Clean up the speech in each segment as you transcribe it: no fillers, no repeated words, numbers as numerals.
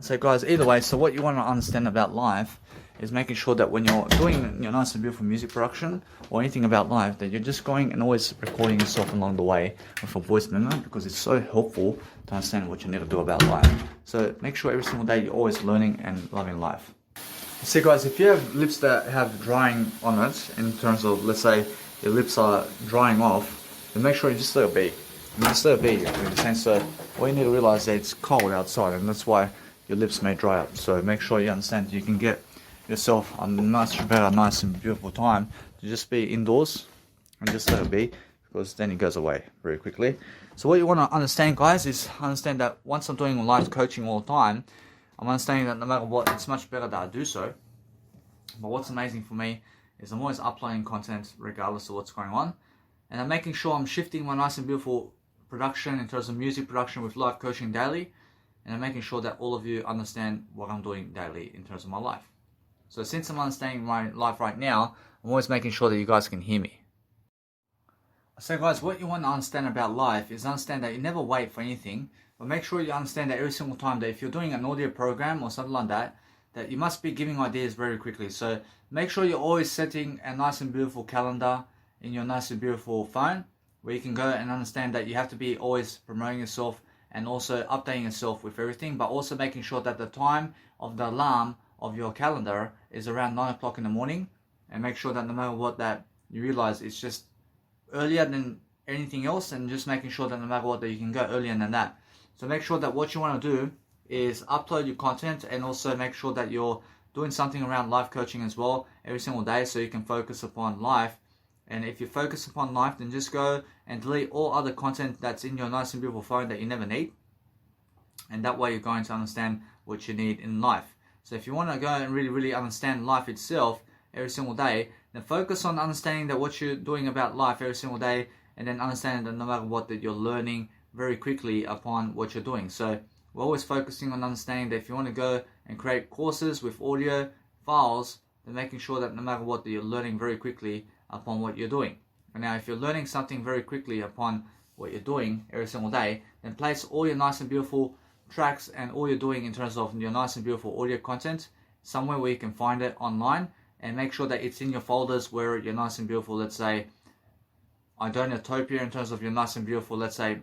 So guys, either way, so what you want to understand about life is making sure that when you're doing your nice and beautiful music production or anything about life, that you're just going and always recording yourself along the way with a voice memo, because it's so helpful to understand what you need to do about life. So make sure every single day you're always learning and loving life. See guys, if you have lips that have drying on it, in terms of, let's say, your lips are drying off, then make sure you just let it be. Just let it be, in the sense that all you need to realize that it's cold outside, and that's why your lips may dry up. So make sure you understand you can get yourself a much better, nice and beautiful time to just be indoors and just let it be, because then it goes away very quickly. So what you want to understand, guys, is understand that once I'm doing live coaching all the time, I'm understanding that no matter what, it's much better that I do so. But what's amazing for me is I'm always uploading content regardless of what's going on, and I'm making sure I'm shifting my nice and beautiful production in terms of music production with live coaching daily. And I'm making sure that all of you understand what I'm doing daily in terms of my life. So since I'm understanding my life right now, I'm always making sure that you guys can hear me. So guys, what you want to understand about life is understand that you never wait for anything, but make sure you understand that every single time that if you're doing an audio program or something like that, that you must be giving ideas very quickly. So make sure you're always setting a nice and beautiful calendar in your nice and beautiful phone, where you can go and understand that you have to be always promoting yourself and also updating yourself with everything, but also making sure that the time of the alarm of your calendar is around 9 o'clock in the morning, and make sure that no matter what, that you realize it's just earlier than anything else, and just making sure that no matter what, that you can go earlier than that. So make sure that what you want to do is upload your content, and also make sure that you're doing something around life coaching as well every single day, so you can focus upon life. And if you focus upon life, then just go and delete all other content that's in your nice and beautiful phone that you never need. And that way you're going to understand what you need in life. So if you want to go and really understand life itself every single day, then focus on understanding that what you're doing about life every single day, and then understanding that no matter what, that you're learning very quickly upon what you're doing. So we're always focusing on understanding that if you want to go and create courses with audio files, then making sure that no matter what, that you're learning very quickly upon what you're doing. And now if you're learning something very quickly upon what you're doing every single day, then place all your nice and beautiful tracks and all you're doing in terms of your nice and beautiful audio content somewhere where you can find it online, and make sure that it's in your folders where you're nice and beautiful, let's say Idonatopia, in terms of your nice and beautiful, let's say,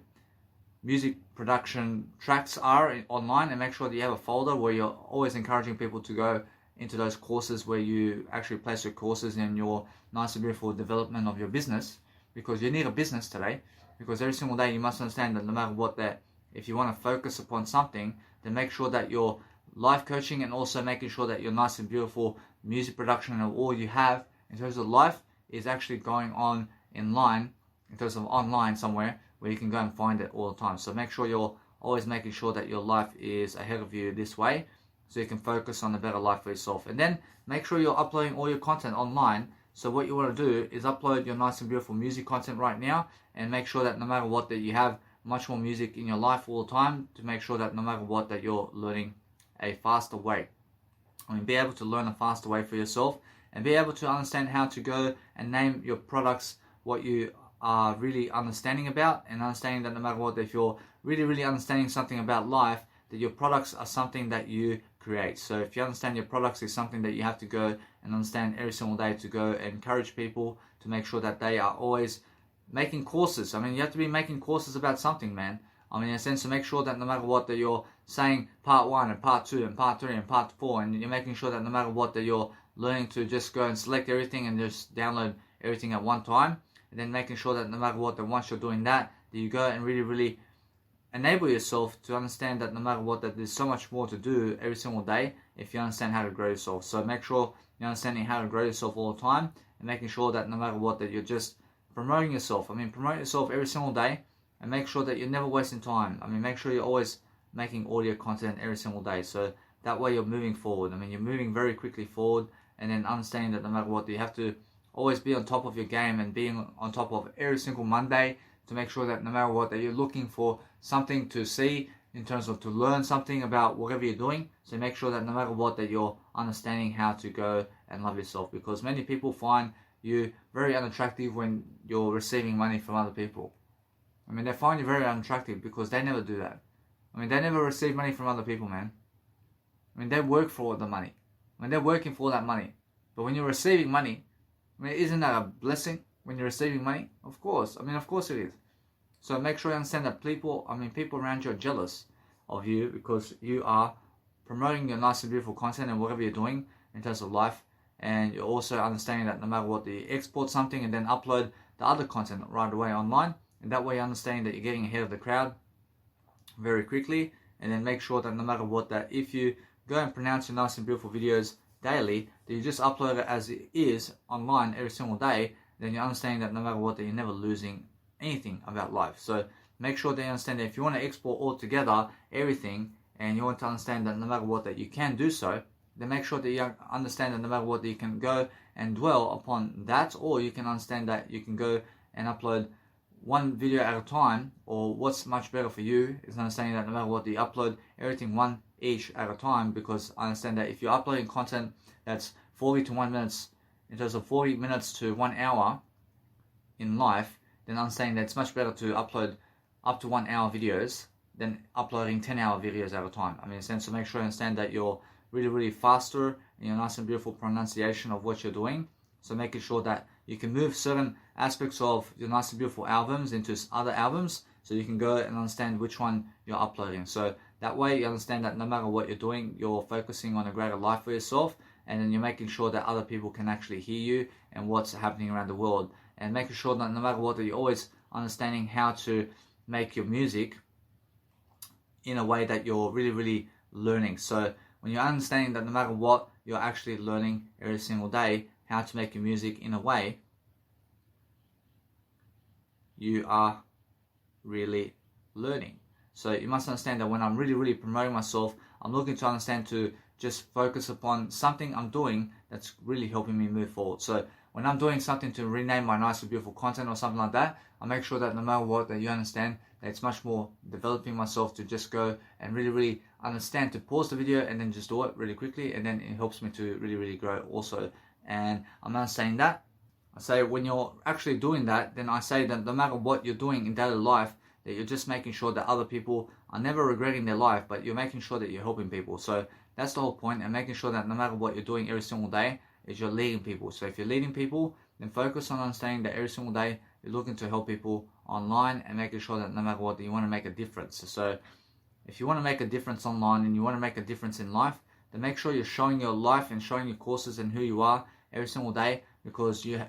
music production tracks are online, and make sure that you have a folder where you're always encouraging people to go into those courses, where you actually place your courses in your nice and beautiful development of your business, because you need a business today. Because every single day you must understand that no matter what, that if you want to focus upon something, then make sure that your life coaching and also making sure that your nice and beautiful music production and all you have in terms of life is actually going on in line, in terms of online somewhere where you can go and find it all the time. So make sure you're always making sure that your life is ahead of you this way, so you can focus on a better life for yourself. And then make sure you're uploading all your content online. So what you want to do is upload your nice and beautiful music content right now, and make sure that no matter what, that you have much more music in your life all the time, to make sure that no matter what, that you're learning a faster way. I mean, be able to learn a faster way for yourself, and be able to understand how to go and name your products what you are really understanding about, and understanding that no matter what, if you're really understanding something about life, that your products are something that you create. So if you understand your products is something that you have to go and understand every single day, to go and encourage people to make sure that they are always making courses. I mean, you have to be making courses about something, man. I mean, in a sense, to make sure that no matter what, that you're saying part 1 and part 2 and part 3 and part 4, and you're making sure that no matter what, that you're learning to just go and select everything and just download everything at one time. And then making sure that no matter what, that once you're doing that, that you go and really enable yourself to understand that no matter what, that there's so much more to do every single day if you understand how to grow yourself. So make sure you're understanding how to grow yourself all the time, and making sure that no matter what, that you're just promoting yourself. I mean, promote yourself every single day, and make sure that you're never wasting time. I mean, make sure you're always making audio content every single day, so that way you're moving forward. I mean, you're moving very quickly forward, and then understanding that no matter what, you have to always be on top of your game, and being on top of every single Monday, to make sure that no matter what, that you're looking for something to see in terms of to learn something about whatever you're doing. So make sure that no matter what, that you're understanding how to go and love yourself, because many people find you very unattractive when you're receiving money from other people. I mean, they find you very unattractive because they never do that. I mean, they never receive money from other people, man. I mean, they work for the money. I mean, they're working for that money. But when you're receiving money, I mean, isn't that a blessing when you're receiving money? Of course. I mean, of course it is. So make sure you understand that people around you are jealous of you because you are promoting your nice and beautiful content and whatever you're doing in terms of life. And you're also understanding that no matter what, you export something and then upload the other content right away online. And that way you're understanding that you're getting ahead of the crowd very quickly. And then make sure that no matter what, that if you go and pronounce your nice and beautiful videos daily, that you just upload it as it is online every single day, then you're understanding that no matter what, that you're never losing anything about life. So make sure that you understand that if you want to export all together everything, and you want to understand that no matter what, that you can do so, then make sure that you understand that no matter what, that you can go and dwell upon that, or you can understand that you can go and upload one video at a time. Or what's much better for you is understanding that no matter what, you upload everything one each at a time, because I understand that if you're uploading content that's 40 to 1 minutes, in terms of 40 minutes to 1 hour in life, then understanding that it's much better to upload up to 1 hour videos than uploading 10-hour videos at a time. I mean, in a sense, to make sure you understand that you're really faster in your nice and beautiful pronunciation of what you're doing. So making sure that you can move certain aspects of your nice and beautiful albums into other albums, so you can go and understand which one you're uploading. So that way you understand that no matter what you're doing, you're focusing on a greater life for yourself, and then you're making sure that other people can actually hear you and what's happening around the world, and making sure that no matter what, that you're always understanding how to make your music in a way that you're really learning. So when you're understanding that no matter what, you're actually learning every single day how to make your music in a way you are really learning. So you must understand that when I'm really promoting myself, I'm looking to understand to just focus upon something I'm doing that's really helping me move forward. So when I'm doing something to rename my nice and beautiful content or something like that, I make sure that no matter what, that you understand that it's much more developing myself to just go and really understand to pause the video and then just do it really quickly, and then it helps me to really grow also. And I'm not saying that. I say when you're actually doing that, then I say that no matter what you're doing in daily life, that you're just making sure that other people are never regretting their life, but you're making sure that you're helping people. So that's the whole point, and making sure that no matter what you're doing every single day, is you're leading people. So if you're leading people, then focus on understanding that every single day you're looking to help people online, and making sure that no matter what, that you want to make a difference. So if you want to make a difference online and you want to make a difference in life, then make sure you're showing your life and showing your courses and who you are every single day, because you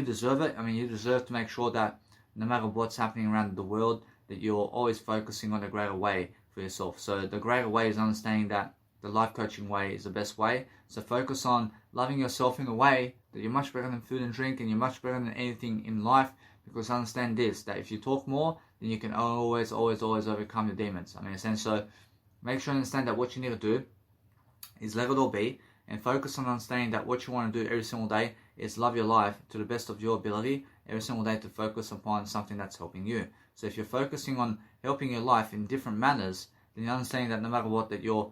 deserve it. I mean, you deserve to make sure that no matter what's happening around the world, that you're always focusing on a greater way for yourself. So the greater way is understanding that the life coaching way is the best way. So focus on loving yourself in a way that you're much better than food and drink, and you're much better than anything in life, because understand this, that if you talk more, then you can always overcome your demons. I mean, essentially, so make sure you understand that what you need to do is let it all be, and focus on understanding that what you want to do every single day is love your life to the best of your ability every single day, to focus upon something that's helping you. So if you're focusing on helping your life in different manners, then you're understanding that no matter what, that you're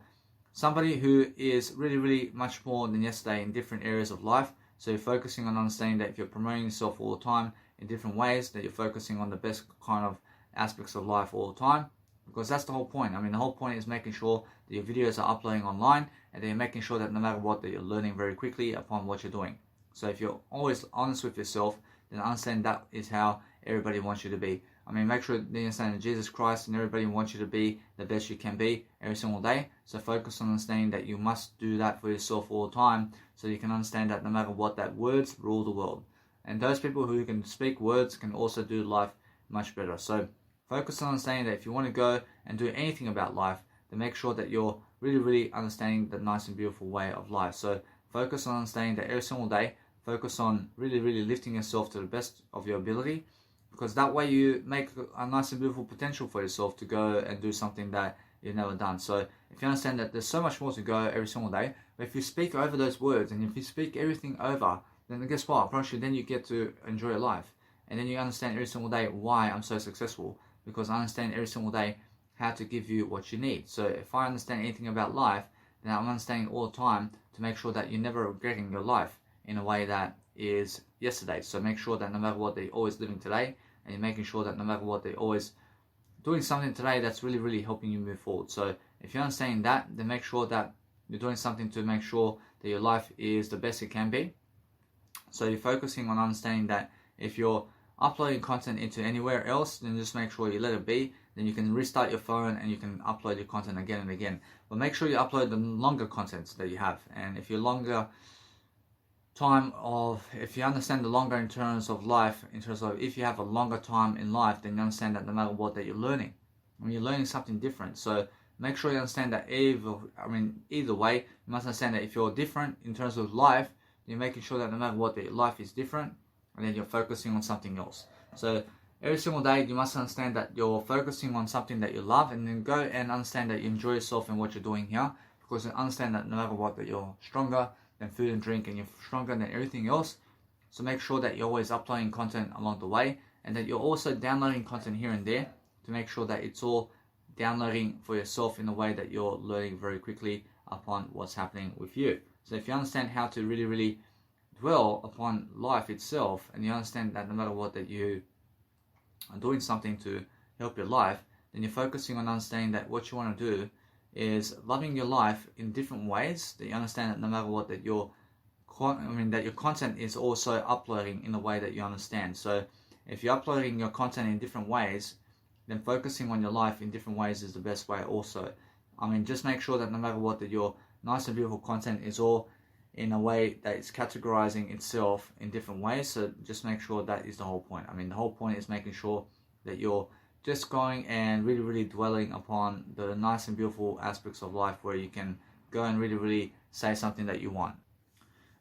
somebody who is really much more than yesterday in different areas of life. So you're focusing on understanding that if you're promoting yourself all the time in different ways, that you're focusing on the best kind of aspects of life all the time, because that's the whole point. I mean, the whole point is making sure that your videos are uploading online, and then you're making sure that no matter what, that you're learning very quickly upon what you're doing. So if you're always honest with yourself, then understand that is how everybody wants you to be. I mean, make sure that you understand that Jesus Christ and everybody wants you to be the best you can be every single day. So focus on understanding that you must do that for yourself all the time, so you can understand that no matter what, that words rule the world. And those people who can speak words can also do life much better. So focus on understanding that if you want to go and do anything about life, then make sure that you're really understanding the nice and beautiful way of life. So focus on understanding that every single day, focus on really lifting yourself to the best of your ability, because that way you make a nice and beautiful potential for yourself to go and do something that you've never done. So if you understand that there's so much more to go every single day, but if you speak over those words, and if you speak everything over, then guess what? I promise you, then you get to enjoy your life. And then you understand every single day why I'm so successful, because I understand every single day how to give you what you need. So if I understand anything about life, then I'm understanding all the time to make sure that you're never regretting your life in a way that is yesterday. So make sure that no matter what, they're always living today, and you're making sure that no matter what, they're always doing something today that's really helping you move forward. So if you're understanding that, then make sure that You're doing something to make sure that your life is the best it can be. So you're focusing on understanding that if you're uploading content into anywhere else, then just make sure you let it be. Then you can restart your phone and you can upload your content again and again. But make sure you upload the longer contents that you have. And if you're longer if you understand the longer in terms of life, in terms of if you have a longer time in life, then you understand that no matter what that you're learning, when you're learning something different. So make sure you understand that either way, you must understand that if you're different in terms of life, you're making sure that no matter what, that life is different, and then you're focusing on something else. So every single day, you must understand that you're focusing on something that you love, and then go and understand that you enjoy yourself and what you're doing here, because you understand that no matter what, that you're stronger than food and drink, and you're stronger than everything else. So make sure that you're always uploading content along the way, and that you're also downloading content here and there to make sure that it's all downloading for yourself in a way that you're learning very quickly upon what's happening with you. So if you understand how to really, really dwell upon life itself, and you understand that no matter what, that you are doing something to help your life, then you're focusing on understanding that what you want to do is loving your life in different ways, that you understand that no matter what, that your content is also uploading in a way that you understand. So if you're uploading your content in different ways, then focusing on your life in different ways is the best way also. Just make sure that no matter what, that your nice and beautiful content is all in a way that it's categorizing itself in different ways. So just make sure that is the whole point. The whole point is making sure that you're just going and really, really dwelling upon the nice and beautiful aspects of life, where you can go and really, really say something that you want.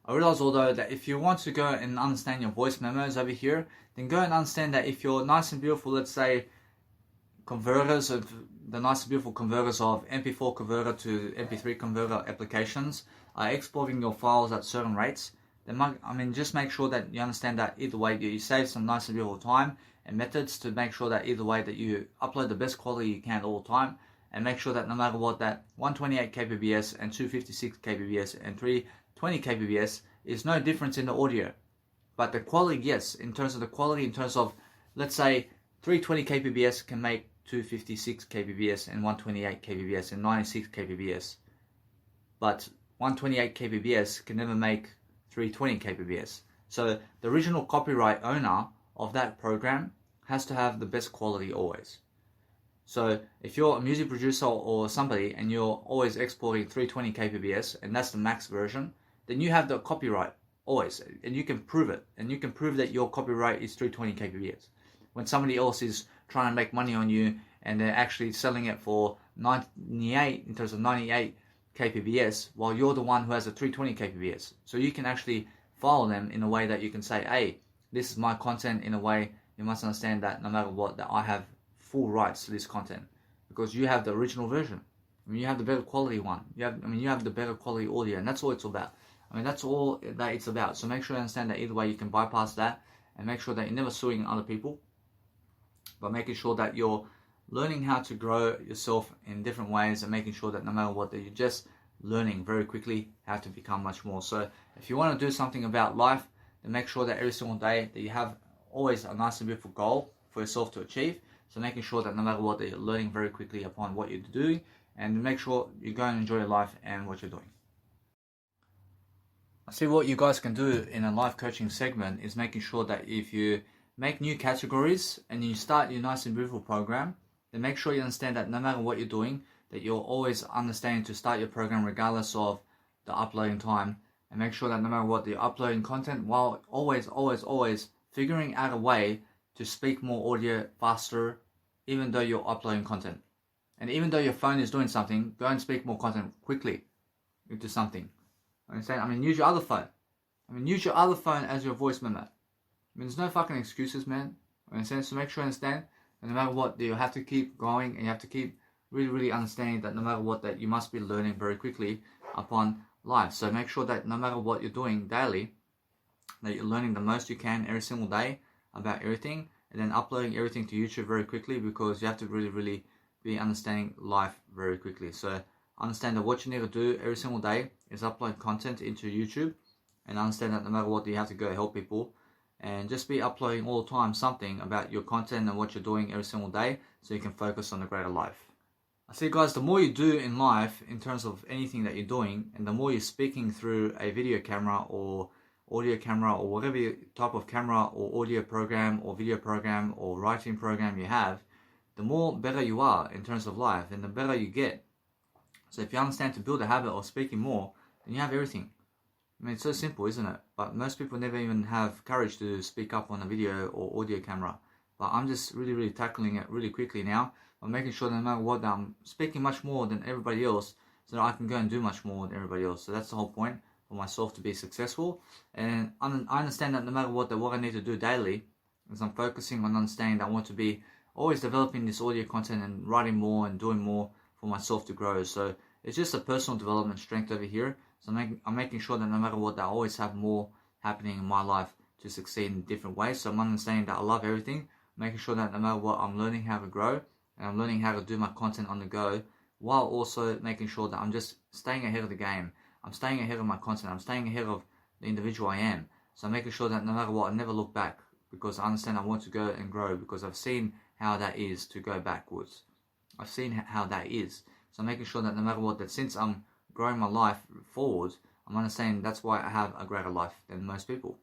I realize although that if you want to go and understand your voice memos over here, then go and understand that if you're nice and beautiful, let's say converters of the nice and beautiful converters of MP4 converter to MP3 converter applications are exporting your files at certain rates, then just make sure that you understand that either way you save some nice and beautiful time and methods to make sure that either way that you upload the best quality you can all the time, and make sure that no matter what, that 128 kbps and 256 kbps and 320 kbps is no difference in the audio. But the quality, yes, in terms of the quality, in terms of, let's say 320 kbps can make 256 kbps and 128 kbps and 96 kbps, but 128 kbps can never make 320 kbps. So the original copyright owner of that program has to have the best quality always. So if you're a music producer or somebody and you're always exporting 320 kbps and that's the max version, then you have the copyright always, and you can prove it, and you can prove that your copyright is 320 kbps. When somebody else is trying to make money on you and they're actually selling it for 98 in terms of 98 kbps, while you're the one who has a 320 kbps. So you can actually file them in a way that you can say, hey, this is my content. In a way, you must understand that no matter what, that I have full rights to this content, because you have the original version. You have the better quality one. You have the better quality audio, and that's all it's about. That's all that it's about. So make sure you understand that either way you can bypass that, and make sure that you're never suing other people, but making sure that you're learning how to grow yourself in different ways, and making sure that no matter what, that you're just learning very quickly how to become much more. So if you want to do something about life, then make sure that every single day that you have always a nice and beautiful goal for yourself to achieve. So making sure that no matter what, that you're learning very quickly upon what you're doing, and make sure you go and enjoy your life and what you're doing. I see what you guys can do in a life coaching segment is making sure that if you make new categories and you start your nice and beautiful program, then make sure you understand that no matter what you're doing, that you're always understanding to start your program regardless of the uploading time, and make sure that no matter what, you're uploading content while always figuring out a way to speak more audio faster, even though you're uploading content. And even though your phone is doing something, go and speak more content quickly into something. Understand? Use your other phone. Use your other phone as your voice memo. There's no fucking excuses, man. Understand? So make sure you understand that no matter what, you have to keep going, and you have to keep really understanding that no matter what, that you must be learning very quickly upon life. So make sure that no matter what you're doing daily, that you're learning the most you can every single day about everything, and then uploading everything to YouTube very quickly, because you have to really be understanding life very quickly. So understand that what you need to do every single day is upload content into YouTube, and understand that no matter what, you have to go help people, and just be uploading all the time something about your content and what you're doing every single day, so you can focus on the greater life. I see, guys, the more you do in life in terms of anything that you're doing, and the more you're speaking through a video camera or audio camera or whatever type of camera or audio program or video program or writing program you have, the more better you are in terms of life and the better you get. So if you understand to build a habit of speaking more, then you have everything. I mean, it's so simple, isn't it? But most people never even have courage to speak up on a video or audio camera. But I'm just really tackling it really quickly now. I'm making sure that no matter what, that I'm speaking much more than everybody else so that I can go and do much more than everybody else. So that's the whole point for myself to be successful. And I understand that no matter what, that what I need to do daily is I'm focusing on understanding that I want to be always developing this audio content and writing more and doing more for myself to grow. So it's just a personal development strength over here. So I'm making sure that no matter what, that I always have more happening in my life to succeed in different ways. So I'm understanding that I love everything, making sure that no matter what, I'm learning how to grow and I'm learning how to do my content on the go, while also making sure that I'm just staying ahead of the game. I'm staying ahead of my content. I'm staying ahead of the individual I am. So I'm making sure that no matter what, I never look back, because I understand I want to go and grow, because I've seen how that is to go backwards. I've seen how that is. So I'm making sure that no matter what, that since I'm growing my life forward, I'm understanding that's why I have a greater life than most people,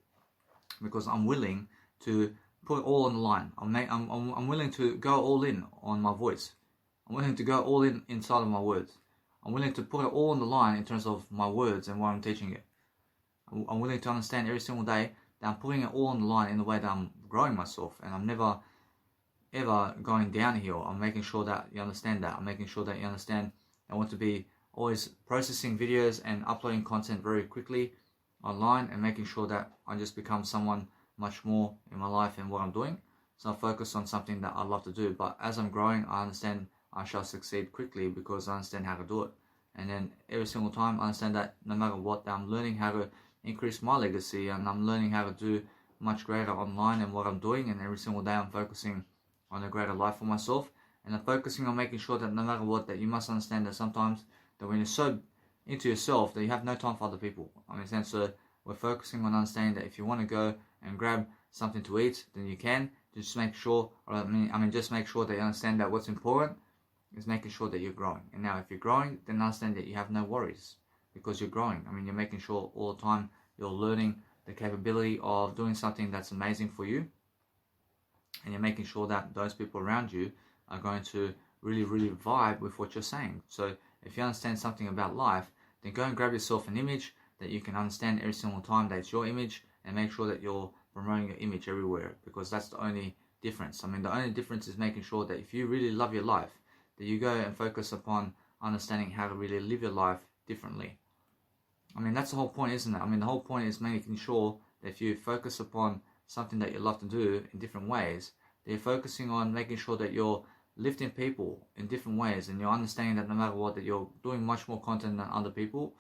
because I'm willing to put it all on the line. I'm willing to go all in on my voice. I'm willing to go all in inside of my words. I'm willing to put it all on the line in terms of my words and what I'm teaching it. I'm willing to understand every single day that I'm putting it all on the line in the way that I'm growing myself, and I'm never ever going downhill. I'm making sure that you understand that. I'm making sure that you understand I want to be always processing videos and uploading content very quickly online, and making sure that I just become someone much more in my life and what I'm doing. So I focus on something that I love to do. But as I'm growing, I understand I shall succeed quickly because I understand how to do it. And then every single time I understand that no matter what, I'm learning how to increase my legacy, and I'm learning how to do much greater online and what I'm doing. And every single day I'm focusing on a greater life for myself. And I'm focusing on making sure that no matter what, that you must understand that sometimes that when you're so into yourself that you have no time for other people. I mean, so we're focusing on understanding that if you want to go and grab something to eat, then you can. Just make sure, just make sure that you understand that what's important is making sure that you're growing. And now if you're growing, then understand that you have no worries because you're growing. I mean, you're making sure all the time you're learning the capability of doing something that's amazing for you. And you're making sure that those people around you are going to really vibe with what you're saying. So if you understand something about life, then go and grab yourself an image that you can understand every single time that it's your image, and make sure that you're promoting your image everywhere, because that's the only difference. I mean, the only difference is making sure that if you really love your life, that you go and focus upon understanding how to really live your life differently. I mean, that's the whole point, isn't it? I mean, the whole point is making sure that if you focus upon something that you love to do in different ways, that you're focusing on making sure that you're lifting people in different ways, and you're understanding that no matter what, that you're doing much more content than other people,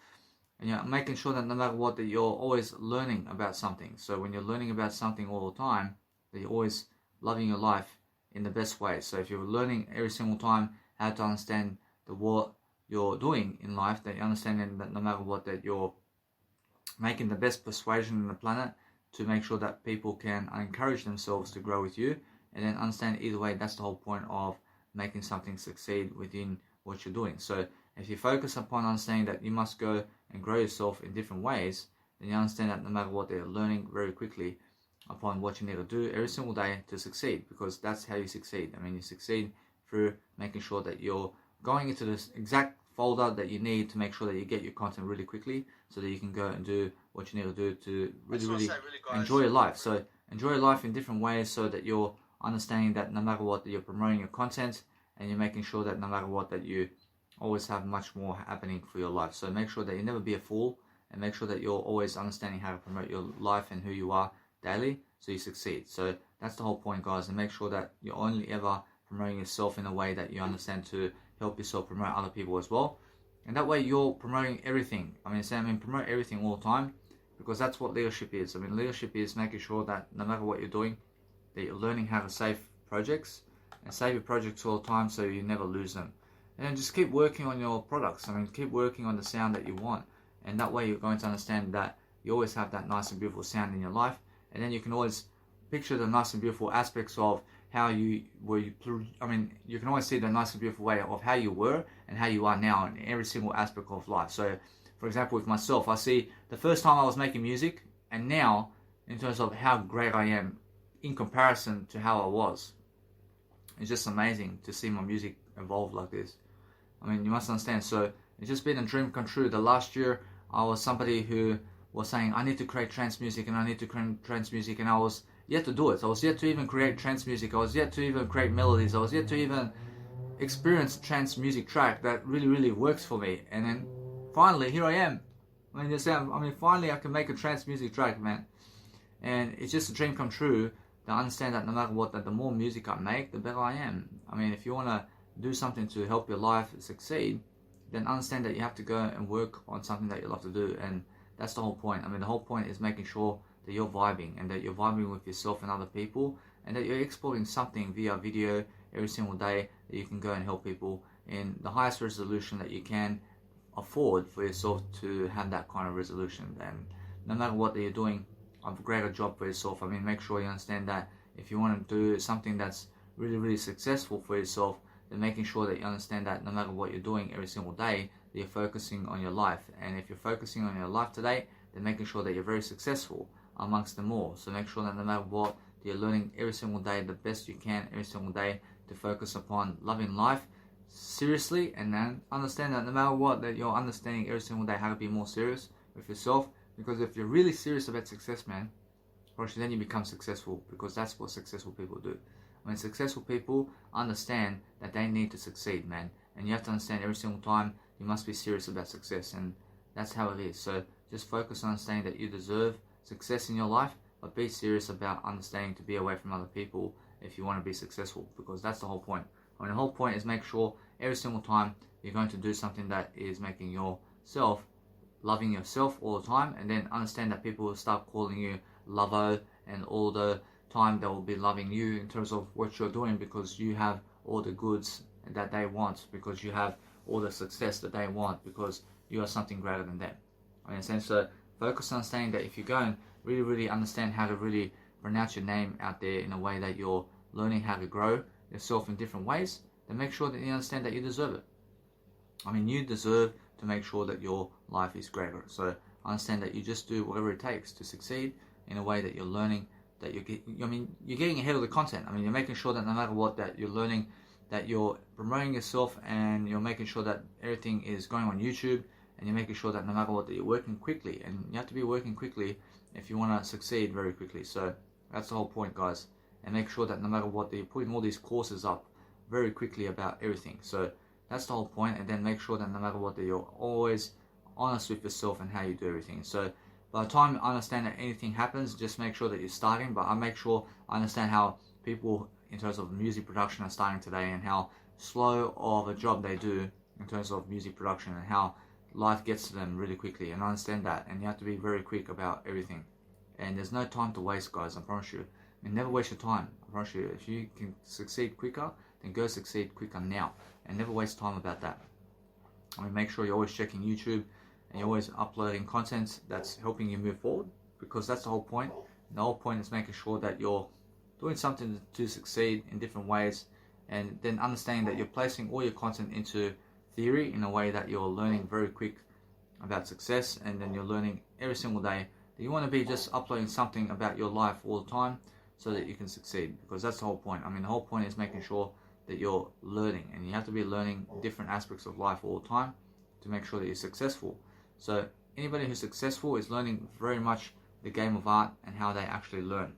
and you're making sure that no matter what, that you're always learning about something. So when you're learning about something all the time, that you're always loving your life in the best way. So if you're learning every single time how to understand what you're doing in life, that you're understanding that no matter what, that you're making the best persuasion on the planet to make sure that people can encourage themselves to grow with you, and then understand either way, that's the whole point of making something succeed within what you're doing. So if you focus upon understanding that you must go and grow yourself in different ways, then you understand that no matter what, they're learning very quickly upon what you need to do every single day to succeed, because that's how you succeed. I mean, you succeed through making sure that you're going into this exact folder that you need to make sure that you get your content really quickly, so that you can go and do what you need to do to really enjoy your life. So enjoy your life in different ways, so that you're understanding that no matter what, that you're promoting your content, and you're making sure that no matter what, that you always have much more happening for your life. So make sure that you never be a fool, and make sure that you're always understanding how to promote your life and who you are daily, so you succeed. So that's the whole point, guys, and make sure that you're only ever promoting yourself in a way that you understand to help yourself promote other people as well. And that way you're promoting everything. Promote everything all the time, because that's what leadership is. I mean, leadership is making sure that no matter what you're doing, that you're learning how to save projects, and save your projects all the time so you never lose them. And then just keep working on your products. I mean, keep working on the sound that you want. And that way you're going to understand that you always have that nice and beautiful sound in your life. And then you can always picture the nice and beautiful aspects of how you were. I mean, you can always see the nice and beautiful way of how you were and how you are now in every single aspect of life. So, for example, with myself, I see the first time I was making music and now in terms of how great I am in comparison to how I was. It's just amazing to see my music evolve like this. I mean, you must understand. So it's just been a dream come true. The last year, I was somebody who was saying, I need to create trance music and I need to create trance music, and I was yet to do it. I was yet to even create trance music. I was yet to even create melodies. I was yet to even experience a trance music track that really, really works for me. And then finally, here I am. I mean, finally I can make a trance music track, man. And it's just a dream come true to understand that no matter what, that the more music I make, the better I am. I mean, if you want to do something to help your life succeed, then understand that you have to go and work on something that you love to do. And that's the whole point. I mean, the whole point is making sure that you're vibing, and that you're vibing with yourself and other people, and that you're exporting something via video every single day that you can go and help people in the highest resolution that you can afford for yourself to have that kind of resolution. And no matter what that you're doing, a greater job for yourself. I mean, make sure you understand that if you want to do something that's really, really successful for yourself, then making sure that you understand that no matter what you're doing every single day, that you're focusing on your life. And if you're focusing on your life today, then making sure that you're very successful amongst them all. So make sure that no matter what, you're learning every single day the best you can every single day to focus upon loving life seriously, and then understand that no matter what, that you're understanding every single day how to be more serious with yourself. Because if you're really serious about success, man, then you become successful, because that's what successful people do. I mean, successful people understand that they need to succeed, man. And you have to understand every single time you must be serious about success, and that's how it is. So just focus on understanding that you deserve success in your life, but be serious about understanding to be away from other people if you want to be successful, because that's the whole point. I mean, the whole point is make sure every single time you're going to do something that is making yourself loving yourself all the time, and then understand that people will start calling you lovo, and all the time they will be loving you in terms of what you're doing, because you have all the goods that they want, because you have all the success that they want, because you are something greater than them. I mean, so focus on understanding that if you go and really, really understand how to really pronounce your name out there in a way that you're learning how to grow yourself in different ways, then make sure that you understand that you deserve it. I mean, you deserve to make sure that your life is greater. So understand that you just do whatever it takes to succeed in a way that you're learning, that you're getting ahead of the content. I mean, you're making sure that no matter what, that you're learning, that you're promoting yourself, and you're making sure that everything is going on YouTube, and you're making sure that no matter what, that you're working quickly. And you have to be working quickly if you want to succeed very quickly. So that's the whole point, guys. And make sure that no matter what, that you're putting all these courses up very quickly about everything. So that's the whole point. And then make sure that no matter what, that you're always honest with yourself and how you do everything. So by the time you understand that anything happens, just make sure that you're starting. But I make sure I understand how people in terms of music production are starting today, and how slow of a job they do in terms of music production, and how life gets to them really quickly. And I understand that, and you have to be very quick about everything. And there's no time to waste, guys, I promise you. I mean, never waste your time, I promise you. If you can succeed quicker, then go succeed quicker now, and never waste time about that. I mean, make sure you're always checking YouTube, and you're always uploading content that's helping you move forward, because that's the whole point. And the whole point is making sure that you're doing something to succeed in different ways, and then understanding that you're placing all your content into theory in a way that you're learning very quick about success, and then you're learning every single day that you want to be just uploading something about your life all the time so that you can succeed, because that's the whole point. I mean, the whole point is making sure that you're learning, and you have to be learning different aspects of life all the time to make sure that you're successful. So anybody who's successful is learning very much the game of art and how they actually learn.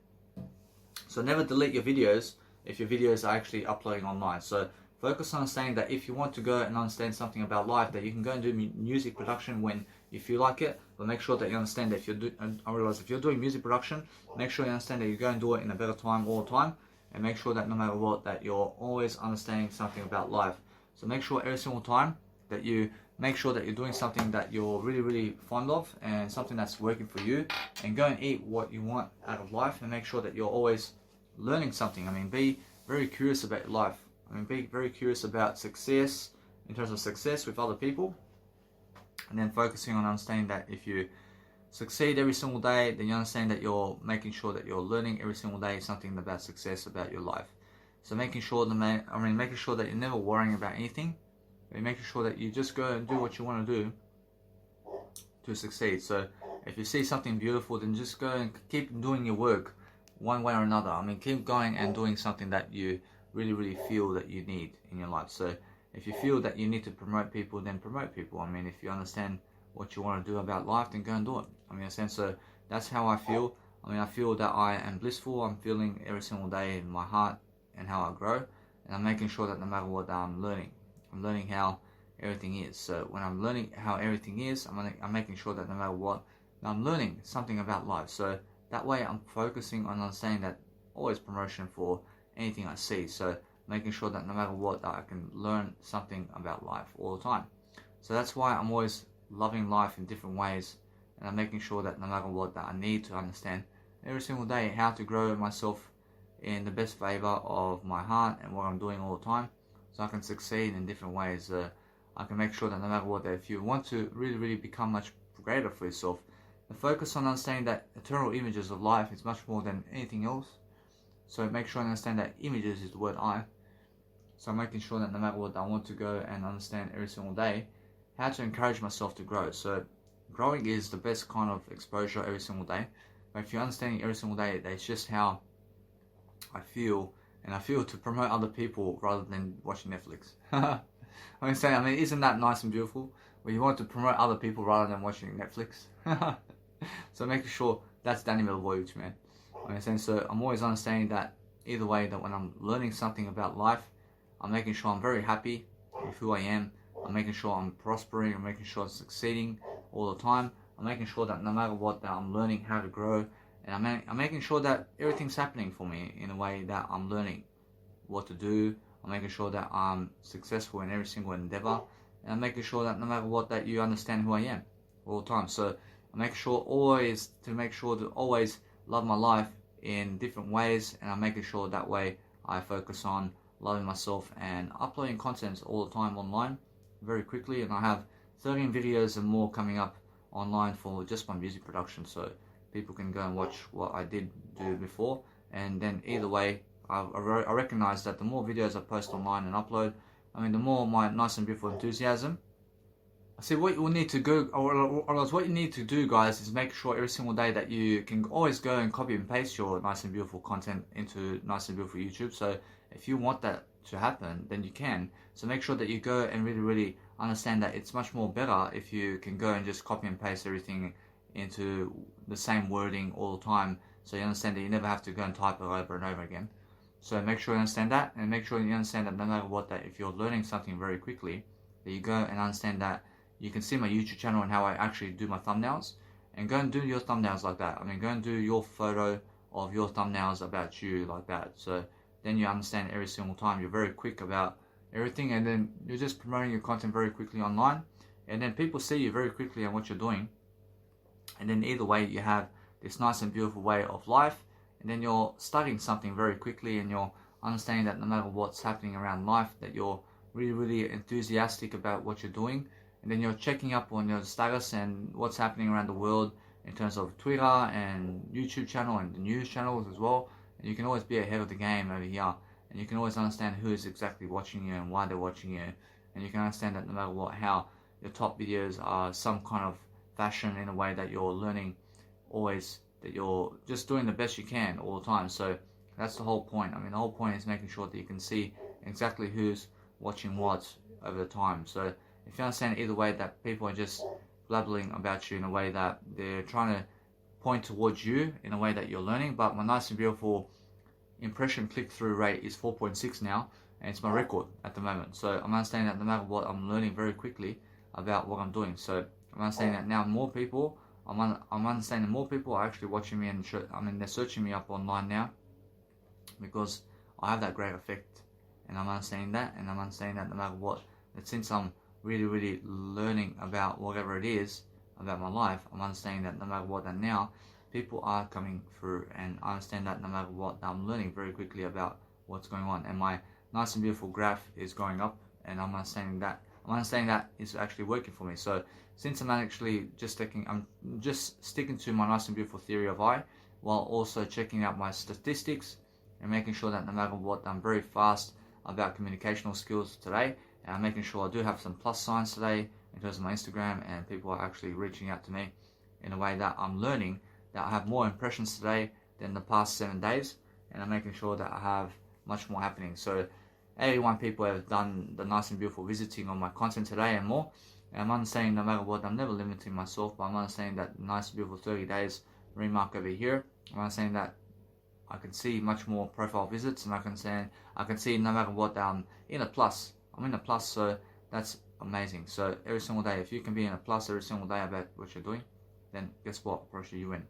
So never delete your videos if your videos are actually uploading online. So focus on understanding that if you want to go and understand something about life, that you can go and do music production when you feel like it, but make sure that you understand that if you're doing music production, make sure you understand that you go and do it in a better time all the time, and make sure that no matter what, that you're always understanding something about life. So make sure every single time that you make sure that you're doing something that you're really, really fond of, and something that's working for you, and go and eat what you want out of life, and make sure that you're always learning something. I mean, be very curious about your life. I mean, be very curious about success, in terms of success with other people, and then focusing on understanding that if you succeed every single day, then you understand that you're making sure that you're learning every single day something about success about your life. So making sure making sure that you're never worrying about anything, but making sure that you just go and do what you want to do to succeed. So if you see something beautiful, then just go and keep doing your work one way or another. I mean, keep going and doing something that you really feel that you need in your life. So if you feel that you need to promote people, then promote people. I mean, if you understand what you want to do about life, then go and do it. I mean, in a sense, so that's how I feel. I mean, I feel that I am blissful. I'm feeling every single day in my heart and how I grow. And I'm making sure that no matter what I'm learning how everything is. So when I'm learning how everything is, I'm making sure that no matter what, I'm learning something about life. So that way I'm focusing on understanding that always promotion for anything I see. So making sure that no matter what, that I can learn something about life all the time. So that's why I'm always loving life in different ways, and I'm making sure that no matter what, that I need to understand every single day how to grow myself in the best favor of my heart and what I'm doing all the time, so I can succeed in different ways. I can make sure that no matter what, that if you want to really become much greater for yourself, the focus on understanding that eternal images of life is much more than anything else. So make sure I understand that images is the word I. So I'm making sure that no matter what, I want to go and understand every single day how to encourage myself to grow. So growing is the best kind of exposure every single day. But if you're understanding every single day, that's just how I feel, and I feel to promote other people rather than watching Netflix. I mean, isn't that nice and beautiful? Where you want to promote other people rather than watching Netflix. So making sure that's the animal voyage, man. So I'm always understanding that either way, that when I'm learning something about life, I'm making sure I'm very happy with who I am. I'm making sure I'm prospering. I'm making sure I'm succeeding all the time. I'm making sure that no matter what, that I'm learning how to grow, and I'm making sure that everything's happening for me in a way that I'm learning what to do. I'm making sure that I'm successful in every single endeavor, and I'm making sure that no matter what, that you understand who I am all the time. So I make sure always to always love my life in different ways, and I'm making sure that way I focus on loving myself and uploading content all the time online very quickly. And I have 13 videos and more coming up online for just my music production, so people can go and watch what I did do before. And then either way, I recognize that the more videos I post online and upload, I mean, the more my nice and beautiful enthusiasm. See, what you will need to go, or else what you need to do, guys, is make sure every single day that you can always go and copy and paste your nice and beautiful content into nice and beautiful YouTube. So if you want that to happen, then you can. So make sure that you go and really understand that it's much more better if you can go and just copy and paste everything into the same wording all the time. So you understand that you never have to go and type it over and over again. So make sure you understand that, and make sure you understand that no matter what, that if you're learning something very quickly, that you go and understand that you can see my YouTube channel and how I actually do my thumbnails, and go and do your thumbnails like that. I mean, go and do your photo of your thumbnails about you like that. So then you understand every single time. You're very quick about everything, and then you're just promoting your content very quickly online, and then people see you very quickly and what you're doing. And then either way, you have this nice and beautiful way of life, and then you're studying something very quickly, and you're understanding that no matter what's happening around life, that you're really enthusiastic about what you're doing. And then you're checking up on your status and what's happening around the world in terms of Twitter and YouTube channel and the news channels as well. And you can always be ahead of the game over here, and you can always understand who is exactly watching you and why they're watching you. And you can understand that no matter what, how your top videos are some kind of fashion in a way that you're learning always, that you're just doing the best you can all the time. So that's the whole point. I mean, the whole point is making sure that you can see exactly who's watching what over the time. So if you understand either way that people are just blabbling about you in a way that they're trying to point towards you in a way that you're learning, but my nice and beautiful impression click-through rate is 4.6 now, and it's my record at the moment. So I'm understanding that no matter what, I'm learning very quickly about what I'm doing. So I'm understanding that now more people, I'm understanding more people are actually watching me, and they're searching me up online now because I have that great effect, and I'm understanding that, and I'm understanding that no matter what, that since I'm really learning about whatever it is about my life, I'm understanding that no matter what, that now people are coming through, and I understand that no matter what, I'm learning very quickly about what's going on, and my nice and beautiful graph is going up, and I'm understanding that is actually working for me. So since I'm just sticking to my nice and beautiful theory of I, while also checking out my statistics and making sure that no matter what, I'm very fast about communicational skills today, and I'm making sure I do have some plus signs today in terms of my Instagram, and people are actually reaching out to me in a way that I'm learning that I have more impressions today than the past 7 days, and I'm making sure that I have much more happening. So 81 people have done the nice and beautiful visiting on my content today and more, and I'm understanding no matter what, I'm never limiting myself, but I'm understanding that nice and beautiful 30 days remark over here. I'm understanding that I can see much more profile visits, and I can see no matter what, I'm in a plus. I'm in a plus, so that's amazing. So every single day, if you can be in a plus every single day about what you're doing, then guess what? Russia, you win.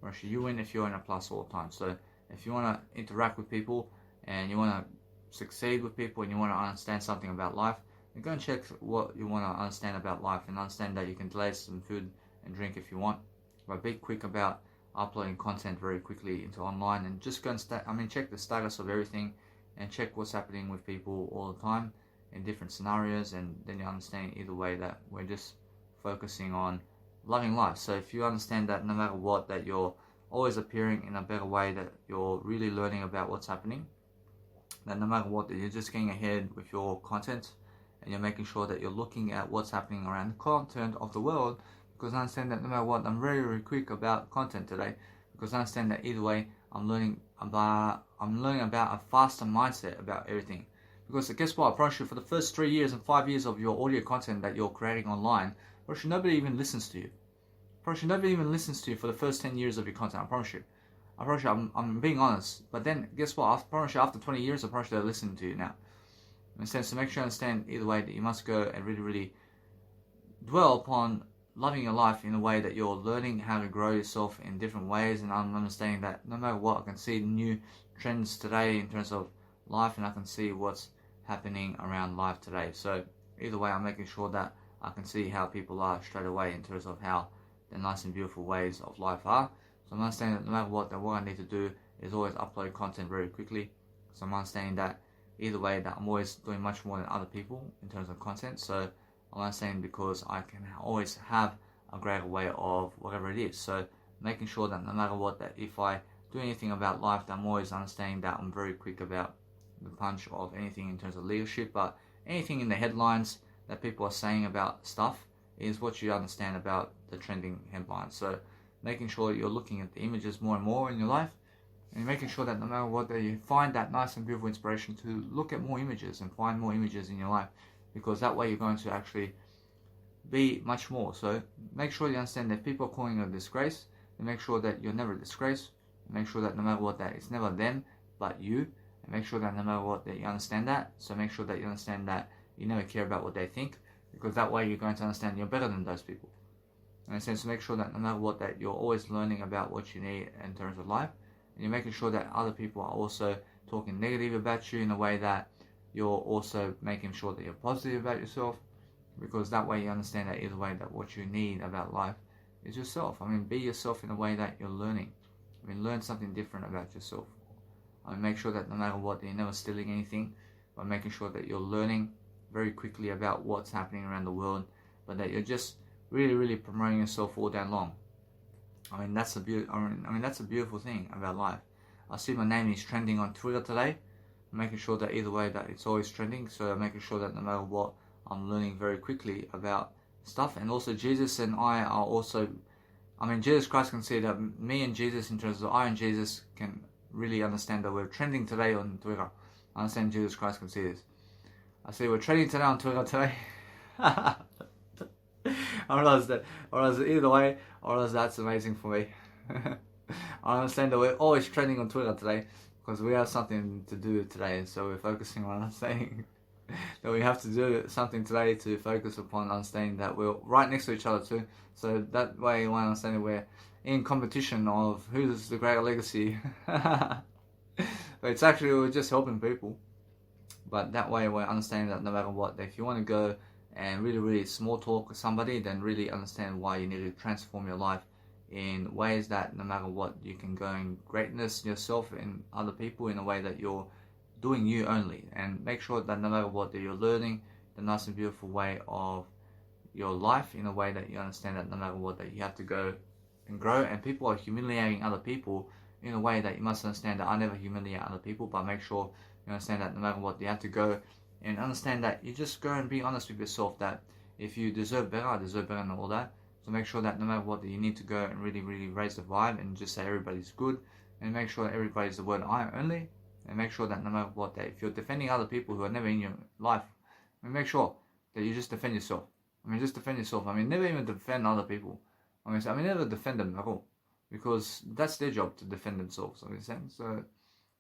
Russia, you win if you're in a plus all the time. So if you want to interact with people and you want to succeed with people and you want to understand something about life, then go and check what you want to understand about life, and understand that you can delay some food and drink if you want, but be quick about uploading content very quickly into online, and just go and check the status of everything and check what's happening with people all the time in different scenarios, and then you understand either way that we're just focusing on loving life. So if you understand that no matter what, that you're always appearing in a better way, that you're really learning about what's happening, that no matter what, that you're just getting ahead with your content, and you're making sure that you're looking at what's happening around the content of the world, because I understand that no matter what, I'm very, very quick about content today, because I understand that either way, I'm learning about a faster mindset about everything. Because guess what, I promise you, for the first 3 years and 5 years of your audio content that you're creating online, I promise you, nobody even listens to you. I promise you, nobody even listens to you for the first 10 years of your content. I promise you. I promise you, I'm being honest. But then, guess what, I promise you, after 20 years, I promise you, they're listening to you now. In a sense, to make sure you understand either way that you must go and really, really dwell upon loving your life in a way that you're learning how to grow yourself in different ways, and I'm understanding that no matter what, I can see new trends today in terms of life, and I can see what's happening around life today. So either way, I'm making sure that I can see how people are straight away in terms of how the nice and beautiful ways of life are. So I'm understanding that no matter what, that what I need to do is always upload content very quickly. So I'm understanding that either way, that I'm always doing much more than other people in terms of content. So I'm understanding because I can always have a greater way of whatever it is. So making sure that no matter what, that if I do anything about life, that I'm always understanding that I'm very quick about the punch of anything in terms of leadership, but anything in the headlines that people are saying about stuff is what you understand about the trending headlines. So making sure you're looking at the images more and more in your life, and making sure that no matter what, that you find that nice and beautiful inspiration to look at more images and find more images in your life, because that way you're going to actually be much more. So make sure you understand that people are calling you a disgrace, and make sure that you're never a disgrace, and make sure that no matter what, that it's never them but you, and make sure that no matter what, that you understand that. So make sure that you understand that you never care about what they think, because that way you're going to understand you're better than those people. In a sense, to make sure that no matter what, that you're always learning about what you need in terms of life, and you're making sure that other people are also talking negative about you in a way that you're also making sure that you're positive about yourself, because that way you understand that either way, that what you need about life is yourself. I mean, be yourself in a way that you're learning. I mean, learn something different about yourself. I mean, make sure that no matter what, you're never stealing anything, but making sure that you're learning very quickly about what's happening around the world, but that you're just really, really promoting yourself all day long. I mean, that's a beautiful thing about life. I see my name is trending on Twitter today. I'm making sure that either way, that it's always trending. So I'm making sure that no matter what, I'm learning very quickly about stuff. And also Jesus and I are also, Jesus Christ can see that me and Jesus, in terms of I and Jesus, can really understand that we're trending today on Twitter. I understand Jesus Christ can see this. I see we're trending today on Twitter today. I realize either way, I realize that's amazing for me. I understand that we're always trending on Twitter today, because we have something to do today, so we're focusing on understanding that we have to do something today to focus upon understanding that we're right next to each other too. So that way you want to understand that we're in competition of who's the greater legacy. But it's actually, we're just helping people. But that way we're understanding that no matter what, if you want to go and really, really small talk with somebody, then really understand why you need to transform your life in ways that no matter what, you can go in greatness yourself and other people in a way that you're doing you only. And make sure that no matter what, that you're learning the nice and beautiful way of your life in a way that you understand that no matter what, that you have to go and grow. And people are humiliating other people in a way that you must understand that I never humiliate other people, but make sure you understand that no matter what, you have to go and understand that you just go and be honest with yourself that if you deserve better, I deserve better and all that. So make sure that no matter what, that you need to go and really, really raise the vibe and just say everybody's good, and make sure that everybody's the word I only, and make sure that no matter what, that if you're defending other people who are never in your life, make sure that you just defend yourself. Just defend yourself. Never even defend other people. Never defend them at all, because that's their job to defend themselves. So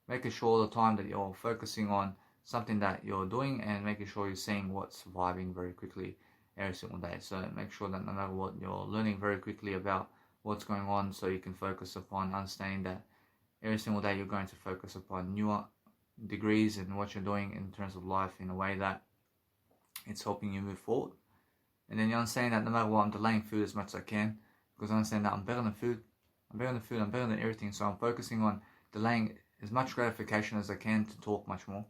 making sure all the time that you're focusing on something that you're doing and making sure you're seeing what's surviving very quickly every single day. So make sure that no matter what, you're learning very quickly about what's going on, so you can focus upon understanding that every single day you're going to focus upon newer degrees in what you're doing in terms of life in a way that it's helping you move forward. And then you understand that no matter what, I'm delaying food as much as I can, because I understand that I'm better than food, I'm better than everything. So I'm focusing on delaying as much gratification as I can to talk much more,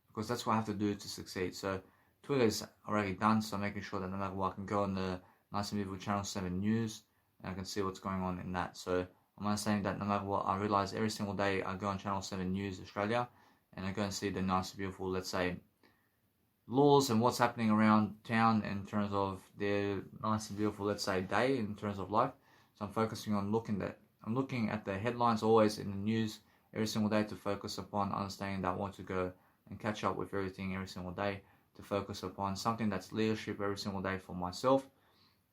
because that's what I have to do to succeed. So Twitter is already done, so making sure that no matter what, I can go on the Nice and Beautiful Channel 7 News and I can see what's going on in that. So I'm understanding that no matter what, I realize every single day I go on Channel 7 News Australia and I go and see the Nice and Beautiful, let's say, laws and what's happening around town in terms of their nice and beautiful, let's say, day in terms of life. So I'm focusing on I'm looking at the headlines always in the news every single day to focus upon understanding that I want to go and catch up with everything every single day, to focus upon something that's leadership every single day for myself,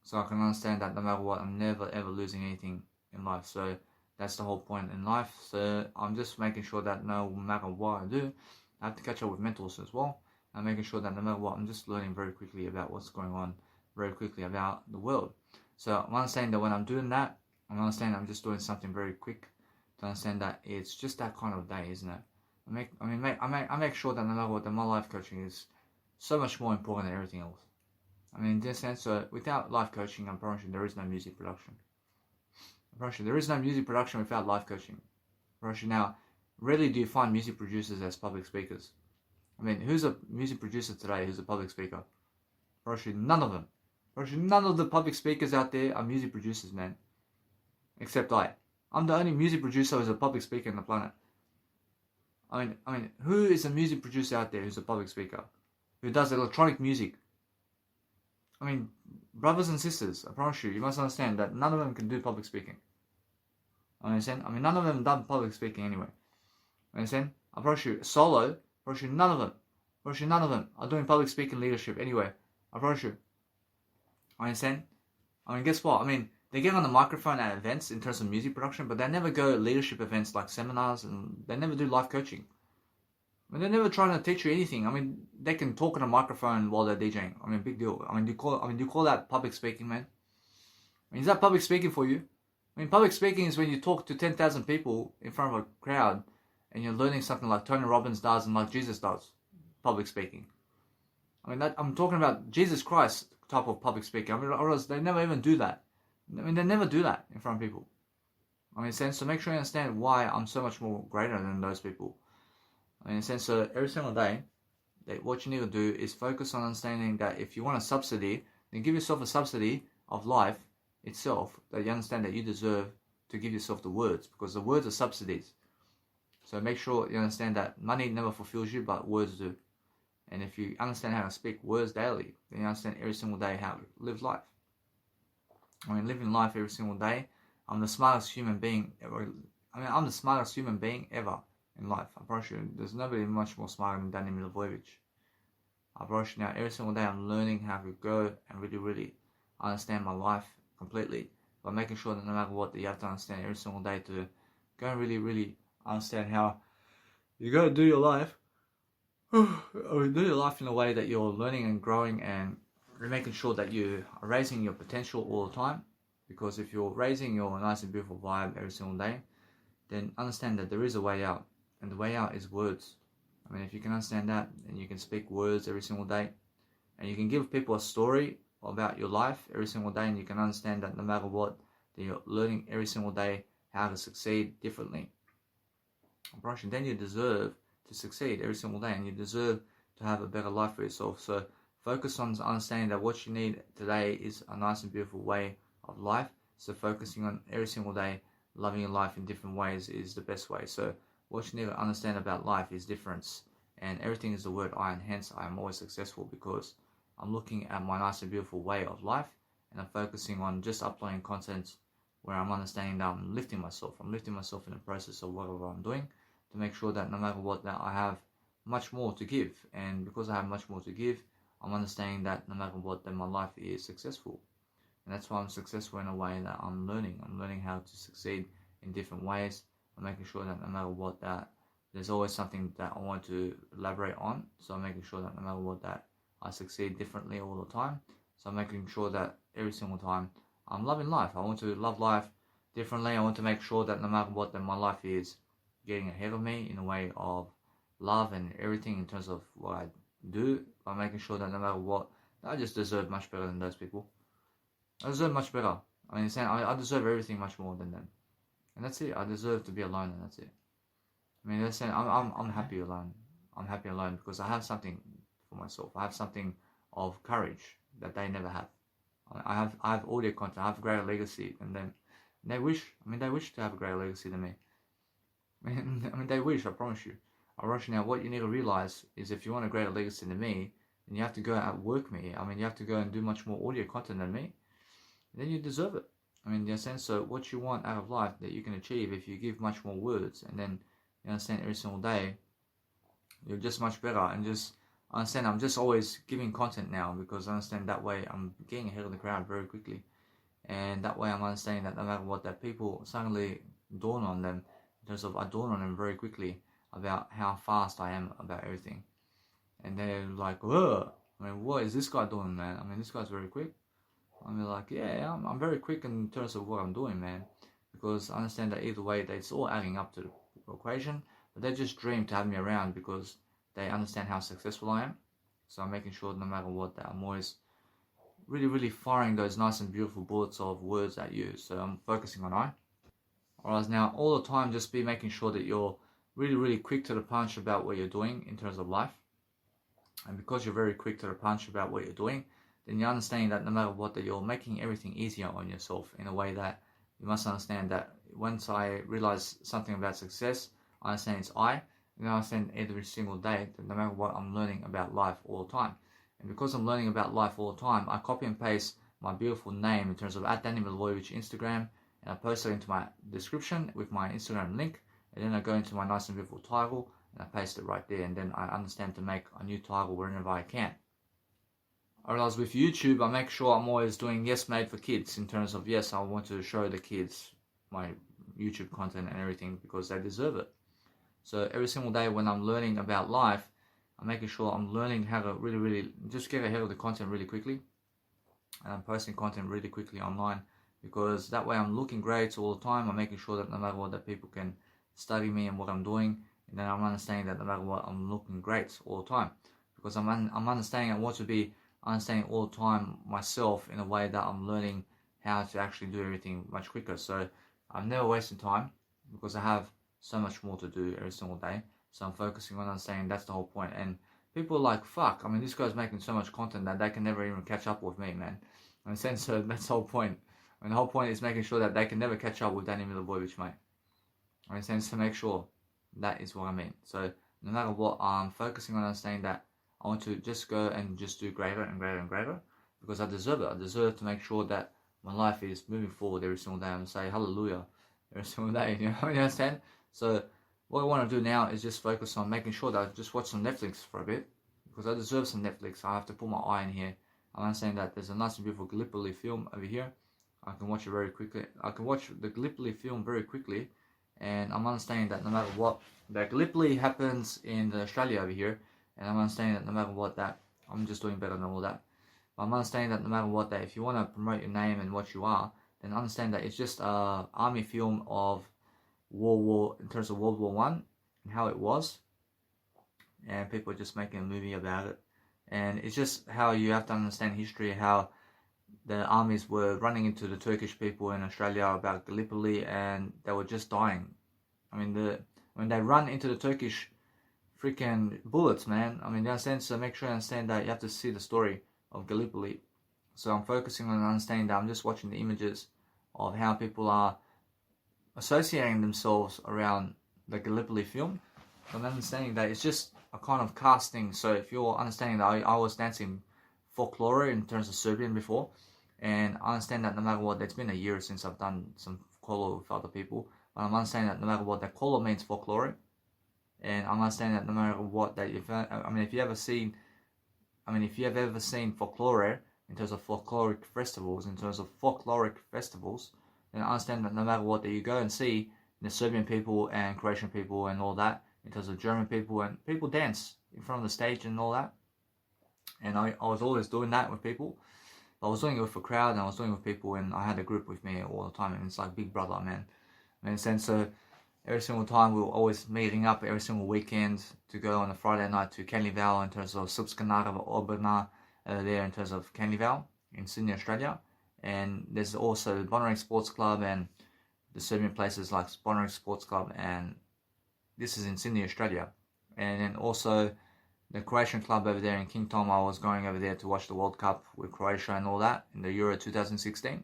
so I can understand that no matter what, I'm never ever losing anything in life. So that's the whole point in life. So I'm just making sure that no matter what I do, I have to catch up with mentors as well. I'm making sure that no matter what, I'm just learning very quickly about what's going on, very quickly about the world. So I'm understanding that when I'm doing that, I'm understanding I'm just doing something very quick to understand that it's just that kind of day, isn't it? I make sure that no matter what, that my life coaching is so much more important than everything else. In this sense, so without life coaching, I'm promise you there is no music production. I promise you there is no music production without life coaching. I promise you now, rarely do you find music producers as public speakers. Who's a music producer today who's a public speaker? Probably none of them. Probably none of the public speakers out there are music producers, man. Except I. I'm the only music producer who's a public speaker on the planet. Who is a music producer out there who's a public speaker? Who does electronic music? Brothers and sisters, I promise you, you must understand that none of them can do public speaking. Understand? None of them done public speaking anyway. Understand? I promise you, solo, none of them are doing public speaking leadership anyway. I promise you. Understand? Guess what? They get on the microphone at events in terms of music production, but they never go leadership events like seminars, and they never do life coaching. They're never trying to teach you anything. They can talk on a microphone while they're DJing. Big deal. Do you call that public speaking, man? Is that public speaking for you? Public speaking is when you talk to 10,000 people in front of a crowd and you're learning something like Tony Robbins does and like Jesus does. Public speaking. I'm talking about Jesus Christ type of public speaking. Otherwise they never even do that. They never do that in front of people. So make sure you understand why I'm so much more greater than those people. So every single day, what you need to do is focus on understanding that if you want a subsidy, then give yourself a subsidy of life itself, that you understand that you deserve to give yourself the words, because the words are subsidies. So make sure you understand that money never fulfills you, but words do. And if you understand how to speak words daily, then you understand every single day how to live life. Living life every single day, I'm the smartest human being ever. I'm the smartest human being ever in life. I promise you, there's nobody much more smarter than Danny Milivojevic. I promise you now, every single day I'm learning how to go and really, really understand my life completely. By making sure that no matter what, that you have to understand every single day to go and really, really understand how you got to do your life. Do your life in a way that you're learning and growing, and you're making sure that you are raising your potential all the time. Because if you're raising your nice and beautiful vibe every single day, then understand that there is a way out. And the way out is words. If you can understand that, and you can speak words every single day, and you can give people a story about your life every single day, and you can understand that no matter what, that you're learning every single day how to succeed differently. Then you deserve to succeed every single day, and you deserve to have a better life for yourself. So focus on understanding that what you need today is a nice and beautiful way of life. So focusing on every single day loving your life in different ways is the best way. So what you need to understand about life is difference, and everything is the word I, and hence I am always successful, because I'm looking at my nice and beautiful way of life, and I'm focusing on just uploading content where I'm understanding that I'm lifting myself. I'm lifting myself in the process of whatever I'm doing, to make sure that no matter what, that I have much more to give. And because I have much more to give, I'm understanding that no matter what, then my life is successful. And that's why I'm successful in a way that I'm learning. I'm learning how to succeed in different ways. I'm making sure that no matter what, that there's always something that I want to elaborate on. So I'm making sure that no matter what, that I succeed differently all the time. So I'm making sure that every single time I'm loving life. I want to love life differently. I want to make sure that no matter what, that my life is getting ahead of me in a way of love and everything in terms of what I do. By making sure that no matter what, I just deserve much better than those people. I deserve much better. I mean, I deserve everything much more than them. And that's it. I deserve to be alone, and that's it. I mean, that's it. I'm happy alone. I'm happy alone because I have something for myself. I have something of courage that they never have. I have audio content. I have a greater legacy than them. And they wish to have a greater legacy than me. I mean, they wish. I promise you. I promise you. Now, what you need to realize is, if you want a greater legacy than me, then you have to go and outwork me. I mean, you have to go and do much more audio content than me. Then you deserve it. I mean, in a sense, so what you want out of life that you can achieve if you give much more words, and then you understand every single day, you're just much better. And just understand, I'm just always giving content now, because I understand that way I'm getting ahead of the crowd very quickly. And that way I'm understanding that no matter what, that people suddenly dawn on them, in terms of I dawn on them very quickly about how fast I am about everything. And they're like, whoa, I mean, what is this guy doing, man? I mean, this guy's very quick. I mean, like, yeah, I'm very quick in terms of what I'm doing, man. Because I understand that either way, it's all adding up to the equation. But they just dream to have me around because they understand how successful I am. So I'm making sure no matter what, that I'm always really, really firing those nice and beautiful bullets of words at you. So I'm focusing on I. Alright, now all the time just be making sure that you're really, really quick to the punch about what you're doing in terms of life. And because you're very quick to the punch about what you're doing, then you're understanding that no matter what, that you're making everything easier on yourself, in a way that you must understand that once I realize something about success, I understand it's I, and I understand every single day that no matter what, I'm learning about life all the time. And because I'm learning about life all the time, I copy and paste my beautiful name in terms of @DannyMilojevic Instagram, and I post it into my description with my Instagram link, and then I go into my nice and beautiful title and I paste it right there, and then I understand to make a new title whenever I can. Whereas with YouTube, I make sure I'm always doing yes made for kids, in terms of yes, I want to show the kids my YouTube content and everything because they deserve it. So every single day when I'm learning about life, I'm making sure I'm learning how to really, really just get ahead of the content really quickly. And I'm posting content really quickly online, because that way I'm looking great all the time. I'm making sure that no matter what, that people can study me and what I'm doing, and then I'm understanding that no matter what, I'm looking great all the time, because I'm understanding I want to be understanding all the time myself in a way that I'm learning how to actually do everything much quicker. So I'm never wasting time because I have so much more to do every single day. So I'm focusing on understanding that's the whole point. And people are like, fuck, I mean, this guy's making so much content that they can never even catch up with me, man. In a sense, so that's the whole point. And the whole point is making sure that they can never catch up with Danny Milivojevic, mate. In a sense, to make sure that is what I mean. So no matter what, I'm focusing on understanding that I want to just go and just do greater and greater and greater, because I deserve it. I deserve to make sure that my life is moving forward every single day. I'm going to say hallelujah every single day, you understand? So what I want to do now is just focus on making sure that I just watch some Netflix for a bit, because I deserve some Netflix. I have to put my eye in here. I'm understanding that there's a nice and beautiful Gallipoli film over here. I can watch it very quickly. I can watch the Gallipoli film very quickly, and I'm understanding that no matter what, that Gallipoli happens in Australia over here, and I'm understanding that no matter what, that I'm just doing better than all that. But I'm understanding that no matter what, that if you want to promote your name and what you are, then understand that it's just an army film of in terms of World War One and how it was, and people are just making a movie about it. And it's just how you have to understand history, how the armies were running into the Turkish people in Australia about Gallipoli, and they were just dying. I mean, when they run into the Turkish freaking bullets, man. I mean, in that sense, so make sure you understand that you have to see the story of Gallipoli. So I'm focusing on understanding that I'm just watching the images of how people are associating themselves around the Gallipoli film, I'm understanding that it's just a kind of casting. So if you're understanding that I was dancing folklore in terms of Serbian before, and I understand that no matter what, it's been a year since I've done some kolo with other people, but I'm understanding that no matter what, that kolo means folklore, and I'm understanding that no matter what, that if if you have ever seen folklore in terms of folkloric festivals, then I understand that no matter what, that you go and see the Serbian people and Croatian people and all that, in terms of German people, and people dance in front of the stage and all that. And I was always doing that with people. I was doing it with a crowd, and I was doing it with people, and I had a group with me all the time, and it's like Big Brother, man. And so every single time we were always meeting up every single weekend to go on a Friday night to Carnival in terms of Srpska Narodna Obrana there in terms of Carnival in Sydney, Australia. And there's also Bonnerig Sports Club and the Serbian places like Bonnerig Sports Club, and this is in Sydney, Australia. And then also the Croatian club over there in King Tom. I was going over there to watch the World Cup with Croatia and all that in the Euro 2016.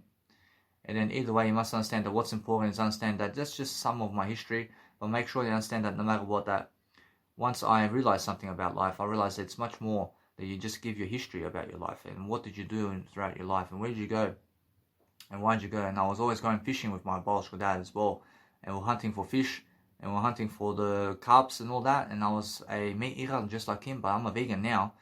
And then either way, you must understand that what's important is understand that that's just some of my history, but make sure you understand that no matter what, that once I realize something about life, I realize that it's much more that you just give your history about your life, and what did you do throughout your life, and where did you go, and why did you go. And I was always going fishing with my biological dad as well, and we're hunting for fish, and we're hunting for the carps and all that, and I was a meat eater just like him, but I'm a vegan now.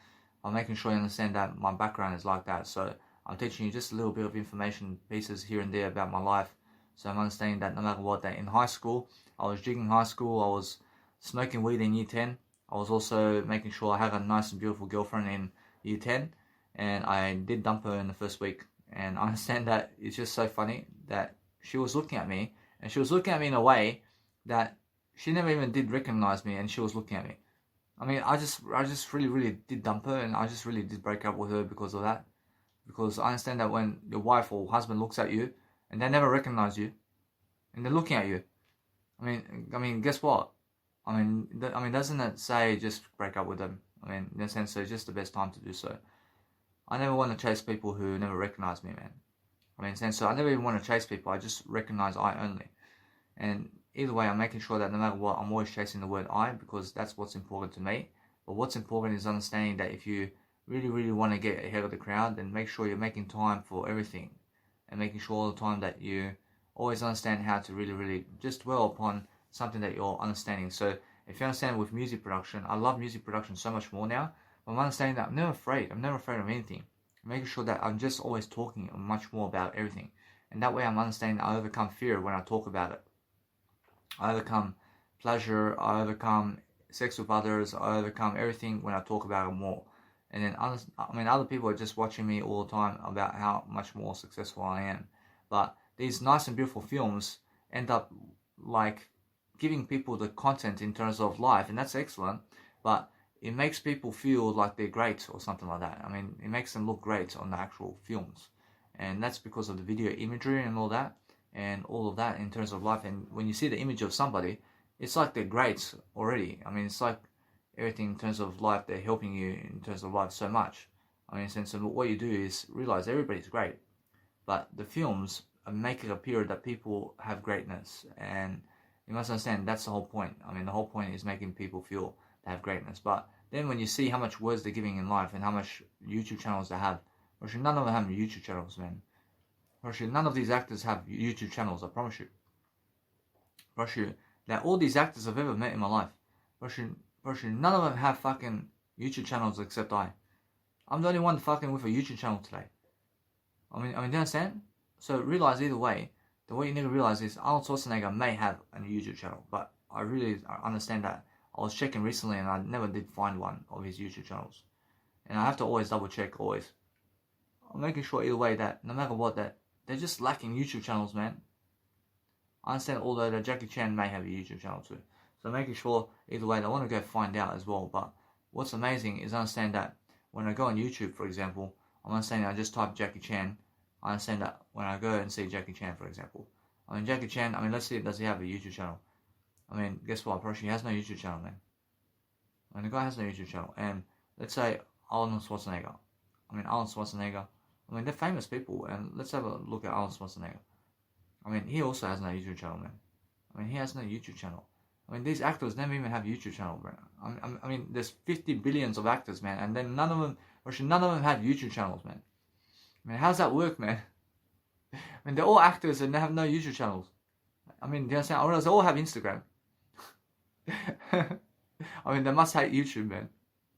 I'm making sure you understand that my background is like that, so I'm teaching you just a little bit of information pieces here and there about my life. So I'm understanding that no matter what, that in high school, I was drinking high school, I was smoking weed in year 10. I was also making sure I had a nice and beautiful girlfriend in year 10. And I did dump her in the first week. And I understand that it's just so funny that she was looking at me. And she was looking at me in a way that she never even did recognize me, and she was looking at me. I mean, I just really, really did dump her, and I just really did break up with her because of that. Because I understand that when your wife or husband looks at you and they never recognize you, and they're looking at you, I mean, guess what? Doesn't it say just break up with them? I mean, in a sense, it's just the best time to do so. I never want to chase people who never recognize me, man. I mean, in a sense, so I never even want to chase people. I just recognize I only. And either way, I'm making sure that no matter what, I'm always chasing the word I, because that's what's important to me. But what's important is understanding that if you really, really want to get ahead of the crowd, then make sure you're making time for everything, and making sure all the time that you always understand how to really, really just dwell upon something that you're understanding. So if you understand with music production, I love music production so much more now. I'm understanding that I'm never afraid of anything. I'm making sure that I'm just always talking much more about everything. And that way I'm understanding I overcome fear when I talk about it. I overcome pleasure, I overcome sex with others, I overcome everything when I talk about it more. And then other people are just watching me all the time about how much more successful I am. But these nice and beautiful films end up like giving people the content in terms of life, and that's excellent. But it makes people feel like they're great or something like that. I mean, it makes them look great on the actual films, and that's because of the video imagery and all that, and all of that in terms of life. And when you see the image of somebody, it's like they're great already. I mean, it's like everything in terms of life, they're helping you in terms of life so much. I mean, in a sense of what you do is realize everybody's great, but the films make it appear that people have greatness, and you must understand that's the whole point. I mean, the whole point is making people feel they have greatness. But then when you see how much words they're giving in life and how much YouTube channels they have, actually none of them have YouTube channels, man. Actually, none of these actors have YouTube channels, I promise you. Actually, that all these actors I've ever met in my life, actually none of them have fucking YouTube channels except I. I'm the only one fucking with a YouTube channel today. I mean, do you understand? So realize either way, the way you need to realize is Arnold Schwarzenegger may have a YouTube channel, but I really understand that. I was checking recently and I never did find one of his YouTube channels. And I have to always double check, always. I'm making sure either way that no matter what, that they're just lacking YouTube channels, man. I understand although that Jackie Chan may have a YouTube channel too. So making sure either way, I want to go find out as well. But what's amazing is understand that when I go on YouTube, for example, I'm understanding I just type Jackie Chan. I understand that when I go and see Jackie Chan, for example. I mean, Jackie Chan, let's see, does he have a YouTube channel? I mean, guess what? Probably he has no YouTube channel, man. I mean, the guy has no YouTube channel. And let's say Arnold Schwarzenegger. They're famous people. And let's have a look at Arnold Schwarzenegger. I mean, he also has no YouTube channel, man. I mean, he has no YouTube channel. I mean, these actors never even have YouTube channel, bro. I mean, there's 50 billions of actors, man, and then none of them have YouTube channels, man. I mean, how's that work, man? I mean, they're all actors and they have no YouTube channels. I mean, do you understand? Or else they all have Instagram. I mean, they must hate YouTube, man.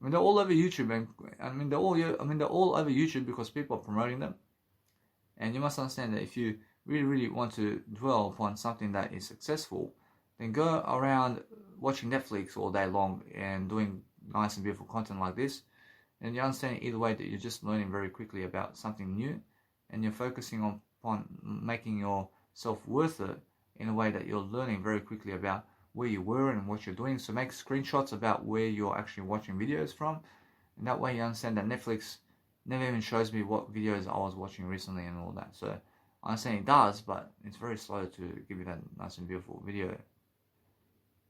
I mean, they're all over YouTube, man. I mean, they're all over YouTube because people are promoting them. And you must understand that if you really want to dwell upon something that is successful, then go around watching Netflix all day long and doing nice and beautiful content like this. And you understand either way that you're just learning very quickly about something new, and you're focusing upon making yourself worth it in a way that you're learning very quickly about where you were and what you're doing. So make screenshots about where you're actually watching videos from, and that way you understand that Netflix never even shows me what videos I was watching recently and all that. So I understand it does, but it's very slow to give you that nice and beautiful video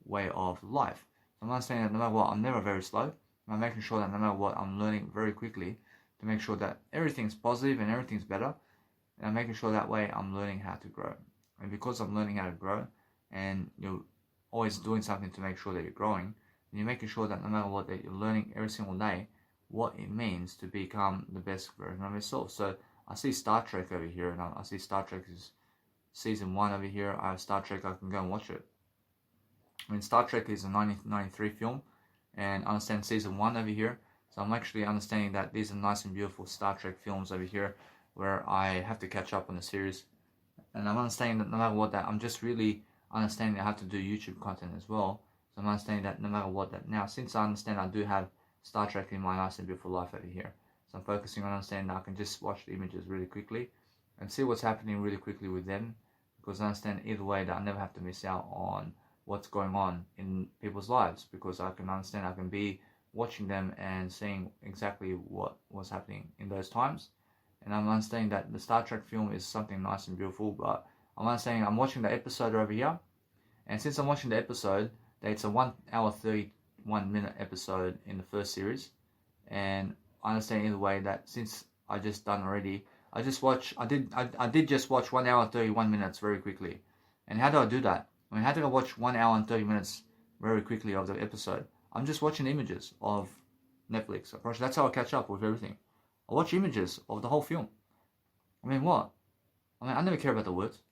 way of life. So I'm understanding that no matter what, I'm never very slow. I'm making sure that no matter what, I'm learning very quickly to make sure that everything's positive and everything's better. And I'm making sure that way I'm learning how to grow. And because I'm learning how to grow, and you're always doing something to make sure that you're growing, and you're making sure that no matter what, that you're learning every single day what it means to become the best version of yourself. So I see Star Trek over here, and I see Star Trek is season 1 over here. I have Star Trek, I can go and watch it. I mean, Star Trek is a 1993 film, and I understand season 1 over here. So I'm actually understanding that these are nice and beautiful Star Trek films over here, where I have to catch up on the series. And I'm understanding that no matter what, that I'm just really understanding I have to do YouTube content as well. So I'm understanding that no matter what, that now, since I understand I do have Star Trek in my nice and beautiful life over here, so I'm focusing on understanding that I can just watch the images really quickly and see what's happening really quickly with them, because I understand either way that I never have to miss out on what's going on in people's lives, because I can understand I can be watching them and seeing exactly what was happening in those times. And I'm understanding that the Star Trek film is something nice and beautiful, but I'm understanding I'm watching the episode over here, and since I'm watching the episode, that it's a 1 hour 31 minute episode in the first series, and I understand either way that since I just done already, I did just watch 1 hour 31 minutes very quickly. And how do I do that? I mean, how do I watch 1 hour and 30 minutes very quickly of the episode? I'm just watching images of Netflix. That's how I catch up with everything. I watch images of the whole film. I mean, what? I mean, I never care about the words.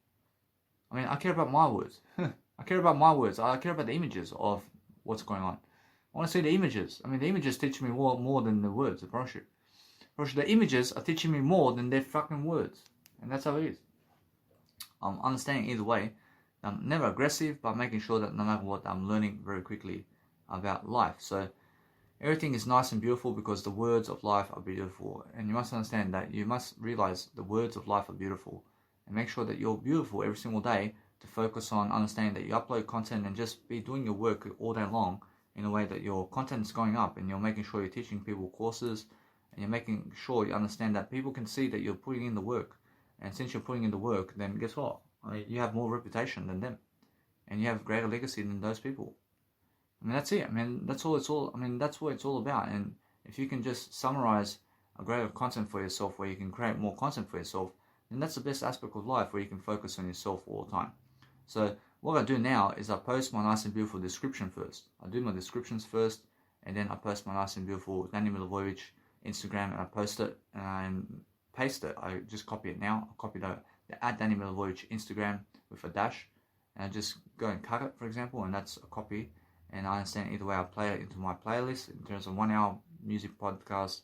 I mean, I care about my words. I care about my words. I care about the images of what's going on. I want to see the images. I mean, the images teach me more than the words, I promise you. The images are teaching me more than their fucking words. And that's how it is. I'm understanding either way. I'm never aggressive, but making sure that no matter what, I'm learning very quickly about life. So everything is nice and beautiful because the words of life are beautiful. And you must understand that you must realize the words of life are beautiful. And make sure that you're beautiful every single day, to focus on understanding that you upload content and just be doing your work all day long in a way that your content is going up, and you're making sure you're teaching people courses, and you're making sure you understand that people can see that you're putting in the work. And since you're putting in the work, then guess what? I mean, you have more reputation than them, and you have greater legacy than those people. I mean, that's it. I mean, that's what it's all about. And if you can just summarize a greater content for yourself, where you can create more content for yourself, then that's the best aspect of life, where you can focus on yourself all the time. So what I do now is I post my nice and beautiful description first. I do my descriptions first, and then I post my nice and beautiful Danny Milivojevic Instagram, and I post it and paste it. I just copy it now. I copy the @Danny Milivojevic Instagram with a dash, and I just go and cut it, for example, and that's a copy. And I understand either way I play it into my playlist in terms of 1 hour music podcast,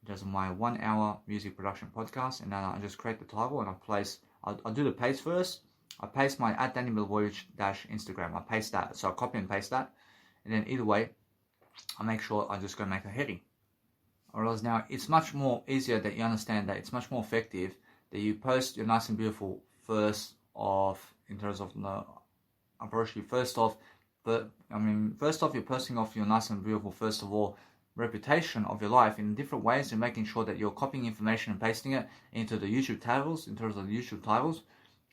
in terms of my 1 hour music production podcast, and then I just create the title and I'll do the paste first. I paste my @Danny Milivojevic Instagram. I paste that. So I copy and paste that. And then either way, I make sure I just go make a heading. Or else now, it's much more easier that you understand that it's much more effective that you post your nice and beautiful first off, in terms of the approach. First off, you're posting off your nice and beautiful, first of all, reputation of your life in different ways. You're making sure that you're copying information and pasting it into the YouTube titles, in terms of the YouTube titles.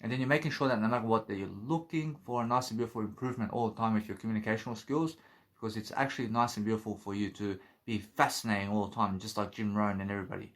And then you're making sure that no matter what, that you're looking for a nice and beautiful improvement all the time with your communicational skills, because it's actually nice and beautiful for you to be fascinating all the time, just like Jim Rohn and everybody.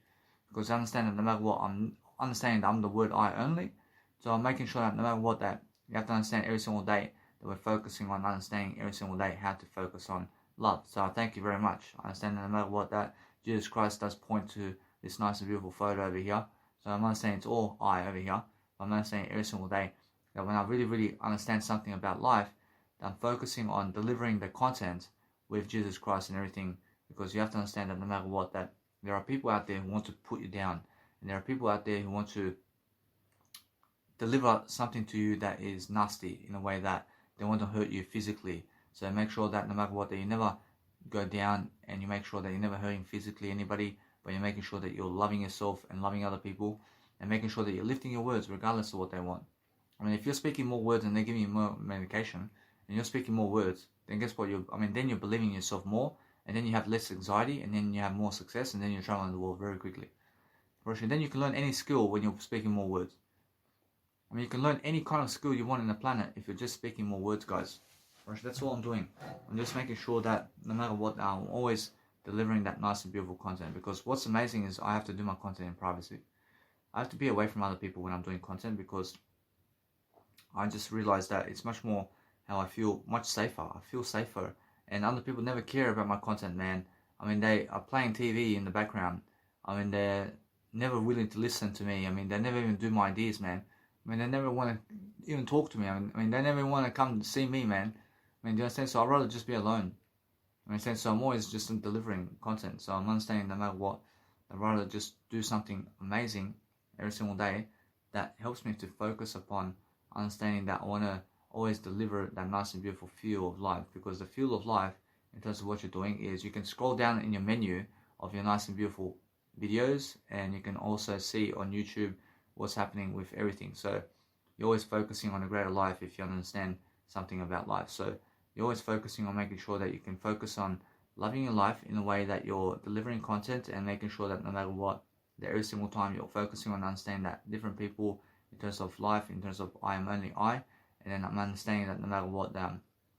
Because I understand that no matter what, I'm understanding that I'm the word I only. So I'm making sure that no matter what, that You have to understand every single day that we're focusing on understanding every single day how to focus on love. So thank you very much. I understand that no matter what, that Jesus Christ does point to this nice and beautiful photo over here. So I'm not saying it's all I over here. I'm not saying every single day that when I really, really understand something about life, that I'm focusing on delivering the content with Jesus Christ and everything. Because you have to understand that no matter what, that there are people out there who want to put you down. And there are people out there who want to deliver something to you that is nasty in a way that they want to hurt you physically. So make sure that no matter what, that you never go down, and you make sure that you're never hurting physically anybody, but you're making sure that you're loving yourself and loving other people, and making sure that you're lifting your words regardless of what they want. I mean, if you're speaking more words and they're giving you more medication, and you're speaking more words, then guess what? Then you're believing in yourself more, and then you have less anxiety, and then you have more success, and then you're traveling the world very quickly. Then you can learn any skill when you're speaking more words. I mean, you can learn any kind of skill you want in the planet if you're just speaking more words, guys. That's all I'm doing. I'm just making sure that no matter what, I'm always delivering that nice and beautiful content. Because what's amazing is I have to do my content in privacy. I have to be away from other people when I'm doing content, because I just realized that it's much more how I feel much safer. I feel safer. And other people never care about my content, man. I mean, they are playing TV in the background. I mean, they're never willing to listen to me. I mean, they never even do my ideas, man. I mean, they never want to even talk to me. I mean, they never want to come see me, man. I mean, do you understand? So I'd rather just be alone. I mean, so I'm always just delivering content. So I'm understanding no matter what, I'd rather just do something amazing every single day that helps me to focus upon understanding that I want to always deliver that nice and beautiful feel of life. Because the feel of life, in terms of what you're doing, is you can scroll down in your menu of your nice and beautiful videos, and you can also see on YouTube what's happening with everything. So you're always focusing on a greater life if you understand something about life. So you're always focusing on making sure that you can focus on loving your life in a way that you're delivering content, and making sure that no matter what, that every single time you're focusing on understanding that different people in terms of life, in terms of I am only I, and then I'm understanding that no matter what,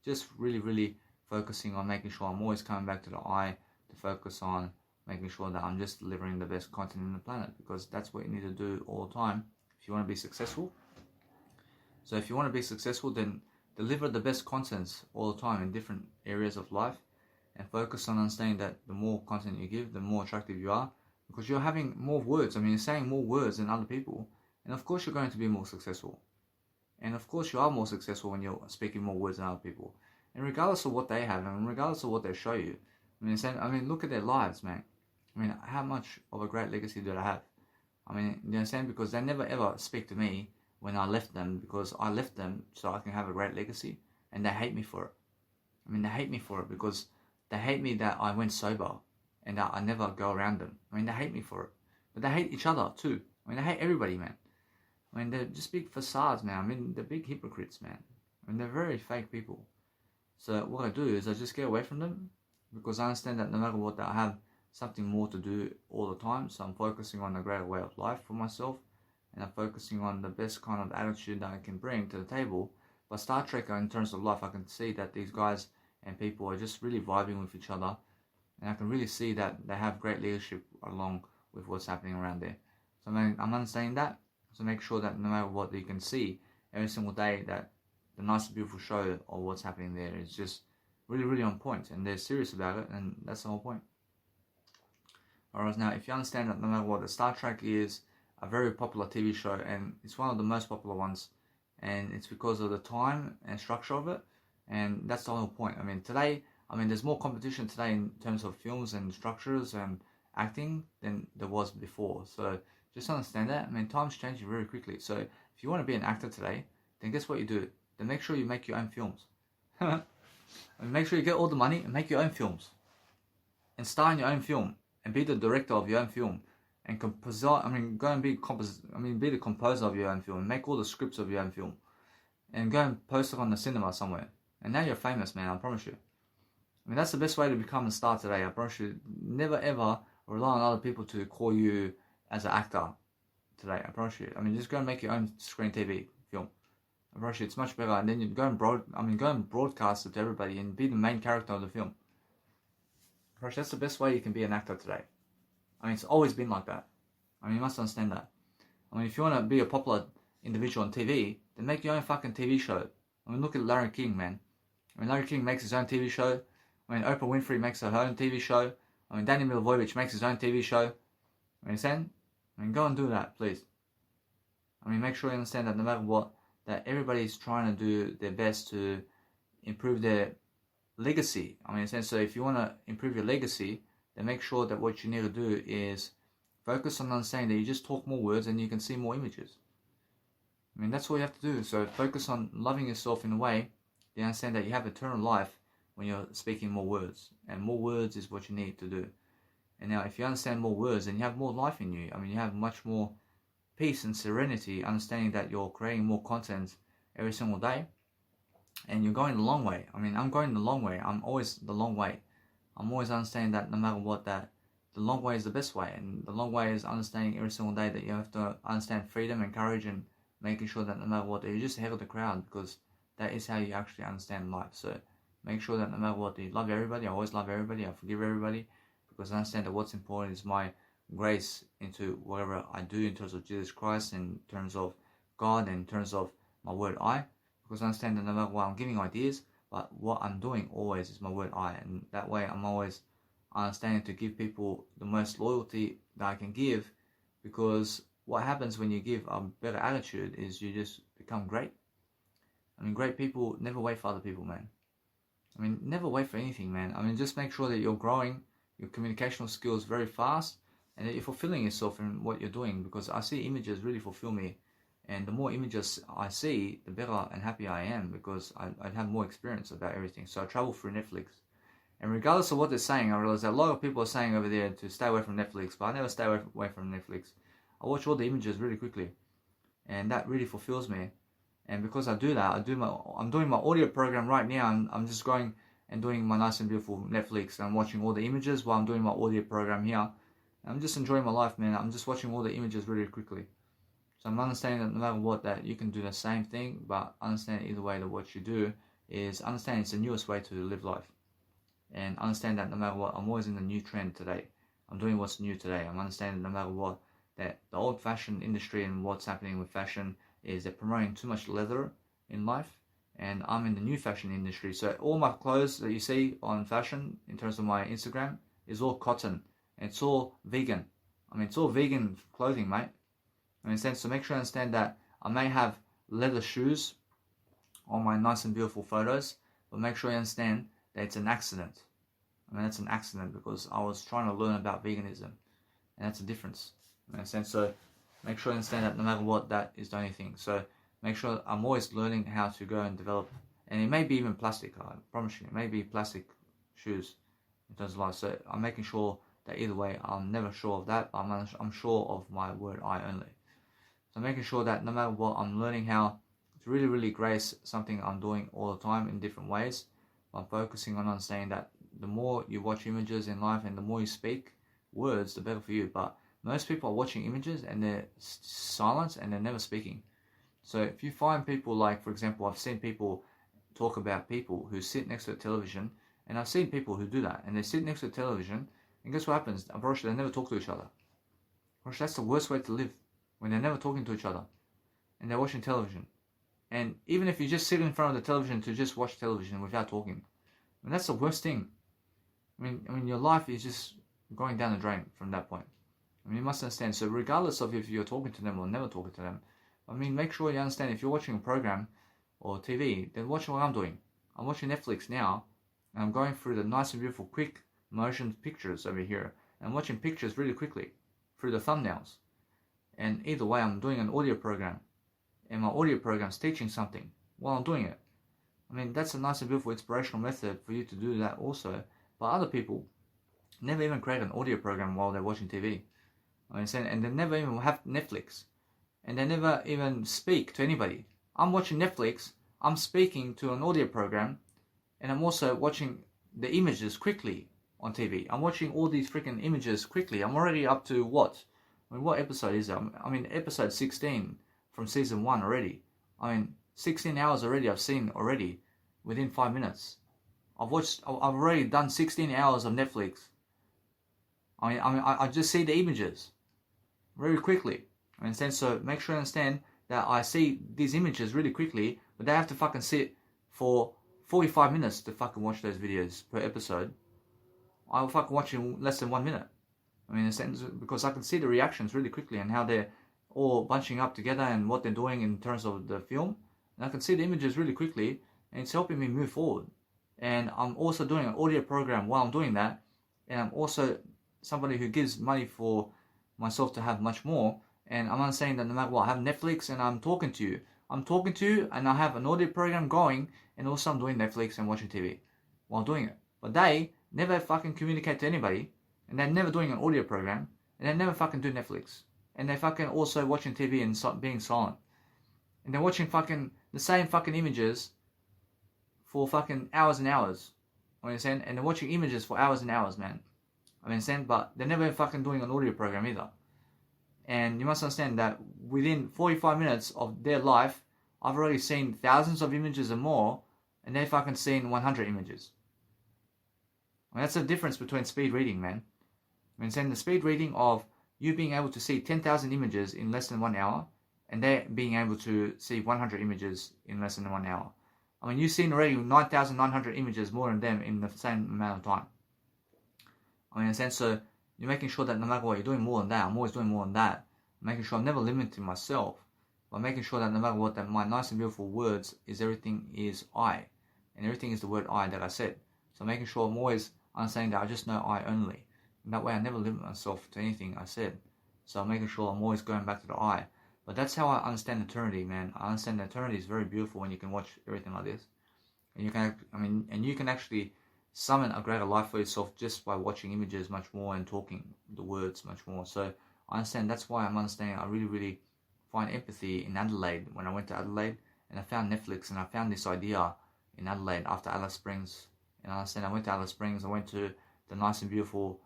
just really, really focusing on making sure I'm always coming back to the I, to focus on making sure that I'm just delivering the best content on the planet, because that's what you need to do all the time if you want to be successful. So if you want to be successful, then deliver the best contents all the time in different areas of life, and focus on understanding that the more content you give, the more attractive you are, because you're having more words. I mean, you're saying more words than other people, and of course you're going to be more successful. And of course you are more successful when you're speaking more words than other people. And regardless of what they have, and regardless of what they show you, I mean, look at their lives, man. I mean, how much of a great legacy do they have? I mean, you understand? Because they never ever speak to me when I left them, because I left them so I can have a great legacy, and they hate me for it. I mean, they hate me for it because they hate me that I went sober and that I never go around them. I mean, they hate me for it. But they hate each other too. I mean, they hate everybody, man. I mean, they're just big facades, man. I mean, they're big hypocrites, man. I mean, they're very fake people. So what I do is I just get away from them, because I understand that no matter what, I have something more to do all the time. So I'm focusing on a greater way of life for myself, and I'm focusing on the best kind of attitude that I can bring to the table. But Star Trek, in terms of life, I can see that these guys and people are just really vibing with each other, and I can really see that they have great leadership along with what's happening around there. So I'm understanding that. So make sure that no matter what, you can see every single day that the nice and beautiful show of what's happening there is just really, really on point, and they're serious about it, and that's the whole point. Alright, now if you understand that no matter what, the Star Trek is a very popular TV show, and it's one of the most popular ones, and it's because of the time and structure of it, and that's the whole point. I mean, today, there's more competition today in terms of films and structures and acting than there was before. So just understand that. I mean, time's changing very quickly. So if you want to be an actor today, then guess what you do? Then make sure you make your own films. And make sure you get all the money and make your own films. And star in your own film. And be the director of your own film. And go and be the composer of your own film. And make all the scripts of your own film. And go and post it on the cinema somewhere. And now you're famous, man, I promise you. I mean, that's the best way to become a star today. I promise you. Never ever rely on other people to call you as an actor today. I promise you. I mean, just go and make your own screen TV film. I promise you, it's much better. And then you go and broadcast it to everybody and be the main character of the film. I promise you, that's the best way you can be an actor today. I mean, it's always been like that. I mean, you must understand that. I mean, if you want to be a popular individual on TV, then make your own fucking TV show. I mean, look at Larry King, man. I mean, Larry King makes his own TV show. I mean, Oprah Winfrey makes her own TV show. I mean, Danny Milivojevic makes his own TV show. I mean, go and do that, please. I mean, make sure you understand that no matter what, that everybody's trying to do their best to improve their legacy. I mean, so if you want to improve your legacy, then make sure that what you need to do is focus on understanding that you just talk more words and you can see more images. I mean, that's all you have to do. So focus on loving yourself in a way that you understand that you have eternal life when you're speaking more words. And more words is what you need to do. And now, if you understand more words, then you have more life in you. I mean, you have much more peace and serenity, understanding that you're creating more content every single day. And you're going the long way. I mean, I'm going the long way. I'm always the long way. I'm always understanding that no matter what, that the long way is the best way. And the long way is understanding every single day that you have to understand freedom and courage and making sure that no matter what, that you're just ahead of the crowd, because that is how you actually understand life. So make sure that no matter what, you love everybody. I always love everybody. I forgive everybody, because I understand that what's important is my grace into whatever I do in terms of Jesus Christ, in terms of God, and in terms of my word I. Because I understand that no matter what, I'm giving ideas, but what I'm doing always is my word I. And that way I'm always understanding to give people the most loyalty that I can give, because what happens when you give a better attitude is you just become great. I mean, great people never wait for other people, man. I mean, never wait for anything, man. I mean, just make sure that you're growing your communicational skills very fast and that you're fulfilling yourself in what you're doing, because I see images really fulfill me. And the more images I see, the better and happier I am, because I have more experience about everything. So I travel through Netflix. And regardless of what they're saying, I realize that a lot of people are saying over there to stay away from Netflix, but I never stay away from Netflix. I watch all the images really quickly, and that really fulfills me. And because I do that, I'm doing my audio program right now. I'm just going and doing my nice and beautiful Netflix. I'm watching all the images while I'm doing my audio program here. I'm just enjoying my life, man. I'm just watching all the images really quickly. So I'm understanding that no matter what, that you can do the same thing, but understand either way that what you do is understand it's the newest way to live life. And understand that no matter what, I'm always in the new trend today. I'm doing what's new today. I'm understanding no matter what, that the old fashion industry and what's happening with fashion is they're promoting too much leather in life. And I'm in the new fashion industry. So all my clothes that you see on fashion in terms of my Instagram is all cotton. And it's all vegan. I mean, it's all vegan clothing, mate. I mean, so make sure you understand that I may have leather shoes on my nice and beautiful photos, but make sure you understand that it's an accident. I mean, that's an accident because I was trying to learn about veganism, and that's a difference. I mean, so make sure you understand that no matter what, that is the only thing. So make sure I'm always learning how to go and develop, and it may be even plastic, I promise you, it may be plastic shoes in terms of life. So I'm making sure that either way, I'm never sure of that, but I'm sure of my word I only. So making sure that no matter what, I'm learning how to really, really grace something I'm doing all the time in different ways. I'm focusing on understanding that the more you watch images in life and the more you speak words, the better for you. But most people are watching images and they're silent and they're never speaking. So if you find people like, for example, I've seen people talk about people who sit next to a television, and I've seen people who do that, and they sit next to a television, and guess what happens? Unfortunately, they never talk to each other. That's the worst way to live, when they're never talking to each other, and they're watching television. And even if you just sit in front of the television to just watch television without talking, I mean, that's the worst thing. I mean, your life is just going down the drain from that point. I mean, you must understand. So regardless of if you're talking to them or never talking to them, I mean, make sure you understand if you're watching a program or TV, then watch what I'm doing. I'm watching Netflix now, and I'm going through the nice and beautiful, quick motion pictures over here. And I'm watching pictures really quickly through the thumbnails. And either way, I'm doing an audio program, and my audio program is teaching something while I'm doing it. I mean, that's a nice and beautiful inspirational method for you to do that also. But other people never even create an audio program while they're watching TV. I mean, and they never even have Netflix, and they never even speak to anybody. I'm watching Netflix, I'm speaking to an audio program, and I'm also watching the images quickly on TV. I'm watching all these freaking images quickly. I'm already up to what? I mean, what episode is it? I mean, episode 16 from season 1 already. I mean, 16 hours already I've seen already within 5 minutes. I've already done 16 hours of Netflix. I just see the images very quickly. I understand. So make sure you understand that I see these images really quickly, but they have to fucking sit for 45 minutes to fucking watch those videos per episode. I will fucking watch in less than 1 minute. I mean, in a sense, because I can see the reactions really quickly and how they're all bunching up together and what they're doing in terms of the film. And I can see the images really quickly, and it's helping me move forward. And I'm also doing an audio program while I'm doing that. And I'm also somebody who gives money for myself to have much more. And I'm not saying that no matter what, I have Netflix and I'm talking to you. I'm talking to you and I have an audio program going, and also I'm doing Netflix and watching TV while doing it. But they never fucking communicate to anybody, and they're never doing an audio program, and they never fucking do Netflix. And they're fucking also watching TV and being silent. And they're watching fucking the same fucking images for fucking hours and hours. You understand? And they're watching images for hours and hours, man. I understand? But they're never fucking doing an audio program either. And you must understand that within 45 minutes of their life, I've already seen thousands of images or more, and they've fucking seen 100 images. I mean, that's the difference between speed reading, man. I mean, saying the speed reading of you being able to see 10,000 images in less than 1 hour, and they being able to see 100 images in less than 1 hour. I mean, you've seen already 9,900 images more than them in the same amount of time. I mean, in a sense, so you're making sure that no matter what, you're doing more than that. I'm always doing more than that. I'm making sure I'm never limiting myself, but making sure that no matter what, that my nice and beautiful words is everything is I, and everything is the word I that I said. So making sure I'm always understanding that I just know I only. And that way I never limit myself to anything I said. So I'm making sure I'm always going back to the I. But that's how I understand eternity, man. I understand that eternity is very beautiful when you can watch everything like this. And you can, you can actually summon a greater life for yourself just by watching images much more and talking the words much more. So I understand, that's why I'm understanding. I really, really find empathy in Adelaide. When I went to Adelaide and I found Netflix and I found this idea in Adelaide after Alice Springs. And I understand I went to Alice Springs, I went to the nice and beautiful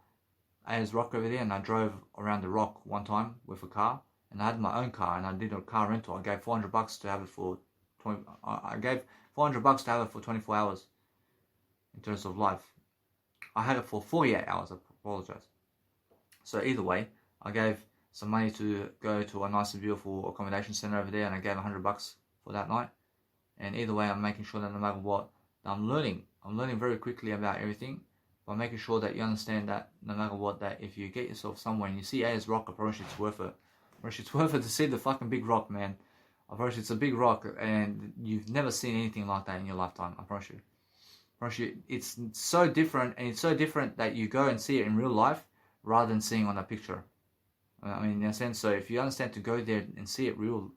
Ayers Rock over there, and I drove around the rock one time with a car. And I had my own car, and I did a car rental. I gave $400 to have it for 20. I gave $400 to have it for 24 hours. In terms of life, I had it for 48 hours. I apologize. So either way, I gave some money to go to a nice and beautiful accommodation center over there, and I gave $100 for that night. And either way, I'm making sure that no matter what, I'm learning. I'm learning very quickly about everything. By making sure that you understand that no matter what, that if you get yourself somewhere and you see Ayers Rock, I promise you it's worth it. It's worth it to see the fucking big rock, man. I promise you it's a big rock, and you've never seen anything like that in your lifetime. I promise you. It's so different, and it's so different that you go and see it in real life rather than seeing on a picture. I mean, in a sense, so if you understand to go there and see it real,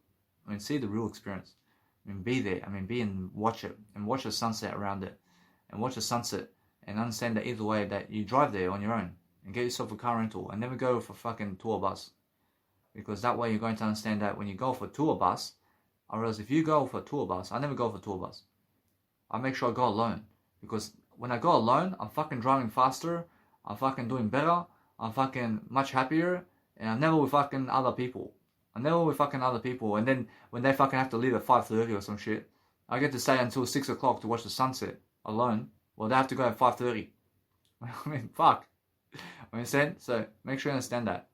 see the real experience. Be there. Be and watch it, and watch the sunset around it, and watch the sunset, and understand that either way that you drive there on your own, and get yourself a car rental, and never go for fucking tour bus. Because that way you're going to understand that when you go for a tour bus, I realize if you go for a tour bus, I never go for a tour bus. I make sure I go alone. Because when I go alone, I'm fucking driving faster, I'm fucking doing better, I'm fucking much happier, and I'm never with fucking other people. And then when they fucking have to leave at 5:30 or some shit, I get to stay until 6 o'clock to watch the sunset alone. Well, they have to go at 5:30. Fuck. So make sure you understand that.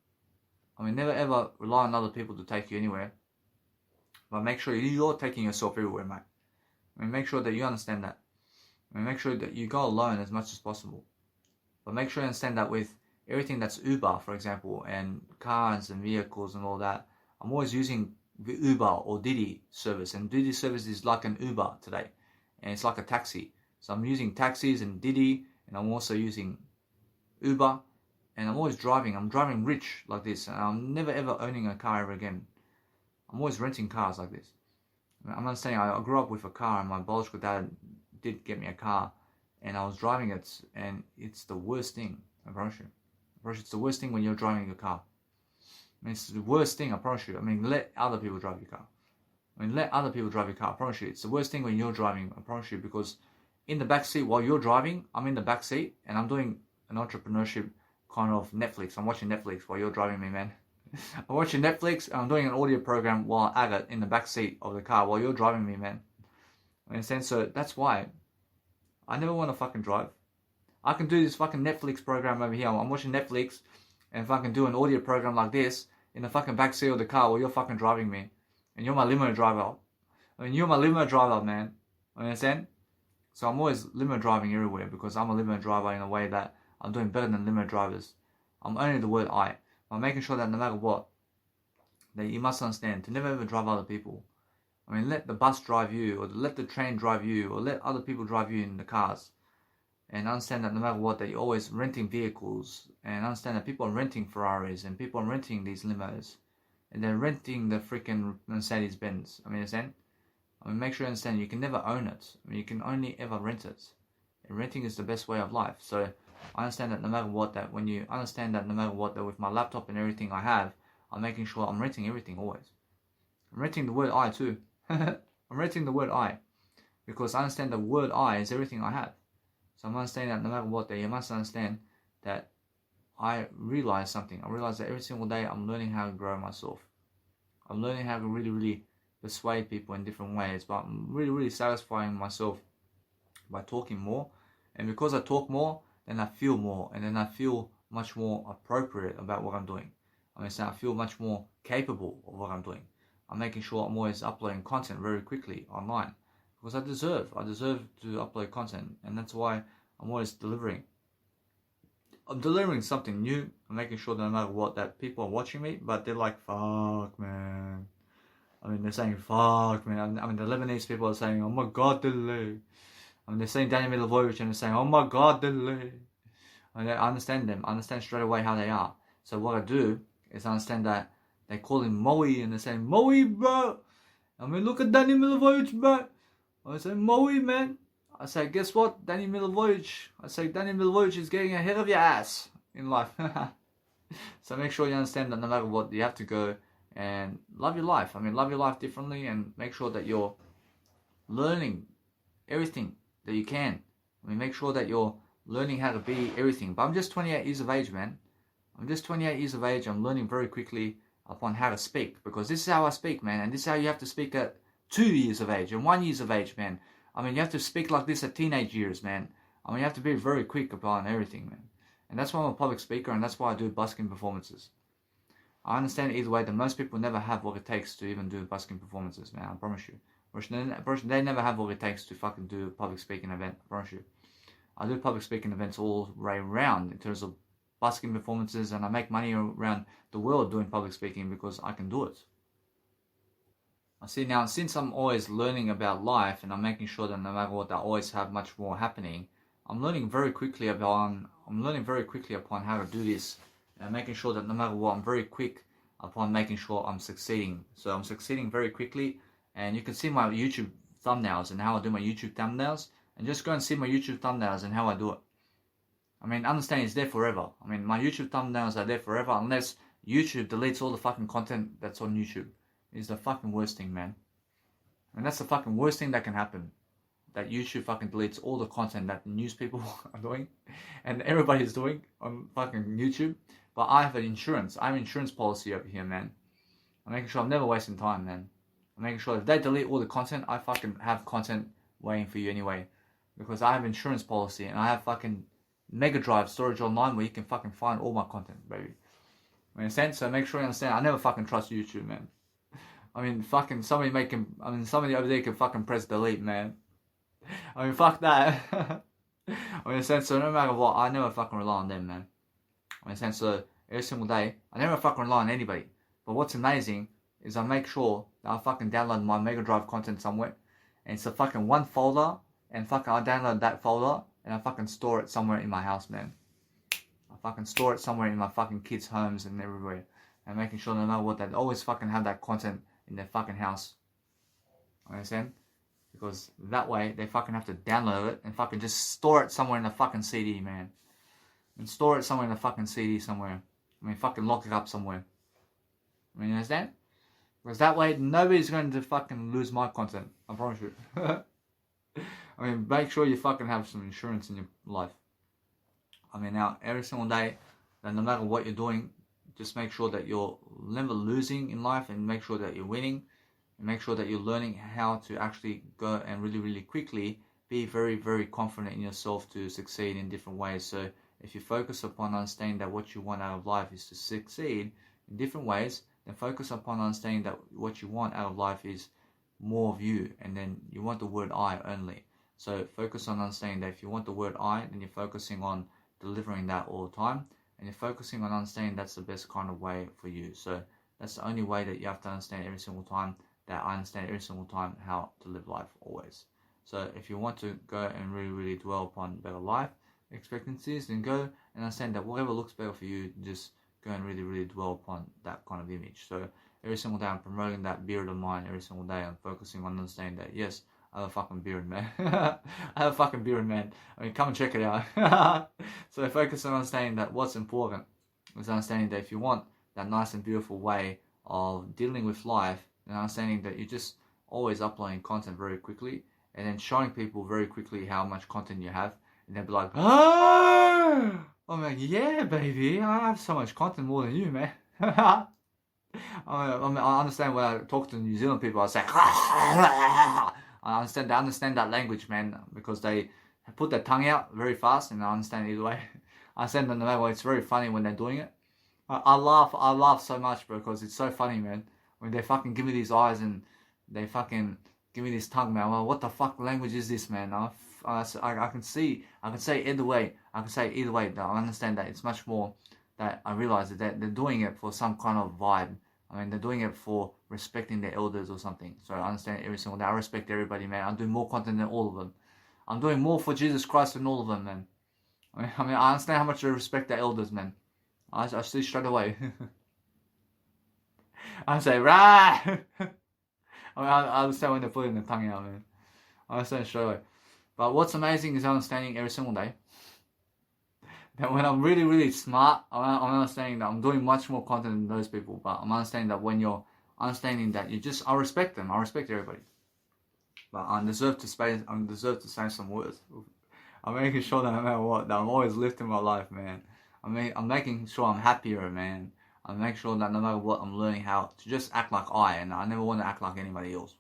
Never ever rely on other people to take you anywhere. But make sure you're taking yourself everywhere, mate. Make sure that you understand that. Make sure that you go alone as much as possible. But make sure you understand that with everything that's Uber, for example, and cars and vehicles and all that, I'm always using the Uber or Didi service. And Didi service is like an Uber today. And it's like a taxi. So I'm using taxis and Didi, and I'm also using Uber. And I'm always driving. I'm driving rich like this. And I'm never ever owning a car ever again. I'm always renting cars like this. I'm not saying I grew up with a car, and my biological dad did get me a car, and I was driving it, and it's the worst thing. I promise you. It's the worst thing when you're driving your car. It's the worst thing, I promise you. Let other people drive your car. Let other people drive your car, I promise you. It's the worst thing when you're driving, I promise you, because in the back seat while you're driving, I'm in the back seat, and I'm doing an entrepreneurship kind of Netflix. I'm watching Netflix while you're driving me, man. I'm watching Netflix, and I'm doing an audio program while at it in the back seat of the car while you're driving me, man. So that's why I never want to fucking drive. I can do this fucking Netflix program over here. I'm watching Netflix and fucking do an audio program like this in the fucking backseat of the car while you're fucking driving me. and you're my limo driver. I mean, you're my limo driver, man. You understand? So I'm always limo driving everywhere because I'm a limo driver in a way that I'm doing better than limo drivers. I'm only the word I. I'm making sure that no matter what, that you must understand to never ever drive other people. I mean, let the bus drive you, or let the train drive you, or let other people drive you in the cars. And understand that no matter what, that you're always renting vehicles. And understand that people are renting Ferraris, and people are renting these limos. And they're renting the freaking Mercedes-Benz. I mean, understand? I mean, make sure you understand you can never own it. I mean, you can only ever rent it. And renting is the best way of life. So I understand that no matter what, that when you understand that no matter what, that with my laptop and everything I have, I'm making sure I'm renting everything always. I'm renting the word I too. I'm renting the word I. Because I understand the word I is everything I have. So I'm understanding that no matter what, that you must understand that I realize something. I realize that every single day I'm learning how to grow myself. I'm learning how to really persuade people in different ways, but I'm really satisfying myself by talking more. And because I talk more, then I feel more, and then I feel much more appropriate about what I'm doing. I mean, so I feel much more capable of what I'm doing. I'm making sure I'm always uploading content very quickly online because I deserve to upload content, and that's why I'm always delivering. I'm delivering something new. I'm making sure that no matter what, that people are watching me, but they're like, fuck, man. I mean, they're saying, fuck, man. I mean, the Lebanese people are saying, oh my God, delay. I mean, they're saying Danny Milivojevic and they're saying, oh my God, delay. I mean, I understand them. I understand straight away how they are. So what I do is I understand that they call him Moe and they're saying, Moe, bro. I mean, look at Danny Milivojevic, bro. I say, Moe, man. I say, guess what, Danny Milivojevic? I say, Danny Milivojevic is getting ahead of your ass in life. So make sure you understand that no matter what, you have to go and love your life. I mean, love your life differently and make sure that you're learning everything that you can. I mean, make sure that you're learning how to be everything. But I'm just 28 years of age, man. I'm just 28 years of age. I'm learning very quickly upon how to speak because this is how I speak, man. And this is how you have to speak at 2 years of age and 1 year of age, man. I mean, you have to speak like this at teenage years, man. I mean, you have to be very quick upon everything, man. And that's why I'm a public speaker, and that's why I do busking performances. I understand either way that most people never have what it takes to even do busking performances, man. I promise you. They never have what it takes to fucking do a public speaking event. I promise you. I do public speaking events all the way around in terms of busking performances, and I make money around the world doing public speaking because I can do it. I see now, since I'm always learning about life and I'm making sure that no matter what, I always have much more happening, I'm learning very quickly upon how to do this, and making sure that no matter what, I'm very quick upon making sure I'm succeeding. So I'm succeeding very quickly, and you can see my YouTube thumbnails and how I do my YouTube thumbnails, and just go and see my YouTube thumbnails and how I do it. I mean, understand it's there forever. I mean, my YouTube thumbnails are there forever unless YouTube deletes all the fucking content that's on YouTube. It's the fucking worst thing, man. And that's the fucking worst thing that can happen. That YouTube fucking deletes all the content that news people are doing and everybody's doing on fucking YouTube. But I have an insurance. I have an insurance policy over here, man. I'm making sure I'm never wasting time, man. I'm making sure if they delete all the content, I fucking have content waiting for you anyway. Because I have insurance policy and I have fucking Mega Drive storage online where you can fucking find all my content, baby. You understand? So make sure you understand. I never fucking trust YouTube, man. I mean, fucking somebody over there can fucking press delete, man. I mean, fuck that. I mean, so no matter what, I never fucking rely on them, man. I mean, so every single day, I never fucking rely on anybody. But what's amazing is I make sure that I fucking download my Mega Drive content somewhere, and it's a fucking one folder, and fucking I download that folder, and I fucking store it somewhere in my house, man. I fucking store it somewhere in my fucking kids' homes and everywhere, and making sure no matter what, they always fucking have that content in their fucking house. Understand? Because that way they fucking have to download it and fucking just store it somewhere in the fucking CD, man. And store it somewhere in the fucking CD somewhere. I mean, fucking lock it up somewhere. I mean, you understand? Because that way nobody's going to fucking lose my content. I promise you. I mean, make sure you fucking have some insurance in your life. I mean, now, every single day, and no matter what you're doing, just make sure that you're never losing in life and make sure that you're winning. And make sure that you're learning how to actually go and really quickly be very confident in yourself to succeed in different ways. So if you focus upon understanding that what you want out of life is to succeed in different ways, then focus upon understanding that what you want out of life is more of you, and then you want the word I only. So focus on understanding that if you want the word I, then you're focusing on delivering that all the time, and you're focusing on understanding that's the best kind of way for you. So that's the only way that you have to understand every single time, that I understand every single time how to live life always. So if you want to go and really dwell upon better life expectancies, then go and understand that whatever looks better for you, just go and really dwell upon that kind of image. So every single day I'm promoting that beard of mine. Every single day I'm focusing on understanding that, yes, I have a fucking beard, man. I have a fucking beard, man. I mean, come and check it out. So focus on understanding that what's important is understanding that if you want that nice and beautiful way of dealing with life, and understanding that you're just always uploading content very quickly, and then showing people very quickly how much content you have, and they'll be like, oh! I'm like, yeah, baby, I have so much content more than you, man. I understand when I talk to New Zealand people, I say, I understand, they understand that language, man, because they put their tongue out very fast, and I understand either way. I understand that no matter what, it's very funny when they're doing it. I laugh so much, bro, because it's so funny, man. When they fucking give me these eyes and they fucking give me this tongue, man. Well, what the fuck language is this, man? I can say either way. I can say either way. I understand that it's much more that I realize that they're doing it for some kind of vibe. I mean, they're doing it for respecting their elders or something. So I understand every single day. I respect everybody, man. I'm doing more content than all of them. I'm doing more for Jesus Christ than all of them, man. I mean, I understand how much they respect their elders, man. I see straight away. I say, right! I mean, I understand when they're putting the tongue out, man. I understand straight away. But what's amazing is understanding every single day that when I'm really smart, I'm understanding that I'm doing much more content than those people. But I'm understanding that when you're understanding that I respect them. I respect everybody. But I deserve to say some words. I'm making sure that no matter what, that I'm always lifting my life, man. I'm making sure I'm happier, man. I make sure that no matter what, I'm learning how to just act like and I never want to act like anybody else.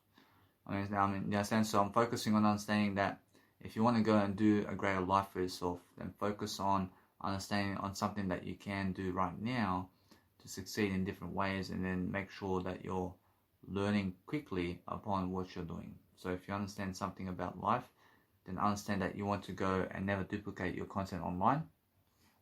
I mean, you understand? So I'm focusing on understanding that if you want to go and do a greater life for yourself, then focus on understanding on something that you can do right now to succeed in different ways, and then make sure that you're learning quickly upon what you're doing. So if you understand something about life, then understand that you want to go and never duplicate your content online.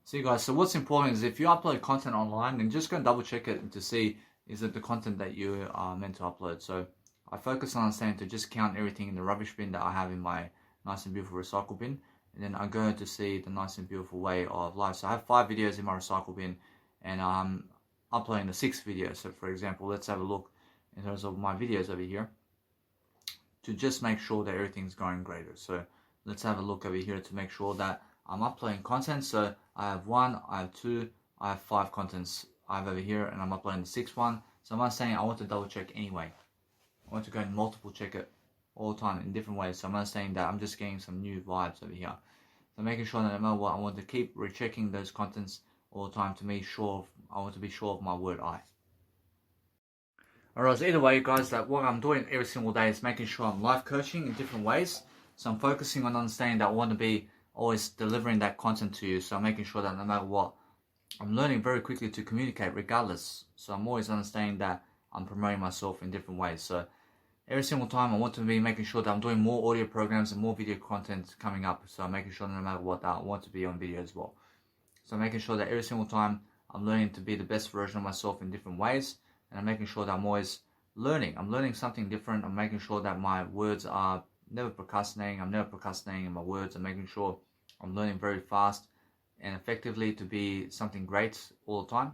So you guys, so what's important is if you upload content online, then just go and double check it to see is it the content that you are meant to upload. So I focus on understanding to just count everything in the rubbish bin that I have in my nice and beautiful recycle bin, and then I go to see the nice and beautiful way of life. So I have 5 videos in my recycle bin, and I'm uploading the 6th video. So for example, let's have a look in terms of my videos over here to just make sure that everything's going greater. So let's have a look over here to make sure that I'm uploading content. So I have 1, I have 2, I have 5 contents I have over here, and I'm uploading the 6th one. So I'm not saying I want to double check anyway. I want to go and multiple check it all the time in different ways. So I'm not saying that I'm just getting some new vibes over here. So making sure that no matter what, I want to keep rechecking those contents all the time to make sure I want to be sure of my word I. Alright, so either way, guys, that what I'm doing every single day is making sure I'm life coaching in different ways. So I'm focusing on understanding that I want to be always delivering that content to you. So I'm making sure that no matter what, I'm learning very quickly to communicate regardless. So I'm always understanding that I'm promoting myself in different ways. So every single time I want to be making sure that I'm doing more audio programs and more video content coming up. So I'm making sure that no matter what, that I want to be on video as well. So I'm making sure that every single time I'm learning to be the best version of myself in different ways. And I'm making sure that I'm always learning. I'm learning something different. I'm making sure that my words are never procrastinating. I'm never procrastinating in my words. I'm making sure I'm learning very fast and effectively to be something great all the time.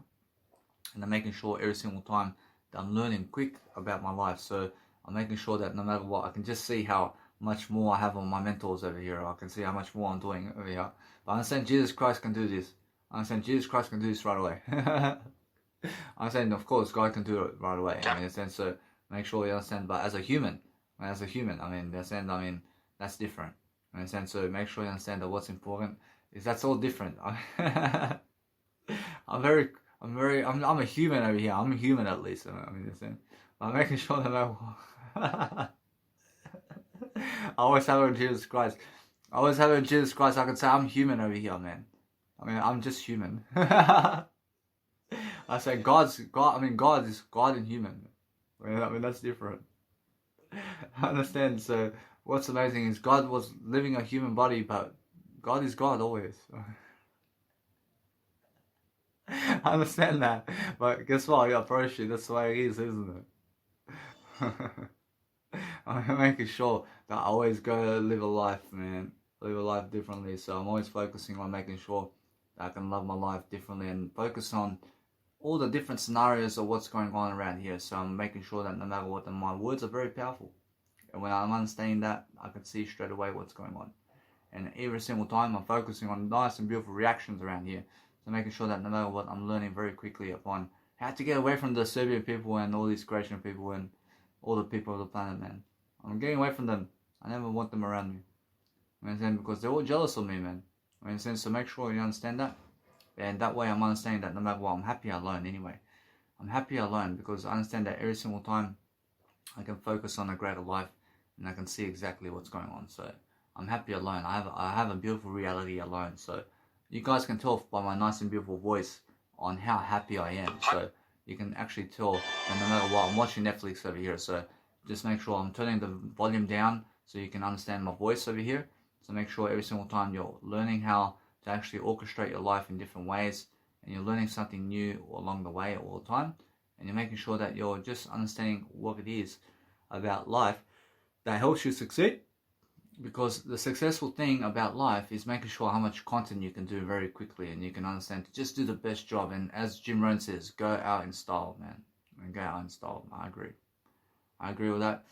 And I'm making sure every single time that I'm learning quick about my life. So I'm making sure that no matter what, I can just see how much more I have on my mentors over here. I can see how much more I'm doing over here. But I understand Jesus Christ can do this. I understand Jesus Christ can do this right away. I understand, of course, God can do it right away. I mean, so make sure you understand. But as a human, that's different. I understand. So make sure you understand that what's important is that's all different. I'm a human over here. I'm a human at least. I mean, I'm making sure that I always have it with Jesus Christ. I always have it with Jesus Christ. I can say I'm human over here, man. I mean, I'm just human. I say God's God. I mean, God is God and human. I mean that's different. I understand. So what's amazing is God was living a human body, but God is God always. I understand that, but guess what? I approach it. That's the way it is, isn't it? I'm making sure that I always go live a life, man. Live a life differently. So I'm always focusing on making sure that I can love my life differently and focus on all the different scenarios of what's going on around here. So I'm making sure that no matter what, my words are very powerful. And when I'm understanding that, I can see straight away what's going on. And every single time I'm focusing on nice and beautiful reactions around here. So making sure that no matter what, I'm learning very quickly upon how to get away from the Serbian people and all these Croatian people and all the people of the planet, man. I'm getting away from them. I never want them around me. You understand? Because they're all jealous of me, man. You understand? So make sure you understand that. And that way I'm understanding that no matter what, I'm happy alone anyway. I'm happy alone because I understand that every single time I can focus on a greater life and I can see exactly what's going on. So I'm happy alone. I have a beautiful reality alone. So you guys can tell by my nice and beautiful voice on how happy I am. So you can actually tell that no matter what, I'm watching Netflix over here. So just make sure I'm turning the volume down so you can understand my voice over here. So make sure every single time you're learning how to actually orchestrate your life in different ways and you're learning something new along the way all the time, and you're making sure that you're just understanding what it is about life that helps you succeed. Because the successful thing about life is making sure how much content you can do very quickly and you can understand to just do the best job. And as Jim Rohn says, go out in style, man. And go out in style. I agree with that.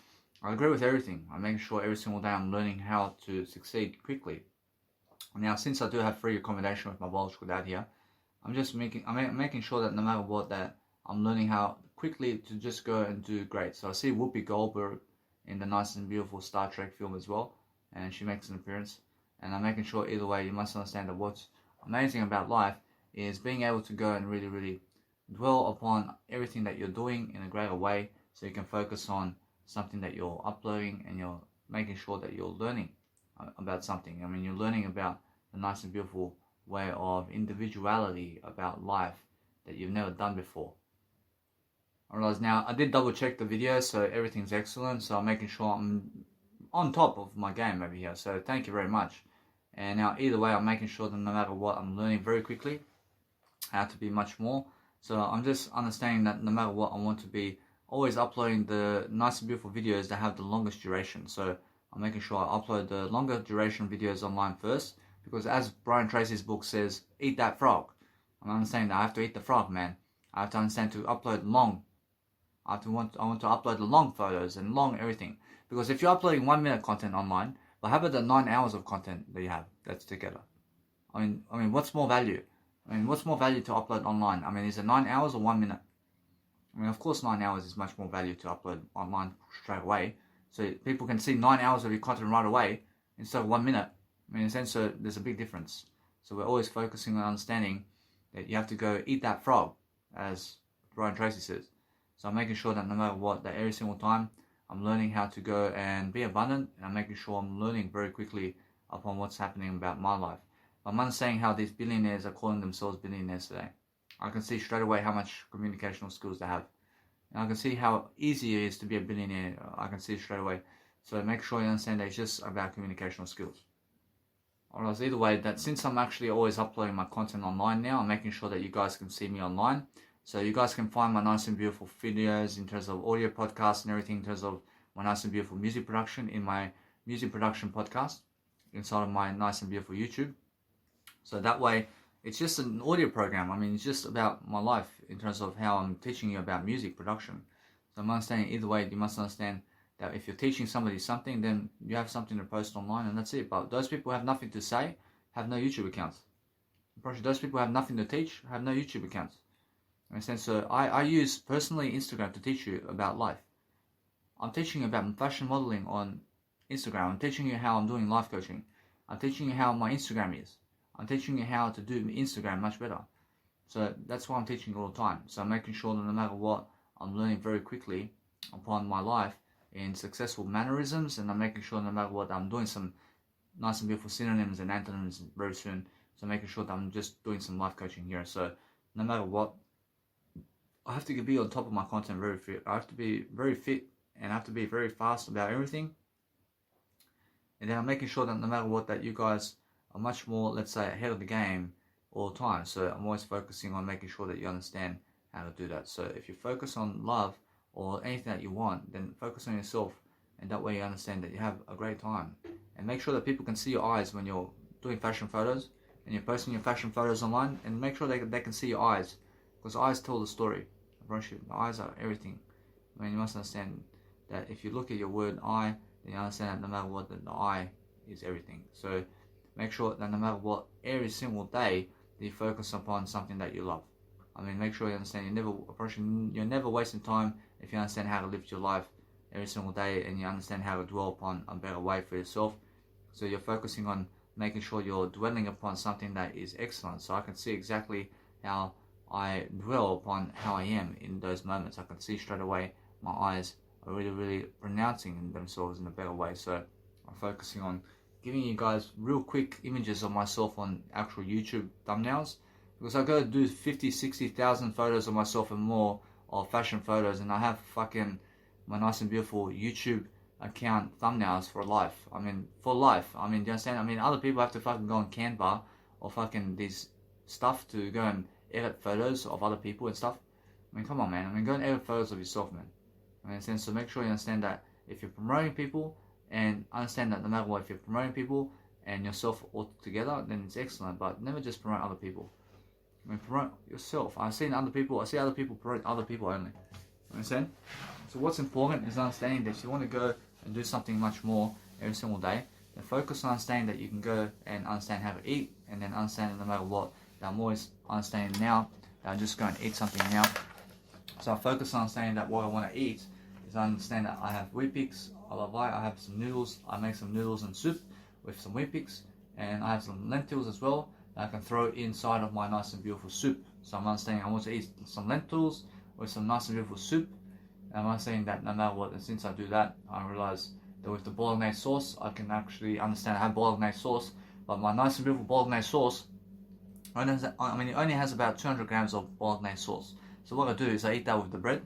I agree with everything. I'm making sure every single day I'm learning how to succeed quickly. Now, since I do have free accommodation with my biological dad here, I'm making sure that no matter what, that I'm learning how quickly to just go and do great. So I see Whoopi Goldberg in the nice and beautiful Star Trek film as well, and she makes an appearance. And I'm making sure either way, you must understand that what's amazing about life is being able to go and really, really dwell upon everything that you're doing in a greater way, so you can focus on something that you're uploading and you're making sure that you're learning about something. I mean, you're learning about the nice and beautiful way of individuality about life that you've never done before. Alright, now I did double check the video, so everything's excellent. So I'm making sure I'm on top of my game over here. So thank you very much. And now either way, I'm making sure that no matter what, I'm learning very quickly how to be much more. So I'm just understanding that no matter what, I want to be always uploading the nice and beautiful videos that have the longest duration. So I'm making sure I upload the longer duration videos online first, because as Brian Tracy's book says, eat that frog. I'm understanding that I have to eat the frog, man. I have to understand to upload long. I want to upload the long photos and long everything. Because if you're uploading 1 minute content online, but how about the 9 hours of content that you have that's together? I mean, what's more value? I mean, what's more value to upload online? I mean, is it 9 hours or 1 minute? I mean, of course, 9 hours is much more value to upload online straight away. So people can see 9 hours of your content right away instead of 1 minute. I mean, in a sense, so there's a big difference. So we're always focusing on understanding that you have to go eat that frog, as Brian Tracy says. So I'm making sure that no matter what, that every single time I'm learning how to go and be abundant, and I'm making sure I'm learning very quickly upon what's happening about my life. I'm understanding how these billionaires are calling themselves billionaires today. I can see straight away how much communicational skills they have. And I can see how easy it is to be a billionaire. I can see straight away. So make sure you understand that it's just about communicational skills. Alright, either way, that since I'm actually always uploading my content online now, I'm making sure that you guys can see me online. So you guys can find my nice and beautiful videos in terms of audio podcasts and everything in terms of my nice and beautiful music production in my music production podcast inside of my nice and beautiful YouTube. So that way, it's just an audio program. I mean, it's just about my life in terms of how I'm teaching you about music production. So I'm understanding either way, you must understand that if you're teaching somebody something, then you have something to post online and that's it. But those people who have nothing to say have no YouTube accounts. Those people who have nothing to teach have no YouTube accounts. So I use personally Instagram to teach you about life. I'm teaching you about fashion modeling on Instagram. I'm teaching you how I'm doing life coaching. I'm teaching you how my Instagram is. I'm teaching you how to do Instagram much better. So that's why I'm teaching all the time. So I'm making sure that no matter what, I'm learning very quickly upon my life in successful mannerisms, and I'm making sure no matter what, I'm doing some nice and beautiful synonyms and antonyms very soon. So making sure that I'm just doing some life coaching here. So no matter what, I have to be on top of my content very fit. I have to be very fit and I have to be very fast about everything. And then I'm making sure that no matter what, that you guys are much more, let's say, ahead of the game all the time. So I'm always focusing on making sure that you understand how to do that. So if you focus on love or anything that you want, then focus on yourself, and that way you understand that you have a great time. And make sure that people can see your eyes when you're doing fashion photos and you're posting your fashion photos online, and make sure they can see your eyes, because eyes tell the story. The eyes are everything. I mean, you must understand that if you look at your word eye, then you understand that no matter what, the eye is everything. So make sure that no matter what, every single day, that you focus upon something that you love. I mean, make sure you understand you're never wasting time if you understand how to live your life every single day and you understand how to dwell upon a better way for yourself. So you're focusing on making sure you're dwelling upon something that is excellent. So I can see exactly how I dwell upon how I am in those moments. I can see straight away my eyes are really pronouncing themselves in a better way. So I'm focusing on giving you guys real quick images of myself on actual YouTube thumbnails, because I go do 50, 60,000 photos of myself and more of fashion photos, and I have fucking my nice and beautiful YouTube account thumbnails for life. I mean, for life. I mean, do you understand? I mean, other people have to fucking go on Canva or fucking these stuff to go and edit photos of other people and stuff. I mean, come on, man. I mean, go and edit photos of yourself, man. I mean, so make sure you understand that if you're promoting people, and understand that no matter what, if you're promoting people and yourself all together, then it's excellent. But never just promote other people. I mean, promote yourself. I see other people promote other people only. You understand? So what's important is understanding that if you want to go and do something much more every single day, then focus on understanding that you can go and understand how to eat, and then understand that no matter what, that I'm always understanding now that I'm just going to eat something now. So I focus on understanding that what I want to eat is I understand that I have Weet-Bix, I have some noodles, I make some noodles and soup with some Weet-Bix, and I have some lentils as well that I can throw inside of my nice and beautiful soup. So I'm understanding I want to eat some lentils with some nice and beautiful soup, and I'm understanding that no matter what, and since I do that, I realize that with the bolognese sauce, I can actually understand I have bolognese sauce, but my nice and beautiful bolognese sauce, it only has about 200 grams of bolognese sauce. So what I do is I eat that with the bread,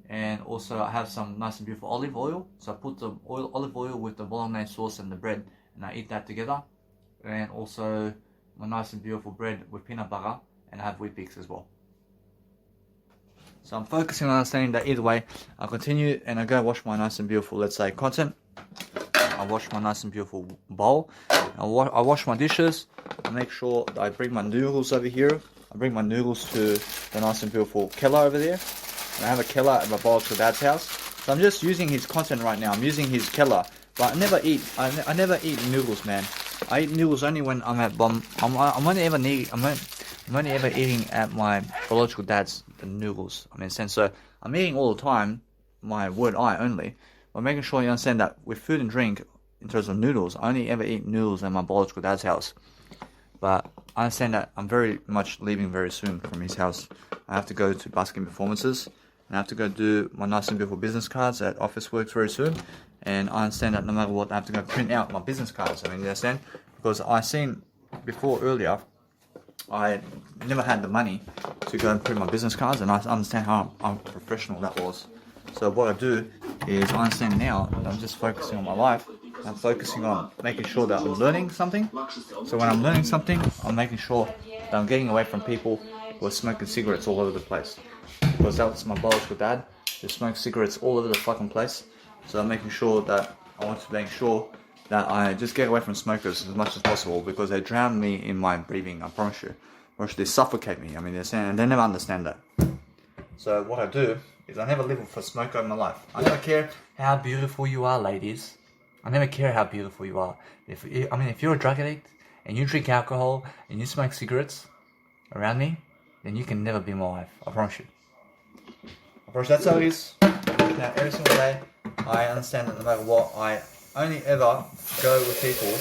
and also I have some nice and beautiful olive oil. So I put the olive oil with the bolognese sauce and the bread, and I eat that together. And also my nice and beautiful bread with peanut butter, and I have Weet-Bix as well. So I'm focusing on understanding that either way, I continue and I go wash my nice and beautiful, let's say, content. I wash my nice and beautiful bowl. I wash my dishes. I make sure that I bring my noodles over here. I bring my noodles to the nice and beautiful Keller over there. And I have a Keller at my biological dad's house. So I'm just using his content right now. I'm using his Keller. But I never eat noodles, man. I eat noodles only when I'm at I'm only ever eating at my biological dad's noodles. I mean, so I'm eating all the time my word I only. But making sure you understand that with food and drink, in terms of noodles, I only ever eat noodles at my biological dad's house. But I understand that I'm very much leaving very soon from his house. I have to go to busking performances, and I have to go do my nice and beautiful business cards at Officeworks very soon. And I understand that no matter what, I have to go print out my business cards. I mean, you understand? Because I seen before earlier, I never had the money to go and print my business cards, and I understand how unprofessional that was. So what I do is I understand now that I'm just focusing on my life. I'm focusing on making sure that I'm learning something. So when I'm learning something, I'm making sure that I'm getting away from people who are smoking cigarettes all over the place. Because that was my biological dad, who smoked cigarettes all over the fucking place. So I'm making sure that I want to make sure that I just get away from smokers as much as possible, because they drown me in my breathing, I promise you. Or they suffocate me. I mean, they never understand that. So what I do is I never live with a smoker in my life. I never care how beautiful you are, ladies. I never care how beautiful you are. If you're a drug addict and you drink alcohol and you smoke cigarettes around me, then you can never be my wife. I promise you. I promise that's how it is. Now, every single day, I understand that no matter what, I only ever go with people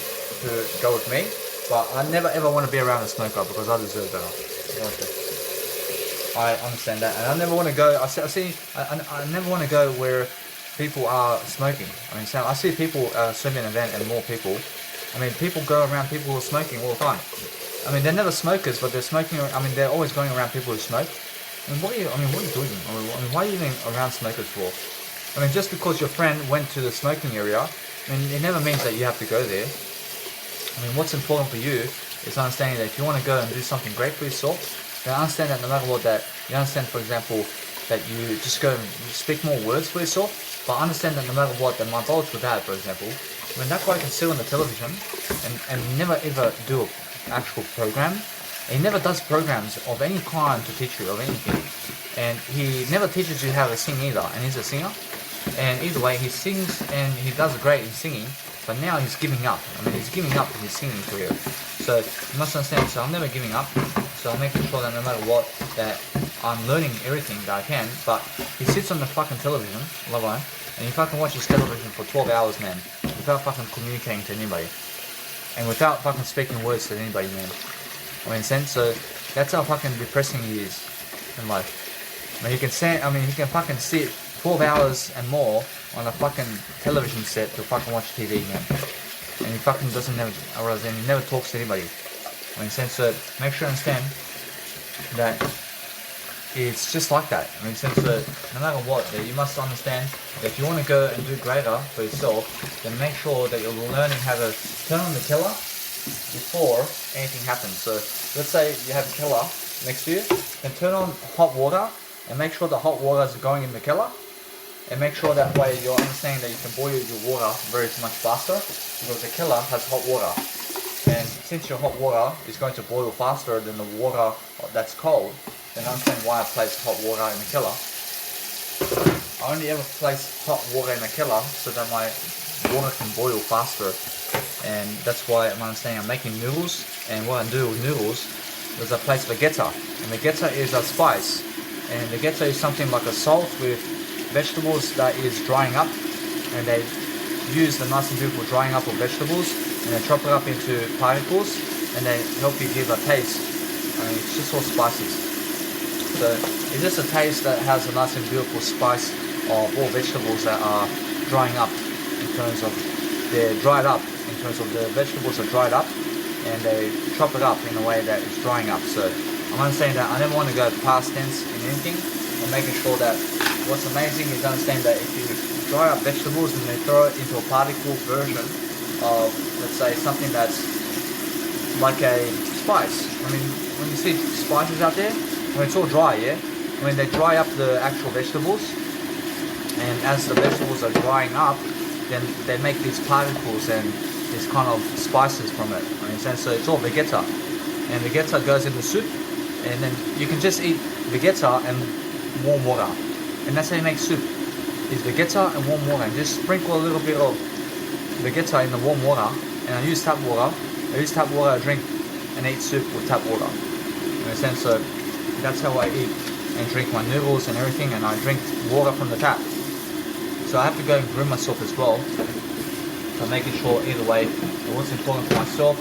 who go with me, but I never ever want to be around a smoker because I deserve better. I understand that, and I never want to go. I never want to go where people are smoking. I mean, so I see people swimming an event and more people. I mean, people go around people who are smoking all the time. I mean, they're never smokers, but they're smoking. I mean, they're always going around people who smoke. what are you? What are you doing? Why are you even around smokers for? Just because your friend went to the smoking area, it never means that you have to go there. What's important for you is understanding that if you want to go and do something great for yourself, then understand that no matter what, that you understand, for example, that you just go and speak more words for yourself, but understand that no matter what, that my biological dad, for example, that guy can sit on the television and never ever do an actual program. He never does programs of any kind to teach you of anything. And he never teaches you how to sing either, and he's a singer. And either way, he sings and he does great in singing, but now he's giving up. He's giving up his singing career. So you must understand, so I'm never giving up. So I'm making sure that no matter what, that I'm learning everything that I can, but he sits on the fucking television, and he fucking watches television for 12 hours, man, without fucking communicating to anybody. And without fucking speaking words to anybody, man. So that's how fucking depressing he is in life. He can he can fucking sit 12 hours and more on a fucking television set to fucking watch TV, man. And he fucking he never talks to anybody. So make sure you understand that it's just like that. So no matter what, that you must understand that if you want to go and do greater for yourself, then make sure that you're learning how to turn on the killer before anything happens. So let's say you have a killer next to you, then turn on hot water and make sure the hot water is going in the killer, and make sure that way you're understanding that you can boil your water very much faster because the killer has hot water. And since your hot water is going to boil faster than the water that's cold, then understand why I place hot water in the killer. I only ever place hot water in the killer so that my water can boil faster, and that's why I'm understanding I'm making noodles. And what I do with noodles is I place vegeta, and vegeta is a spice, and vegeta is something like a salt with vegetables that is drying up, and they use the nice and beautiful drying up of vegetables and they chop it up into particles and they help you give a taste. It's just all spices. So it's just a taste that has a nice and beautiful spice of all vegetables that are drying up in terms of they're dried up, in terms of the vegetables are dried up and they chop it up in a way that is drying up. So I'm understanding that I never want to go past tense in anything. I'm making sure that what's amazing is understand that if you dry up vegetables and they throw it into a particle version of, let's say, something that's like a spice. When you see spices out there, when it's all dry, they dry up the actual vegetables, and as the vegetables are drying up, then they make these particles and these kind of spices from it. So it's all vegeta, and vegeta goes in the soup, and then you can just eat vegeta and warm water, and that's how you make soup. Is vegeta and warm water, and just sprinkle a little bit of vegeta in the warm water, and I use tap water. To drink and eat soup with tap water. So that's how I eat and drink my noodles and everything, and I drink water from the tap. So I have to go and groom myself as well. So I'm making sure either way that what's important for myself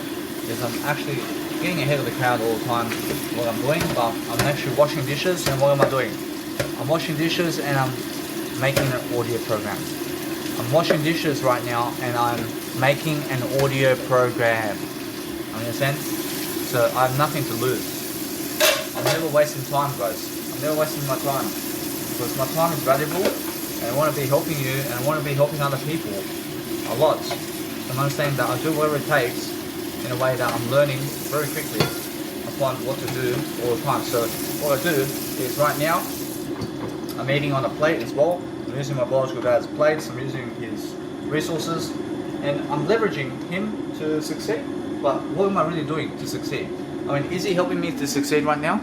is I'm actually getting ahead of the crowd all the time what I'm doing, but I'm actually washing dishes. And what am I doing? I'm washing dishes and I'm making an audio program. I'm washing dishes right now and I'm making an audio program. Understand? So I have nothing to lose. I'm never wasting time, guys. I'm never wasting my time because my time is valuable, and I want to be helping you, and I want to be helping other people a lot. So I'm understanding that I do whatever it takes in a way that I'm learning very quickly upon what to do all the time. So what I do is right now I'm eating on a plate as well. I'm using my biological dad's plates, I'm using his resources, and I'm leveraging him to succeed. But what am I really doing to succeed? Is he helping me to succeed right now?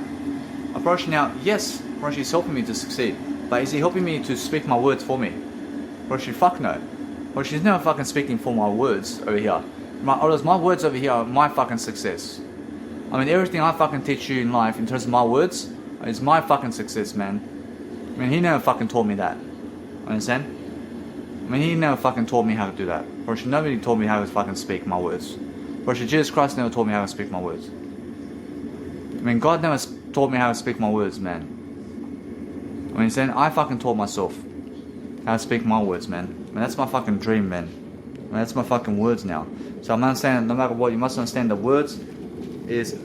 Approach now, yes, approach is helping me to succeed. But is he helping me to speak my words for me? Approach, fuck no. Approach is never fucking speaking for my words over here. My words over here are my fucking success. Everything I fucking teach you in life in terms of my words is my fucking success, man. He never fucking taught me that. Understand? He never fucking taught me how to do that. Approach, nobody taught me how to fucking speak my words. Approach, Jesus Christ never taught me how to speak my words. God never taught me how to speak my words, man. I fucking taught myself how to speak my words, man. That's my fucking dream, man. That's my fucking words now. So I'm understanding, no matter what, you must understand that words is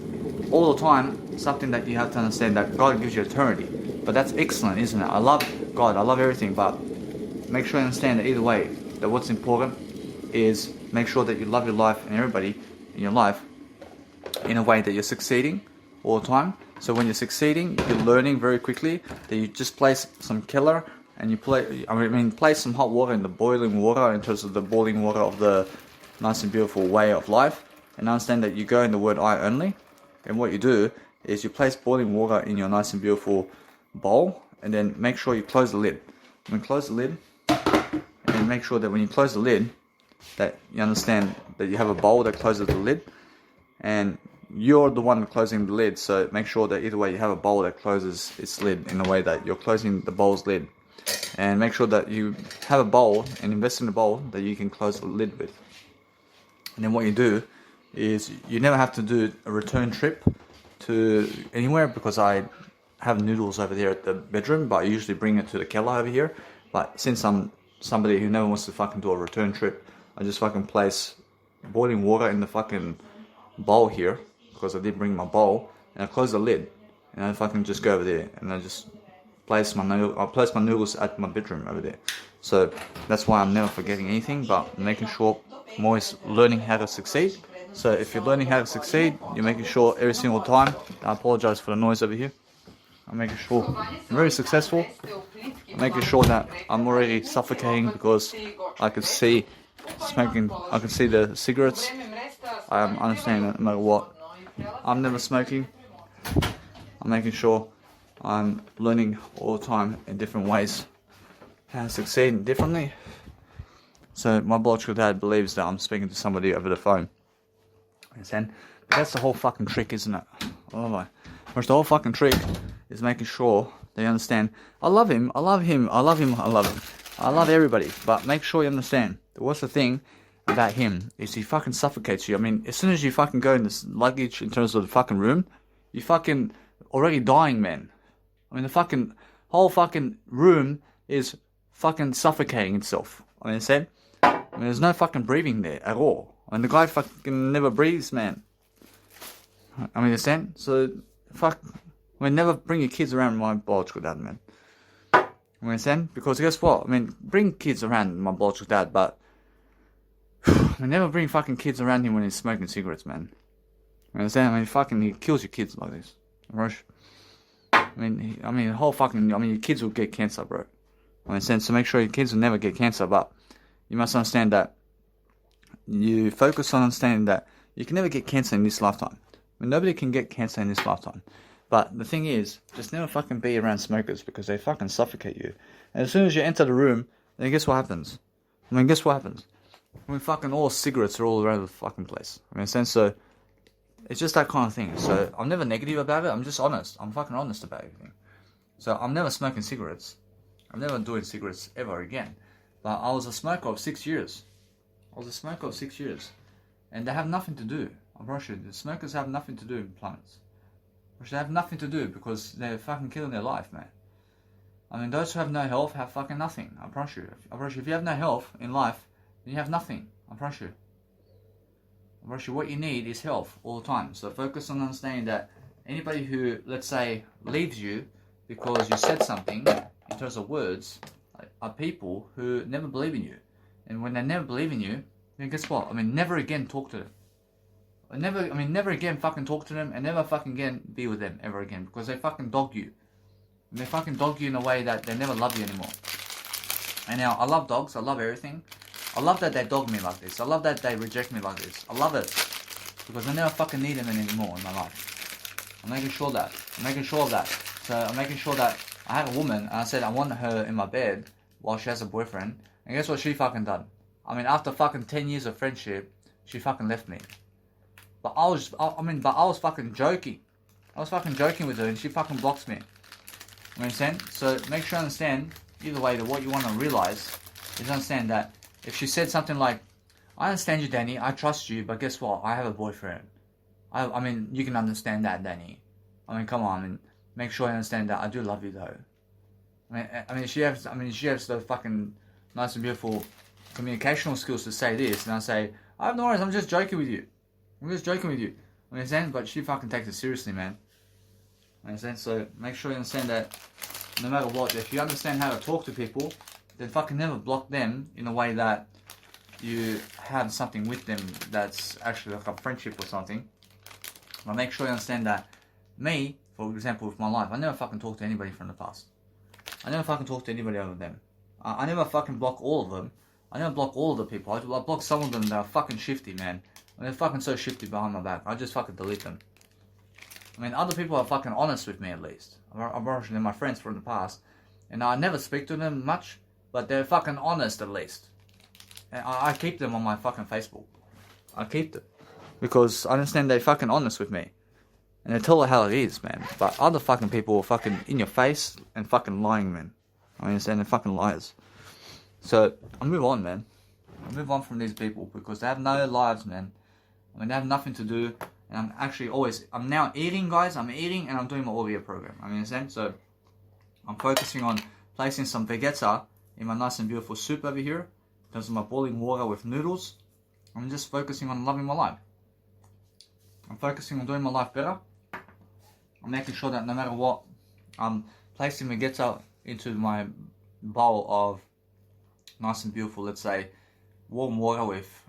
all the time something that you have to understand that God gives you eternity. But that's excellent, isn't it? I love God, I love everything, but make sure you understand that either way, that what's important is make sure that you love your life and everybody in your life in a way that you're succeeding all the time. So when you're succeeding, you're learning very quickly that you just place some killer and you place some hot water in the boiling water in terms of the boiling water of the nice and beautiful way of life, and understand that you go in the word I only. And what you do is you place boiling water in your nice and beautiful bowl, and then make sure you close the lid. When you close the lid, and then make sure that when you close the lid, that you understand that you have a bowl that closes the lid, and you're the one closing the lid. So make sure that either way you have a bowl that closes its lid in a way that you're closing the bowl's lid. And make sure that you have a bowl and invest in a bowl that you can close the lid with. And then what you do is you never have to do a return trip to anywhere, because I have noodles over there at the bedroom, but I usually bring it to the Keller over here. But since I'm somebody who never wants to fucking do a return trip, I just fucking place boiling water in the fucking bowl here, because I did bring my bowl, and I close the lid, and I fucking just go over there, and I just place my noodles at my bedroom over there. So that's why I'm never forgetting anything, but making sure I'm always learning how to succeed. So if you're learning how to succeed, you're making sure every single time, I apologize for the noise over here, I'm making sure I'm very successful, I'm making sure that I'm already suffocating because I can see smoking, I can see the cigarettes. I understand that no matter what, I'm never smoking. I'm making sure I'm learning all the time in different ways how to succeed differently. So my biological dad believes that I'm speaking to somebody over the phone. Understand? But that's the whole fucking trick, isn't it? Oh, whereas the whole fucking trick is making sure they understand. I love him, I love him, I love him, I love him. I love everybody, but make sure you understand that what's the thing about him is he fucking suffocates you. I mean, as soon as you fucking go in this luggage in terms of the fucking room, you fucking already dying, man. I mean, the fucking whole fucking room is fucking suffocating itself. I mean, there's no fucking breathing there at all. I mean, the guy fucking never breathes, man. I mean, understand? So, fuck. I mean, never bring your kids around my biological dad, man. I mean, understand? Because guess what? I mean, bring kids around my biological dad, but I mean, never bring fucking kids around him when he's smoking cigarettes, man. You understand? I mean, he kills your kids like this. Rush. I mean, the whole fucking, your kids will get cancer, bro. I understand? So make sure your kids will never get cancer, but you must understand that you focus on understanding that you can never get cancer in this lifetime. I mean, nobody can get cancer in this lifetime. But the thing is, just never fucking be around smokers because they fucking suffocate you. And as soon as you enter the room, then guess what happens? I mean, guess what happens? I mean, fucking all cigarettes are all around the fucking place. I mean, so it's just that kind of thing. So I'm never negative about it. I'm just honest. I'm fucking honest about everything. So I'm never smoking cigarettes. I'm never doing cigarettes ever again. But I was a smoker of 6 years. And they have nothing to do. I promise you, the smokers have nothing to do with planets. They have nothing to do because they're fucking killing their life, man. I mean, those who have no health have fucking nothing. I promise you. If you have no health in life, then you have nothing. I promise you. What you need is health all the time. So focus on understanding that anybody who, let's say, leaves you because you said something in terms of words are people who never believe in you. And when they never believe in you, then guess what? I mean, never again talk to them. Never again fucking talk to them and never fucking again be with them ever again because they fucking dog you. And they fucking dog you in a way that they never love you anymore. And now, I love dogs. I love everything. I love that they dog me like this. I love that they reject me like this. I love it. Because I never fucking need them anymore in my life. I'm making sure of that. So I'm making sure that I have a woman and I said I want her in my bed while she has a boyfriend. And guess what she fucking done? I mean, after fucking 10 years of friendship, she fucking left me. But I was fucking joking. I was fucking joking with her and she fucking blocks me. You understand? So make sure you understand, either way, that what you want to realize is understand that if she said something like, I understand you, Danny, I trust you, but guess what? I have a boyfriend. I mean, you can understand that, Danny. I mean, come on, make sure you understand that I do love you, though. I mean, she has the fucking nice and beautiful communicational skills to say this, and I say, I have no worries, I'm just joking with you. Understand? But she fucking takes it seriously, man. Understand? So make sure you understand that no matter what, if you understand how to talk to people, then fucking never block them in a way that you have something with them that's actually like a friendship or something. But make sure you understand that me, for example, with my life, I never fucking talk to anybody from the past. I never fucking talk to anybody other than them. I never fucking block all of them. I never block all of the people. I block some of them that are fucking shifty, man. And they're fucking so shifty behind my back. I just fucking delete them. I mean, other people are fucking honest with me at least. I'm actually my friends from the past. And I never speak to them much, but they're fucking honest at least. And I keep them on my fucking Facebook. I keep them. Because I understand they're fucking honest with me. And they tell it how it is, man. But other fucking people are fucking in your face and fucking lying, man. I understand they're fucking liars. So, I move on, man. I move on from these people because they have no lives, man. I mean, they have nothing to do. And I'm now eating, guys. I'm eating and I'm doing my audio program. I understand? So, I'm focusing on placing some Vegeta in my nice and beautiful soup over here. In terms of my boiling water with noodles. I'm just focusing on loving my life. I'm focusing on doing my life better. I'm making sure that no matter what, I'm placing Vegeta into my bowl of nice and beautiful, let's say, warm water with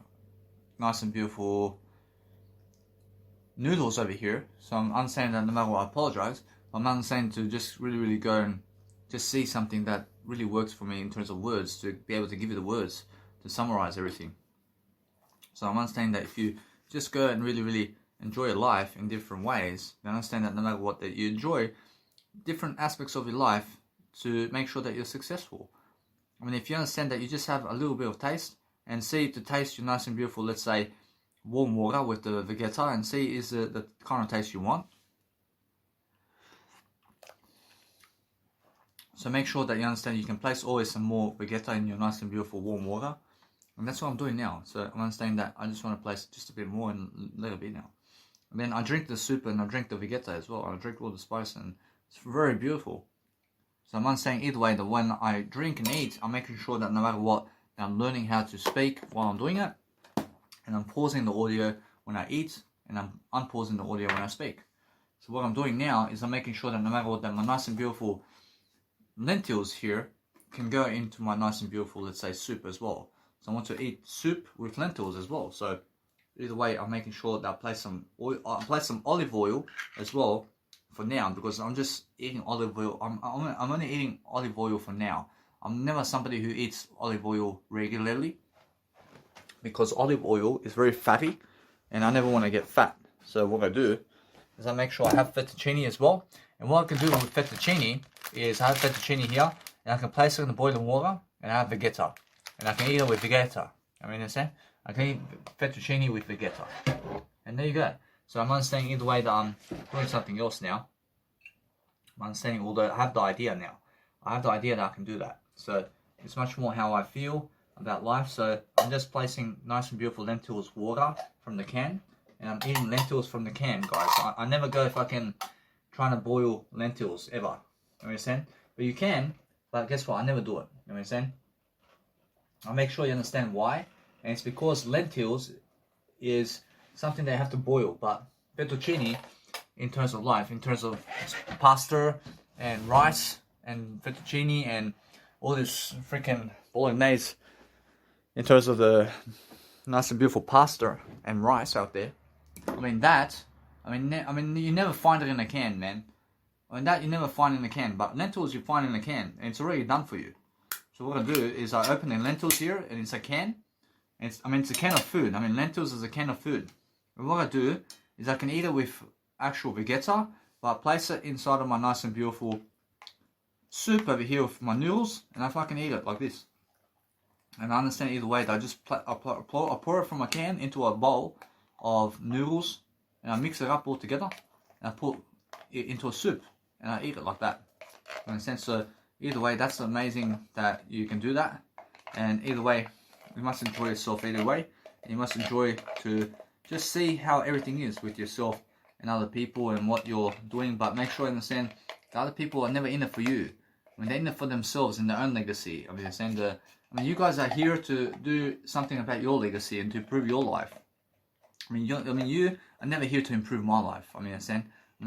nice and beautiful noodles over here. So I'm understanding that no matter what, I apologize. I'm understanding to just really go and just see something that really works for me in terms of words, to be able to give you the words to summarize everything. So I'm understanding that if you just go and really enjoy your life in different ways, you understand that no matter what, that you enjoy different aspects of your life to make sure that you're successful. I mean, if you understand that you just have a little bit of taste and see to taste your nice and beautiful, let's say, warm water with the Vegeta and see is the kind of taste you want. So make sure that you understand you can place always some more Vegeta in your nice and beautiful warm water. And that's what I'm doing now. So I'm understanding that I just want to place just a bit more and a little bit now. And then I drink the soup and I drink the Vegeta as well. I drink all the spice and it's very beautiful. So I'm understanding either way that when I drink and eat, I'm making sure that no matter what, I'm learning how to speak while I'm doing it. And I'm pausing the audio when I eat and I'm unpausing the audio when I speak. So what I'm doing now is I'm making sure that no matter what, that my nice and beautiful lentils here can go into my nice and beautiful, let's say, soup as well. So I want to eat soup with lentils as well. So either way, I'm making sure that I place some oil, some olive oil as well for now, because I'm just eating olive oil. I'm only eating olive oil for now. I'm never somebody who eats olive oil regularly because olive oil is very fatty and I never want to get fat. So what I do is I make sure I have fettuccine as well. And what I can do with fettuccine is I have fettuccine here and I can place it in the boiling water and I have Vegeta. And I can eat it with Vegeta. I mean, understand? I can eat fettuccine with Vegeta. And there you go. So I'm understanding either way that I'm doing something else now. I'm understanding, although I have the idea now. I have the idea that I can do that. So it's much more how I feel about life. So I'm just placing nice and beautiful lentils water from the can. And I'm eating lentils from the can, guys. I never go fucking trying to boil lentils, ever. You understand? But you can, but guess what? I never do it. You understand? I'll make sure you understand why. And it's because lentils is something they have to boil. But fettuccine, in terms of life, in terms of pasta and rice and fettuccine and all this freaking bolognese, in terms of the nice and beautiful pasta and rice out there, I mean, you never find it in a can, man. I mean, that you never find in a can, but lentils you find in a can, and it's already done for you. So what I do is I open the lentils here, and it's a can. And it's a can of food. I mean, lentils is a can of food. And what I do is I can eat it with actual Vegeta, but I place it inside of my nice and beautiful soup over here with my noodles, and I fucking eat it like this. And I understand either way that I just I pour it from a can into a bowl of noodles, and I mix it up all together, and I put it into a soup, and I eat it like that. You understand? So either way, that's amazing that you can do that. And either way, you must enjoy yourself either way. And you must enjoy to just see how everything is with yourself and other people and what you're doing. But make sure you understand the other people are never in it for you. I mean, they're in it for themselves and their own legacy. I mean, you guys are here to do something about your legacy and to improve your life. I mean, you are never here to improve my life. I mean,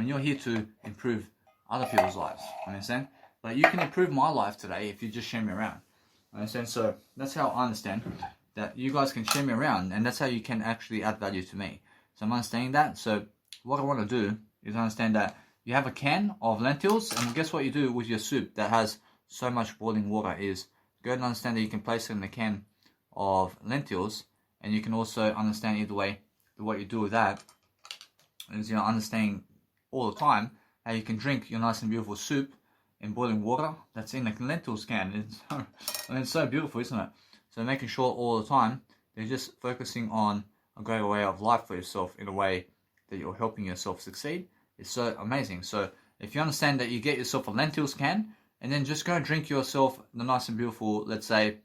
you're here to improve other people's lives. I understand? but you can improve my life today if you just share me around. Understand? So that's how I understand that you guys can share me around, and that's how you can actually add value to me. So I'm understanding that. So what I want to do is understand that you have a can of lentils, and guess what you do with your soup that has so much boiling water is go and understand that you can place it in the can of lentils, and you can also understand either way what you do with that is, you know, understanding all the time how you can drink your nice and beautiful soup in boiling water that's in the lentils can. It's so beautiful, isn't it? So making sure all the time they're just focusing on a greater way of life for yourself in a way that you're helping yourself succeed. It's so amazing. So if you understand that you get yourself a lentils can, and then just go and drink yourself the nice and beautiful, let's say,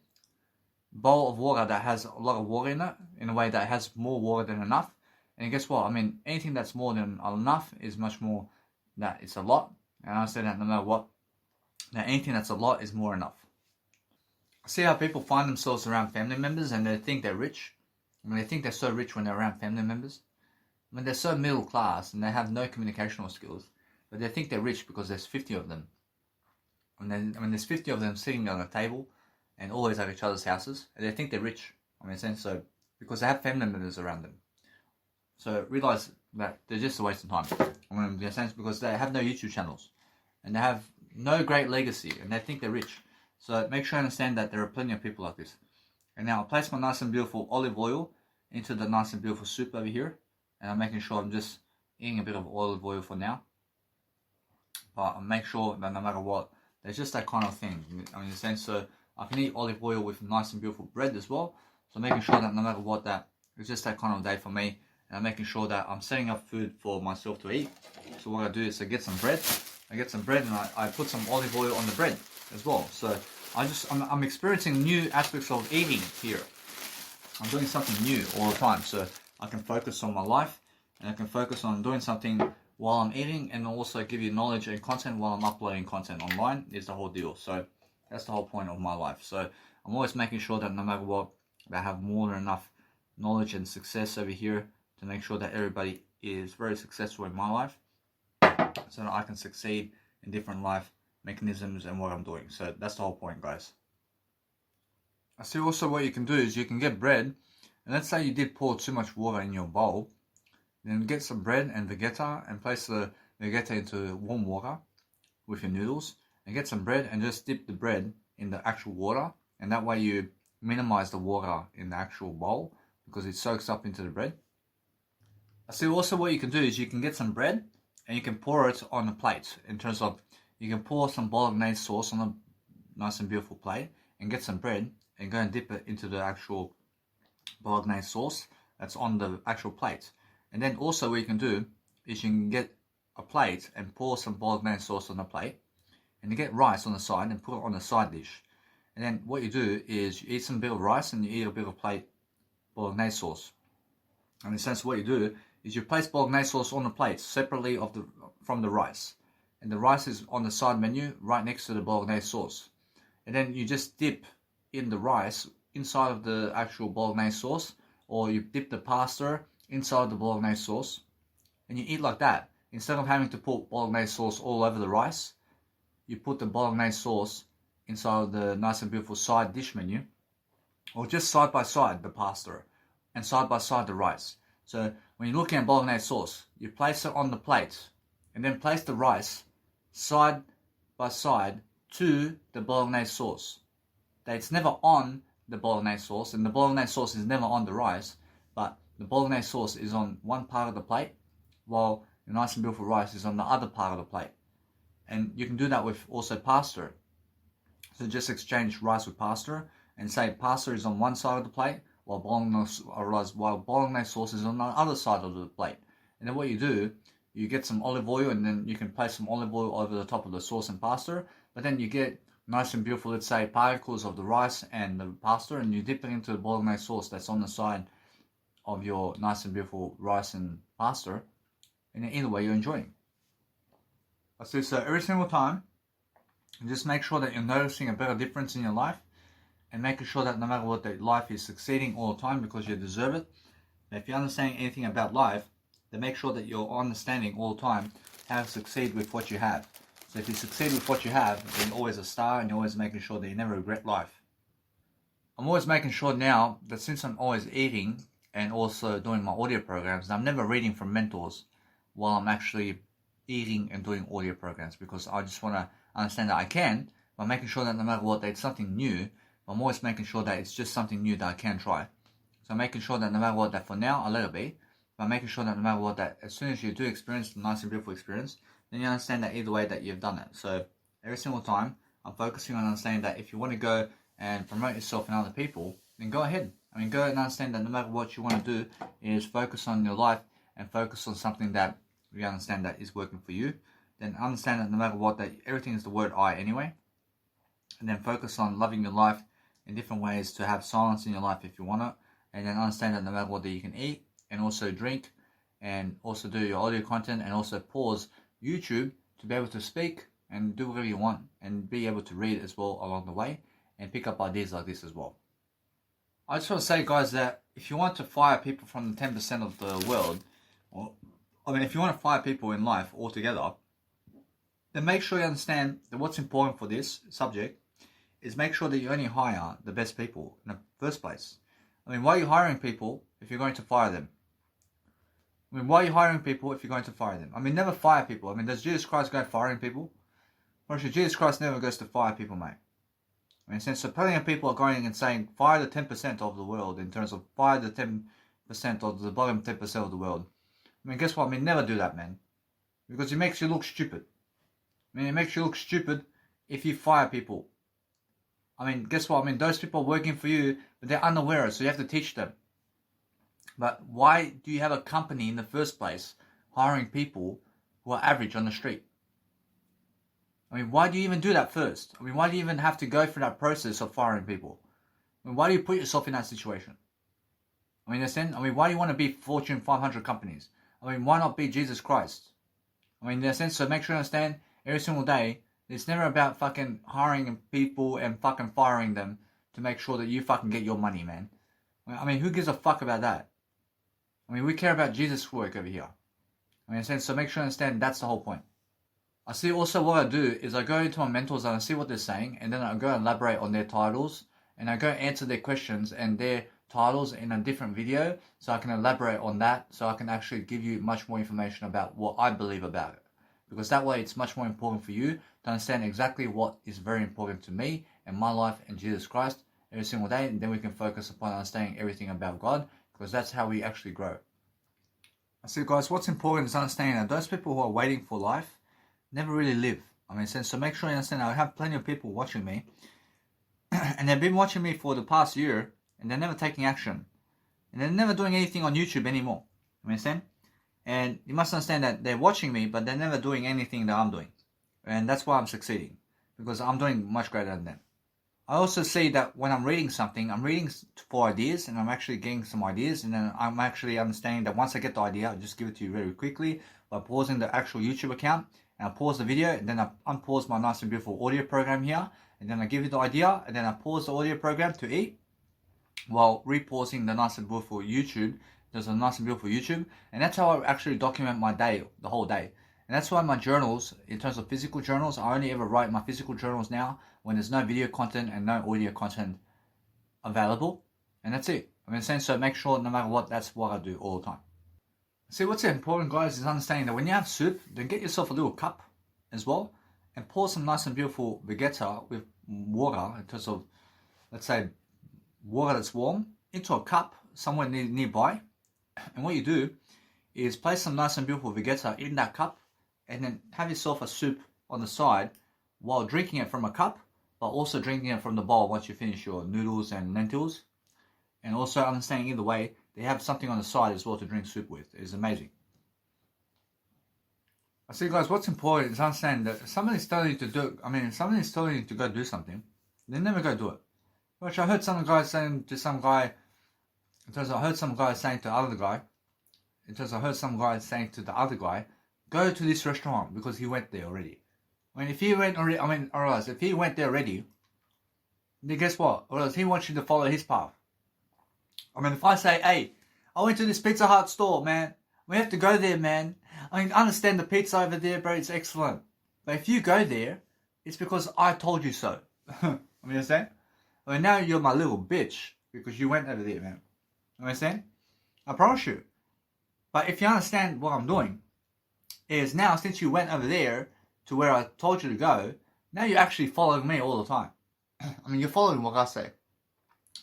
bowl of water that has a lot of water in it, in a way that has more water than enough. And guess what? I mean, anything that's more than enough is much more that it's a lot. And I understand that no matter what, that anything that's a lot is more enough. I see how people find themselves around family members and they think they're rich. I mean, they think they're so rich when they're around family members. I mean, they're so middle class and they have no communicational skills. But they think they're rich because there's 50 of them. And then, I mean, there's 50 of them sitting on a table and always at each other's houses. And they think they're rich. I mean, so because they have family members around them. So realize that they're just a waste of time. I mean, in a sense, because they have no YouTube channels. And they have no great legacy. And they think they're rich. So make sure you understand that there are plenty of people like this. And now I'll place my nice and beautiful olive oil into the nice and beautiful soup over here. And I'm making sure I'm just eating a bit of olive oil for now. But I'll make sure that no matter what, there's just that kind of thing. I mean, in a sense, so I can eat olive oil with nice and beautiful bread as well. So making sure that no matter what, that it's just that kind of day for me. And I'm making sure that I'm setting up food for myself to eat. So what I do is I get some bread. And I put some olive oil on the bread as well. So I'm experiencing new aspects of eating here. I'm doing something new all the time. So I can focus on my life. And I can focus on doing something while I'm eating, and also give you knowledge and content while I'm uploading content online is the whole deal. So that's the whole point of my life. So I'm always making sure that no matter what, I have more than enough knowledge and success over here to make sure that everybody is very successful in my life, so that I can succeed in different life mechanisms and what I'm doing. So that's the whole point, guys. I see also what you can do is you can get bread, and let's say you did pour too much water in your bowl. Then get some bread and vegeta and place the vegeta into warm water with your noodles, and get some bread and just dip the bread in the actual water, and that way you minimize the water in the actual bowl because it soaks up into the bread. I see also what you can do is you can get some bread and you can pour it on a plate. In terms of, you can pour some bolognese sauce on a nice and beautiful plate and get some bread and go and dip it into the actual bolognese sauce that's on the actual plate. And then also what you can do is you can get a plate and pour some bolognese sauce on the plate, and you get rice on the side and put it on a side dish. And then what you do is you eat some bit of rice and you eat a bit of plate bolognese sauce. And in a sense what you do is you place bolognese sauce on the plate separately from the rice. And the rice is on the side menu right next to the bolognese sauce. And then you just dip in the rice inside of the actual bolognese sauce, or you dip the pasta inside the bolognese sauce, and you eat like that. Instead of having to put bolognese sauce all over the rice, you put the bolognese sauce inside of the nice and beautiful side dish menu, or just side by side the pasta and side by side the rice. So when you're looking at bolognese sauce, you place it on the plate and then place the rice side by side to the bolognese sauce. That it's never on the bolognese sauce, and the bolognese sauce is never on the rice, but the bolognese sauce is on one part of the plate, while the nice and beautiful rice is on the other part of the plate. And you can do that with also pasta. So just exchange rice with pasta, and say pasta is on one side of the plate, while bolognese sauce is on the other side of the plate. And then what you do, you get some olive oil, and then you can place some olive oil over the top of the sauce and pasta, but then you get nice and beautiful, let's say, particles of the rice and the pasta, and you dip it into the bolognese sauce that's on the side of your nice and beautiful rice and pasta, and then either way you're enjoying. I see, so every single time, just make sure that you're noticing a better difference in your life, and making sure that no matter what, that life is succeeding all the time because you deserve it. And if you're understanding anything about life, then make sure that you're understanding all the time how to succeed with what you have. So if you succeed with what you have, then you're always a star and you're always making sure that you never regret life. I'm always making sure now that since I'm always eating and also doing my audio programs, I'm never reading from mentors while I'm actually eating and doing audio programs, because I just want to understand that I can, by making sure that no matter what, it's something new. I'm always making sure that it's just something new that I can try. So I'm making sure that no matter what, that for now, I'll let it be. But I'm making sure that no matter what, that as soon as you do experience a nice and beautiful experience, then you understand that either way that you've done it. So every single time, I'm focusing on understanding that if you want to go and promote yourself and other people, then go ahead. I mean, go and understand that no matter what you want to do is focus on your life and focus on something that you understand that is working for you. Then understand that no matter what, that everything is the word I anyway. And then focus on loving your life in different ways to have silence in your life if you want it. And then understand that no matter what, that you can eat and also drink and also do your audio content and also pause YouTube to be able to speak and do whatever you want and be able to read as well along the way and pick up ideas like this as well. I just want to say, guys, that if you want to fire people from the 10% of the world, or if you want to fire people in life altogether, then make sure you understand that what's important for this subject is make sure that you only hire the best people in the first place. I mean, why are you hiring people if you're going to fire them? I mean, why are you hiring people if you're going to fire them? I mean, never fire people. I mean, does Jesus Christ go firing people? Well, actually, Jesus Christ never goes to fire people, mate. I mean, since so plenty of people are going and saying, fire the 10% of the world, in terms of fire the 10% of the bottom 10% of the world. I mean, guess what? I mean, never do that, man. Because it makes you look stupid. I mean, it makes you look stupid if you fire people. I mean, guess what? I mean, those people are working for you, but they're unaware, so you have to teach them. But why do you have a company in the first place hiring people who are average on the street? I mean, why do you even do that first? I mean, why do you even have to go through that process of firing people? I mean, why do you put yourself in that situation? I mean, understand? I mean, why do you want to be Fortune 500 companies? I mean, why not be Jesus Christ? I mean, in a sense, so make sure you understand every single day, it's never about fucking hiring people and fucking firing them to make sure that you fucking get your money, man. I mean, who gives a fuck about that? I mean, we care about Jesus' work over here. I mean, in a sense, so make sure you understand that's the whole point. I see also what I do is I go into my mentors and I see what they're saying, and then I go and elaborate on their titles, and I go answer their questions and their titles in a different video, so I can elaborate on that, so I can actually give you much more information about what I believe about it. Because that way it's much more important for you to understand exactly what is very important to me and my life and Jesus Christ every single day, and then we can focus upon understanding everything about God, because that's how we actually grow. I see, guys, what's important is understanding that those people who are waiting for life never really live. I mean, so make sure you understand, I have plenty of people watching me, and they've been watching me for the past year, and they're never taking action. And they're never doing anything on YouTube anymore. You understand? And you must understand that they're watching me, but they're never doing anything that I'm doing. And that's why I'm succeeding, because I'm doing much greater than them. I also see that when I'm reading something, I'm reading for ideas, and I'm actually getting some ideas, and then I'm actually understanding that once I get the idea, I'll just give it to you very quickly by pausing the actual YouTube account, and I pause the video, and then I unpause my nice and beautiful audio program here, and then I give you the idea, and then I pause the audio program to eat, while repausing the nice and beautiful YouTube. There's a nice and beautiful YouTube, and that's how I actually document my day, the whole day. And that's why my journals, in terms of physical journals, I only ever write my physical journals now when there's no video content and no audio content available. And that's it. I mean, so make sure no matter what, that's what I do all the time. See, what's important, guys, is understanding that when you have soup, then get yourself a little cup as well, and pour some nice and beautiful Vegeta with water, in terms of, let's say, water that's warm, into a cup somewhere nearby. And what you do is place some nice and beautiful Vegeta in that cup, and then have yourself a soup on the side while drinking it from a cup, but also drinking it from the bowl once you finish your noodles and lentils. And also understanding either way, they have something on the side as well to drink soup with. It's amazing. I see, guys, what's important is understanding that if somebody's telling you to do, if somebody's telling you to go do something, they never go do it. Which I heard some guy saying to some guy, I heard some guy saying to the other guy, go to this restaurant because he went there already. I mean, if he went already, if he went there already, then guess what? Or else he wants you to follow his path. I mean, if I say, hey, I went to this Pizza Hut store, man. We have to go there, man. I mean, understand the pizza over there, bro, it's excellent. But if you go there, it's because I told you so. You understand? Well, now you're my little bitch because you went over there, man. You understand? I promise you. But if you understand what I'm doing, is now since you went over there to where I told you to go, now you're actually following me all the time. I mean, you're following what I say.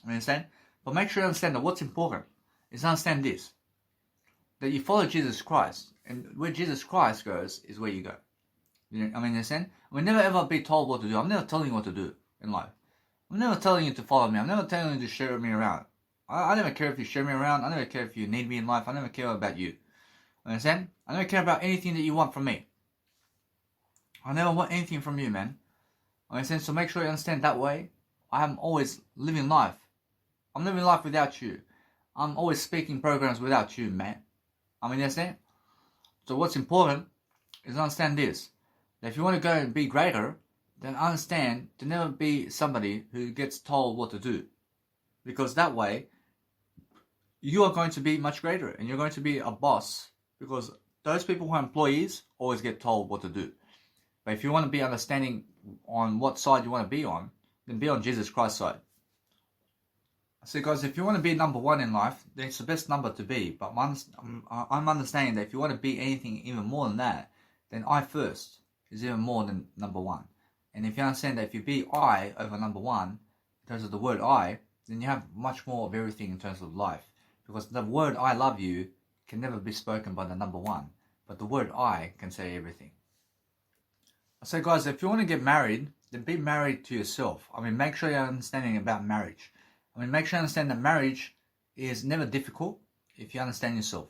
You understand? But make sure you understand that what's important is understand this. That you follow Jesus Christ. And where Jesus Christ goes is where you go. You understand? We never ever be told what to do. I'm never telling you what to do in life. I'm never telling you to follow me. I'm never telling you to share me around. I never care if you share me around. I never care if you need me in life. I never care about you. Understand? I never care about anything that you want from me. I never want anything from you, man. Understand? So make sure you understand that way. I am always living life. I'm living life without you. I'm always speaking programs without you, man. Understand? So what's important is understand this. That if you want to go and be greater, then understand to never be somebody who gets told what to do. Because that way, you are going to be much greater and you're going to be a boss. Because those people who are employees always get told what to do. But if you want to be understanding on what side you want to be on, then be on Jesus Christ's side. So guys, if you want to be number one in life, then it's the best number to be. But I'm understanding that if you want to be anything even more than that, then I first is even more than number one. And if you understand that if you be I over number one, in terms of the word I, then you have much more of everything in terms of life. Because the word I love you can never be spoken by the number one. But the word I can say everything. So guys, if you want to get married, then be married to yourself. Make sure you're understanding about marriage. Make sure you understand that marriage is never difficult if you understand yourself.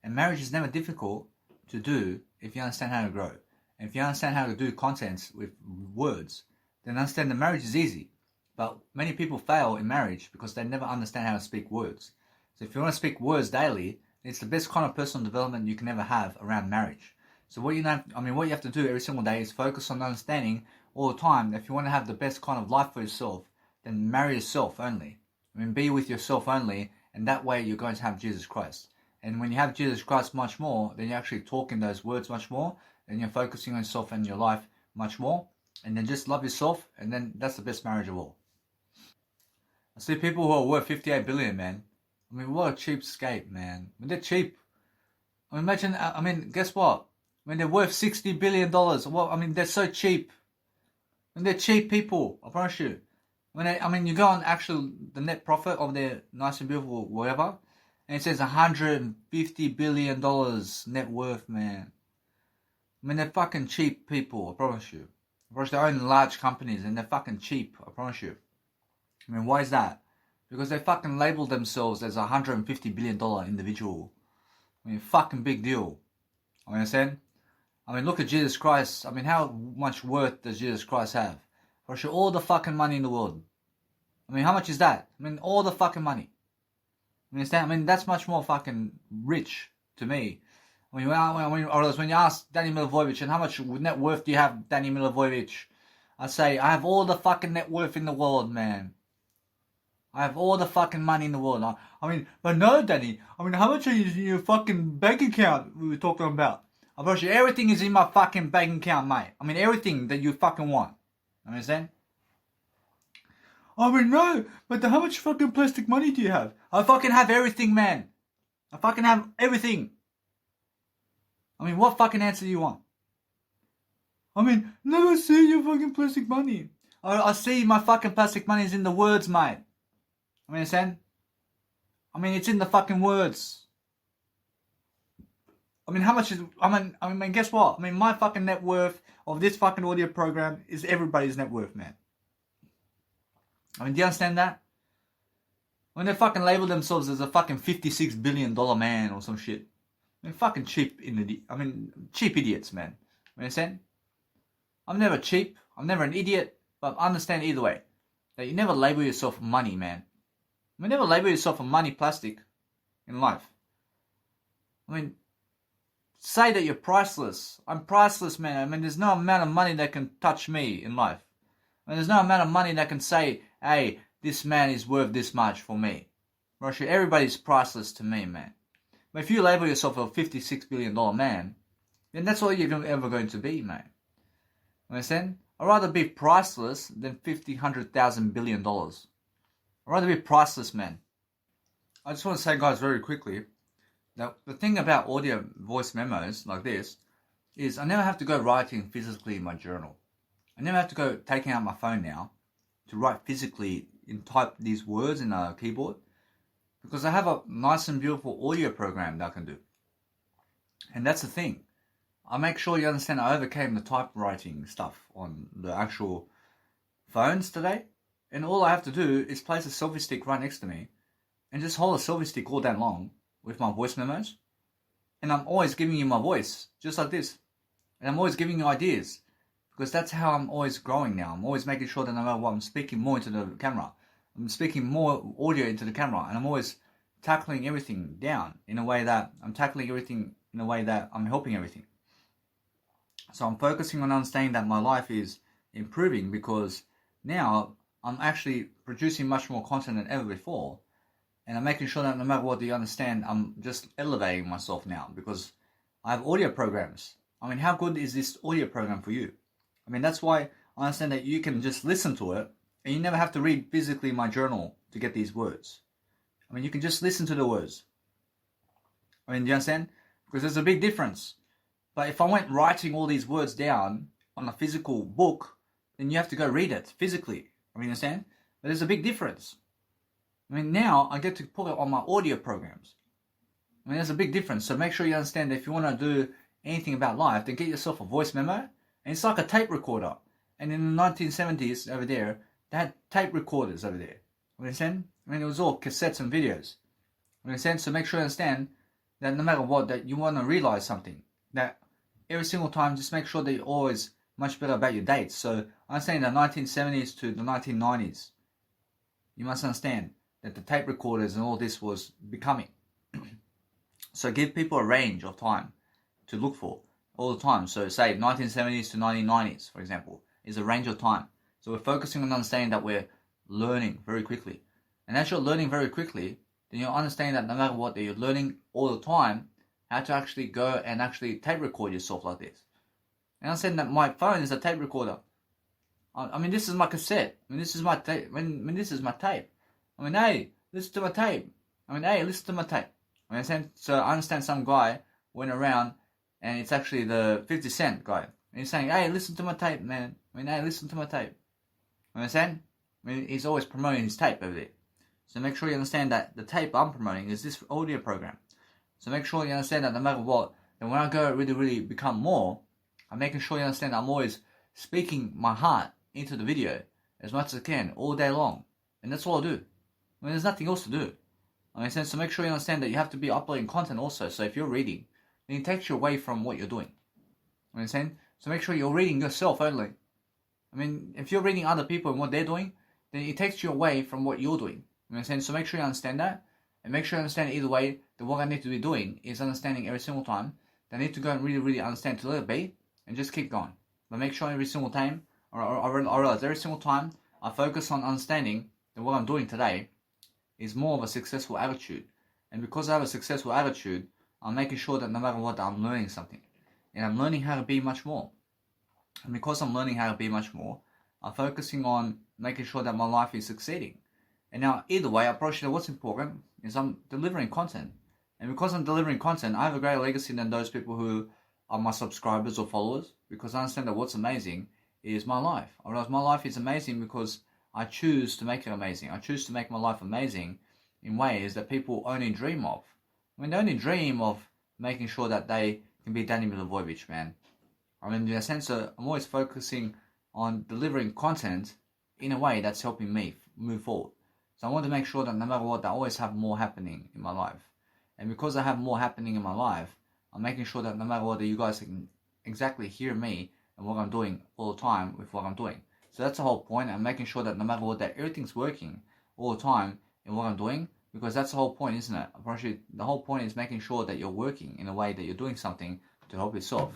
And marriage is never difficult to do if you understand how to grow. And if you understand how to do contents with words, then understand that marriage is easy. But many people fail in marriage because they never understand how to speak words. So if you want to speak words daily, it's the best kind of personal development you can ever have around marriage. So what you have to do every single day is focus on understanding all the time that if you want to have the best kind of life for yourself, then marry yourself only. Be with yourself only, and that way you're going to have Jesus Christ. And when you have Jesus Christ much more, then you're actually talking those words much more, and you're focusing on yourself and your life much more, and then just love yourself, and then that's the best marriage of all. I see people who are worth 58 billion, man. What a cheapskate, man. They're cheap. Imagine, guess what? They're worth $60 billion. They're so cheap. And they're cheap people, I promise you. You go on actual the net profit of their nice and beautiful whatever, and it says $150 billion net worth, man. They're fucking cheap people, I promise you. I promise they own large companies and they're fucking cheap, I promise you. Why is that? Because they fucking label themselves as a $150 billion individual. Fucking big deal. Understand? Look at Jesus Christ. How much worth does Jesus Christ have? For sure, all the fucking money in the world. How much is that? All the fucking money. Understand? That's much more fucking rich to me. When you ask Danny Milivojevic, and how much net worth do you have, Danny Milivojevic? I say, I have all the fucking net worth in the world, man. I have all the fucking money in the world. But no, Danny. How much are you in your fucking bank account we were talking about? I promise you, everything is in my fucking bank account, mate. Everything that you fucking want. Understand? No, but how much fucking plastic money do you have? I fucking have everything, man. I fucking have everything. What fucking answer do you want? Never see your fucking plastic money. I see my fucking plastic money is in the words, mate. Understand? It's in the fucking words. How much is... guess what? My fucking net worth of this fucking audio program is everybody's net worth, man. Do you understand that? When they fucking label themselves as a fucking $56 billion man or some shit. Fucking cheap cheap idiots, man. Understand? I'm never cheap. I'm never an idiot. But understand either way. That you never label yourself money, man. Never label yourself a money plastic in life. Say that you're priceless. I'm priceless, man. There's no amount of money that can touch me in life. There's no amount of money that can say, hey, this man is worth this much for me. Russia, everybody's priceless to me, man. But if you label yourself a $56 billion man, then that's all you're ever going to be, man. Understand? I'd rather be priceless than 50, 100,000 billion dollars. I'd rather be priceless, man. I just want to say, guys, very quickly, that the thing about audio voice memos like this is I never have to go writing physically in my journal. I never have to go taking out my phone now to write physically and type these words in a keyboard, because I have a nice and beautiful audio program that I can do. And that's the thing. I make sure you understand I overcame the typewriting stuff on the actual phones today. And all I have to do is place a selfie stick right next to me and just hold a selfie stick all day long with my voice memos. And I'm always giving you my voice, just like this. And I'm always giving you ideas, because that's how I'm always growing now. I'm always making sure that no matter what, I'm speaking more into the camera. I'm speaking more audio into the camera, and I'm always tackling everything down in a way that I'm helping everything. So I'm focusing on understanding that my life is improving, because now I'm actually producing much more content than ever before. And I'm making sure that no matter what, you understand, I'm just elevating myself now because I have audio programs. I mean, how good is this audio program for you? I mean, that's why I understand that you can just listen to it and you never have to read physically my journal to get these words. I mean, you can just listen to the words. I mean, do you understand? Because there's a big difference. But if I went writing all these words down on a physical book, then you have to go read it physically. I mean, understand? But there's a big difference. I mean, now I get to put it on my audio programs. I mean, there's a big difference. So make sure you understand that if you want to do anything about life, then get yourself a voice memo. And it's like a tape recorder. And in the 1970s over there, they had tape recorders over there. You understand? I mean, it was all cassettes and videos. You understand? So make sure you understand that no matter what, that you want to realize something. That every single time, just make sure that you're always much better about your dates. So I'm saying the 1970s to the 1990s. You must understand that the tape recorders and all this was becoming. So give people a range of time to look for all the time. So say 1970s to 1990s, for example, is a range of time. So we're focusing on understanding that we're learning very quickly. And as you're learning very quickly, then you'll understand that no matter what, that you're learning all the time how to actually go and actually tape record yourself like this. And I'm saying that my phone is a tape recorder. I mean, this is my cassette. I mean, this is my tape. I mean, this is my tape. I mean, hey, listen to my tape. I mean, hey, listen to my tape. I mean, so I understand some guy went around and it's actually the 50 Cent guy. And he's saying, hey, listen to my tape, man. I mean, hey, listen to my tape. You understand? I mean, he's always promoting his tape over there. So make sure you understand that the tape I'm promoting is this audio program. So make sure you understand that no matter what, then when I go really become more, I'm making sure you understand that I'm always speaking my heart into the video as much as I can all day long. And that's all I do. I mean, there's nothing else to do. I mean, so make sure you understand that you have to be uploading content also. So if you're reading, then it takes you away from what you're doing. You understand? So make sure you're reading yourself only. I mean, if you're reading other people and what they're doing, then it takes you away from what you're doing. You understand? So make sure you understand that. And make sure you understand either way that what I need to be doing is understanding every single time that I need to go and really understand to let it be and just keep going. But make sure every single time, or I realize every single time I focus on understanding that what I'm doing today is more of a successful attitude. And because I have a successful attitude, I'm making sure that no matter what, I'm learning something. And I'm learning how to be much more. And because I'm learning how to be much more, I'm focusing on making sure that my life is succeeding. And now, either way, I approach it. What's important is I'm delivering content. And because I'm delivering content, I have a greater legacy than those people who are my subscribers or followers. Because I understand that what's amazing is my life. I realize my life is amazing because I choose to make it amazing. I choose to make my life amazing in ways that people only dream of. I mean, they only dream of making sure that they can be Danny Milivojevic, man. I mean, in a sense, I'm always focusing on delivering content in a way that's helping me move forward. So I want to make sure that no matter what, I always have more happening in my life. And because I have more happening in my life, I'm making sure that no matter what, that you guys can exactly hear me and what I'm doing all the time with what I'm doing. So that's the whole point. I'm making sure that no matter what, that everything's working all the time in what I'm doing, because that's the whole point, isn't it? The whole point is making sure that you're working in a way that you're doing something to help yourself.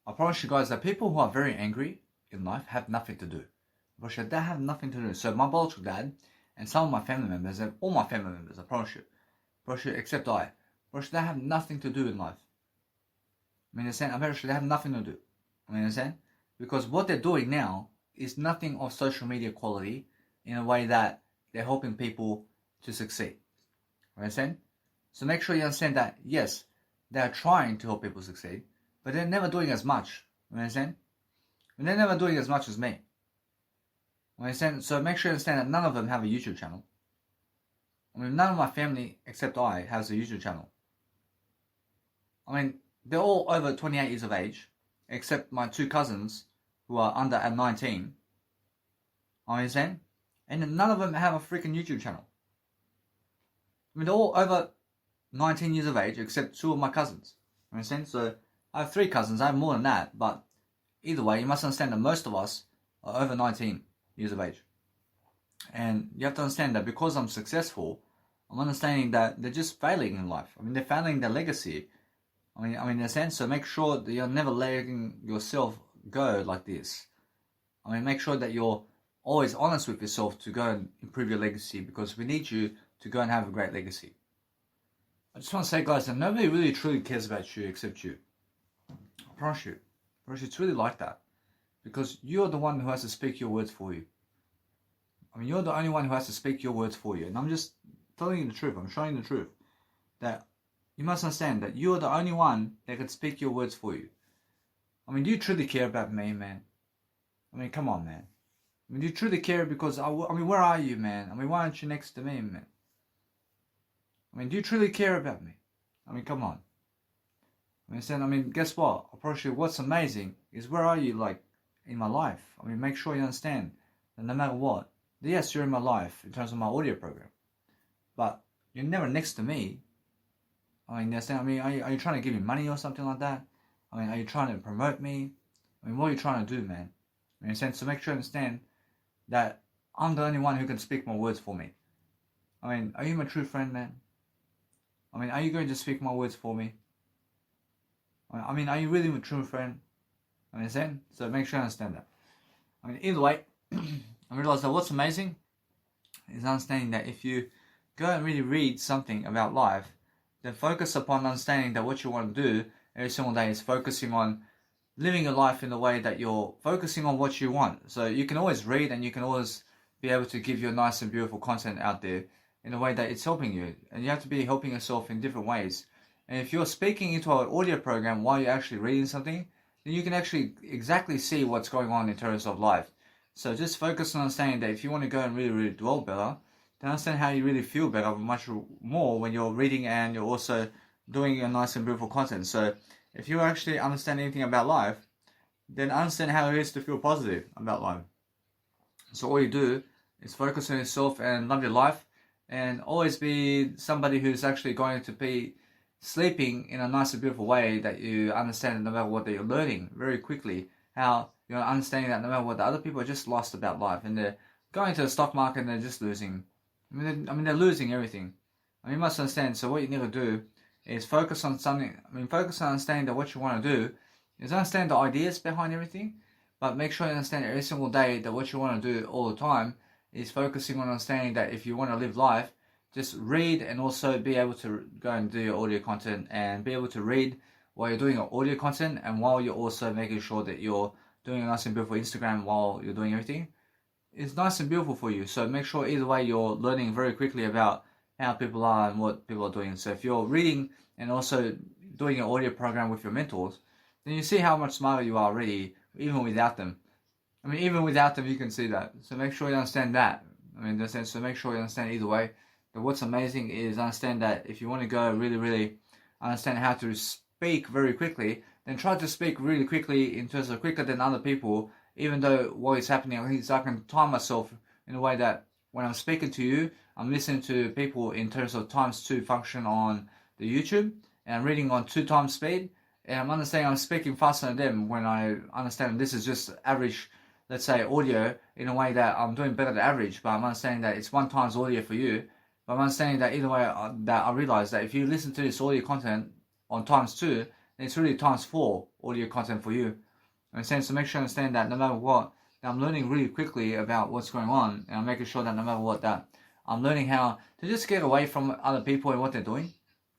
I promise you guys that people who are very angry in life have nothing to do. They have nothing to do. So my biological dad and some of my family members, and all my family members, I promise you, except I, they have nothing to do in life. I mean, they have nothing to do. I mean, understand? because what they're doing now is nothing of social media quality in a way that they're helping people to succeed. Understand? So make sure you understand that, yes, they're trying to help people succeed, but they're never doing as much. Understand? And they're never doing as much as me. Understand? So make sure you understand that none of them have a YouTube channel. I mean, none of my family, except I, has a YouTube channel. I mean, they're all over 28 years of age, except my two cousins, who are under at 19. Understand? And none of them have a freaking YouTube channel. I mean, they're all over 19 years of age, except two of my cousins. Understand? So I have 3 cousins. I have more than that, but either way, you must understand that most of us are over 19 years of age. And you have to understand that because I'm successful, I'm understanding that they're just failing in life. I mean, they're failing their legacy. I mean, in a sense, so make sure that you're never letting yourself go like this. I mean, make sure that you're always honest with yourself to go and improve your legacy, because we need you to go and have a great legacy. I just want to say, guys, that nobody really truly cares about you except you. I promise you. It's really like that. Because you're the one who has to speak your words for you. I mean, you're the only one who has to speak your words for you. And I'm just telling you the truth. I'm showing you the truth. That you must understand that you're the only one that can speak your words for you. I mean, do you truly care about me, man? I mean, come on, man. I mean, do you truly care? Because, I mean, where are you, man? I mean, why aren't you next to me, man? I mean, do you truly care about me? I mean, come on. I mean, guess what? I promise you, what's amazing is where are you, like, in my life? I mean, make sure you understand that no matter what, yes, you're in my life in terms of my audio program, but you're never next to me. I mean, understand? I mean, are you trying to give me money or something like that? I mean, are you trying to promote me? I mean, what are you trying to do, man? I mean, so make sure you understand that I'm the only one who can speak my words for me. I mean, are you my true friend, man? I mean, are you going to speak my words for me? I mean, are you really my true friend? I mean, so make sure you understand that. I mean, either way, I realize that what's amazing is understanding that if you go and really read something about life, then focus upon understanding that what you want to do every single day is focusing on living your life in the way that you're focusing on what you want. So you can always read and you can always be able to give your nice and beautiful content out there in a way that it's helping you. And you have to be helping yourself in different ways. And if you're speaking into an audio program while you're actually reading something, then you can actually exactly see what's going on in terms of life. So just focus on understanding that if you want to go and really, really dwell better, then understand how you really feel better much more when you're reading and you're also doing your nice and beautiful content. So if you actually understand anything about life, then understand how it is to feel positive about life. So all you do is focus on yourself and love your life, and always be somebody who's actually going to be sleeping in a nice and beautiful way, that you understand no matter what, that you're learning very quickly how you're understanding that no matter what, the other people are just lost about life and they're going to the stock market and they're just losing. I mean, they're losing everything. I mean, you must understand. So what you need to do is focus on something. I mean, focus on understanding that what you want to do is understand the ideas behind everything, but make sure you understand every single day that what you want to do all the time is focusing on understanding that if you want to live life, just read and also be able to go and do your audio content and be able to read while you're doing your audio content and while you're also making sure that you're doing a nice and beautiful Instagram while you're doing everything. It's nice and beautiful for you. So make sure either way you're learning very quickly about how people are and what people are doing. So if you're reading and also doing your audio program with your mentors, then you see how much smarter you are already, even without them. I mean, even without them, you can see that. So make sure you understand that. I mean, in the sense, so make sure you understand either way. But what's amazing is understand that if you want to go really, really understand how to speak very quickly, then try to speak really quickly in terms of quicker than other people, even though what is happening is I can time myself in a way that when I'm speaking to you, I'm listening to people in terms of ×2 function on the YouTube, and I'm reading on 2 times speed, and I'm understanding I'm speaking faster than them when I understand this is just average, let's say, audio, in a way that I'm doing better than average, but I'm understanding that it's 1 times audio for you. But I'm understanding that either way, that I realize that if you listen to this audio content on ×2, then it's really ×4 audio content for you. Understand? So make sure you understand that no matter what, that I'm learning really quickly about what's going on, and I'm making sure that no matter what, that I'm learning how to just get away from other people and what they're doing.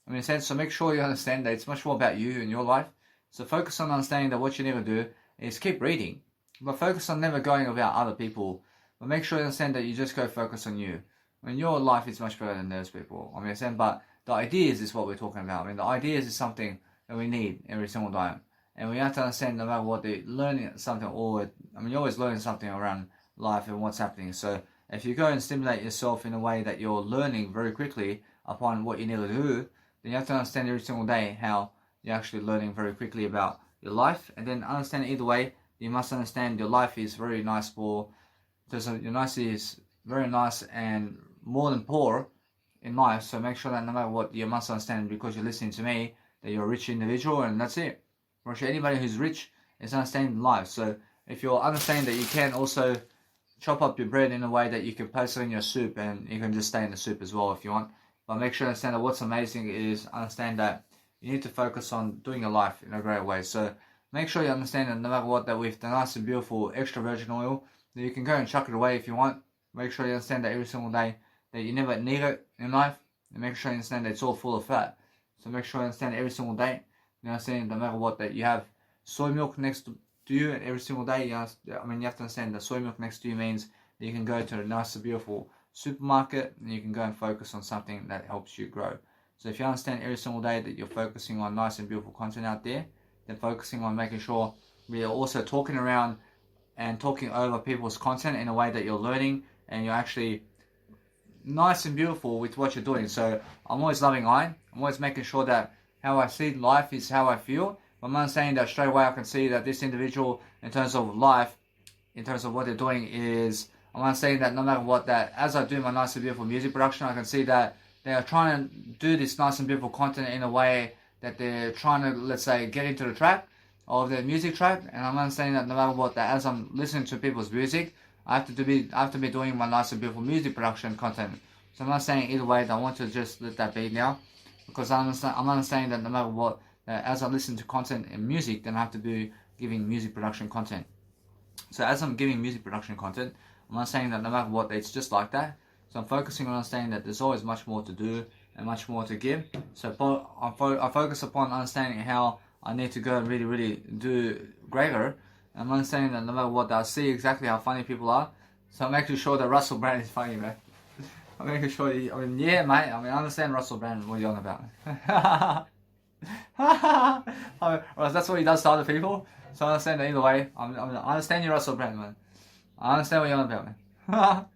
I mean, so make sure you understand that it's much more about you and your life. So focus on understanding that what you need to do is keep reading. But focus on never going about other people. But make sure you understand that you just go focus on you. I mean, your life is much better than those people. I mean, but the ideas is what we're talking about. I mean, the ideas is something that we need every single time. And we have to understand no matter what, they're learning something you're always learning something around life and what's happening. So if you go and stimulate yourself in a way that you're learning very quickly upon what you need to do, then you have to understand every single day how you're actually learning very quickly about your life. And then understand either way, you must understand your life is very nice your life is very nice and more than poor in life. So make sure that no matter what, you must understand, because you're listening to me, that you're a rich individual, and that's it. For sure, anybody who's rich is understanding life. So if you're understanding that you can also chop up your bread in a way that you can place it in your soup, and you can just stay in the soup as well if you want. But make sure you understand that what's amazing is understand that you need to focus on doing your life in a great way. So make sure you understand that no matter what, that with the nice and beautiful extra virgin oil, that you can go and chuck it away if you want. Make sure you understand that every single day that you never need it in life. And make sure you understand that it's all full of fat. So make sure you understand every single day, you understand no matter what, that you have soy milk next to you, and every single day, you have to understand that soy milk next to you means that you can go to a nice and beautiful supermarket and you can go and focus on something that helps you grow. So if you understand every single day that you're focusing on nice and beautiful content out there, then focusing on making sure we are also talking around and talking over people's content in a way that you're learning and you're actually nice and beautiful with what you're doing. So I'm always loving I'm always making sure that how I see life is how I feel. But I'm not saying that straight away I can see that this individual, in terms of life, in terms of what they're doing, is, I'm not saying that no matter what, that as I do my nice and beautiful music production, I can see that they are trying to do this nice and beautiful content in a way that they're trying to, let's say, get into the track of their music track. And I'm not saying that no matter what, that as I'm listening to people's music, I have to be doing my nice and beautiful music production content. So I'm not saying either way that I want to just let that be now, because I'm understanding that no matter what, as I listen to content and music, then I have to be giving music production content. So as I'm giving music production content, I'm not saying that no matter what, it's just like that. So I'm focusing on understanding that there's always much more to do and much more to give. So I focus upon understanding how I need to go and really, really do greater. I'm understanding that no matter what, I see exactly how funny people are. So I'm making sure that Russell Brand is funny, man. I'm making sure, yeah, mate. I understand Russell Brand, what you're on about. Well, that's what he does to other people. So I understand that either way. I understand you, Russell Brand, man. I understand what you're on about, man.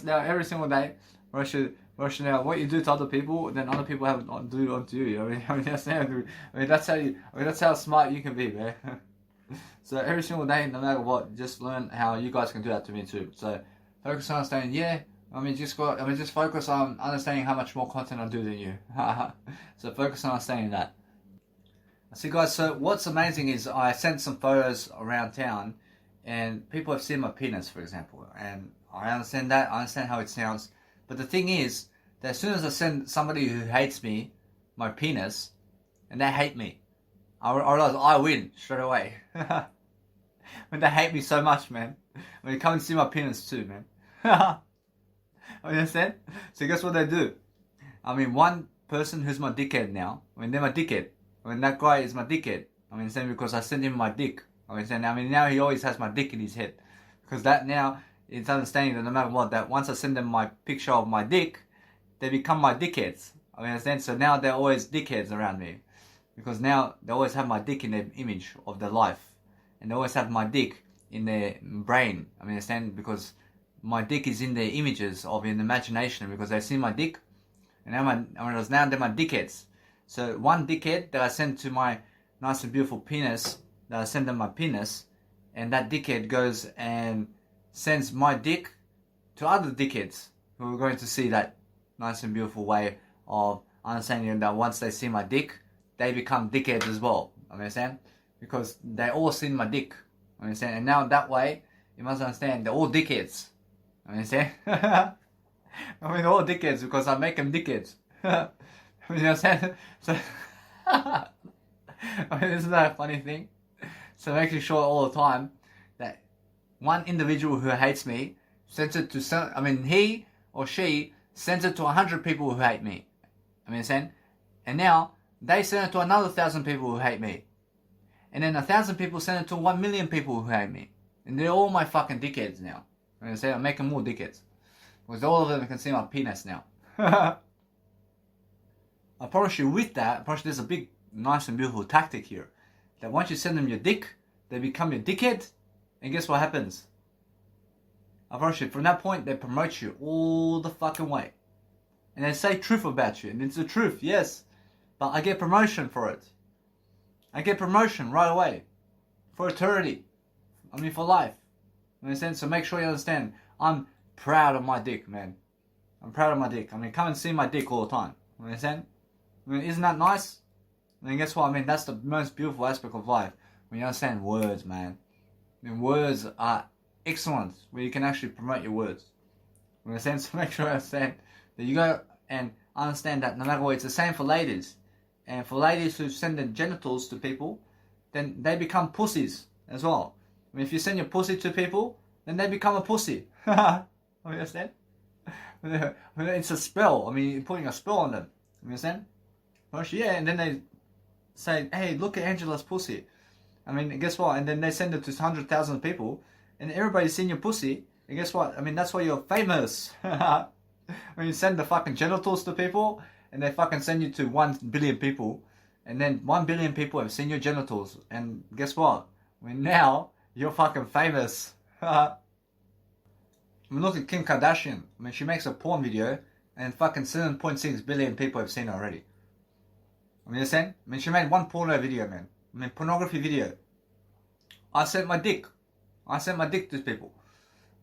Now every single day, Russia, now what you do to other people, then other people have to do unto you. That's how smart you can be, man. So every single day, no matter what, just learn how you guys can do that to me too. So focus on understanding, just focus on understanding how much more content I do than you. So focus on understanding that. See guys, so what's amazing is I sent some photos around town and people have seen my penis, for example. And I understand that, I understand how it sounds. But the thing is, that as soon as I send somebody who hates me, my penis, and they hate me, I realize I win straight away. When they hate me so much, man. When you come and see my penis too, man. Understand? So guess what they do? One person who's my dickhead now, they're my dickhead. That guy is my dickhead. Because I sent him my dick. Now he always has my dick in his head. Because that now, it's understanding that no matter what, that once I send them my picture of my dick, they become my dickheads. Understand? So now they're always dickheads around me. Because now they always have my dick in their image of their life. And they always have my dick in their brain. Understand? Because my dick is in their images of in imagination, because they see my dick. And now they're my dickheads. So one dickhead that I send to my nice and beautiful penis, that I send them my penis, and that dickhead goes and sends my dick to other dickheads who are going to see that nice and beautiful way of understanding that once they see my dick, they become dickheads as well. Understand? Because they all seen my dick. Understand? And now that way, you must understand they're all dickheads. Understand? All dickheads, because I make them dickheads. You understand? So, isn't that a funny thing? So making sure all the time that one individual who hates me sends it to he or she sends it to 100 people who hate me. Understand? And now they send it to another 1,000 people who hate me. And then 1,000 people send it to 1 million people who hate me. And they're all my fucking dickheads now. And I say I'm making more dickheads. Because all of them can see my penis now. I promise you with that, I promise you there's a big, nice and beautiful tactic here. That once you send them your dick, they become your dickhead. And guess what happens? I promise you, from that point, they promote you all the fucking way. And they say truth about you. And it's the truth, yes. But I get promotion for it. I get promotion right away. For eternity. I mean, for life. You understand? So make sure you understand. I'm proud of my dick, man. I'm proud of my dick. I mean, come and see my dick all the time. You understand? I mean, isn't that nice? I mean, guess what? I mean, that's the most beautiful aspect of life. When you understand words, man. I mean, words are excellent. Where you can actually promote your words. You understand? So make sure you understand that you go and understand that no matter what, it's the same for ladies. And for ladies who send their genitals to people, then they become pussies as well. I mean, if you send your pussy to people, then they become a pussy. You understand? I mean, it's a spell. I mean, you're putting a spell on them. You understand? Yeah, and then they say, hey, look at Angela's pussy. I mean, guess what? And then they send it to 100,000 people, and everybody's seen your pussy. And guess what? I mean, that's why you're famous. When you send the fucking genitals to people, and they fucking send you to 1 billion people, and then 1 billion people have seen your genitals, and guess what? I mean, now you're fucking famous. I mean, look at Kim Kardashian. I mean, she makes a porn video, and fucking 7.6 billion people have seen it already. I mean, you understand? I mean, she made one porno video, man. I mean, pornography video. I sent my dick. I sent my dick to people.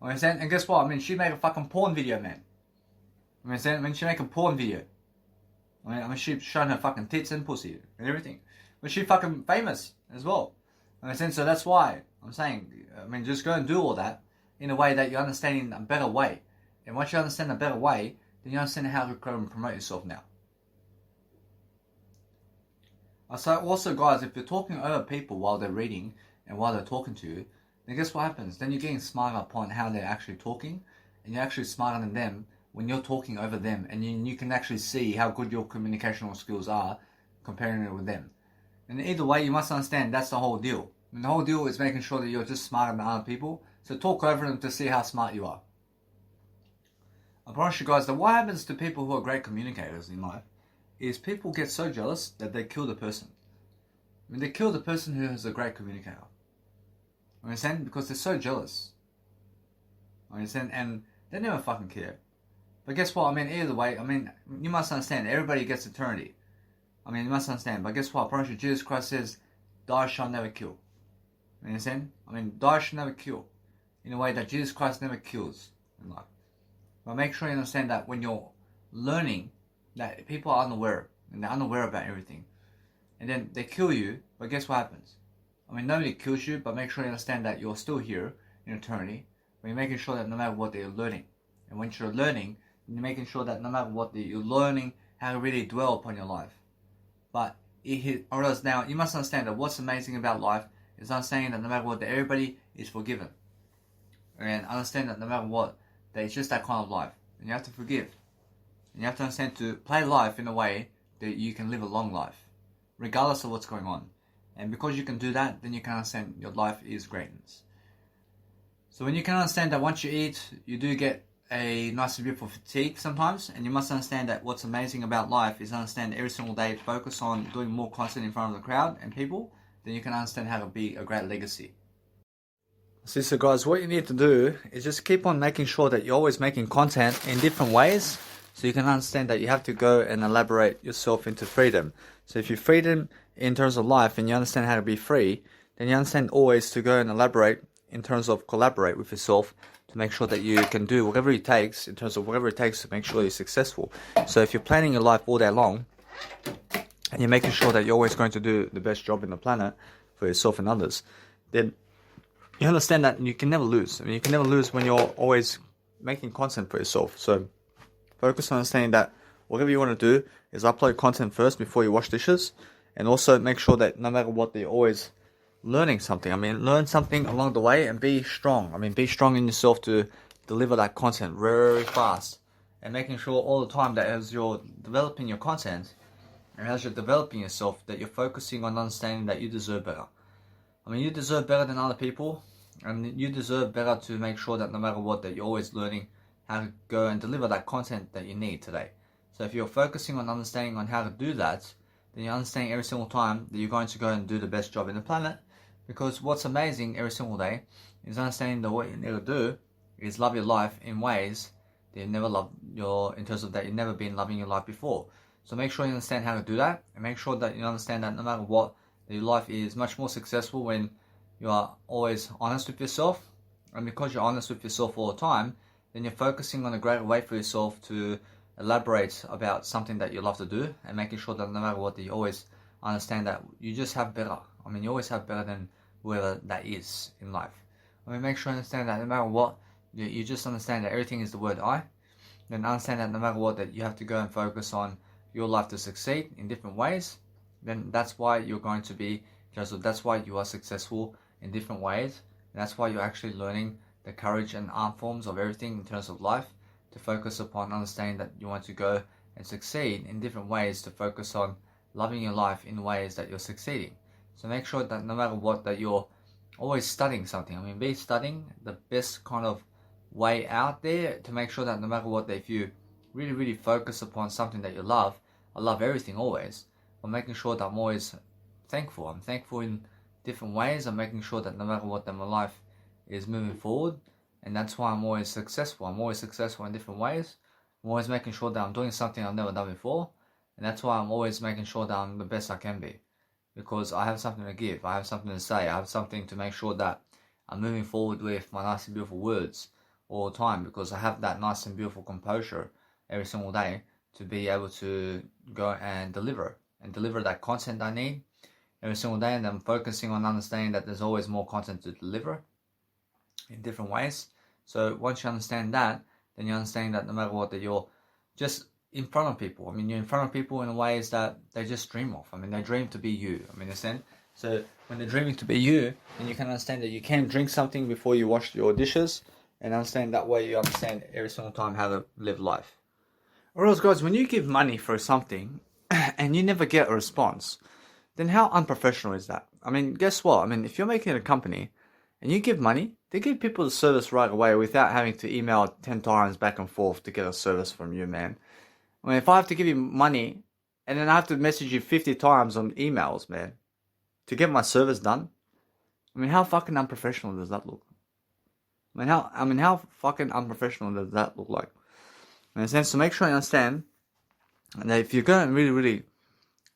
I mean, understand? And guess what? I mean, she made a fucking porn video, man. I mean, I mean, she make a porn video. I mean, she's showing her fucking tits and pussy and everything. But she's fucking famous as well. I mean, so that's why I'm saying, I mean, just go and do all that in a way that you're understanding a better way. And once you understand a better way, then you understand how to go and promote yourself now. So also, guys, if you're talking over people while they're reading and while they're talking to you, then guess what happens? Then you're getting smarter upon how they're actually talking, and you're actually smarter than them when you're talking over them, and you can actually see how good your communicational skills are comparing it with them. And either way, you must understand that's the whole deal. And the whole deal is making sure that you're just smarter than other people, so talk over them to see how smart you are. I promise you guys that what happens to people who are great communicators in life is people get so jealous that they kill the person. I mean, they kill the person who is a great communicator. Understand? Because they're so jealous. Understand? And they never fucking care. But guess what? I mean, either way, I mean, you must understand, everybody gets eternity. I mean, you must understand. But guess what? I promise you, Jesus Christ says, die shall never kill. You understand? I mean, die shall never kill. In a way that Jesus Christ never kills in life. But make sure you understand that when you're learning, that people are unaware. And they're unaware about everything. And then they kill you, but guess what happens? I mean, nobody kills you, but make sure you understand that you're still here in eternity. But you're making sure that no matter what they're learning. And once you're learning, you're making sure that no matter what you're learning how to really dwell upon your life. But or else now, you must understand that what's amazing about life is understanding that no matter what, that everybody is forgiven. And understand that no matter what, that it's just that kind of life. And you have to forgive. And you have to understand to play life in a way that you can live a long life, regardless of what's going on. And because you can do that, then you can understand your life is greatness. So when you can understand that once you eat, you do get a nice and beautiful fatigue sometimes, and you must understand that what's amazing about life is understand every single day focus on doing more content in front of the crowd and people, then you can understand how to be a great legacy. So guys, what you need to do is just keep on making sure that you're always making content in different ways, so you can understand that you have to go and elaborate yourself into freedom. So if you're freedom in terms of life and you understand how to be free, then you understand always to go and elaborate in terms of collaborate with yourself to make sure that you can do whatever it takes in terms of whatever it takes to make sure you're successful. So if you're planning your life all day long and you're making sure that you're always going to do the best job in the planet for yourself and others, then you understand that you can never lose. I mean, you can never lose when you're always making content for yourself. So focus on understanding that whatever you want to do is upload content first before you wash dishes, and also make sure that no matter what, you're always learning something. I mean, learn something along the way and be strong. I mean, be strong in yourself to deliver that content very fast, and making sure all the time that as you're developing your content and as you're developing yourself, that you're focusing on understanding that you deserve better. I mean, you deserve better than other people. And you deserve better to make sure that no matter what, that you're always learning how to go and deliver that content that you need today. So if you're focusing on understanding on how to do that, then you're understanding every single time that you're going to go and do the best job in the planet. Because what's amazing every single day is understanding that what you need to do is love your life in ways that you've never loved in terms of that you've never been loving your life before. So make sure you understand how to do that, and make sure that you understand that no matter what, your life is much more successful when you are always honest with yourself. And because you're honest with yourself all the time, then you're focusing on a greater way for yourself to elaborate about something that you love to do, and making sure that no matter what, that you always understand that you just have better. I mean, you always have better than whoever that is in life. I mean, make sure you understand that no matter what, you just understand that everything is the word I. Then understand that no matter what, that you have to go and focus on your life to succeed in different ways. Then that's why you're going to be, that's why you are successful in different ways. And that's why you're actually learning the courage and art forms of everything in terms of life, to focus upon understanding that you want to go and succeed in different ways, to focus on loving your life in ways that you're succeeding. So make sure that no matter what, that you're always studying something. I mean, be studying the best kind of way out there, to make sure that no matter what, that if you really focus upon something that you love, I love everything always, but making sure that I'm always thankful. I'm thankful in different ways. I'm making sure that no matter what, that my life is moving forward, and that's why I'm always successful. I'm always successful in different ways. I'm always making sure that I'm doing something I've never done before, and that's why I'm always making sure that I'm the best I can be, because I have something to give, I have something to say, I have something to make sure that I'm moving forward with my nice and beautiful words all the time, because I have that nice and beautiful composure every single day to be able to go and deliver that content I need every single day. And I'm focusing on understanding that there's always more content to deliver in different ways. So once you understand that, then you understand that no matter what, that you're just in front of people. I mean, you're in front of people in ways that they just dream of. I mean, they dream to be you. I mean, understand? So when they're dreaming to be you, then you can understand that you can drink something before you wash your dishes, and understand that way you understand every single time how to live life. Or else, guys, when you give money for something and you never get a response, then how unprofessional is that? I mean, guess what? I mean, if you're making a company and you give money, they give people the service right away without having to email 10 times back and forth to get a service from you, man. I mean, if I have to give you money and then I have to message you 50 times on emails, man, to get my service done, I mean, how fucking unprofessional does that look? I mean, how fucking unprofessional does that look like? In a sense, to make sure you understand that if you're going to really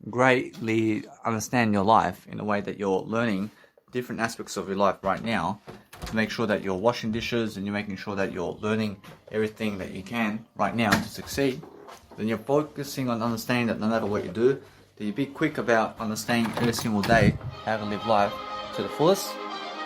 greatly understand your life in a way that you're learning different aspects of your life right now, to make sure that you're washing dishes and you're making sure that you're learning everything that you can right now to succeed, then you're focusing on understanding that no matter what you do, that you be quick about understanding every single day how to live life to the fullest.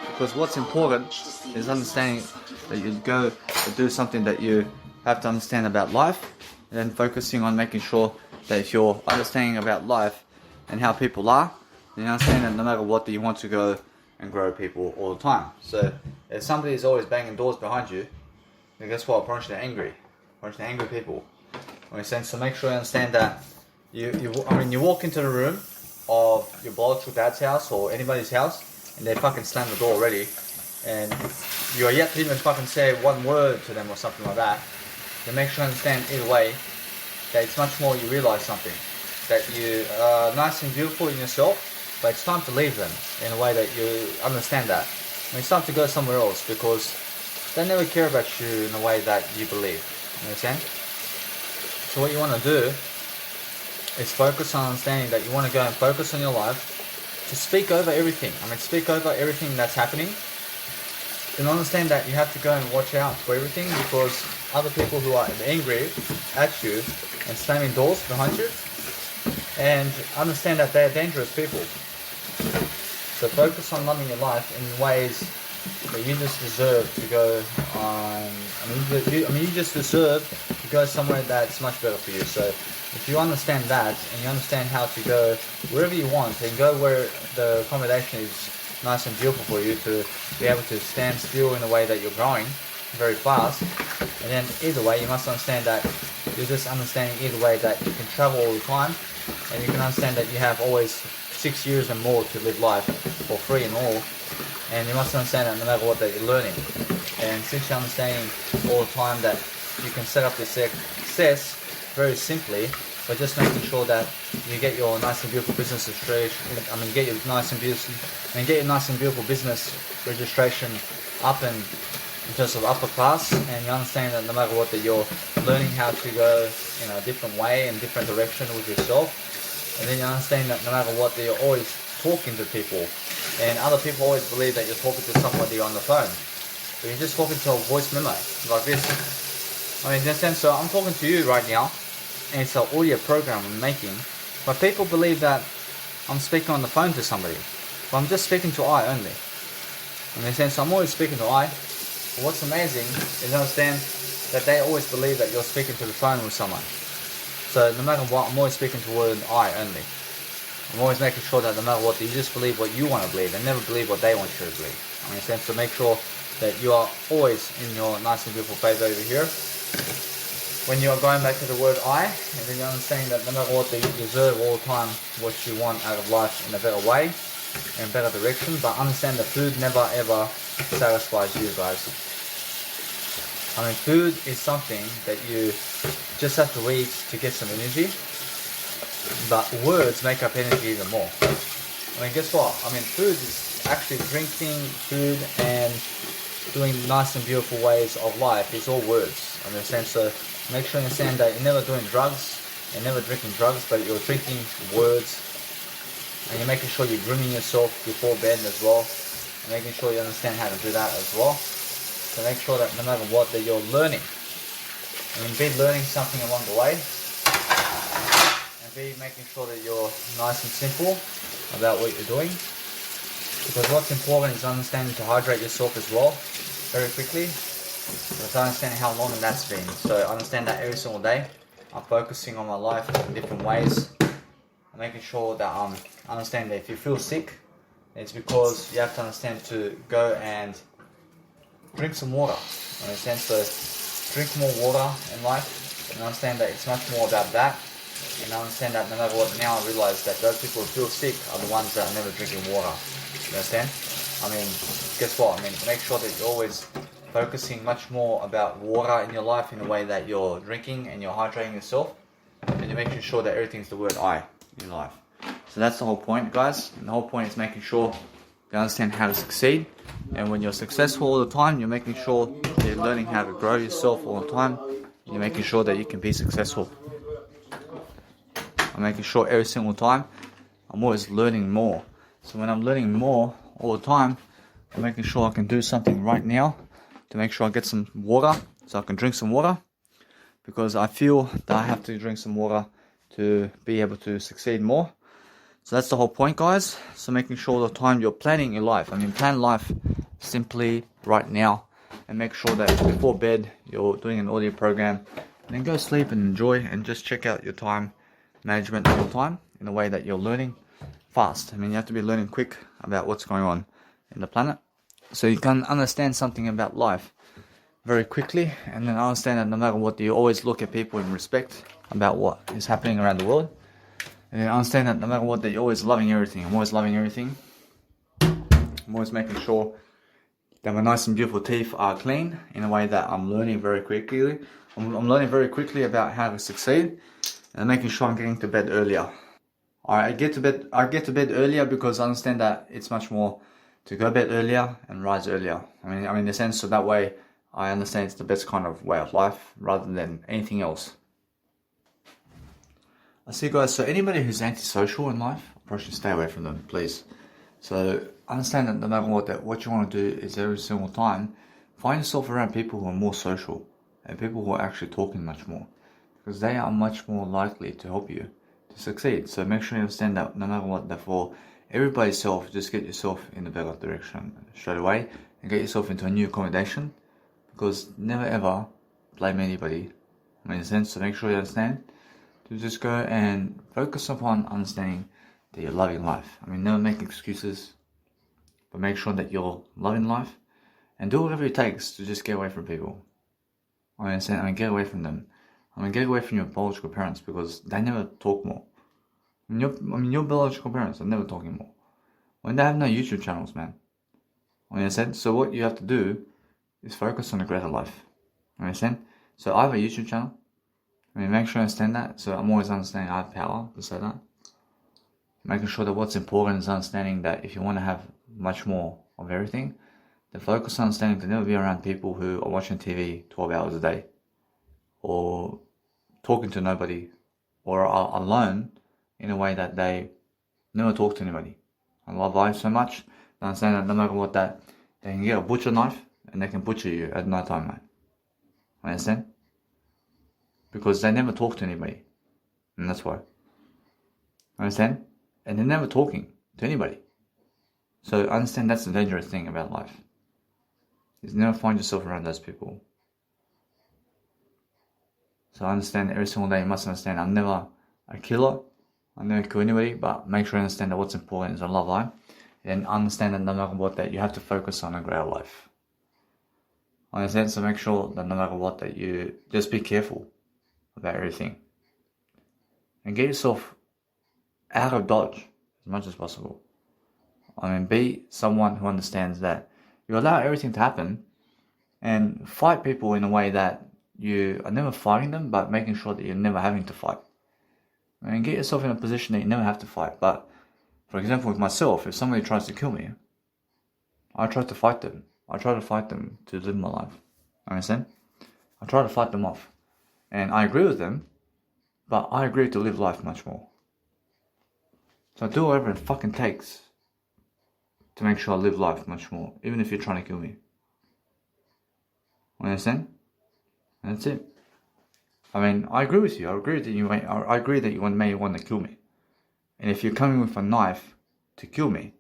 Because what's important is understanding that you go to do something that you have to understand about life, and then focusing on making sure that if you're understanding about life and how people are, then you understand that no matter what, that you want to go and grow people all the time. So if somebody is always banging doors behind you, then guess what? They're angry. They're angry people. So make sure you understand that you walk into the room of your biological dad's house or anybody's house, and they fucking slam the door already, and you are yet to even fucking say one word to them or something like that, then make sure you understand either way that it's much more you realize something, that you are nice and beautiful in yourself, but it's time to leave them in a way that you understand that. And it's time to go somewhere else, because they never care about you in a way that you believe. You understand? So what you want to do is focus on understanding that you want to go and focus on your life, to speak over everything. Speak over everything that's happening. And understand that you have to go and watch out for everything, because other people who are angry at you and slamming doors behind you, and understand that they're dangerous people. So focus on loving your life in ways that you just deserve to go on. You just deserve to go somewhere that's much better for you. So if you understand that, and you understand how to go wherever you want, and go where the accommodation is nice and beautiful for you, to be able to stand still in a way that you're growing very fast, and then either way you must understand that you're just understanding either way that you can travel all the time, and you can understand that you have always 6 years and more to live life for free and all, And you must understand that no matter what that you're learning. And since you're understanding all the time that you can set up your success very simply by just making sure that you get your nice and beautiful business registration. Get your nice and beautiful business registration up and in terms of upper class, and you understand that no matter what that you're learning how to go in a different way and different direction with yourself, and then you understand that no matter what that you're always talking to people, and other people always believe that you're talking to somebody on the phone, but you're just talking to a voice memo like this. In a sense, so I'm talking to you right now, and it's an audio program I'm making, but people believe that I'm speaking on the phone to somebody, but I'm just speaking to I only. In a sense, so I'm always speaking to I. But what's amazing is understand that they always believe that you're speaking to the phone with someone. So no matter what, I'm always speaking to word I only. I'm always making sure that no matter what, you just believe what you want to believe and never believe what they want you to believe. In a sense, to make sure that you are always in your nice and beautiful phase over here. When you are going back to the word I, and then you're understanding that no matter what, you deserve all the time what you want out of life in a better way, in a better direction, but understand that food never ever satisfies you guys. Food is something that you just have to eat to get some energy, but words make up energy even more. Guess what? Food is actually drinking food and doing nice and beautiful ways of life. It's all words. In a sense, so make sure you understand that you're never doing drugs, you're never drinking drugs, but you're drinking words, and you're making sure you're grooming yourself before bed as well, and making sure you understand how to do that as well. So make sure that no matter what that you're learning, be learning something along the way, and be making sure that you're nice and simple about what you're doing. Because what's important is understanding to hydrate yourself as well, very quickly. To understand how long that's been. So understand that every single day, I'm focusing on my life in different ways. I'm making sure that I'm understanding that if you feel sick, it's because you have to understand to go and drink some water. Understand? So drink more water in life, and understand that it's much more about that. And understand that no matter what, now I realize that those people who feel sick are the ones that are never drinking water. You understand? Guess what? Make sure that you're always focusing much more about water in your life in the way that you're drinking and you're hydrating yourself, and you're making sure that everything's the word I in your life. So that's the whole point, guys. And the whole point is making sure you understand how to succeed. And when you're successful all the time, you're making sure that you're learning how to grow yourself all the time. You're making sure that you can be successful. I'm making sure every single time I'm always learning more. So when I'm learning more all the time, I'm making sure I can do something right now to make sure I get some water, so I can drink some water, because I feel that I have to drink some water to be able to succeed more. So that's the whole point, guys. So making sure all the time you're planning your life. Plan life simply right now, and make sure that before bed you're doing an audio program, and then go sleep and enjoy, and just check out your time management all the time in a way that you're learning fast. You have to be learning quick about what's going on in the planet, so you can understand something about life very quickly, and then understand that no matter what, you always look at people in respect about what is happening around the world, and then understand that no matter what, that you're always loving everything. I'm always loving everything. I'm always making sure that my nice and beautiful teeth are clean in a way that I'm learning very quickly. I'm learning very quickly about how to succeed, and making sure I'm getting to bed earlier. I get to bed earlier because I understand that it's much more to go to bed earlier and rise earlier. In a sense, so that way I understand it's the best kind of way of life rather than anything else. I see, guys, so anybody who's antisocial in life, I probably should stay away from them, please. So understand that no matter what you want to do is every single time, find yourself around people who are more social and people who are actually talking much more, because they are much more likely to help you to succeed. So make sure you understand that no matter what, therefore everybody's self, just get yourself in the better direction straight away and get yourself into a new accommodation, because never ever blame anybody. In a sense, so make sure you understand to just go and focus upon understanding that you're loving life. Never make excuses, but make sure that you're loving life and do whatever it takes to just get away from people. Get away from them. Get away from your biological parents, because they never talk more. Your biological parents are never talking more. They have no YouTube channels, man. Understand? So what you have to do is focus on a greater life. Understand? So I have a YouTube channel. Make sure you understand that. So I'm always understanding I have power to say that. Making sure that what's important is understanding that if you want to have much more of everything, then focus on understanding to never be around people who are watching TV 12 hours a day, or talking to nobody, or are alone in a way that they never talk to anybody. I love life so much, they understand that no matter what, that they can get a butcher knife and they can butcher you at night time, mate. Understand? Because they never talk to anybody, and that's why. Understand? And they're never talking to anybody. So understand that's the dangerous thing about life. Is never find yourself around those people. So understand every single day, you must understand, I'm never a killer, I never kill anybody, but make sure you understand that what's important is a love life. And understand that no matter what, that you have to focus on a greater life. Understand? So make sure that no matter what, that you just be careful about everything. And get yourself out of Dodge as much as possible. Be someone who understands that you allow everything to happen, and fight people in a way that you are never fighting them, but making sure that you're never having to fight. Get yourself in a position that you never have to fight. But, for example, with myself, if somebody tries to kill me, I try to fight them. I try to fight them to live my life. Understand? I try to fight them off. And I agree with them, but I agree to live life much more. So I do whatever it fucking takes to make sure I live life much more, even if you're trying to kill me. Understand? And that's it. I agree with you. I agree that you may want to kill me. And if you're coming with a knife to kill me,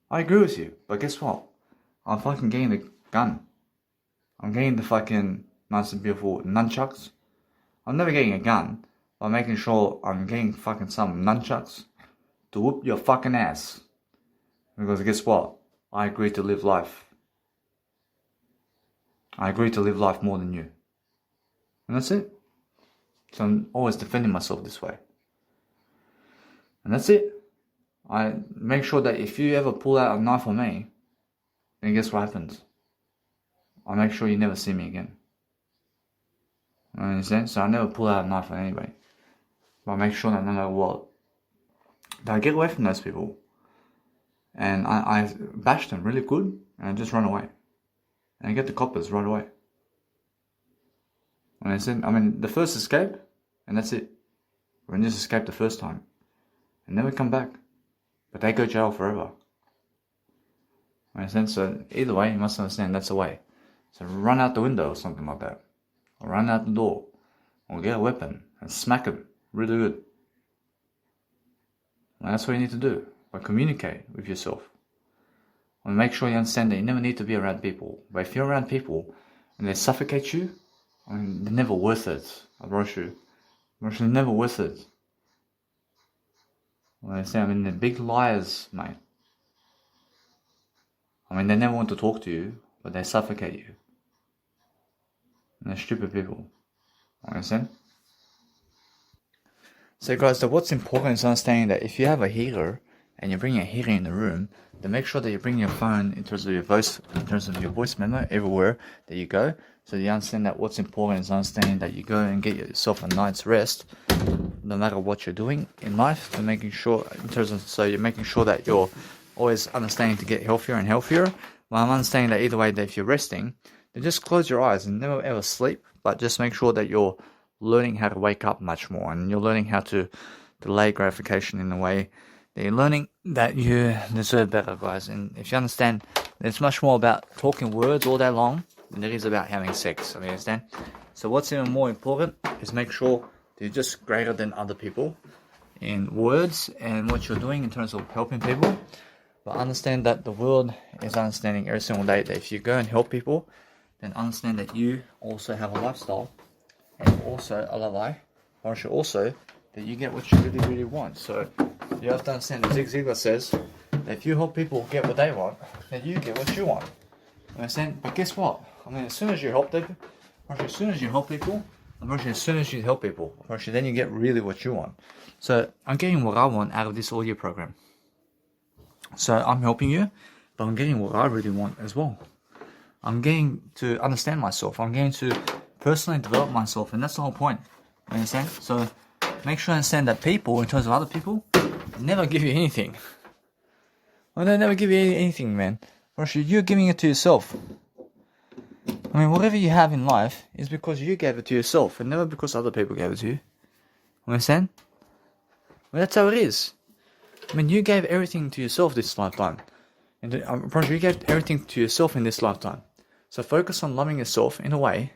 I agree with you. But guess what? I'm fucking getting the gun. I'm getting the fucking nice and beautiful nunchucks. I'm never getting a gun, but making sure I'm getting fucking some nunchucks to whoop your fucking ass. Because guess what? I agree to live life. I agree to live life more than you. And that's it. So I'm always defending myself this way. And that's it. I make sure that if you ever pull out a knife on me, then guess what happens? I make sure you never see me again. You understand? So I never pull out a knife on anybody. But I make sure that no matter what, that I get away from those people. And I bash them really good, and I just run away. And I get the coppers right away. And I said, the first escape, and that's it. We just escaped the first time. And never come back. But they go to jail forever. Understand? So either way, you must understand that's the way. So run out the window or something like that. Or run out the door. Or get a weapon and smack them really good. And that's what you need to do. But communicate with yourself. And make sure you understand that you never need to be around people. But if you're around people and they suffocate you, they're never worth it. I promise you. They're never worth it. They're big liars, mate. They never want to talk to you, but they suffocate you. And they're stupid people. Understand? So guys, what's important is understanding that if you have a heater, and you bring a heater in the room, then make sure that you bring your phone in terms of your voice memo everywhere that you go. So you understand that what's important is understanding that you go and get yourself a night's rest, no matter what you're doing in life. And so you're making sure that you're always understanding to get healthier and healthier. Well, I'm understanding that either way, that if you're resting, then just close your eyes and never ever sleep. But just make sure that you're learning how to wake up much more, and you're learning how to delay gratification in a way that you're learning that you deserve better, guys. And if you understand, it's much more about talking words all day long than it is about having sex. You understand? So what's even more important is make sure that you're just greater than other people in words and what you're doing in terms of helping people. But understand that the world is understanding every single day that if you go and help people, then understand that you also have a lifestyle and also a life. Or also that you get what you really, really want. So you have to understand that Zig Ziglar says that if you help people get what they want, then you get what you want. You understand? But guess what? As soon as you help people, then you get really what you want. So I'm getting what I want out of this audio program. So I'm helping you, but I'm getting what I really want as well. I'm getting to understand myself. I'm getting to personally develop myself, and that's the whole point. You understand? So make sure you understand that people, in terms of other people, never give you anything. Well, they never give you anything, man. Actually, you're giving it to yourself. I mean, whatever you have in life is because you gave it to yourself, and never because other people gave it to you. Understand? Well, that's how it is. I mean, you gave everything to yourself this lifetime. And I'm pretty sure you gave everything to yourself in this lifetime. So focus on loving yourself in a way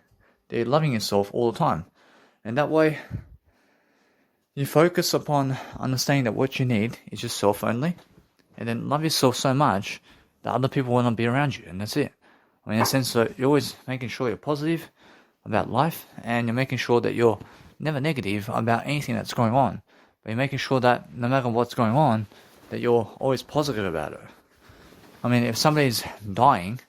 that you're loving yourself all the time. And that way, you focus upon understanding that what you need is yourself only. And then love yourself so much that other people will not be around you. And that's it. I mean, in a sense, so you're always making sure you're positive about life. And you're making sure that you're never negative about anything that's going on. But you're making sure that no matter what's going on, that you're always positive about it. I mean, if somebody's dying,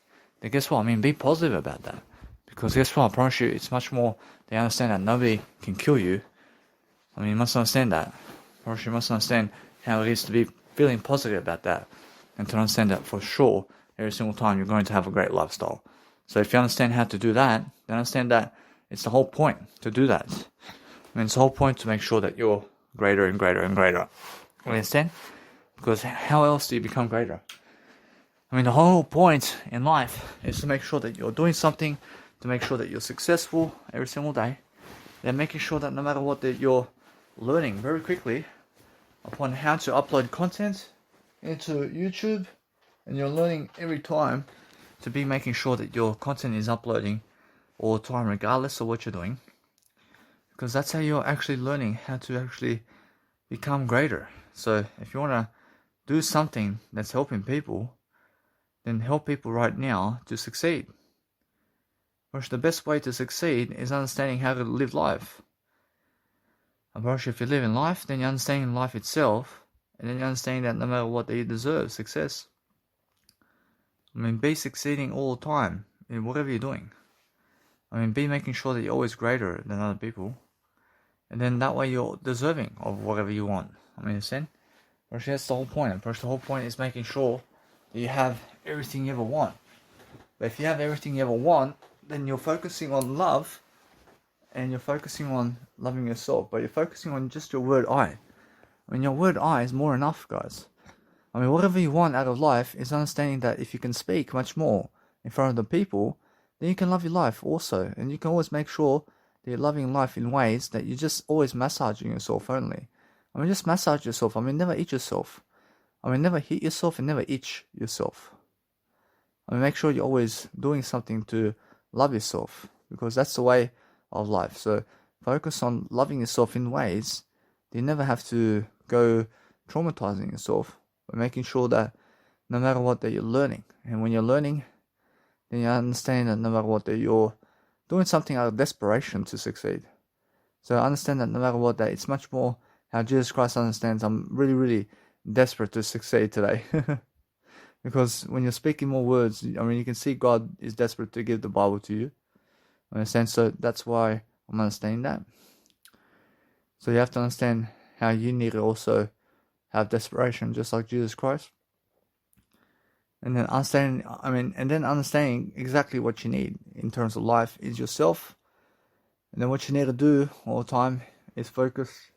then guess what? I mean, be positive about that. Because guess what? I promise you, it's much more, they understand that nobody can kill you. I mean, you must understand that. I promise you must understand how it is to be feeling positive about that. And to understand that for sure, every single time you're going to have a great lifestyle. So if you understand how to do that, then understand that it's the whole point to do that. I mean, it's the whole point to make sure that you're greater and greater and greater. You understand? Because how else do you become greater? I mean, the whole point in life is to make sure that you're doing something, to make sure that you're successful every single day, and making sure that no matter what, that you're learning very quickly upon how to upload content into YouTube, and you're learning every time to be making sure that your content is uploading all the time, regardless of what you're doing, because that's how you're actually learning how to actually become greater. So if you want to do something that's helping people, then help people right now to succeed. Because the best way to succeed is understanding how to live life. And if you live in life, then you're understanding life itself, and then you're understanding that no matter what, that you deserve success. I mean, be succeeding all the time in whatever you're doing. I mean, be making sure that you're always greater than other people, and then that way you're deserving of whatever you want. I mean, understand? Actually, that's the whole point. And the whole point is making sure that you have everything you ever want. But if you have everything you ever want, then you're focusing on love, and you're focusing on loving yourself, but you're focusing on just your word I. I mean, your word I is more enough, guys. I mean, whatever you want out of life is understanding that if you can speak much more in front of the people, then you can love your life also. And you can always make sure that you're loving life in ways that you're just always massaging yourself only. I mean, just massage yourself. I mean, never eat yourself. I mean, never hit yourself and never itch yourself. I mean, make sure you're always doing something to love yourself, because that's the way of life. So focus on loving yourself in ways that you never have to go traumatizing yourself, but making sure that no matter what, that you're learning. And when you're learning, then you understand that no matter what, that you're doing something out of desperation to succeed. So understand that no matter what, that it's much more how Jesus Christ understands. I'm really, really desperate to succeed today. Because when you're speaking more words, I mean, you can see God is desperate to give the Bible to you. Understand? So that's why I'm understanding that. So you have to understand how you need to also have desperation, just like Jesus Christ. And then understanding exactly what you need in terms of life is yourself. And then what you need to do all the time is focus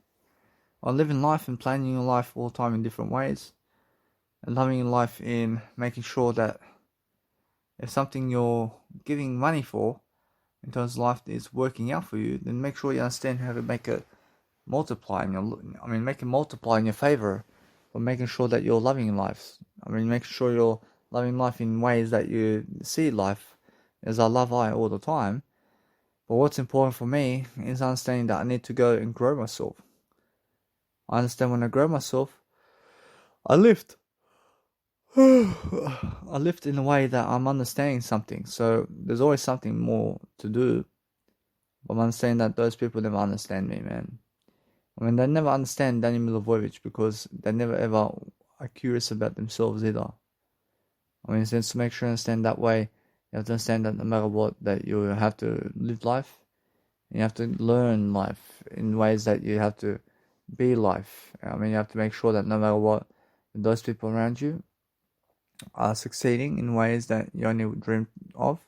on living life and planning your life all the time in different ways. And loving your life in making sure that if something you're giving money for in terms of life is working out for you, then make sure you understand how to make it multiply make it multiply in your favor, but making sure that you're loving life. I mean, make sure you're loving life in ways that you see life as I love I all the time. But what's important for me is understanding that I need to go and grow myself. I understand when I grow myself, I lift. I lift in a way that I'm understanding something. So there's always something more to do. But I'm understanding that those people never understand me, man. I mean, they never understand Daniel Milivojevic because they never ever are curious about themselves either. I mean, since to make sure you understand that way, you have to understand that no matter what, that you have to live life. And you have to learn life in ways that you have to be life. I mean, you have to make sure that no matter what, those people around you, are succeeding in ways that you only dreamed of,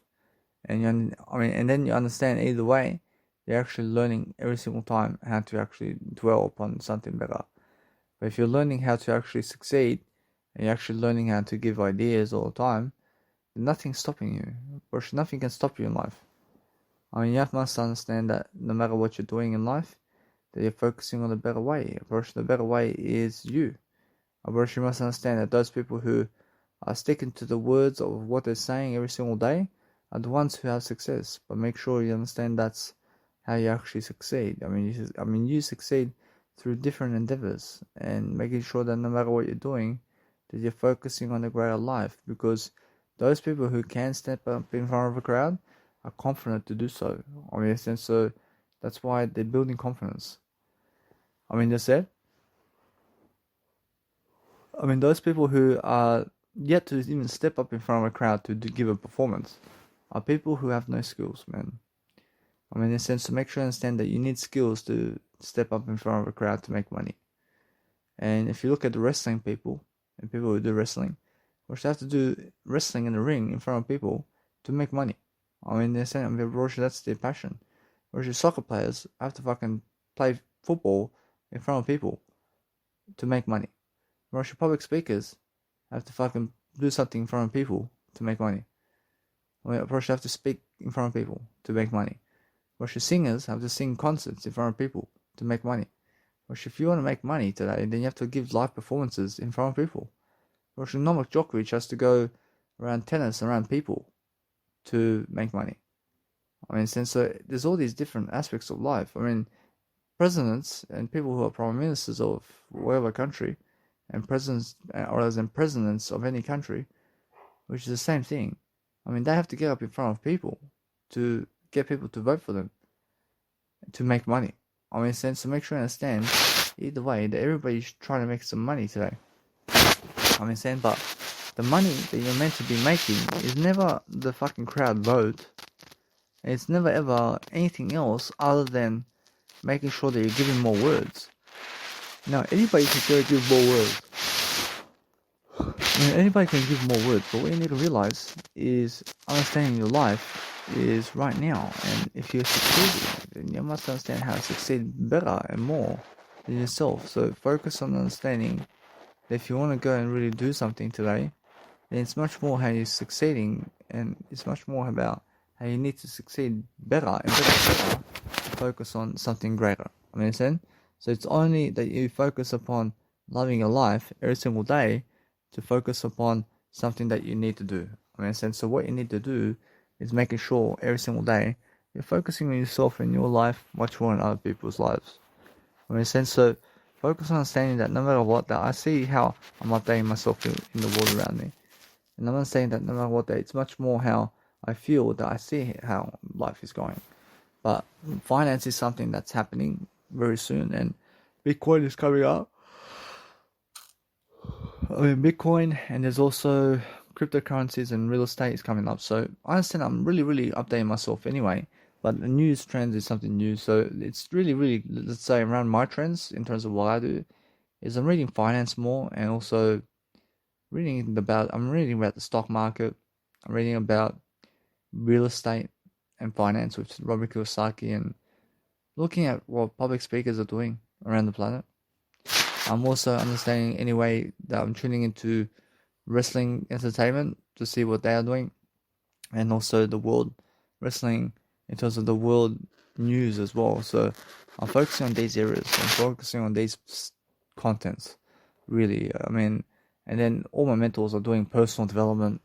and and then you understand either way, you're actually learning every single time how to actually dwell upon something better. But if you're learning how to actually succeed, and you're actually learning how to give ideas all the time, then nothing's stopping you. Or nothing can stop you in life. You must understand that no matter what you're doing in life, that you're focusing on a better way. The better way is you. You must understand that those people who are sticking to the words of what they're saying every single day are the ones who have success. But make sure you understand that's how you actually succeed. You succeed through different endeavors and making sure that no matter what you're doing, that you're focusing on a greater life. Because those people who can step up in front of a crowd are confident to do so. So that's why they're building confidence. That's it. Those people who are yet to even step up in front of a crowd to give a performance are people who have no skills, man. In a sense, to make sure you understand that you need skills to step up in front of a crowd to make money. And if you look at the wrestling people and people who do wrestling, they have to do wrestling in the ring in front of people to make money. That's their passion. Whereas soccer players have to fucking play football in front of people to make money. Whereas public speakers have to fucking do something in front of people to make money. Whereas have to speak in front of people to make money. Whereas singers have to sing concerts in front of people to make money. Whereas if you want to make money today, then you have to give live performances in front of people. Whereas Novak Djokovic has to go around tennis, around people to make money. So there's all these different aspects of life. Presidents and people who are prime ministers of whatever country, and presidents of any country, which is the same thing. They have to get up in front of people to get people to vote for them to make money. So make sure you understand either way that everybody's trying to make some money today. But the money that you're meant to be making is never the fucking crowd vote. It's never ever anything else other than making sure that you're giving more words. Now, anybody can go give more words. Anybody can give more words, but what you need to realize is understanding your life is right now. And if you're succeeding, then you must understand how to succeed better and more than yourself. So focus on understanding that if you want to go and really do something today, then it's much more how you're succeeding, and it's much more about how you need to succeed better and better. Focus on something greater. Understand? So it's only that you focus upon loving your life every single day to focus upon something that you need to do. So what you need to do is making sure every single day you're focusing on yourself and your life much more than other people's lives. So focus on understanding that no matter what, that I see how I'm updating myself in the world around me. And I'm not saying that no matter what, that it's much more how I feel that I see how life is going. But finance is something that's happening very soon, and Bitcoin is coming up. Bitcoin, and there's also cryptocurrencies and real estate is coming up. So I understand I'm really updating myself anyway, but the news trends is something new. So it's really, let's say, around my trends in terms of what I do is I'm reading finance more, and also I'm reading about the stock market. I'm reading about real estate and finance with Robert Kiyosaki, and looking at what public speakers are doing around the planet. I'm also understanding anyway that I'm tuning into wrestling entertainment to see what they are doing, and also the world wrestling in terms of the world news as well. So I'm focusing on these areas. I'm focusing on these contents, really. And then all my mentors are doing personal development.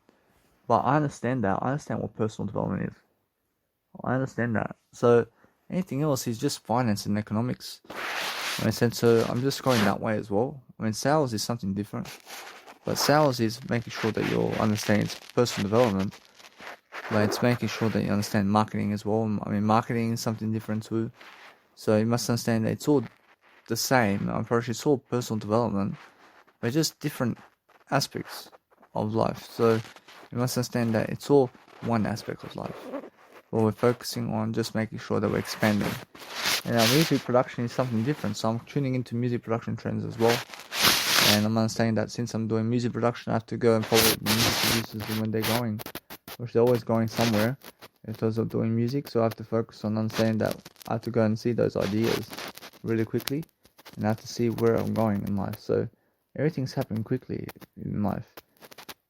But I understand that. I understand what personal development is. I understand that. So anything else is just finance and economics. So I'm just going that way as well. Sales is something different. But sales is making sure that you're understanding personal development. But it's making sure that you understand marketing as well. Marketing is something different too. So you must understand that it's all the same. Approach, it's all personal development, but just different aspects of life. So you must understand that it's all one aspect of life. But we're focusing on just making sure that we're expanding. And our music production is something different. So I'm tuning into music production trends as well. And I'm understanding that since I'm doing music production, I have to go and follow the music producers and when they're going, which they're always going somewhere in terms of doing music. So I have to focus on understanding that I have to go and see those ideas really quickly, and I have to see where I'm going in life. So everything's happening quickly in life,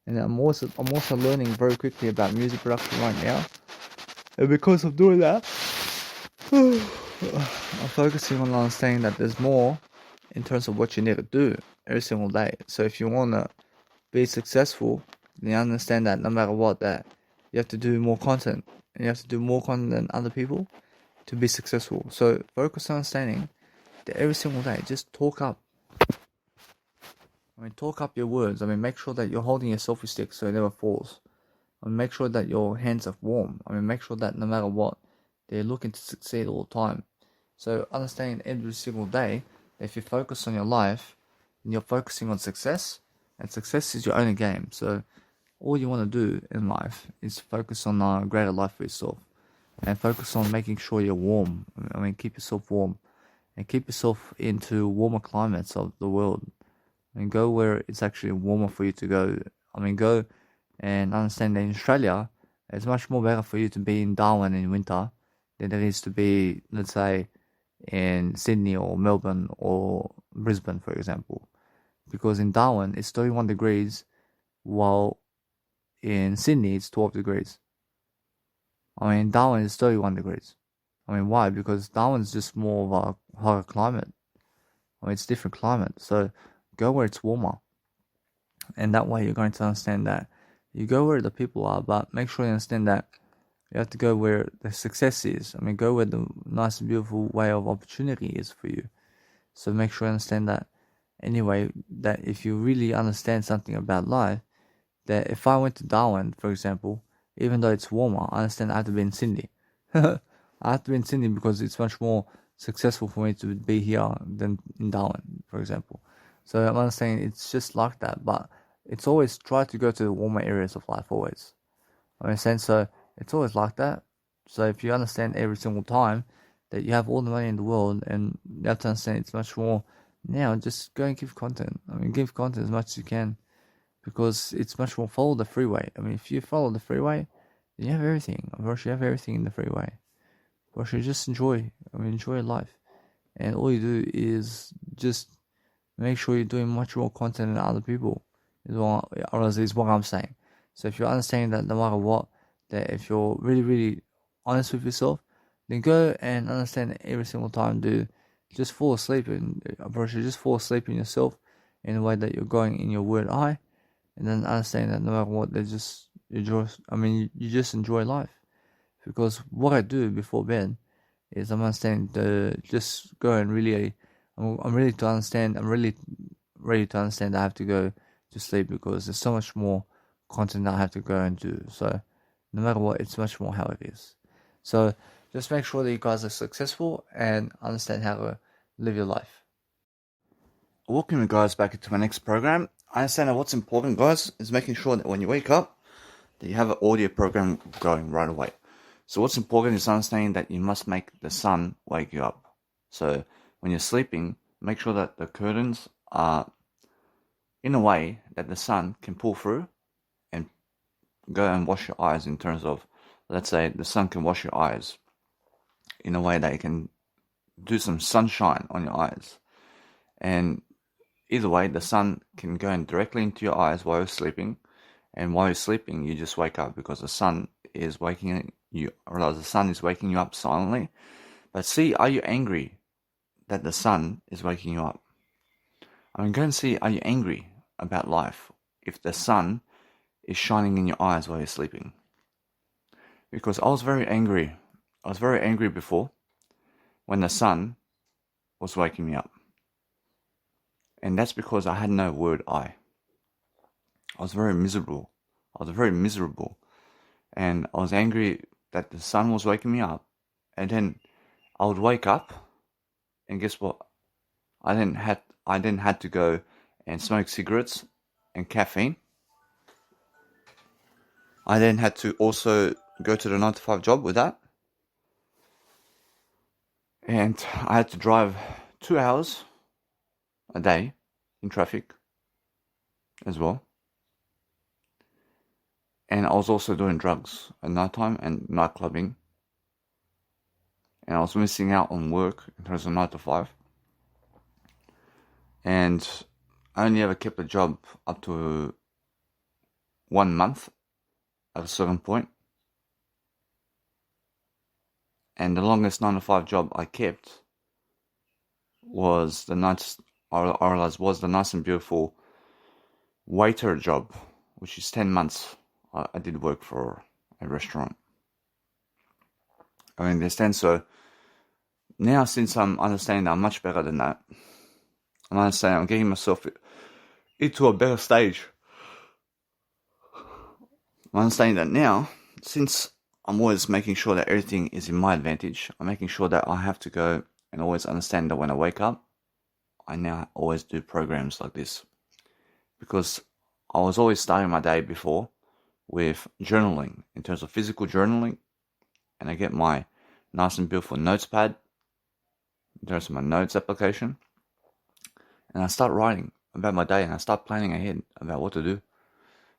and I'm also learning very quickly about music production right now. And because of doing that, I'm focusing on understanding that there's more in terms of what you need to do every single day. So if you want to be successful, then you understand that no matter what, that you have to do more content, and you have to do more content than other people to be successful. So focus on understanding that every single day, just talk up. Talk up your words. Make sure that you're holding your selfie stick so it never falls. Make sure that your hands are warm. Make sure that no matter what, they're looking to succeed all the time. So understanding every single day that if you focus on your life, and you're focusing on success, and success is your only game. So all you want to do in life is focus on a greater life for yourself, and focus on making sure you're warm. Keep yourself warm, and keep yourself into warmer climates of the world. Go where it's actually warmer for you to go. Go and understand that in Australia, it's much more better for you to be in Darwin in winter than it is to be, let's say, in Sydney or Melbourne or Brisbane, for example. Because in Darwin, it's 31 degrees, while in Sydney, it's 12 degrees. Darwin is 31 degrees. Why? Because Darwin's just more of a hotter climate. It's different climate. So go where it's warmer. And that way you're going to understand that you go where the people are, but make sure you understand that you have to go where the success is. Go where the nice and beautiful way of opportunity is for you. So make sure you understand that anyway, that if you really understand something about life, that if I went to Darwin, for example, even though it's warmer, I understand I have to be in Sydney. I have to be in Sydney because it's much more successful for me to be here than in Darwin, for example. So I'm understanding it's just like that, but it's always try to go to the warmer areas of life, always. So it's always like that. So if you understand every single time that you have all the money in the world, and you have to understand it's much more now, just go and give content. Give content as much as you can, because it's much more follow the freeway. If you follow the freeway, then you have everything. Of course, you have everything in the freeway. Of course, you just enjoy life. And all you do is just make sure you're doing much more content than other people. Is what I'm saying. So if you're understanding that no matter what, that if you're really, really honest with yourself, then go and understand that every single time, just fall asleep, and just fall asleep in yourself in the way that you're going in your word eye, and then understand that no matter what, you just enjoy life. Because what I do before bed is I'm understanding just go and really, I'm really ready to understand that I have to go to sleep, because there's so much more content that I have to go and do. So no matter what, it's much more how it is. So just make sure that you guys are successful and understand how to live your life. Welcome you guys back into my next program. I understand that what's important, guys, is making sure that when you wake up, that you have an audio program going right away. So what's important is understanding that you must make the sun wake you up. So when you're sleeping, make sure that the curtains are in a way that the sun can pull through and go and wash your eyes, in terms of, let's say, the sun can wash your eyes in a way that it can do some sunshine on your eyes. And either way, the sun can go in directly into your eyes while you're sleeping. And while you're sleeping, you just wake up because the sun is waking you, or the sun is waking you up silently. But see, are you angry that the sun is waking you up? Go and see, are you angry about life if the sun is shining in your eyes while you're sleeping? Because I was very angry before when the sun was waking me up. And that's because I had no word eye. I was very miserable. And I was angry that the sun was waking me up. And then I would wake up, and guess what? I then had to go and smoke cigarettes and caffeine. I then had to also go to the 9-to-5 job with that. And I had to drive 2 hours a day in traffic as well. And I was also doing drugs at nighttime and night clubbing. And I was missing out on work in terms of 9 to 5. And I only ever kept a job up to 1 month at a certain point. And the longest 9 to 5 job I kept was the nice, I realized was the nice and beautiful waiter job, which is 10 months. I did work for a restaurant. I understand. So now, since I'm understanding that I'm much better than that, I'm understanding I'm getting myself into a better stage. I'm understanding that now, since I'm always making sure that everything is in my advantage, I'm making sure that I have to go and always understand that when I wake up, I now always do programs like this. Because I was always starting my day before with journaling, in terms of physical journaling, and I get my nice and beautiful notes pad in terms of my notes application, and I start writing about my day and I start planning ahead about what to do.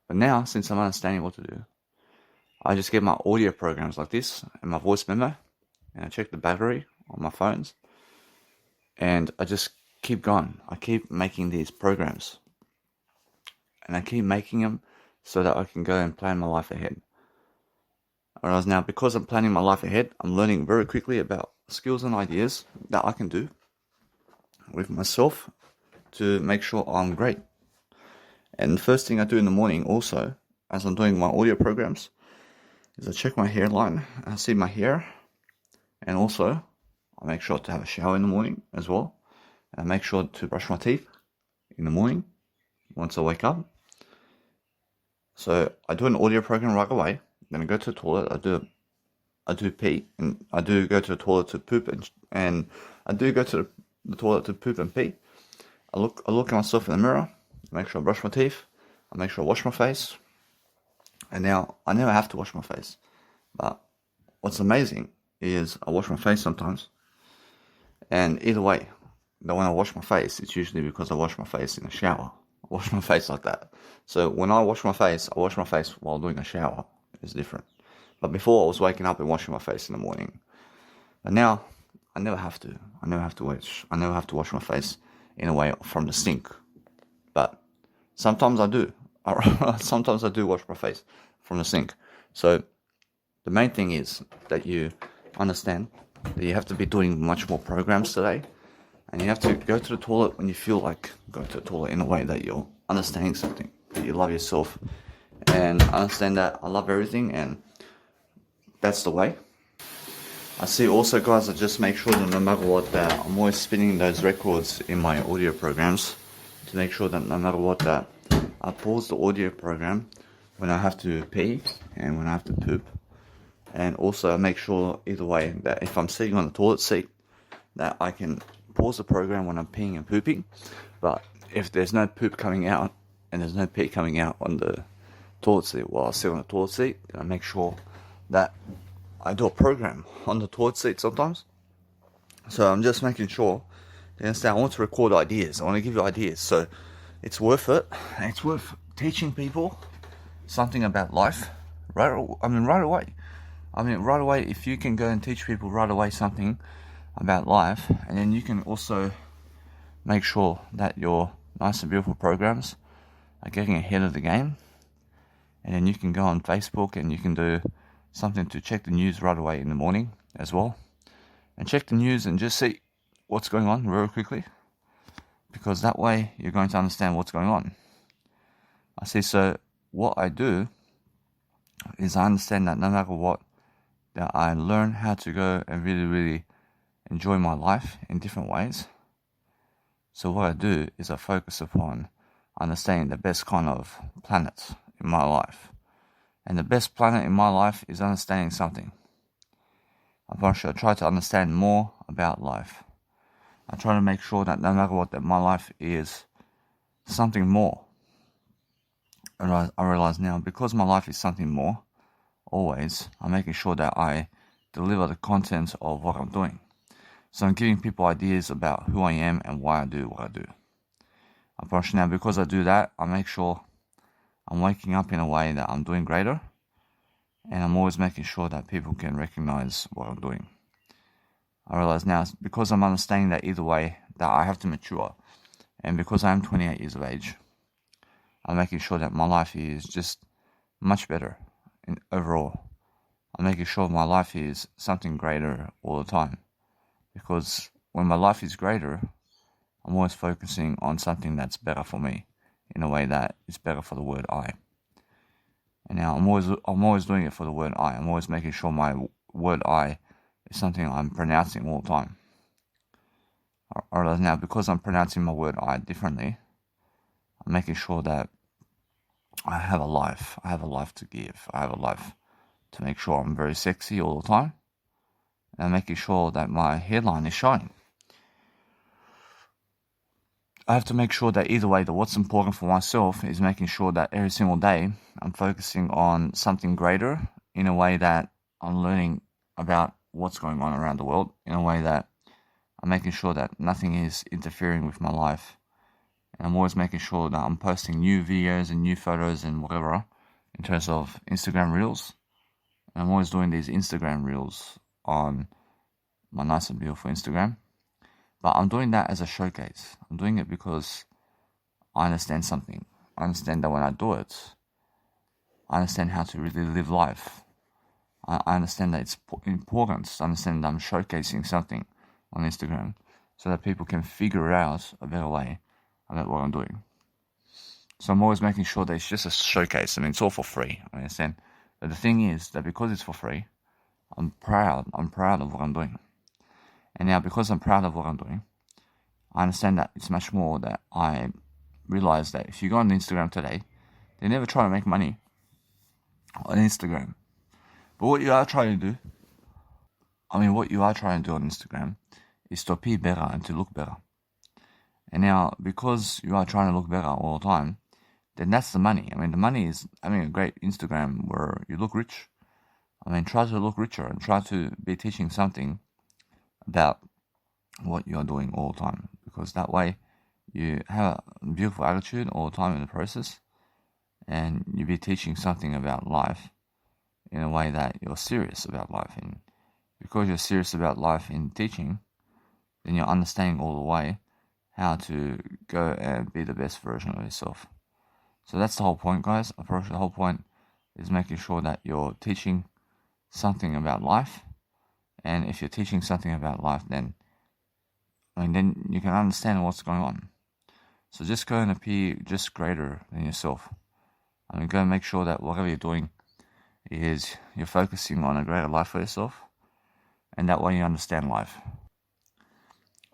But now, since I'm understanding what to do, I just get my audio programs like this and my voice memo, and I check the battery on my phones, and I just keep going. I keep making these programs, and I keep making them so that I can go and plan my life ahead. Whereas now, because I'm planning my life ahead, I'm learning very quickly about skills and ideas that I can do with myself to make sure I'm great. And the first thing I do in the morning also, as I'm doing my audio programs, is I check my hairline, I see my hair, and also I make sure to have a shower in the morning as well. And I make sure to brush my teeth in the morning once I wake up. So I do an audio program right away. Then I go to the toilet. I do pee, and I do go to the toilet to poop, and I do go to the toilet to poop and pee. I look at myself in the mirror, make sure I brush my teeth, I make sure I wash my face, and now I never have to wash my face. But what's amazing is I wash my face sometimes, and either way, that when I wash my face, it's usually because I wash my face in a shower. I wash my face like that. So when I wash my face while doing a shower. It's different. But before, I was waking up and washing my face in the morning. And now, I never have to. I never have to wash my face in a way from the sink. But sometimes I do. Sometimes I do wash my face from the sink. So the main thing is that you understand that you have to be doing much more programs today. And you have to go to the toilet when you feel like going to the toilet in a way that you're understanding something, that you love yourself. And I understand that I love everything, and that's the way. I see also, guys, I just make sure that no matter what, that I'm always spinning those records in my audio programs to make sure that no matter what, that I pause the audio program when I have to pee and when I have to poop. And also I make sure either way that if I'm sitting on the toilet seat, that I can pause the program when I'm peeing and pooping. But if there's no poop coming out and there's no pee coming out on the toilet seat while I sit on the toilet seat, then I make sure that I do a program on the toilet seat sometimes. So I'm just making sure, you understand, I want to record ideas. I want to give you ideas. So it's worth it. It's worth teaching people something about life right away. Right away, if you can go and teach people right away something about life, and then you can also make sure that your nice and beautiful programs are getting ahead of the game. And then you can go on Facebook and you can do something to check the news right away in the morning as well. And check the news and just see what's going on very quickly. Because that way you're going to understand what's going on. I see, so what I do is I understand that no matter what, that I learn how to go and really, really enjoy my life in different ways. So what I do is I focus upon understanding the best kind of planets in my life. And the best planet in my life is understanding something. I try to understand more about life. I try to make sure that no matter what, that my life is something more. And I realize now, because my life is something more, always, I'm making sure that I deliver the content of what I'm doing. So I'm giving people ideas about who I am and why I do what I do. approach. Now, because I do that, I make sure I'm waking up in a way that I'm doing greater, and I'm always making sure that people can recognize what I'm doing. I realize now, because I'm understanding that either way, that I have to mature, and because I am 28 years of age, I'm making sure that my life is just much better overall. I'm making sure my life is something greater all the time, because when my life is greater, I'm always focusing on something that's better for me, in a way that is better for the word I. And now I'm always doing it for the word I. I'm always making sure my word I is something I'm pronouncing all the time. Or now, because I'm pronouncing my word I differently, I'm making sure that I have a life. I have a life to give. I have a life to make sure I'm very sexy all the time, and I'm making sure that my hairline is shining. I have to make sure that either way, that what's important for myself is making sure that every single day I'm focusing on something greater, in a way that I'm learning about what's going on around the world, in a way that I'm making sure that nothing is interfering with my life. And I'm always making sure that I'm posting new videos and new photos and whatever in terms of Instagram Reels. And I'm always doing these Instagram Reels on my Nice and Beautiful Instagram. But I'm doing that as a showcase. I'm doing it because I understand something. I understand that when I do it, I understand how to really live life. I understand that it's important to understand that I'm showcasing something on Instagram, so that people can figure out a better way about what I'm doing. So I'm always making sure that it's just a showcase. I mean, it's all for free, I understand. But the thing is that because it's for free, I'm proud of what I'm doing. And now, because I'm proud of what I'm doing, I understand that it's much more that I realize that if you go on Instagram today, they never try to make money on Instagram. But what you are trying to do on Instagram is to appear better and to look better. And now, because you are trying to look better all the time, then that's the money. I mean, the money is having a great Instagram where you look rich. I mean, try to look richer and try to be teaching something about what you are doing all the time, because that way you have a beautiful attitude all the time in the process, and you be teaching something about life in a way that you're serious about life. And because you're serious about life in teaching, then you're understanding all the way how to go and be the best version of yourself. So that's the whole point, guys. The whole point is making sure that you're teaching something about life. And if you're teaching something about life, then you can understand what's going on. So just go and appear just greater than yourself. Go and make sure that whatever you're doing is you're focusing on a greater life for yourself, and that way you understand life.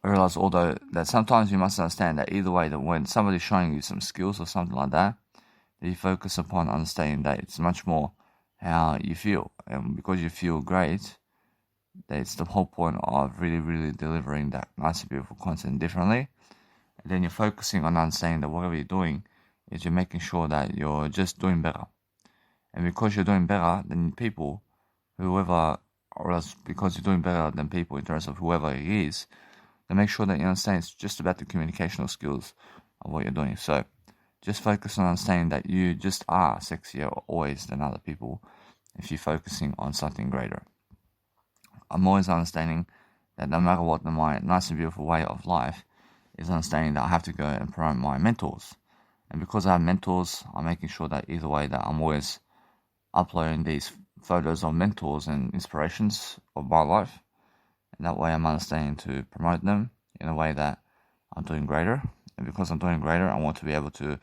I realize, although, that sometimes you must understand that either way, that when somebody's showing you some skills or something like that, you focus upon understanding that it's much more how you feel. And because you feel great, that's the whole point of really, really delivering that nice and beautiful content differently. And then you're focusing on understanding that whatever you're doing is you're making sure that you're just doing better. And because you're doing better than people, because you're doing better than people in terms of whoever it is, then make sure that you understand it's just about the communicational skills of what you're doing. So just focus on understanding that you just are sexier always than other people if you're focusing on something greater. I'm always understanding that no matter what, my nice and beautiful way of life is understanding that I have to go and promote my mentors. And because I have mentors, I'm making sure that either way that I'm always uploading these photos of mentors and inspirations of my life. And that way I'm understanding to promote them in a way that I'm doing greater. And because I'm doing greater, I want to be able to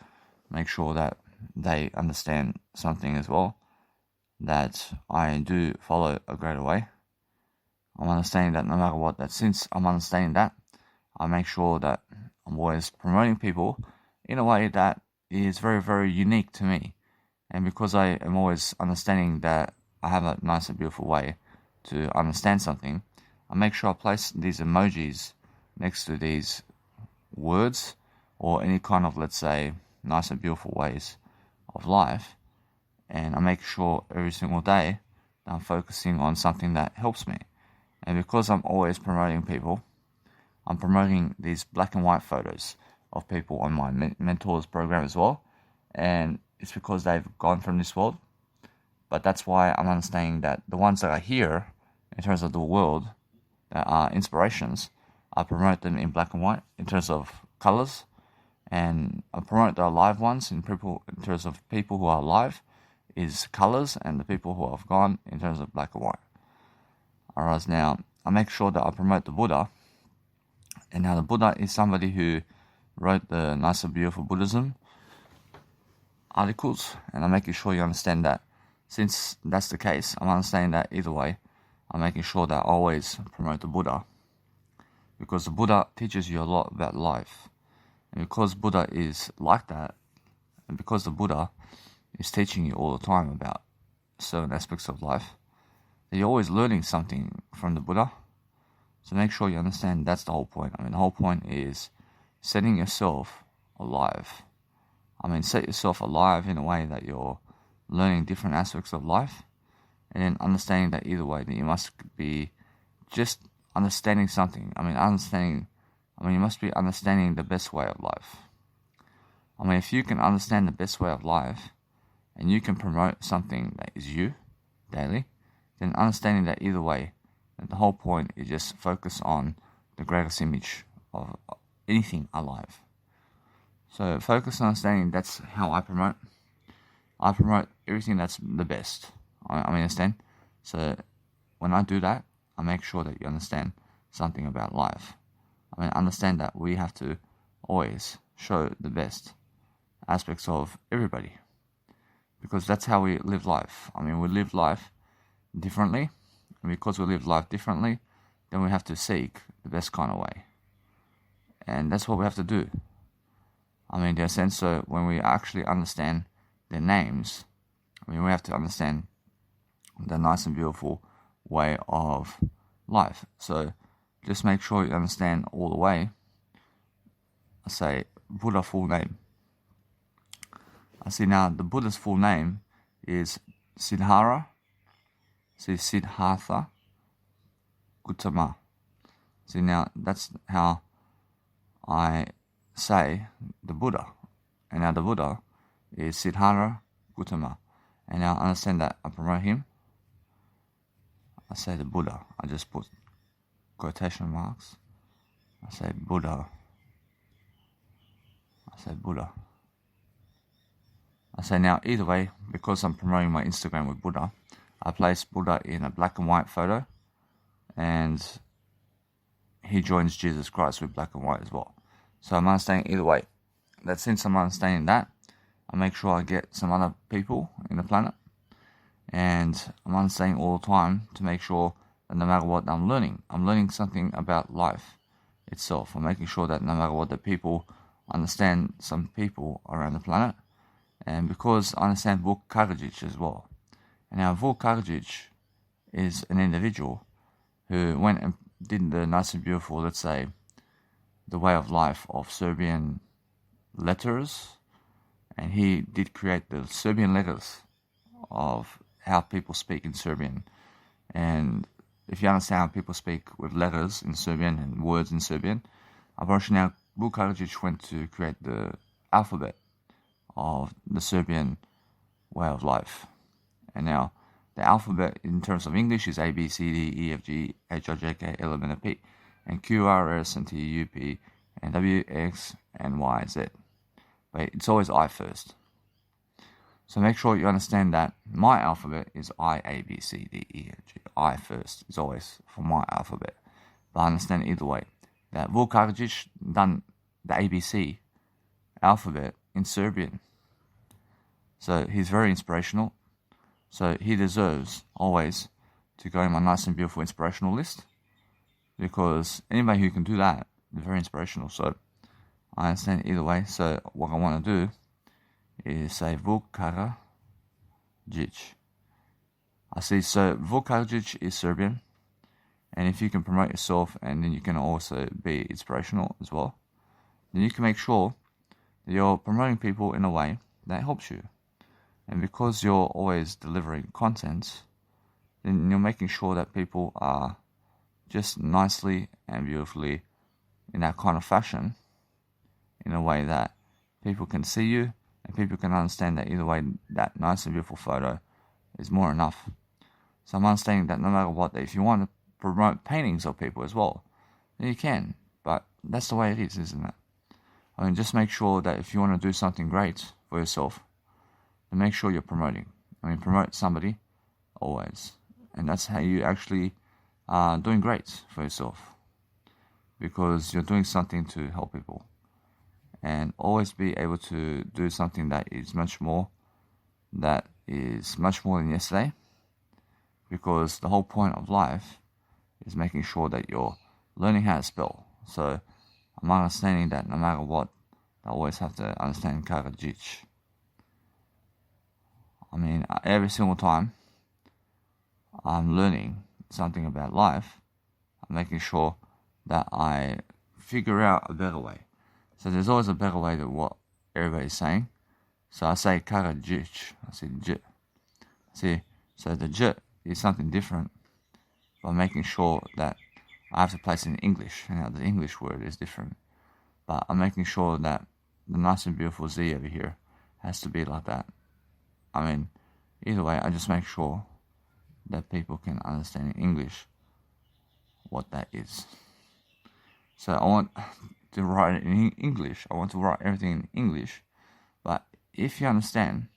make sure that they understand something as well, that I do follow a greater way. I'm understanding that no matter what, that since I'm understanding that, I make sure that I'm always promoting people in a way that is very, very unique to me. And because I am always understanding that I have a nice and beautiful way to understand something, I make sure I place these emojis next to these words or any kind of, let's say, nice and beautiful ways of life. And I make sure every single day that I'm focusing on something that helps me. And because I'm always promoting people, I'm promoting these black and white photos of people on my mentors program as well, and it's because they've gone from this world. But that's why I'm understanding that the ones that are here, in terms of the world, that are inspirations, I promote them in black and white in terms of colors, and I promote the alive ones in terms of people who are alive is colors, and the people who have gone in terms of black and white. Alright, now I make sure that I promote the Buddha, and now the Buddha is somebody who wrote the Nice and Beautiful Buddhism articles, and I'm making sure you understand that. Since that's the case, I'm understanding that either way, I'm making sure that I always promote the Buddha, because the Buddha teaches you a lot about life. And because Buddha is like that, and because the Buddha is teaching you all the time about certain aspects of life, that you're always learning something from the Buddha. So make sure you understand that's the whole point. I mean, the whole point is setting yourself alive. I mean, set yourself alive in a way that you're learning different aspects of life, and then understanding that either way, that you must be just understanding something. You must be understanding the best way of life. I mean, if you can understand the best way of life, and you can promote something that is you daily, then understanding that either way, that the whole point is just focus on the greatest image of anything alive. So focus on understanding that's how I promote. I promote everything that's the best. I understand. So when I do that, I make sure that you understand something about life. Understand that we have to always show the best aspects of everybody, because that's how we live life. We live life differently, and because we live life differently, then we have to seek the best kind of way, and that's what we have to do. In a sense, so when we actually understand their names, we have to understand the nice and beautiful way of life. So just make sure you understand all the way. I say Buddha full name. I see now the Buddha's full name is Siddhartha Gautama. See, now that's how I say the Buddha. And now the Buddha is Siddhartha Gautama. And now I understand that I promote him. I say the Buddha. I just put quotation marks. I say Buddha. I say Buddha. I say now either way, because I'm promoting my Instagram with Buddha, I place Buddha in a black and white photo, and he joins Jesus Christ with black and white as well. So I'm understanding either way. That since I'm understanding that, I make sure I get some other people in the planet, and I'm understanding all the time to make sure that no matter what I'm learning something about life itself. I'm making sure that no matter what the people understand, some people around the planet. And because I understand Vuk Karadžić as well. And now Vuk Karadžić is an individual who went and did the nice and beautiful, let's say, the way of life of Serbian letters. And he did create the Serbian letters of how people speak in Serbian. And if you understand how people speak with letters in Serbian and words in Serbian, unfortunately now Vuk Karadžić went to create the alphabet of the Serbian way of life. And now the alphabet in terms of English is A, B, C, D, E, F, G, H, I, J, K, L, M, N, O, P, and Q, R, S, and T, U, P, and W, X, and Y, Z. But it's always I first. So make sure you understand that my alphabet is I, A, B, C, D, E, F, G. I first is always for my alphabet. But I understand either way that Vuk Karadžić done the ABC alphabet in Serbian. So he's very inspirational. So he deserves always to go in my nice and beautiful inspirational list, because anybody who can do that is very inspirational. So I understand either way. So what I want to do is say Vuk Karadžić. I see, so Vuk Karadžić is Serbian, and if you can promote yourself and then you can also be inspirational as well, then you can make sure that you're promoting people in a way that helps you. And because you're always delivering content, then you're making sure that people are just nicely and beautifully in that kind of fashion in a way that people can see you and people can understand that either way that nice and beautiful photo is more enough. So I'm understanding that no matter what, if you want to promote paintings of people as well, then you can. But that's the way it is, isn't it? I mean, just make sure that if you want to do something great for yourself, then make sure you're promoting. I mean, promote somebody always. And that's how you actually are doing great for yourself. Because you're doing something to help people. And always be able to do something that is much more than yesterday. Because the whole point of life is making sure that you're learning how to spell. So I'm understanding that no matter what, I always have to understand Karadzic. I mean, every single time I'm learning something about life, I'm making sure that I figure out a better way. So there's always a better way than what everybody's saying. So I say Karadzic, I say J. See, so the J is something different by making sure that I have to place it in English, and now the English word is different. But I'm making sure that the nice and beautiful Z over here has to be like that. I mean, either way, I just make sure that people can understand in English what that is. So I want to write it in English. I want to write everything in English. But if you understand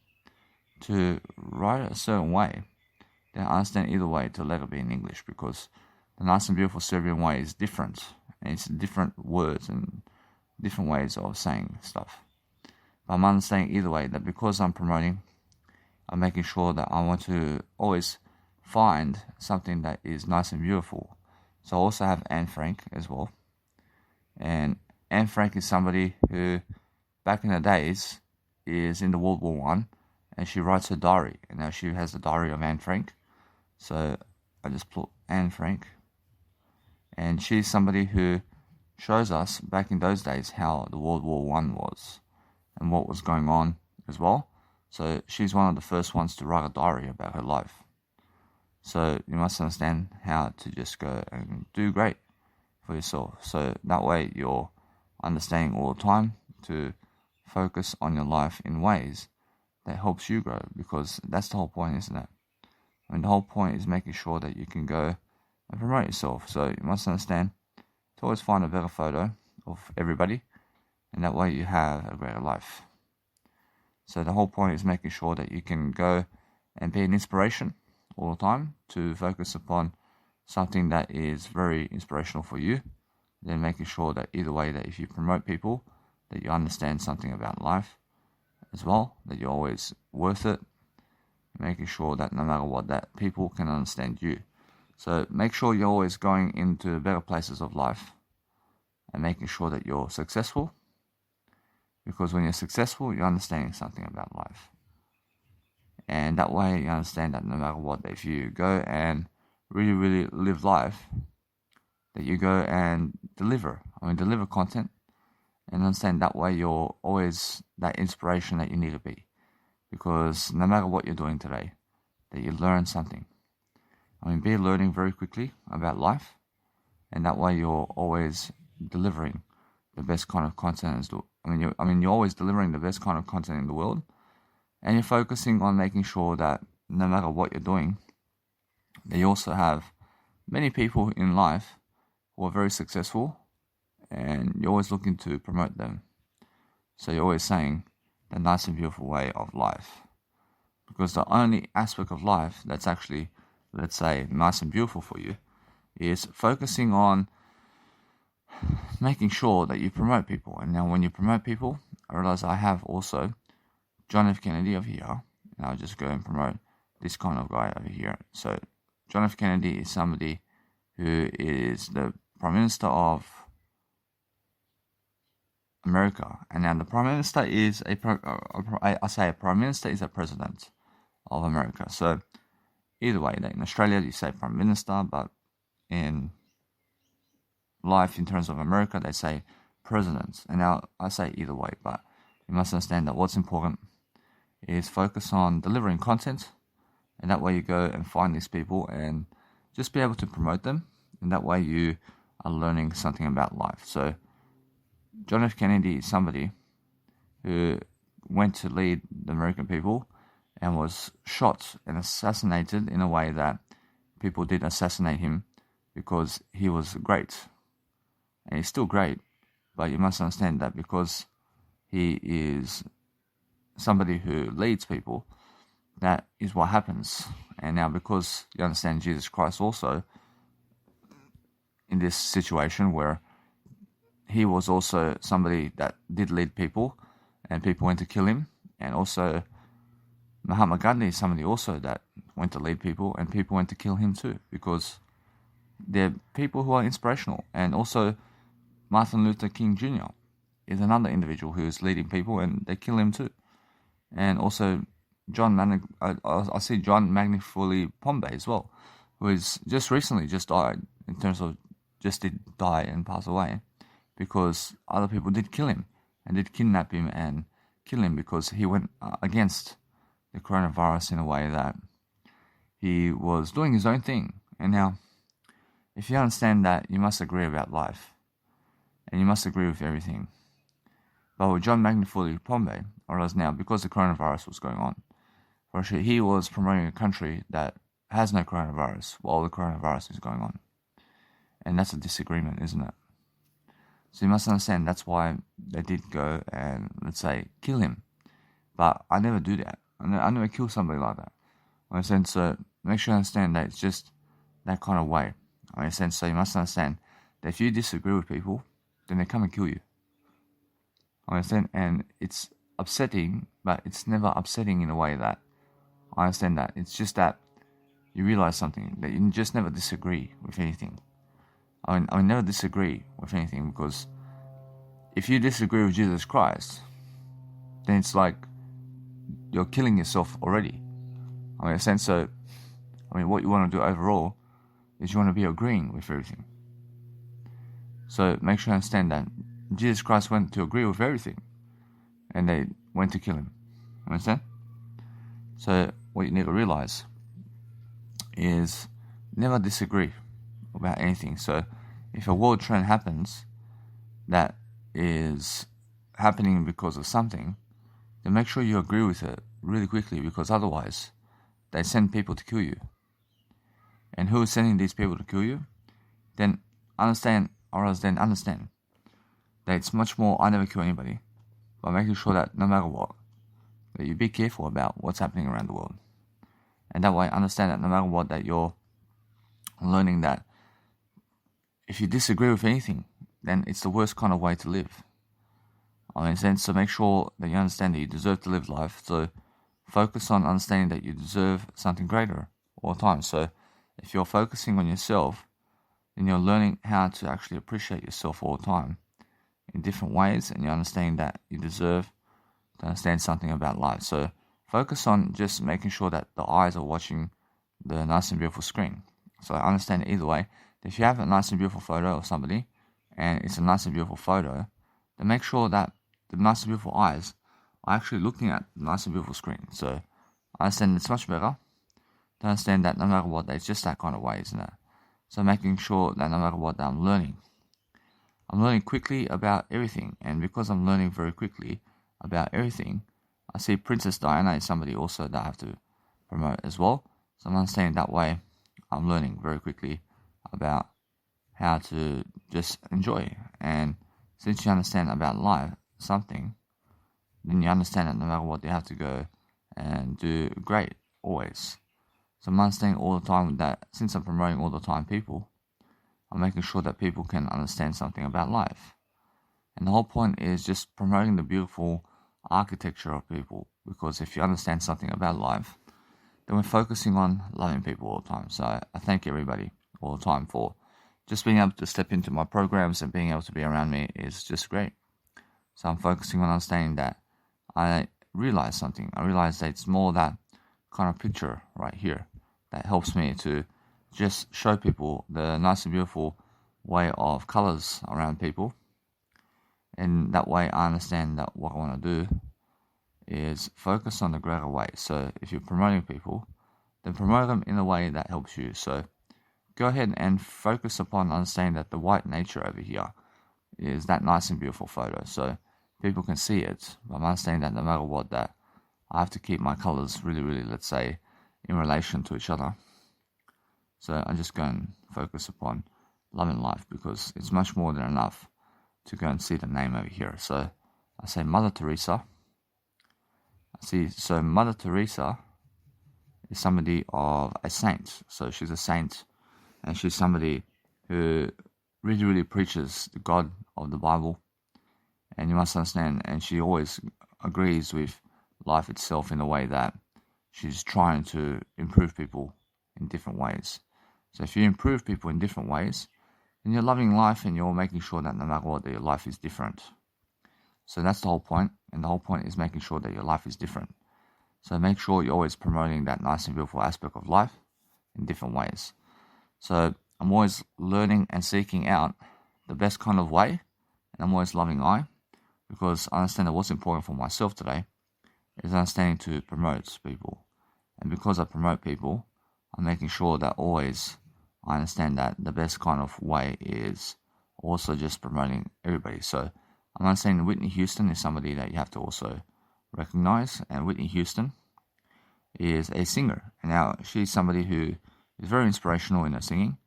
to write it a certain way, then I understand either way to let it be in English, because the nice and beautiful Serbian way is different. And it's different words and different ways of saying stuff. But I'm understanding either way that because I'm promoting, I'm making sure that I want to always find something that is nice and beautiful. So I also have Anne Frank as well. And Anne Frank is somebody who, back in the days, is in the World War One, and she writes her diary. And now she has the diary of Anne Frank. So I just put Anne Frank. And she's somebody who shows us back in those days how the World War One was and what was going on as well. So she's one of the first ones to write a diary about her life. So you must understand how to just go and do great for yourself. So that way you're understanding all the time to focus on your life in ways that helps you grow, because that's the whole point, isn't it? I mean, the whole point is making sure that you can go and promote yourself. So you must understand to always find a better photo of everybody, and that way you have a greater life. So the whole point is making sure that you can go and be an inspiration all the time, to focus upon something that is very inspirational for you. Then making sure that either way, that if you promote people, that you understand something about life as well, that you're always worth it. Making sure that no matter what, that people can understand you. So make sure you're always going into better places of life and making sure that you're successful. Because when you're successful, you're understanding something about life. And that way you understand that no matter what, if you go and really, really live life, that you go and deliver content, and understand that way you're always that inspiration that you need to be. Because no matter what you're doing today, that you learn something. I mean, be learning very quickly about life, and that way you're always delivering the best kind of content. You're always delivering the best kind of content in the world, and you're focusing on making sure that no matter what you're doing, that you also have many people in life who are very successful, and you're always looking to promote them. So you're always saying the nice and beautiful way of life. Because the only aspect of life that's actually, let's say, nice and beautiful for you is focusing on making sure that you promote people. And now when you promote people, I realize I have also John F. Kennedy over here, and I'll just go and promote this kind of guy over here. So John F. Kennedy is somebody who is the Prime Minister of America. And now the Prime Minister is a Prime Minister is a President of America. So either way, in Australia you say Prime Minister, but in life in terms of America they say President. And now I say either way, but you must understand that what's important is focus on delivering content, and that way you go and find these people and just be able to promote them, and that way you are learning something about life. So John F. Kennedy is somebody who went to lead the American people and was shot and assassinated in a way that people did assassinate him because he was great. And he's still great, but you must understand that because he is somebody who leads people, that is what happens. And now because you understand Jesus Christ also in this situation where he was also somebody that did lead people and people went to kill him, and also Mahatma Gandhi is somebody also that went to lead people and people went to kill him too, because they're people who are inspirational. And also Martin Luther King Jr. is another individual who is leading people and they kill him too. And also I see John Magufuli Pombe as well, who is just recently just died, in terms of just did die and pass away, because other people did kill him and did kidnap him and kill him because he went against the coronavirus in a way that he was doing his own thing. And now, if you understand that, you must agree about life and you must agree with everything. But with John Magufuli Pombe, or as now, because the coronavirus was going on, he was promoting a country that has no coronavirus while the coronavirus is going on. And that's a disagreement, isn't it? So you must understand that's why they did go and, let's say, kill him. But I never do that. I never kill somebody like that. I understand, so make sure you understand that it's just that kind of way. I understand, so you must understand that if you disagree with people, then they come and kill you. I understand, and it's upsetting, but it's never upsetting in a way that I understand that. It's just that you realize something, that you just never disagree with anything. I never disagree with anything, because if you disagree with Jesus Christ, then it's like you're killing yourself already. I understand, so what you want to do overall is you want to be agreeing with everything. So make sure you understand that Jesus Christ went to agree with everything, and they went to kill him. Understand? So what you need to realize is never disagree about anything. So if a world trend happens that is happening because of something, then make sure you agree with it really quickly, because otherwise they send people to kill you. And who is sending these people to kill you? Then understand that it's much more, I never kill anybody, by making sure that no matter what, that you be careful about what's happening around the world. And that way, understand that no matter what, that you're learning that if you disagree with anything, then it's the worst kind of way to live. So make sure that you understand that you deserve to live life. So focus on understanding that you deserve something greater all the time. So if you're focusing on yourself, then you're learning how to actually appreciate yourself all the time in different ways, and you understand that you deserve to understand something about life. So focus on just making sure that the eyes are watching the nice and beautiful screen. So I understand either way, that if you have a nice and beautiful photo of somebody, and it's a nice and beautiful photo, then make sure that the nice and beautiful eyes are actually looking at the nice and beautiful screen. So I understand it's much better to understand that no matter what, it's just that kind of way, isn't it? So making sure that no matter what, that I'm learning quickly about everything. And because I'm learning very quickly about everything, I see Princess Diana is somebody also that I have to promote as well. So I'm understanding that way I'm learning very quickly about how to just enjoy. And since you understand about life, something, then you understand that no matter what, you have to go and do great always. So I'm understanding all the time that since I'm promoting all the time people, I'm making sure that people can understand something about life. And the whole point is just promoting the beautiful architecture of people, because if you understand something about life, then we're focusing on loving people all the time. So I thank everybody all the time for just being able to step into my programs, and being able to be around me is just great. So I'm focusing on understanding that I realize something. I realize that it's more that kind of picture right here that helps me to just show people the nice and beautiful way of colors around people. And that way I understand that what I want to do is focus on the greater way. So if you're promoting people, then promote them in a way that helps you. So go ahead and focus upon understanding that the white nature over here is that nice and beautiful photo. So people can see it. But I'm understanding that no matter what, that I have to keep my colors really, really, let's say, in relation to each other. So I just go and focus upon loving life, because it's much more than enough to go and see the name over here. So I say Mother Teresa. So Mother Teresa is somebody of a saint. So she's a saint, and she's somebody who really, really preaches the God of the Bible. And you must understand, and she always agrees with life itself in a way that she's trying to improve people in different ways. So if you improve people in different ways, then you're loving life, and you're making sure that no matter what, that your life is different. So that's the whole point. And the whole point is making sure that your life is different. So make sure you're always promoting that nice and beautiful aspect of life in different ways. So I'm always learning and seeking out the best kind of way. And I'm always loving I, because I understand that what's important for myself today is understanding to promote people. And because I promote people, I'm making sure that always I understand that the best kind of way is also just promoting everybody. So I'm understanding Whitney Houston is somebody that you have to also recognize. And Whitney Houston is a singer. And now she's somebody who is very inspirational in her singing.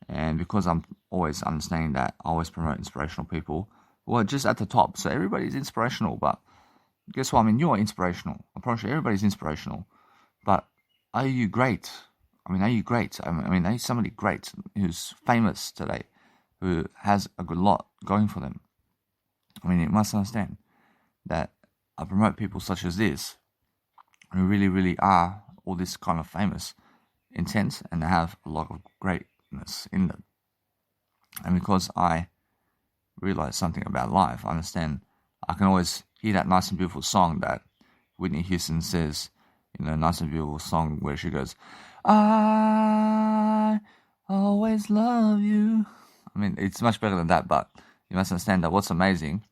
And because I'm always understanding that, I always promote inspirational people who are just at the top. So everybody's inspirational, but guess what? I mean, you're inspirational. I promise you, everybody's inspirational. But are you great? I mean, are you great? I mean, are you somebody great who's famous today, who has a good lot going for them? I mean, you must understand that I promote people such as this, who really, really are all this kind of famous, intense, and they have a lot of greatness in them. And because I realize something about life, I understand I can always hear that nice and beautiful song that Whitney Houston says, nice and beautiful song where she goes, I always love you. I mean, it's much better than that, but you must understand that what's amazing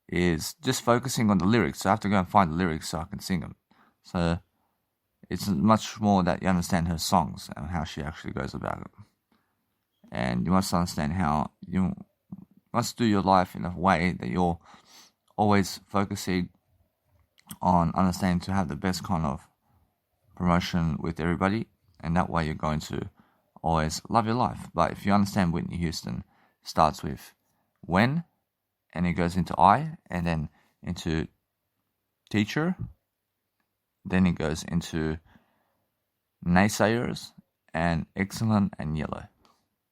is just focusing on the lyrics. So I have to go and find the lyrics so I can sing them. So it's much more that you understand her songs and how she actually goes about it. And you must understand how you must do your life in a way that you're always focusing on understanding to have the best kind of promotion with everybody. And that way you're going to always love your life. But if you understand Whitney Houston starts with when, and it goes into I, and then into teacher, then it goes into naysayers, and excellent, and yellow.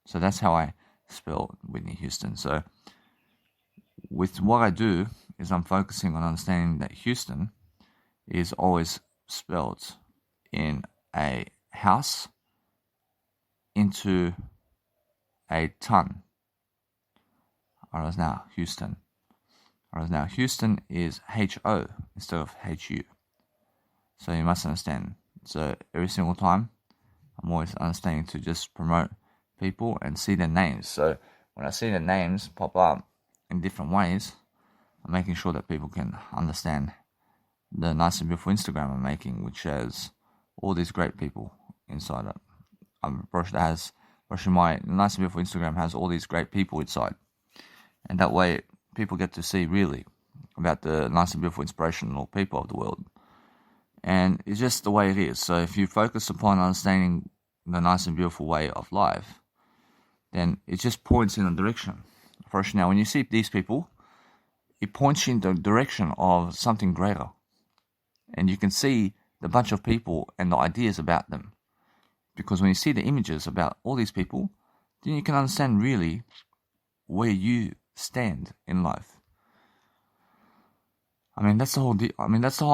So that's how I spell Whitney Houston. So with what I do is I'm focusing on understanding that Houston is always spelled in a house into a ton. Whereas now Houston is H-O instead of H-U. So you must understand. So every single time, I'm always understanding to just promote people and see their names. So when I see their names pop up in different ways, I'm making sure that people can understand the nice and beautiful Instagram I'm making, which has all these great people inside it. My nice and beautiful Instagram has all these great people inside. And that way, people get to see really about the nice and beautiful, inspirational people of the world. And it's just the way it is. So if you focus upon understanding the nice and beautiful way of life, then it just points in a direction. First, now, when you see these people, it points you in the direction of something greater. And you can see the bunch of people and the ideas about them. Because when you see the images about all these people, then you can understand really where you stand in life. I mean, that's the whole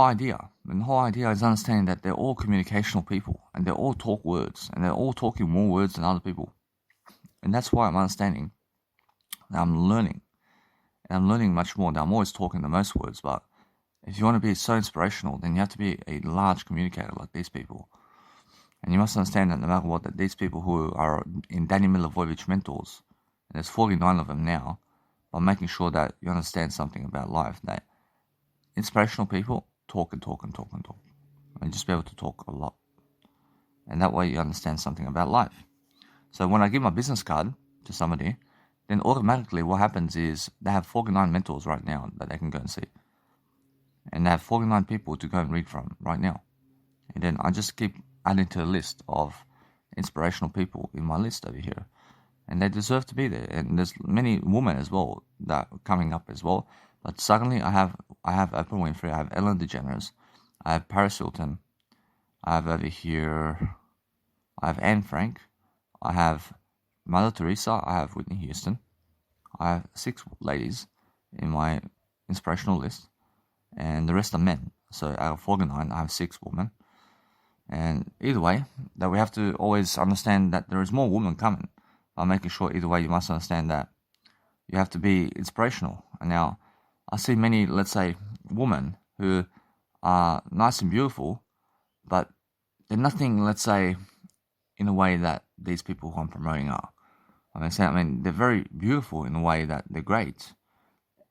idea. And the whole idea is understanding that they're all communicational people, and they all talk words, and they're all talking more words than other people. And that's why I'm understanding that I'm learning. And I'm learning much more. Now, I'm always talking the most words, but if you want to be so inspirational, then you have to be a large communicator like these people. And you must understand that no matter what, that these people who are in Danny Milivojevic mentors, and there's 49 of them now, by making sure that you understand something about life, that inspirational people talk and talk and talk and talk. And just be able to talk a lot. And that way you understand something about life. So when I give my business card to somebody, then automatically what happens is they have 49 mentors right now that they can go and see. And they have 49 people to go and read from right now. And then I just keep adding to the list of inspirational people in my list over here. And they deserve to be there. And there's many women as well that are coming up as well. But suddenly I have Oprah Winfrey, I have Ellen DeGeneres, I have Paris Hilton, I have over here, I have Anne Frank, I have Mother Teresa, I have Whitney Houston. I have 6 ladies in my inspirational list, and the rest are men. So out of 49, I have 6 women. And either way, that we have to always understand that there is more women coming. By making sure either way, you must understand that you have to be inspirational. And now, I see many, let's say, women who are nice and beautiful, but they're nothing, let's say, in a way that these people who I'm promoting are. I mean, they're very beautiful in a way that they're great,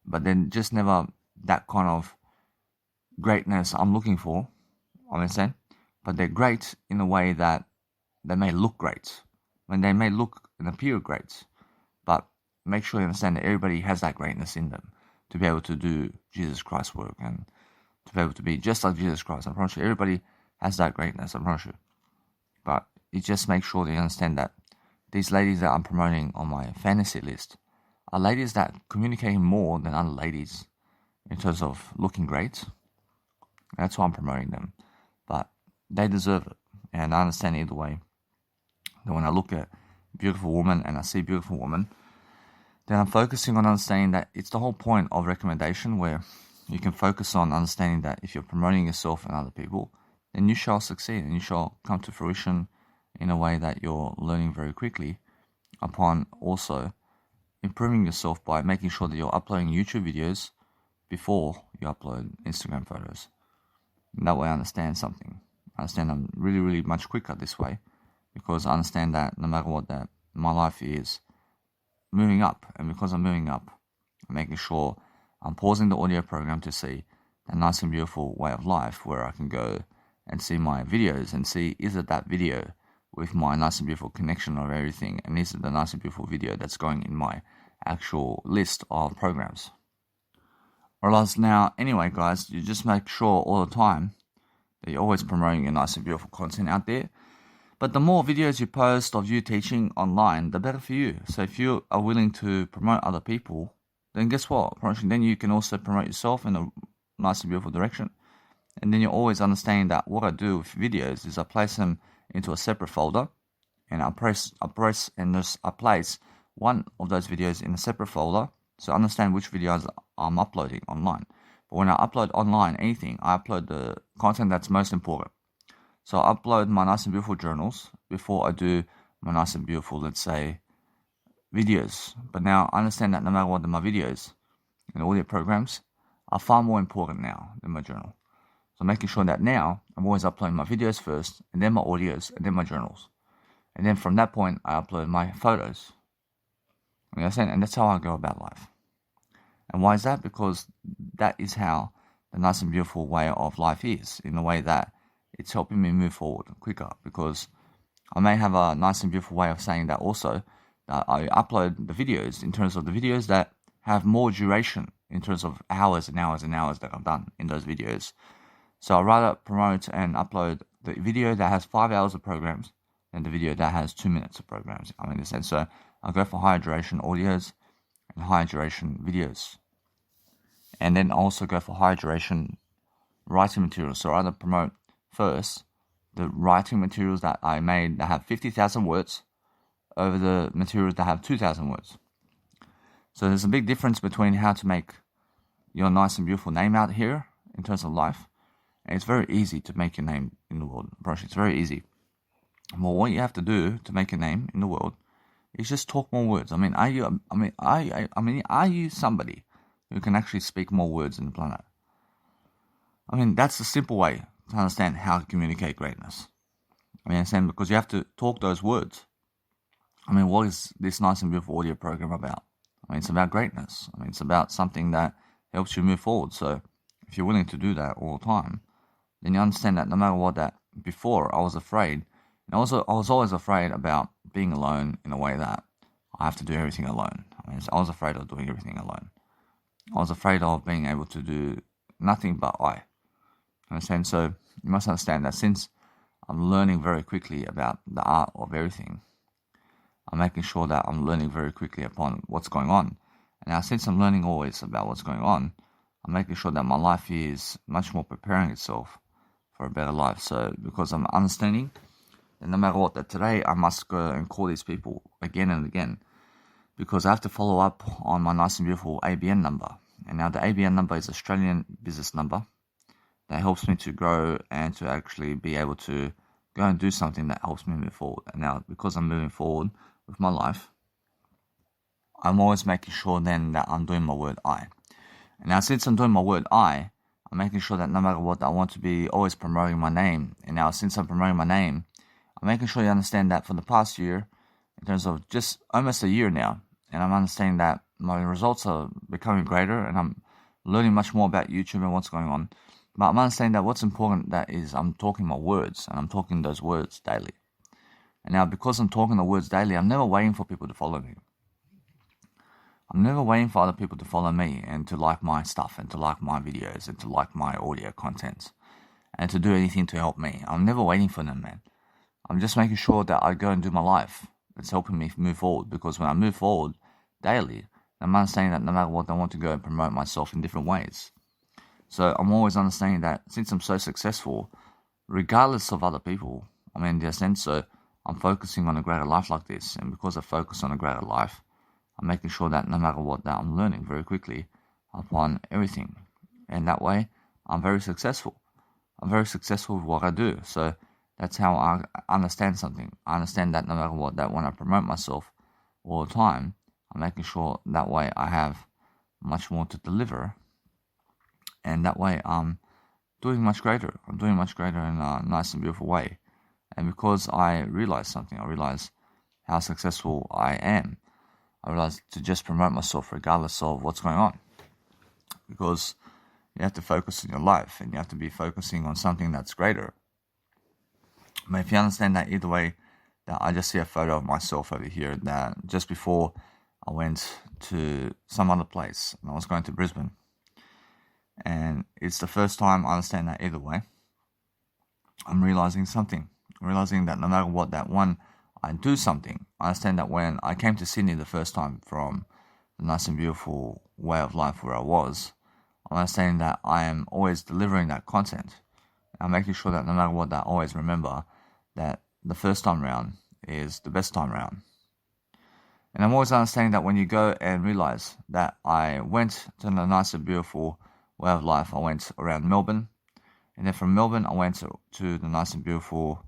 but then just never that kind of greatness I'm looking for. Understand? But they're great in a way that they may look great. When they may look and appear great, but make sure you understand that everybody has that greatness in them to be able to do Jesus Christ's work and to be able to be just like Jesus Christ. I promise you, everybody has that greatness. I promise you. But you just make sure that you understand that these ladies that I'm promoting on my fantasy list are ladies that communicate more than other ladies in terms of looking great. That's why I'm promoting them. But they deserve it. And I understand either way that when I look at a beautiful woman and I see a beautiful woman, then I'm focusing on understanding that it's the whole point of recommendation, where you can focus on understanding that if you're promoting yourself and other people, then you shall succeed and you shall come to fruition in a way that you're learning very quickly, upon also improving yourself by making sure that you're uploading YouTube videos before you upload Instagram photos. And that way I understand something. I understand I'm really, really much quicker this way, because I understand that no matter what, that my life is moving up. And because I'm moving up, I'm making sure I'm pausing the audio program to see a nice and beautiful way of life where I can go and see my videos and see, is it that video with my nice and beautiful connection of everything, and is it the nice and beautiful video that's going in my actual list of programs. Whereas now, anyway guys, you just make sure all the time that you're always promoting your nice and beautiful content out there. But the more videos you post of you teaching online, the better for you. So if you are willing to promote other people, then guess what? Then you can also promote yourself in a nice and beautiful direction. And then you always understand that what I do with videos is I place them into a separate folder, and I place one of those videos in a separate folder, so I understand which videos I'm uploading online. But when I upload online anything, I upload the content that's most important. So I upload my nice and beautiful journals before I do my nice and beautiful, let's say, videos. But now I understand that no matter what, my videos and audio programs are far more important now than my journal. So making sure that now I'm always uploading my videos first, and then my audios, and then my journals. And then from that point, I upload my photos. You understand? And that's how I go about life. And why is that? Because that is how the nice and beautiful way of life is, in a way that it's helping me move forward quicker. Because I may have a nice and beautiful way of saying that also, that I upload the videos in terms of the videos that have more duration, in terms of hours and hours and hours that I've done in those videos. So I'd rather promote and upload the video that has 5 hours of programs than the video that has 2 minutes of programs. I mean, in a sense. So I'll go for higher duration audios and higher duration videos. And then also go for higher duration writing materials. So I'd rather promote first the writing materials that I made that have 50,000 words over the materials that have 2,000 words. So there's a big difference between how to make your nice and beautiful name out here in terms of life. And it's very easy to make your name in the world. It's very easy. Well, what you have to do to make your name in the world is just talk more words. I mean, are you somebody who can actually speak more words in the planet? I mean, that's the simple way to understand how to communicate greatness. I mean, understand, because you have to talk those words. I mean, what is this nice and beautiful audio program about? I mean, it's about greatness. I mean, it's about something that helps you move forward. So if you're willing to do that all the time, then you understand that no matter what, that before I was afraid, and also I was always afraid about being alone, in a way that I have to do everything alone. I was afraid of doing everything alone. I was afraid of being able to do nothing but I. Understand? So you must understand that since I'm learning very quickly about the art of everything, I'm making sure that I'm learning very quickly upon what's going on. And now, since I'm learning always about what's going on, I'm making sure that my life is much more preparing itself for a better life. So because I'm understanding that no matter what, that today I must go and call these people again and again, because I have to follow up on my nice and beautiful ABN number. And now the ABN number is Australian business number that helps me to grow and to actually be able to go and do something that helps me move forward. And now, because I'm moving forward with my life, I'm always making sure then that I'm doing my word I. And now, since I'm doing my word I, I'm making sure that no matter what, I want to be always promoting my name. And now, since I'm promoting my name, I'm making sure you understand that for the past year, in terms of just almost a year now, and I'm understanding that my results are becoming greater, and I'm learning much more about YouTube and what's going on. But I'm understanding that what's important that is I'm talking my words, and I'm talking those words daily. And now, because I'm talking the words daily, I'm never waiting for people to follow me. I'm never waiting for other people to follow me and to like my stuff and to like my videos and to like my audio content and to do anything to help me. I'm never waiting for them, man. I'm just making sure that I go and do my life. It's helping me move forward, because when I move forward daily, I'm understanding that no matter what, I want to go and promote myself in different ways. So I'm always understanding that since I'm so successful, regardless of other people, in their sense, so I'm focusing on a greater life like this. And because I focus on a greater life, I'm making sure that no matter what, that I'm learning very quickly upon everything. And that way, I'm very successful. I'm very successful with what I do. So that's how I understand something. I understand that no matter what, that when I promote myself all the time, I'm making sure that way I have much more to deliver. And that way I'm doing much greater. I'm doing much greater in a nice and beautiful way. And because I realize something, I realize how successful I am. I realize to just promote myself regardless of what's going on. Because you have to focus on your life and you have to be focusing on something that's greater. But if you understand that either way, that I just see a photo of myself over here that just before I went to some other place and I was going to Brisbane. And it's the first time I understand that either way. I'm realizing something. I'm realizing that no matter what, that one, I do something. I understand that when I came to Sydney the first time from the nice and beautiful way of life where I was, I'm understanding that I am always delivering that content. I'm making sure that no matter what, that I always remember that the first time round is the best time round. And I'm always understanding that when you go and realize that I went to the nice and beautiful way of life, I went around Melbourne, and then from Melbourne I went to the nice and beautiful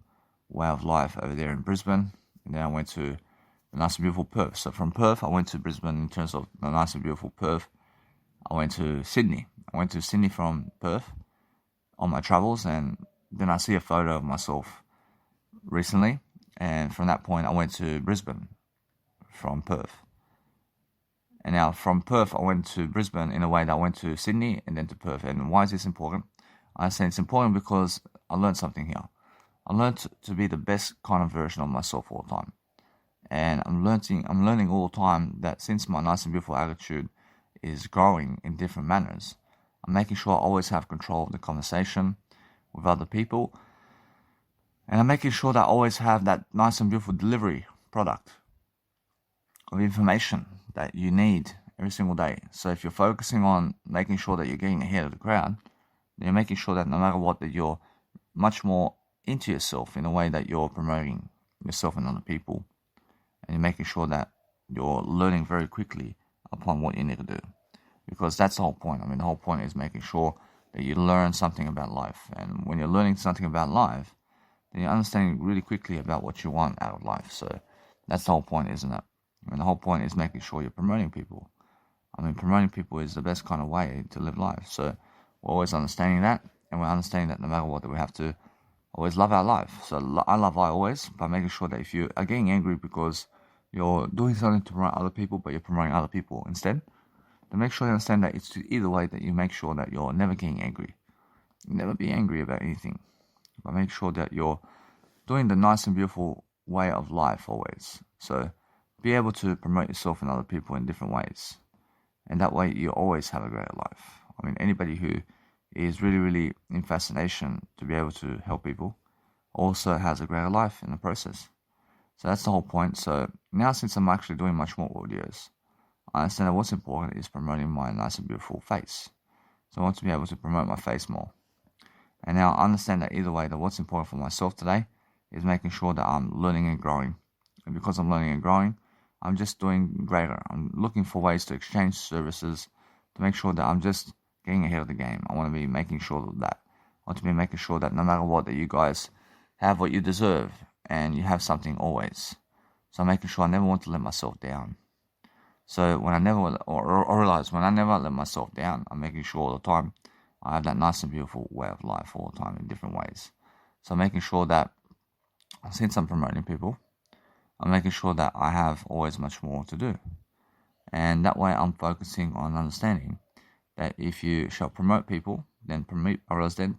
way of life over there in Brisbane, and then I went to the nice and beautiful Perth. So from Perth I went to Brisbane in terms of the nice and beautiful Perth. I went to Sydney. I went to Sydney from Perth on my travels, and then I see a photo of myself recently, and from that point I went to Brisbane from Perth. And now from Perth I went to Brisbane in a way that I went to Sydney and then to Perth. And why is this important? I say it's important because I learned something here. I learned to be the best kind of version of myself all the time. And I'm learning all the time that since my nice and beautiful attitude is growing in different manners, I'm making sure I always have control of the conversation with other people. And I'm making sure that I always have that nice and beautiful delivery product of information that you need every single day. So if you're focusing on making sure that you're getting ahead of the crowd, then you're making sure that no matter what, that you're much more into yourself in a way that you're promoting yourself and other people. And you're making sure that you're learning very quickly upon what you need to do. Because that's the whole point. The whole point is making sure that you learn something about life. And when you're learning something about life, then you're understanding really quickly about what you want out of life. So that's the whole point, isn't it? The whole point is making sure you're promoting people. Promoting people is the best kind of way to live life. So we're always understanding that, and we're understanding that no matter what, that we have to always love our life. So I love I always by making sure that if you are getting angry because you're doing something to promote other people, but you're promoting other people instead, then make sure you understand that it's either way that you make sure that you're never getting angry. You never be angry about anything, but make sure that you're doing the nice and beautiful way of life always. So be able to promote yourself and other people in different ways. And that way you always have a greater life. I mean, anybody who is really, really in fascination to be able to help people also has a greater life in the process. So that's the whole point. So now, since I'm actually doing much more audios, I understand that what's important is promoting my nice and beautiful face. So I want to be able to promote my face more. And now I understand that either way, that what's important for myself today is making sure that I'm learning and growing. And because I'm learning and growing, I'm just doing greater. I'm looking for ways to exchange services to make sure that I'm just getting ahead of the game. I want to be making sure of that. I want to be making sure that no matter what, that you guys have what you deserve and you have something always. So I'm making sure I never want to let myself down. So when I never, or realize when I never let myself down, I'm making sure all the time I have that nice and beautiful way of life all the time in different ways. So I'm making sure that since I'm promoting people, I'm making sure that I have always much more to do. And that way I'm focusing on understanding that if you shall promote people, then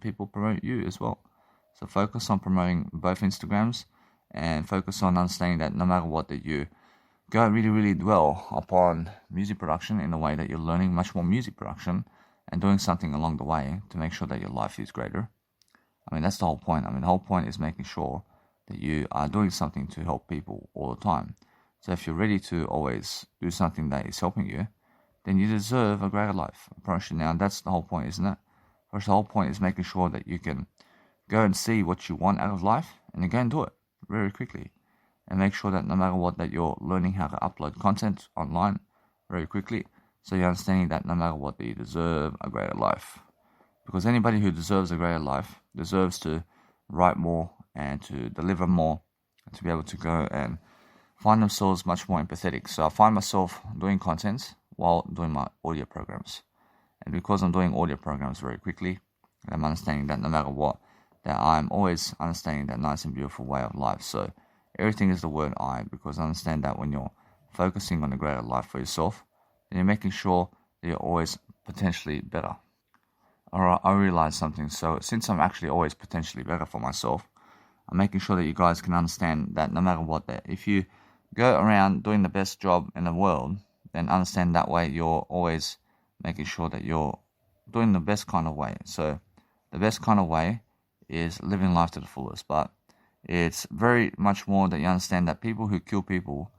people promote you as well. So focus on promoting both Instagrams and focus on understanding that no matter what, that you go really, really dwell upon music production in a way that you're learning much more music production and doing something along the way to make sure that your life is greater. I mean, that's the whole point. I mean, the whole point is making sure that you are doing something to help people all the time. So if you're ready to always do something that is helping you, then you deserve a greater life. Now, that's the whole point, isn't it? First, the whole point is making sure that you can go and see what you want out of life and then go and do it very quickly. And make sure that no matter what, that you're learning how to upload content online very quickly. So you're understanding that no matter what, that you deserve a greater life. Because anybody who deserves a greater life deserves to write more and to deliver more and to be able to go and find themselves much more empathetic. So I find myself doing content while doing my audio programs. And because I'm doing audio programs very quickly, I'm understanding that no matter what, that I'm always understanding that nice and beautiful way of life. So everything is the word I, because I understand that when you're focusing on a greater life for yourself, then you're making sure that you're always potentially better. Alright, I realized something. So since I'm actually always potentially better for myself, I'm making sure that you guys can understand that no matter what, that if you go around doing the best job in the world, then understand that way you're always making sure that you're doing the best kind of way. So the best kind of way is living life to the fullest, but it's very much more that you understand that people who kill people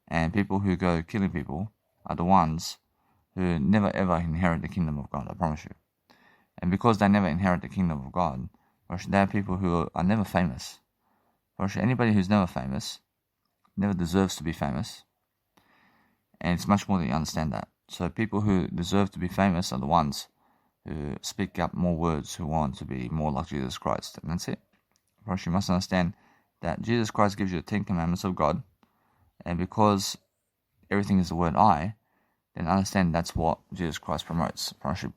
and people who go killing people are the ones who never ever inherit the kingdom of God, I promise you. And because they never inherit the kingdom of God, they are people who are never famous. Anybody who's never famous never deserves to be famous. And it's much more that you understand that. So people who deserve to be famous are the ones who speak up more words, who want to be more like Jesus Christ. And that's it. First, you must understand that Jesus Christ gives you the 10 commandments of God. And because everything is the word I, then understand that's what Jesus Christ promotes.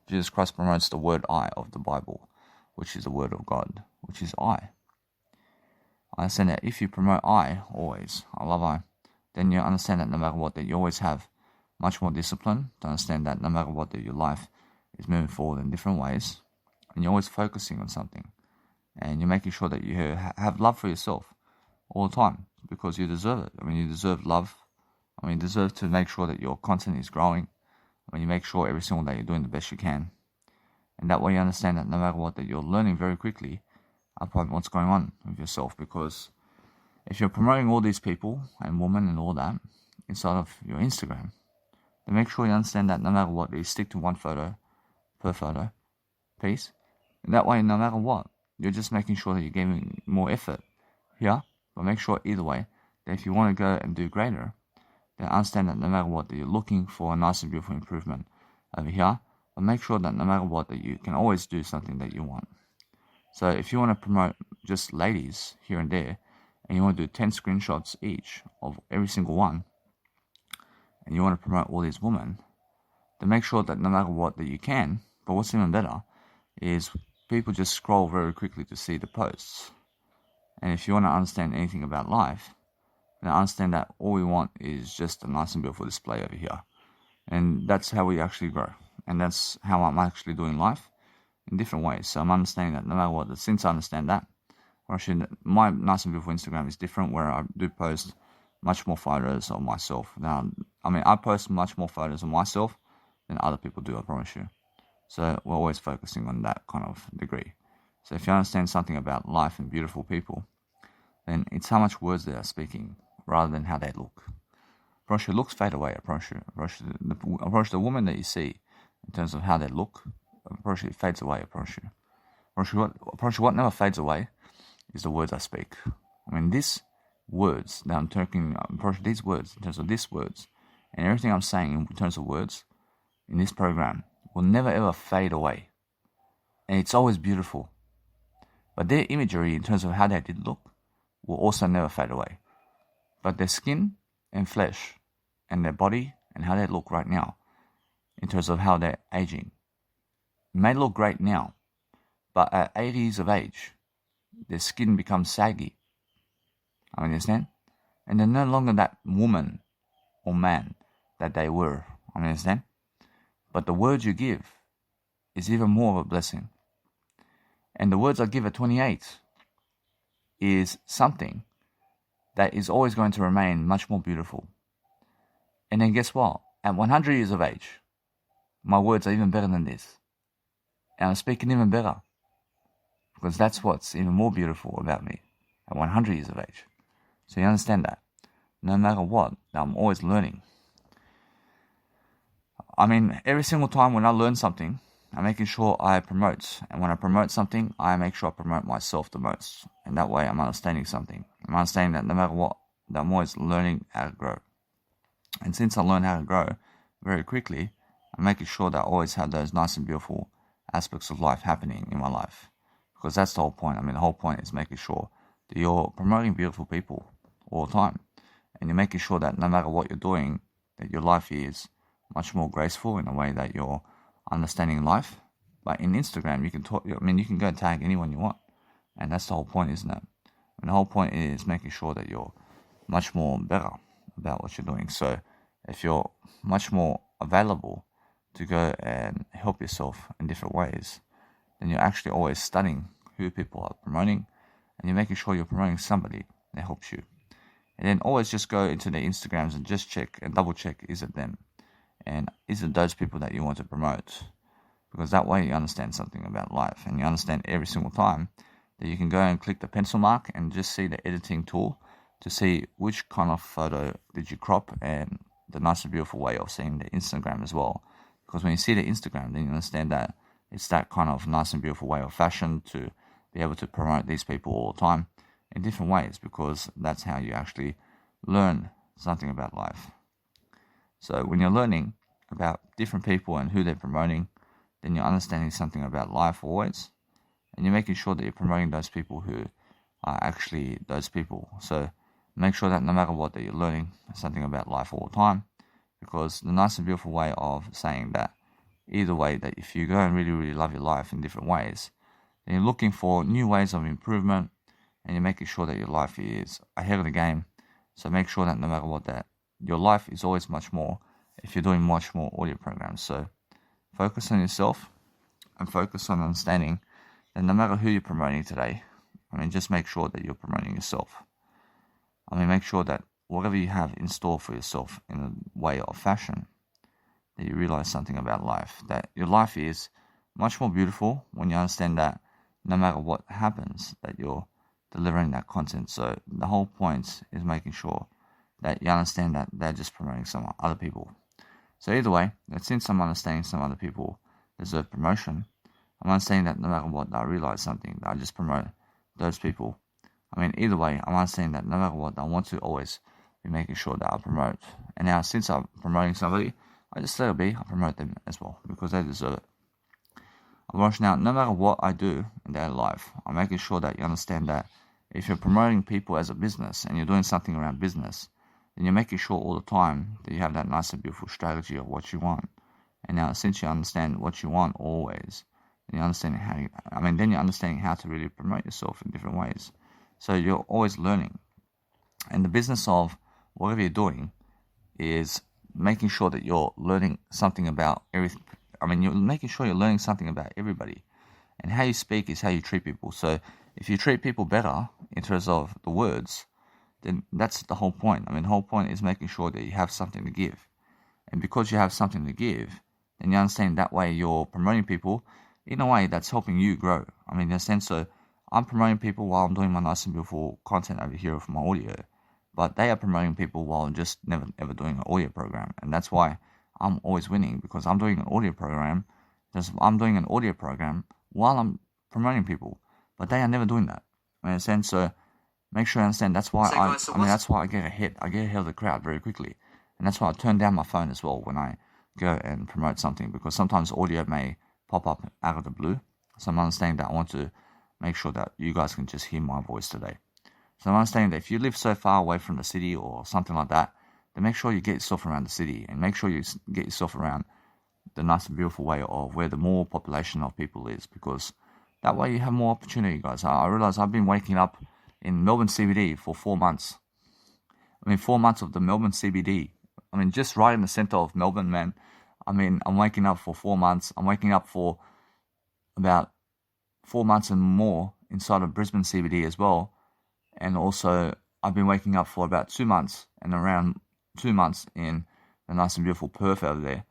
Jesus Christ promotes the word I of the Bible, which is the word of God, which is I. I understand that if you promote I always, I love I, then you understand that no matter what, that you always have much more discipline to understand that no matter what, that your life is moving forward in different ways, and you're always focusing on something, and you're making sure that you have love for yourself all the time, because you deserve it. I mean, you deserve love. I mean, you deserve to make sure that your content is growing. I mean, you make sure every single day you're doing the best you can. And that way you understand that no matter what, that you're learning very quickly upon what's going on with yourself. Because if you're promoting all these people and women and all that inside of your Instagram, then make sure you understand that no matter what, you stick to one photo per photo piece. And that way, no matter what, you're just making sure that you're giving more effort here. But make sure either way that if you want to go and do greater, then understand that no matter what, that you're looking for a nice and beautiful improvement over here. But make sure that no matter what, that you can always do something that you want. So if you want to promote just ladies here and there, and you want to do 10 screenshots each of every single one, and you want to promote all these women, then make sure that no matter what, that you can. But what's even better is people just scroll very quickly to see the posts. And if you want to understand anything about life, then understand that all we want is just a nice and beautiful display over here. And that's how we actually grow. And that's how I'm actually doing life in different ways. So I'm understanding that no matter what, that since I understand that, or actually my nice and beautiful Instagram is different, where I do post much more photos of myself. Now, I mean, I post much more photos of myself than other people do, I promise you. So we're always focusing on that kind of degree. So if you understand something about life and beautiful people, then it's how much words they are speaking rather than how they look. I promise you, looks fade away, I promise you. I promise the woman that you see in terms of how they look, I promise you, it fades away, I promise you. I promise you what never fades away is the words I speak. I mean, these words that I'm talking, these words, in terms of these words, and everything I'm saying in terms of words in this program will never ever fade away. And it's always beautiful. But their imagery in terms of how they did look will also never fade away. But their skin and flesh and their body and how they look right now in terms of how they're aging may look great now, but at 80 years of age, their skin becomes saggy. I understand? And they're no longer that woman or man that they were. I understand? But the words you give is even more of a blessing. And the words I give at 28 is something that is always going to remain much more beautiful. And then guess what? At 100 years of age, my words are even better than this. And I'm speaking even better. Because that's what's even more beautiful about me at 100 years of age. So you understand that. No matter what, I'm always learning. I mean, every single time when I learn something, I'm making sure I promote. And when I promote something, I make sure I promote myself the most. And that way I'm understanding something. I'm understanding that no matter what, that I'm always learning how to grow. And since I learn how to grow very quickly, I'm making sure that I always have those nice and beautiful aspects of life happening in my life. Because that's the whole point. I mean, the whole point is making sure that you're promoting beautiful people all the time. And you're making sure that no matter what you're doing, that your life is much more graceful in a way that you're understanding life. But in Instagram, you can talk. I mean, you can go and tag anyone you want, and that's the whole point, isn't it? And the whole point is making sure that you're much more better about what you're doing. So, if you're much more available to go and help yourself in different ways, then you're actually always studying who people are promoting, and you're making sure you're promoting somebody that helps you. And then always just go into their Instagrams and just check and double check, is it them? And is it those people that you want to promote? Because that way you understand something about life, and you understand every single time that you can go and click the pencil mark and just see the editing tool to see which kind of photo did you crop, and the nice and beautiful way of seeing the Instagram as well. Because when you see the Instagram, then you understand that it's that kind of nice and beautiful way of fashion to be able to promote these people all the time in different ways, because that's how you actually learn something about life. So when you're learning about different people and who they're promoting, then you're understanding something about life always, and you're making sure that you're promoting those people who are actually those people. So make sure that no matter what, that you're learning something about life all the time, because the nice and beautiful way of saying that, either way, that if you go and really, really love your life in different ways, then you're looking for new ways of improvement, and you're making sure that your life is ahead of the game. So make sure that no matter what, that your life is always much more if you're doing much more audio programs. So focus on yourself and focus on understanding that no matter who you're promoting today, I mean, just make sure that you're promoting yourself. I mean, make sure that whatever you have in store for yourself in a way of fashion, that you realize something about life, that your life is much more beautiful when you understand that no matter what happens, that you're delivering that content. So the whole point is making sure that you understand that they're just promoting some other people. So either way, that since I'm understanding some other people deserve promotion, I'm understanding that no matter what, I realize something, that I just promote those people. I mean, either way, I'm understanding that no matter what, I want to always be making sure that I promote. And now, since I'm promoting somebody, I just let it be, I promote them as well, because they deserve it. Now, no matter what I do in their life, I'm making sure that you understand that if you're promoting people as a business and you're doing something around business, then you're making sure all the time that you have that nice and beautiful strategy of what you want. And now, since you understand what you want always, then you're understanding how to really promote yourself in different ways. So you're always learning. And the business of whatever you're doing is making sure that you're learning something about everything. I mean, you're making sure you're learning something about everybody. And how you speak is how you treat people. So if you treat people better in terms of the words, then that's the whole point. I mean, the whole point is making sure that you have something to give. And because you have something to give, then you understand that way you're promoting people in a way that's helping you grow. I mean, in a sense, so I'm promoting people while I'm doing my nice and beautiful content over here for my audio, but they are promoting people while I'm just never ever doing an audio program. And that's why I'm always winning, because I'm doing an audio program. I'm doing an audio program while I'm promoting people, but they are never doing that. In a sense, so make sure you understand. That's why that's why I get ahead. I get ahead of the crowd very quickly, and that's why I turn down my phone as well when I go and promote something, because sometimes audio may pop up out of the blue. So I'm understanding that I want to make sure that you guys can just hear my voice today. So I'm understanding that if you live so far away from the city or something like that, then make sure you get yourself around the city, and make sure you get yourself around the nice and beautiful way of where the more population of people is, because that way you have more opportunity, guys. I realize I've been waking up in Melbourne CBD for 4 months. 4 months of the Melbourne CBD. Just right in the center of Melbourne, man. I'm waking up for 4 months. I'm waking up for about 4 months and more inside of Brisbane CBD as well. And also, I've been waking up for about 2 months and around 2 months in the nice and beautiful Perth over there.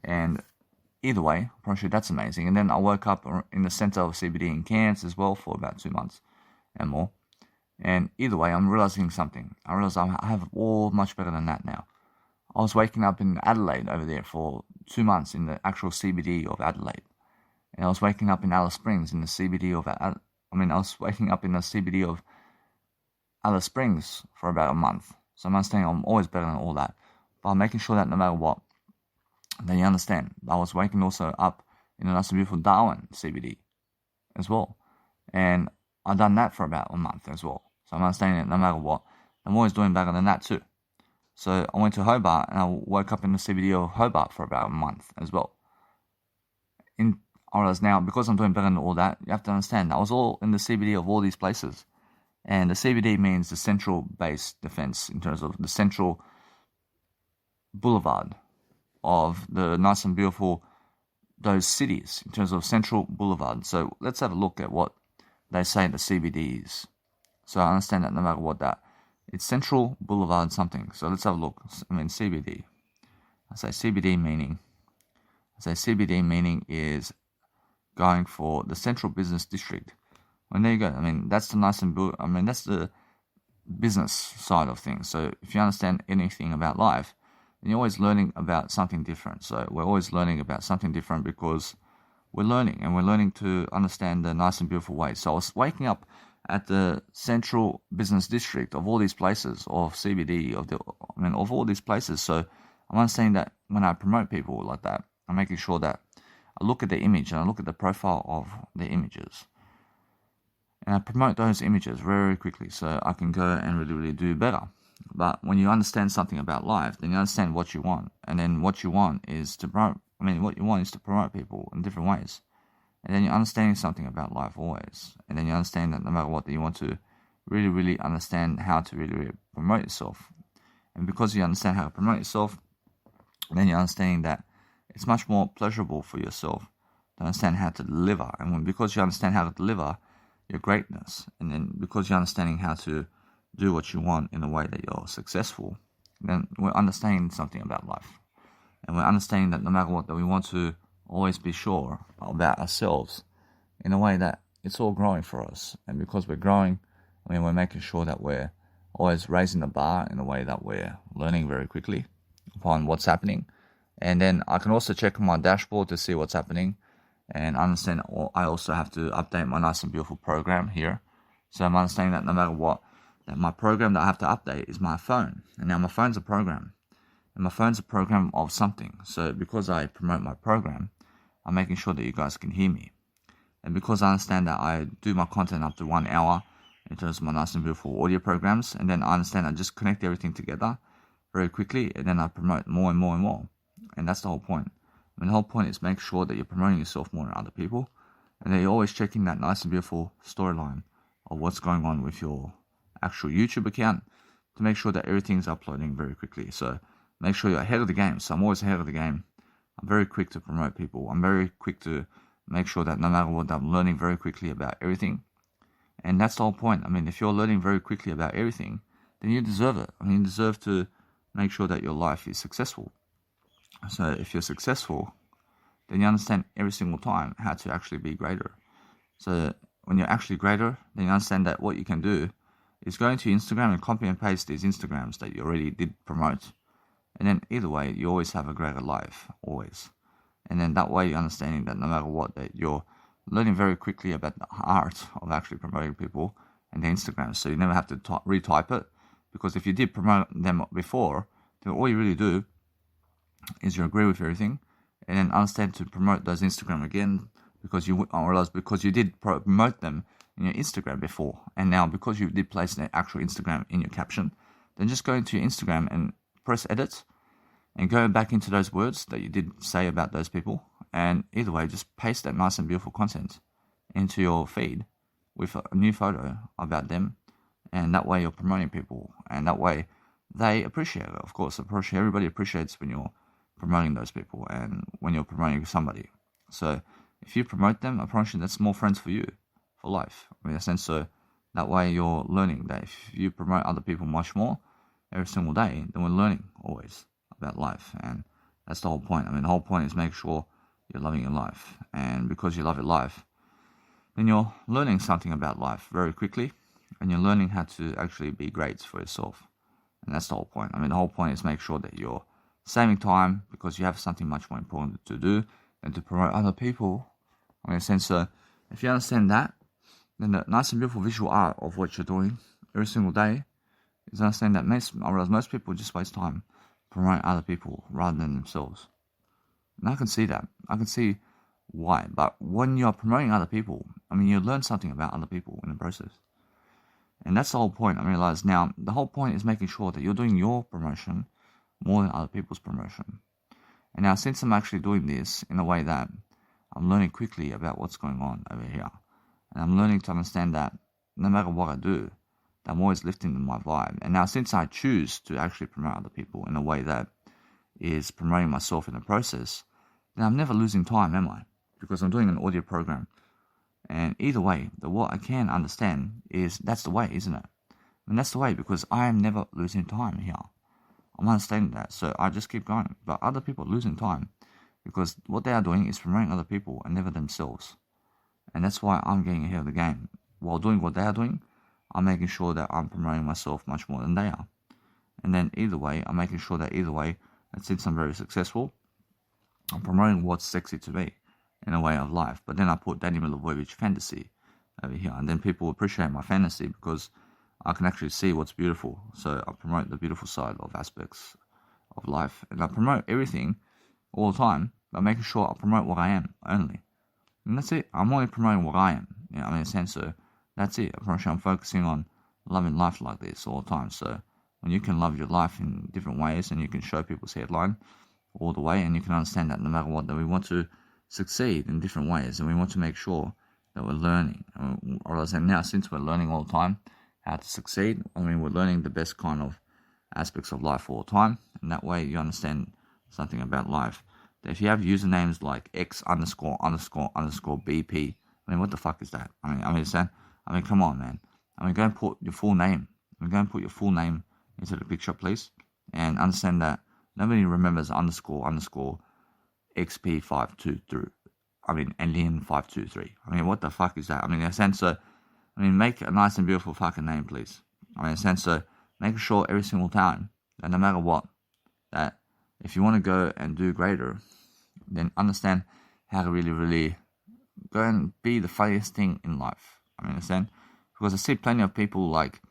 And either way, I promise you that's amazing. And then I woke up in the center of CBD in Cairns as well for about 2 months and more. And either way, I'm realizing something. I realize I have all much better than that now. I was waking up in Adelaide over there for 2 months in the actual CBD of Adelaide. And I was waking up in Alice Springs in the CBD of... I was waking up in the CBD of Alice Springs for about a month. So I'm understanding I'm always better than all that. But I'm making sure that no matter what, then you understand. I was waking also up in the nice and beautiful Darwin CBD as well. And I've done that for about a month as well. So I'm understanding that no matter what, I'm always doing better than that too. So I went to Hobart and I woke up in the CBD of Hobart for about a month as well. Whereas now, because I'm doing better than all that, you have to understand, I was all in the CBD of all these places. And the CBD means the central base defense, in terms of the central boulevard of the nice and beautiful, those cities, in terms of central boulevard. So let's have a look at what they say the CBD is. So I understand that no matter what that, it's central boulevard something. So let's have a look. CBD. I say CBD meaning is going for the central business district. Well, there you go. That's the nice and that's the business side of things. So if you understand anything about life, then you're always learning about something different. So we're always learning about something different because we're learning, and we're learning to understand the nice and beautiful ways. So I was waking up at the central business district of all these places, of CBD, of all these places. So I'm understanding that when I promote people like that, I'm making sure that I look at the image and I look at the profile of the images. And I promote those images very quickly so I can go and really do better. But when you understand something about life, then you understand what you want. And then what you want is to promote, people in different ways. And then you're understanding something about life always. And then you understand that no matter what, you want to really understand how to really promote yourself. And because you understand how to promote yourself, then you're understanding that it's much more pleasurable for yourself to understand how to deliver. And because you understand how to deliver your greatness, and then because you're understanding how to do what you want in a way that you're successful, then we're understanding something about life. And we're understanding that no matter what, that we want to always be sure about ourselves in a way that it's all growing for us. And because we're growing, we're making sure that we're always raising the bar in a way that we're learning very quickly upon what's happening. And then I can also check on my dashboard to see what's happening and understand. I also have to update my nice and beautiful program here. So I'm understanding that no matter what, that my program that I have to update is my phone. And now my phone's a program. And my phone's a program of something. So because I promote my program, I'm making sure that you guys can hear me. And because I understand that I do my content up to 1 hour in terms of my nice and beautiful audio programs, and then I understand I just connect everything together very quickly, and then I promote more and more and more. And that's the whole point. The whole point is make sure that you're promoting yourself more than other people, and that you're always checking that nice and beautiful storyline of what's going on with your actual YouTube account to make sure that everything's uploading very quickly. So make sure you're ahead of the game. So I'm always ahead of the game. I'm very quick to promote people. I'm very quick to make sure that no matter what, I'm learning very quickly about everything. And that's the whole point. If you're learning very quickly about everything, then you deserve it. I mean, you deserve to make sure that your life is successful. So if you're successful, then you understand every single time how to actually be greater. So when you're actually greater, then you understand that what you can do is go into Instagram and copy and paste these Instagrams that you already did promote. And then either way, you always have a greater life, always. And then that way you're understanding that no matter what, that you're learning very quickly about the art of actually promoting people and the Instagrams. So you never have to retype it, because if you did promote them before, then all you really do is you agree with everything and then understand to promote those Instagram again, because you realize because you did promote them in your Instagram before, and now because you did place the actual Instagram in your caption, then just go into your Instagram and press edit and go back into those words that you did say about those people, and either way just paste that nice and beautiful content into your feed with a new photo about them, and that way you're promoting people, and that way they appreciate it. Of course, everybody appreciates when you're promoting those people and when you're promoting somebody. So if you promote them, I promise you that's more friends for you for life. I mean, in a sense, so that way you're learning that if you promote other people much more every single day, then we're learning always about life. And that's the whole point. I mean, the whole point is make sure you're loving your life. And because you love your life, then you're learning something about life very quickly, and you're learning how to actually be great for yourself. And that's the whole point. I mean, the whole point is make sure that you're saving time, because you have something much more important to do than to promote other people. I mean, in a sense, so if you understand that, then the nice and beautiful visual art of what you're doing every single day is understand that I realize most people just waste time promoting other people rather than themselves. And I can see that. I can see why. But when you're promoting other people, I mean, you learn something about other people in the process. And that's the whole point. I realize now, the whole point is making sure that you're doing your promotion more than other people's promotion. And now, since I'm actually doing this in a way that I'm learning quickly about what's going on over here, and I'm learning to understand that no matter what I do, I'm always lifting my vibe. And now, since I choose to actually promote other people in a way that is promoting myself in the process, then I'm never losing time, am I? Because I'm doing an audio program. And either way, what I can understand is that's the way, isn't it? And that's the way, because I am never losing time here. I'm understanding that, so I just keep going. But other people are losing time because what they are doing is promoting other people and never themselves. And that's why I'm getting ahead of the game. While doing what they are doing, I'm making sure that I'm promoting myself much more than they are. And then either way, I'm making sure that that since I'm very successful, I'm promoting what's sexy to me in a way of life. But then I put Danny Milivojevic fantasy over here, and then people appreciate my fantasy because I can actually see what's beautiful. So I promote the beautiful side of aspects of life, and I promote everything all the time by making sure I promote what I am only. And that's it. I'm only promoting what I am. You know, I mean, in a sense, so that's it. I'm focusing on loving life like this all the time. So when you can love your life in different ways, and you can show people's headline all the way, and you can understand that no matter what, that we want to succeed in different ways, and we want to make sure that we're learning. Or as I say now, since we're learning all the time how to succeed, I mean, we're learning the best kind of aspects of life all the time, and that way you understand something about life. That if you have usernames like X___BP, I mean, what the fuck is that? I mean, come on, man. I mean, go and put your full name. Go and put your full name into the picture, please, and understand that nobody remembers ___ XP523. I mean, alien 523. I mean, what the fuck is that? I mean, in a sense, so, I mean, make a nice and beautiful fucking name, please. I mean, in a sense, so, make sure every single time that no matter what, that if you want to go and do greater, then understand how to really, really go and be the funniest thing in life. I mean, understand? Because I see plenty of people like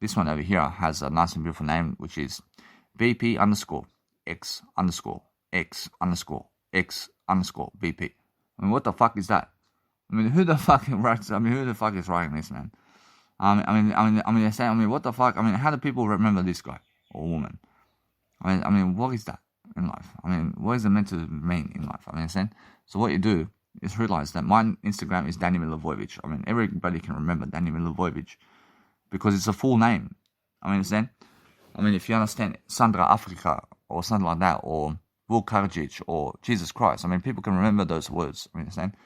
this one over here has a nice and beautiful name, which is BP_X_X_X_BP. I mean, what the fuck is that? I mean, who the fuck writes? I mean, who the fuck is writing this, man? I mean, what the fuck? I mean, how do people remember this guy or woman? I mean, what is that in life? I mean, what is it meant to mean in life? I mean, understand? So what you do is realize that my Instagram is Danny Milivojevic. I mean, everybody can remember Danny Milivojevic because it's a full name. I mean, understand? I mean, if you understand Sandra Afrika or something like that, or Will Karadzic or Jesus Christ, I mean, people can remember those words. I mean, understand?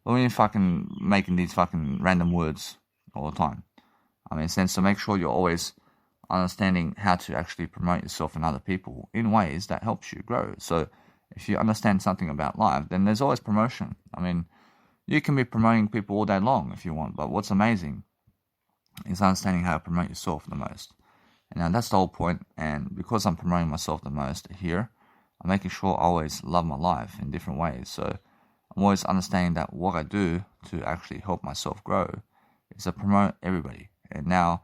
But when you're fucking making these fucking random words all the time, I mean, understand? So make sure you're always understanding how to actually promote yourself and other people in ways that helps you grow. So if you understand something about life, then there's always promotion. I mean, you can be promoting people all day long if you want, but what's amazing is understanding how to promote yourself the most. And now that's the whole point. And because I'm promoting myself the most here, I'm making sure I always love my life in different ways. So I'm always understanding that what I do to actually help myself grow is to promote everybody. And now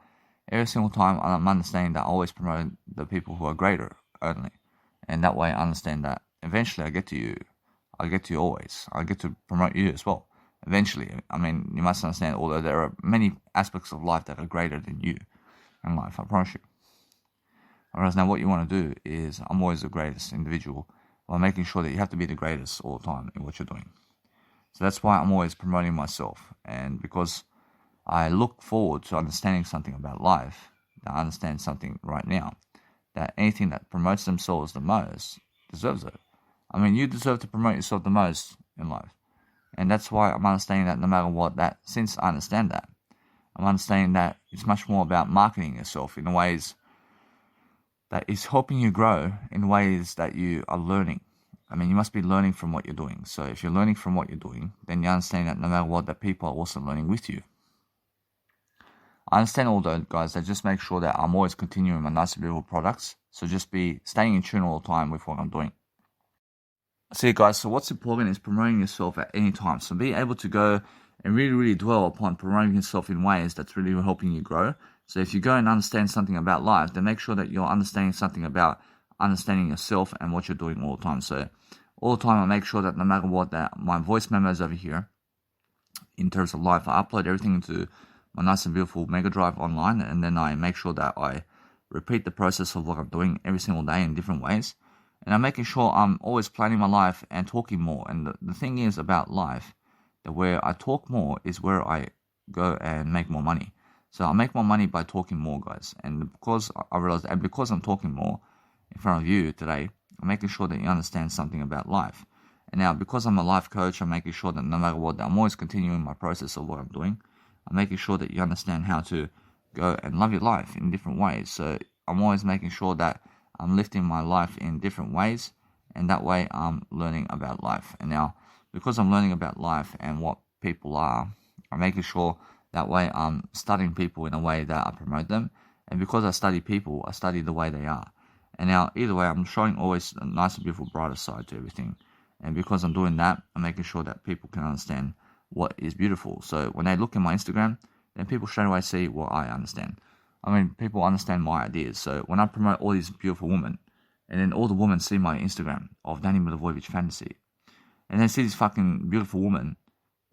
every single time I'm understanding that I always promote the people who are greater only. And that way I understand that eventually I get to you. I get to you always. I get to promote you as well. Eventually. I mean, you must understand, although there are many aspects of life that are greater than you in life, I promise you. Whereas now what you want to do is, I'm always the greatest individual, while making sure that you have to be the greatest all the time in what you're doing. So that's why I'm always promoting myself. And because I look forward to understanding something about life, that I understand something right now, that anything that promotes themselves the most deserves it. I mean, you deserve to promote yourself the most in life. And that's why I'm understanding that no matter what, that since I understand that, I'm understanding that it's much more about marketing yourself in ways that is helping you grow in ways that you are learning. I mean, you must be learning from what you're doing. So if you're learning from what you're doing, then you understand that no matter what, that people are also learning with you. I understand all those guys that just make sure that I'm always continuing my nice and beautiful products. So just be staying in tune all the time with what I'm doing. See guys, so what's important is promoting yourself at any time. So be able to go and really, really dwell upon promoting yourself in ways that's really helping you grow. So if you go and understand something about life, then make sure that you're understanding something about understanding yourself and what you're doing all the time. So all the time I make sure that no matter what, that my voice memos over here, in terms of life, I upload everything into my nice and beautiful Mega Drive online, and then I make sure that I repeat the process of what I'm doing every single day in different ways. And I'm making sure I'm always planning my life and talking more. And the thing is about life, that where I talk more is where I go and make more money. So I make more money by talking more, guys. And because I realized, and because I'm talking more in front of you today, I'm making sure that you understand something about life. And now, because I'm a life coach, I'm making sure that no matter what, that I'm always continuing my process of what I'm doing. I'm making sure that you understand how to go and love your life in different ways. So I'm always making sure that I'm lifting my life in different ways, and that way I'm learning about life. And now, because I'm learning about life and what people are, I'm making sure that way I'm studying people in a way that I promote them. And because I study people, I study the way they are. And now, either way, I'm showing always a nice and beautiful, brighter side to everything. And because I'm doing that, I'm making sure that people can understand what is beautiful. So when they look at my Instagram, then people straight away see what I understand. I mean, people understand my ideas. So when I promote all these beautiful women, and then all the women see my Instagram of Danny Milivojevic Fantasy, and they see this fucking beautiful woman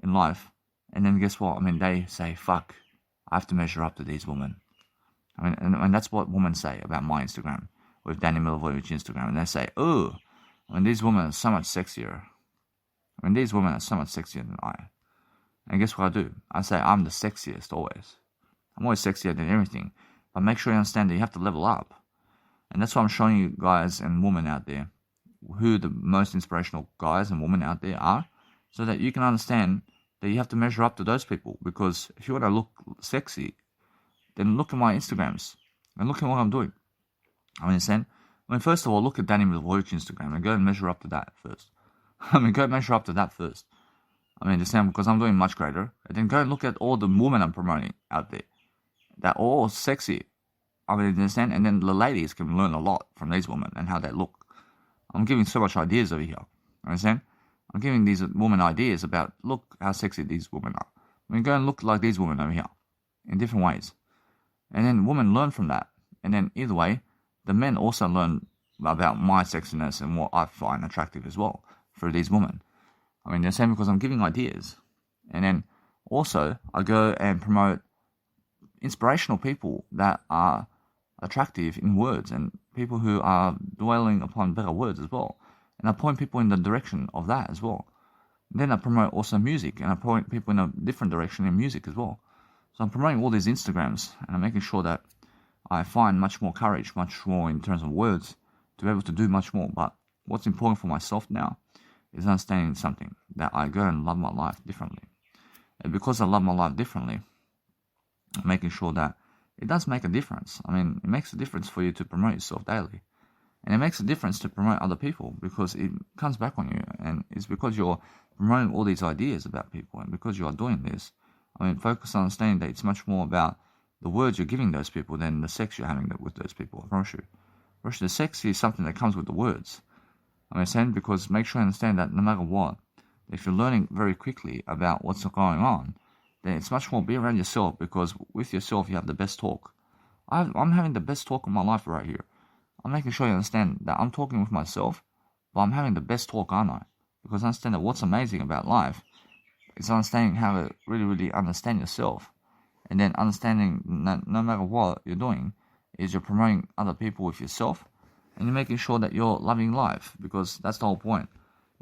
in life, and then guess what? I mean, they say, fuck, I have to measure up to these women. I mean, and that's what women say about my Instagram, with Danny Milivojevic Instagram. And they say, oh, I mean, these women are so much sexier. I mean, these women are so much sexier than I. And guess what I do? I say, I'm the sexiest always. I'm always sexier than everything. But make sure you understand that you have to level up. And that's why I'm showing you guys and women out there who the most inspirational guys and women out there are, so that you can understand that you have to measure up to those people. Because if you want to look sexy, then look at my Instagrams and look at what I'm doing. I understand. I mean, first of all, look at Danny Milivojevic Instagram and go and measure up to that first. I mean, go measure up to that first. I mean, understand, because I'm doing much greater. And then go and look at all the women I'm promoting out there. They're all sexy. I mean, understand? And then the ladies can learn a lot from these women and how they look. I'm giving so much ideas over here. Understand? I'm giving these women ideas about, look how sexy these women are. I mean, go and look like these women over here in different ways. And then women learn from that. And then either way, the men also learn about my sexiness and what I find attractive as well for these women. I mean, they're saying because I'm giving ideas. And then also, I go and promote inspirational people that are attractive in words and people who are dwelling upon better words as well. And I point people in the direction of that as well. And then I promote also music, and I point people in a different direction in music as well. So I'm promoting all these Instagrams, and I'm making sure that I find much more courage, much more in terms of words, to be able to do much more. But what's important for myself now is understanding something, that I go and love my life differently. And because I love my life differently, I'm making sure that it does make a difference. I mean, it makes a difference for you to promote yourself daily. And it makes a difference to promote other people because it comes back on you. And it's because you're promoting all these ideas about people, and because you are doing this, I mean, focus on understanding that it's much more about the words you're giving those people than the sex you're having with those people. I promise you. The sex is something that comes with the words. I'm saying, because make sure you understand that no matter what, if you're learning very quickly about what's going on, then it's much more be around yourself, because with yourself you have the best talk. I'm having the best talk of my life right here. I'm making sure you understand that I'm talking with myself, but I'm having the best talk, aren't I? Because I understand that what's amazing about life is understanding how to really, really understand yourself. And then understanding that no matter what you're doing, is you're promoting other people with yourself, and you're making sure that you're loving life, because that's the whole point.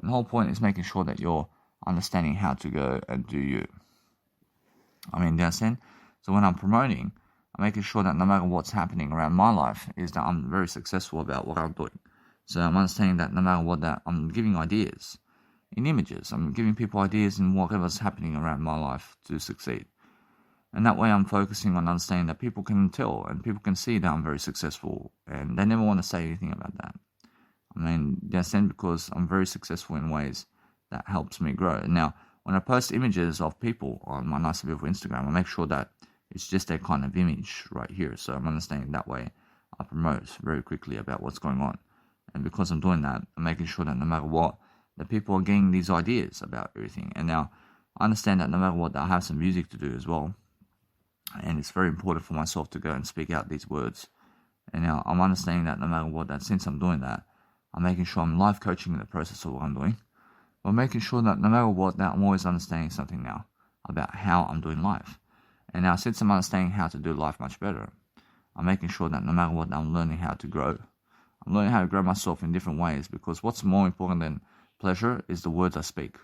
And the whole point is making sure that you're understanding how to go and do you. I mean, do you understand? So when I'm promoting, I'm making sure that no matter what's happening around my life, is that I'm very successful about what I'm doing. So I'm understanding that no matter what, that I'm giving ideas in images. I'm giving people ideas in whatever's happening around my life to succeed. And that way I'm focusing on understanding that people can tell and people can see that I'm very successful, and they never want to say anything about that. I mean, you understand, because I'm very successful in ways that helps me grow. Now, when I post images of people on my Nice and Beautiful Instagram, I make sure that it's just a kind of image right here. So I'm understanding that way I promote very quickly about what's going on. And because I'm doing that, I'm making sure that no matter what, that people are getting these ideas about everything. And now I understand that no matter what, that I have some music to do as well. And it's very important for myself to go and speak out these words. And now I'm understanding that no matter what, that since I'm doing that, I'm making sure I'm life coaching in the process of what I'm doing. But making sure that no matter what, that I'm always understanding something now about how I'm doing life. And now since I'm understanding how to do life much better, I'm making sure that no matter what, I'm learning how to grow. I'm learning how to grow myself in different ways, because what's more important than pleasure is the words I speak.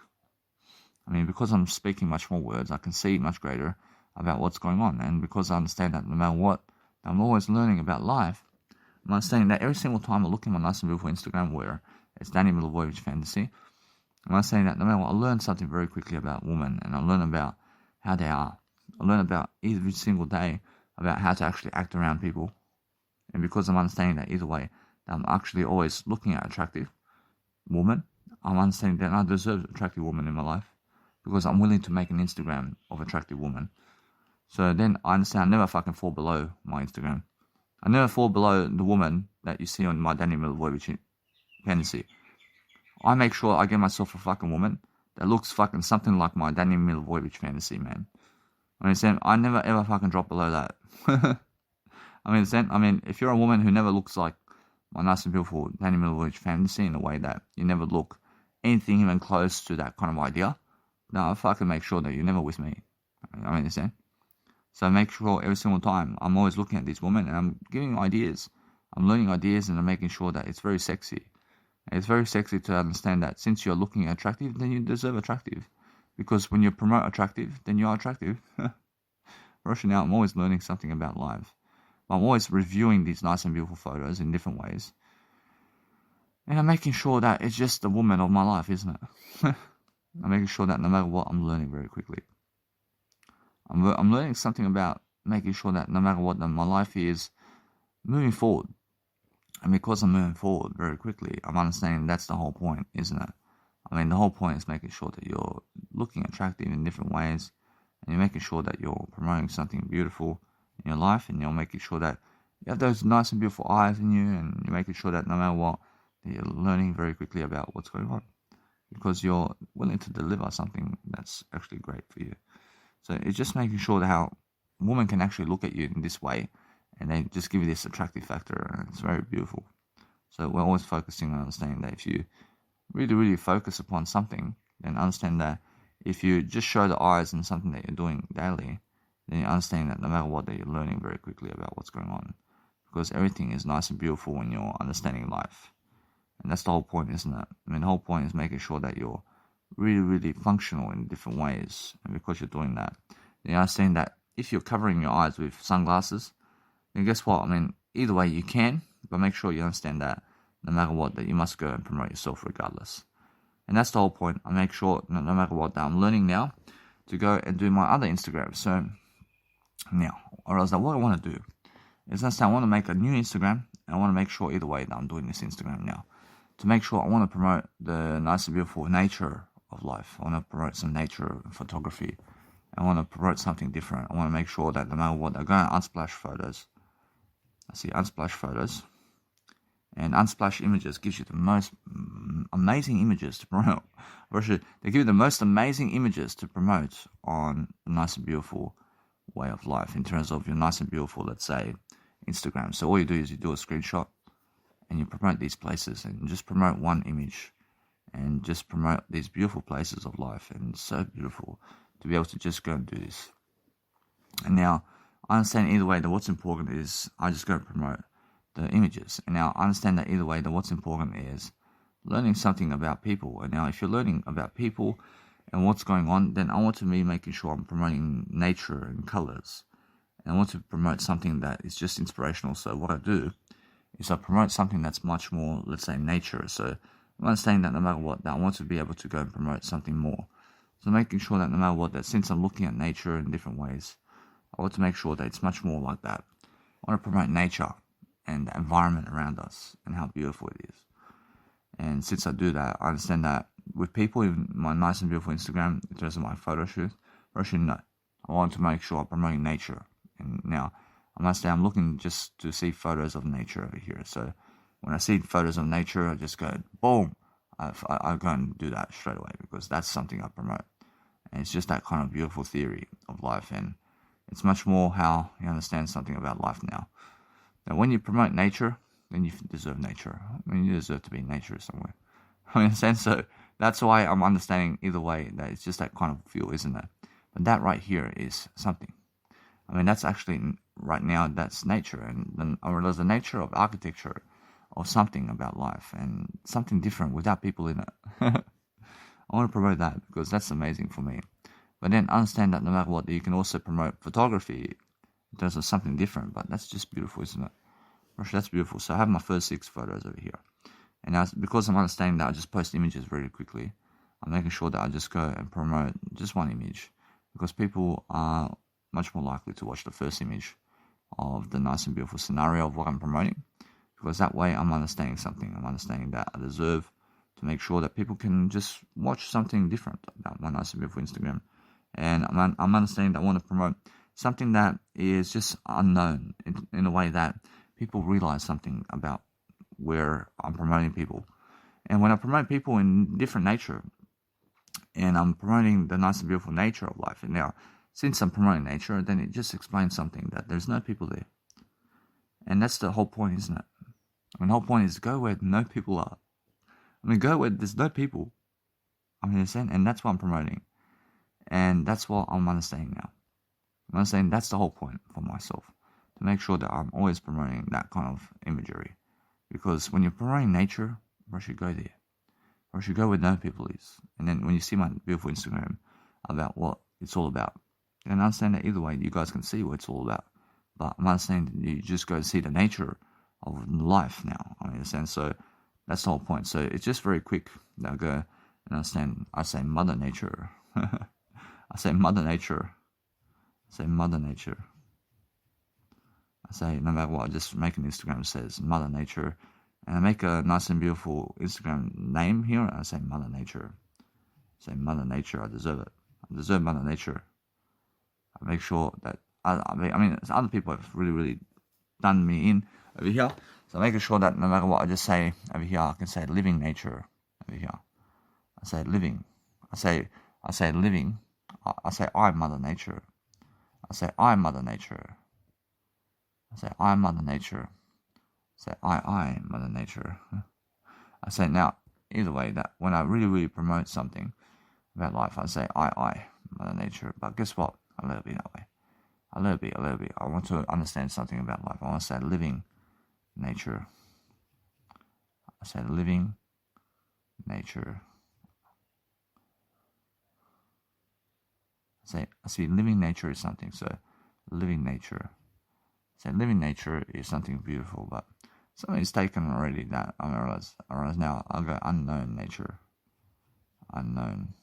I mean, because I'm speaking much more words, I can see much greater about what's going on. And because I understand that no matter what, I'm always learning about life, I'm understanding that every single time I look at my Nice and Beautiful Instagram, where it's Danny Milivojevic Fantasy, I'm understanding that no matter what, I learn something very quickly about women, and I learn about how they are. I learn about every single day about how to actually act around people. And because I'm understanding that either way, that I'm actually always looking at attractive women, I'm understanding that I deserve an attractive woman in my life, because I'm willing to make an Instagram of attractive woman. So then I understand I never fucking fall below my Instagram. I never fall below the woman that you see on my Danny Milivojevic Fantasy. I make sure I get myself a fucking woman that looks fucking something like my Danny Milivojevic Fantasy, man. I understand, I never ever fucking drop below that. I mean, if you're a woman who never looks like my Nice and Beautiful Danny Milivojevic Fantasy, in a way that you never look anything even close to that kind of idea, now I fucking make sure that you're never with me. I understand. So I make sure every single time I'm always looking at these women and I'm giving ideas. I'm learning ideas, and I'm making sure that it's very sexy. And it's very sexy to understand that since you're looking attractive, then you deserve attractive. Because when you promote attractive, then you are attractive. Right now, I'm always learning something about life. I'm always reviewing these nice and beautiful photos in different ways. And I'm making sure that it's just the woman of my life, isn't it? I'm making sure that no matter what, I'm learning very quickly. I'm learning something about making sure that no matter what, that my life is moving forward. And because I'm moving forward very quickly, I'm understanding that's the whole point, isn't it? I mean, the whole point is making sure that you're looking attractive in different ways, and you're making sure that you're promoting something beautiful in your life, and you're making sure that you have those nice and beautiful eyes in you, and you're making sure that no matter what, that you're learning very quickly about what's going on, because you're willing to deliver something that's actually great for you. So it's just making sure that how women can actually look at you in this way, and they just give you this attractive factor, and it's very beautiful. So we're always focusing on understanding that if you really, really focus upon something, then understand that if you just show the eyes in something that you're doing daily, then you understand that no matter what, that you're learning very quickly about what's going on. Because everything is nice and beautiful when you're understanding life. And that's the whole point, isn't it? I mean, the whole point is making sure that you're really, really functional in different ways. And because you're doing that, then you understand that if you're covering your eyes with sunglasses, then guess what? I mean, either way you can, but make sure you understand that no matter what, that you must go and promote yourself regardless. And that's the whole point. I make sure, no matter what, that I'm learning now to go and do my other Instagram. So Now, I realized that what I want to do is I want to make a new Instagram, and I want to make sure either way that I'm doing this Instagram now. To make sure I want to promote the nice and beautiful nature of life. I want to promote some nature photography. I want to promote something different. I want to make sure that no matter what, I go on Unsplash Photos. I see Unsplash Photos. And Unsplash Images gives you the most amazing images to promote. They give you the most amazing images to promote on a nice and beautiful way of life in terms of your nice and beautiful, let's say, Instagram. So all you do is you do a screenshot and you promote these places and just promote one image and just promote these beautiful places of life. And it's so beautiful to be able to just go and do this. And now I understand either way that what's important is I just go and promote the images. And now I understand that either way that what's important is learning something about people. And now if you're learning about people and what's going on, then I want to be making sure I'm promoting nature and colors. And I want to promote something that is just inspirational. So what I do is I promote something that's much more, let's say, nature. So I'm understanding that no matter what, that I want to be able to go and promote something more. So making sure that no matter what, that since I'm looking at nature in different ways, I want to make sure that it's much more like that. I want to promote nature and the environment around us and how beautiful it is. And since I do that, I understand that with people in my nice and beautiful Instagram, in terms of my photo shoot, actually no. I want to make sure I'm promoting nature. And now, I must say, I'm looking just to see photos of nature over here. So when I see photos of nature, I just go, boom, I go and do that straight away because that's something I promote. And it's just that kind of beautiful theory of life. And it's much more how you understand something about life now. Now, when you promote nature, then you deserve nature. I mean, you deserve to be in nature somewhere. I mean, so that's why I'm understanding either way that it's just that kind of feel, isn't it? But that right here is something. I mean, that's actually, right now, that's nature. And then I realize the nature of architecture or something about life and something different without people in it. I want to promote that because that's amazing for me. But then understand that no matter what, you can also promote photography in terms of something different. But that's just beautiful, isn't it? Actually, that's beautiful. So I have my first 6 photos over here. And now, because I'm understanding that I just post images very quickly, I'm making sure that I just go and promote just one image. Because people are much more likely to watch the first image of the nice and beautiful scenario of what I'm promoting. Because that way I'm understanding something. I'm understanding that I deserve to make sure that people can just watch something different about my nice and beautiful Instagram. And I'm understanding that I want to promote something that is just unknown in a way that people realize something about where I'm promoting people. And when I promote people in different nature, and I'm promoting the nice and beautiful nature of life, and now, since I'm promoting nature, then it just explains something that there's no people there. And that's the whole point, isn't it? I mean, the whole point is go where no people are. I mean, go where there's no people. I mean, and that's what I'm promoting. And that's what I'm understanding now. I'm understanding that's the whole point for myself. To make sure that I'm always promoting that kind of imagery. Because when you're promoting nature, where should go there? Where should go where no people is? And then when you see my beautiful Instagram about what it's all about, then I understand that either way, you guys can see what it's all about. But I'm understanding that you just go to see the nature of life now. I understand. So that's the whole point. So it's just very quick. I go and understand. I say Mother Nature. I say Mother Nature. I say Mother Nature. I say no matter what, I just make an Instagram that says Mother Nature. And I make a nice and beautiful Instagram name here. And I say Mother Nature. I say Mother Nature. I deserve it. I deserve Mother Nature. I make sure that I mean, other people have really done me in over here. So making sure that no matter what I just say over here, I can say living nature over here. I say living. I say living. I say I Mother Nature. I say I Mother Nature. I say I Mother Nature. I say I Mother Nature. I say now, either way, that when I really promote something about life, I say I Mother Nature. But guess what? I let it be that way. A little bit. I want to understand something about life. I want to say living nature. I say living nature. I see living nature is something. So living nature. I say living nature is something beautiful, but something is taken already that I realize now. I'll go unknown nature. Unknown.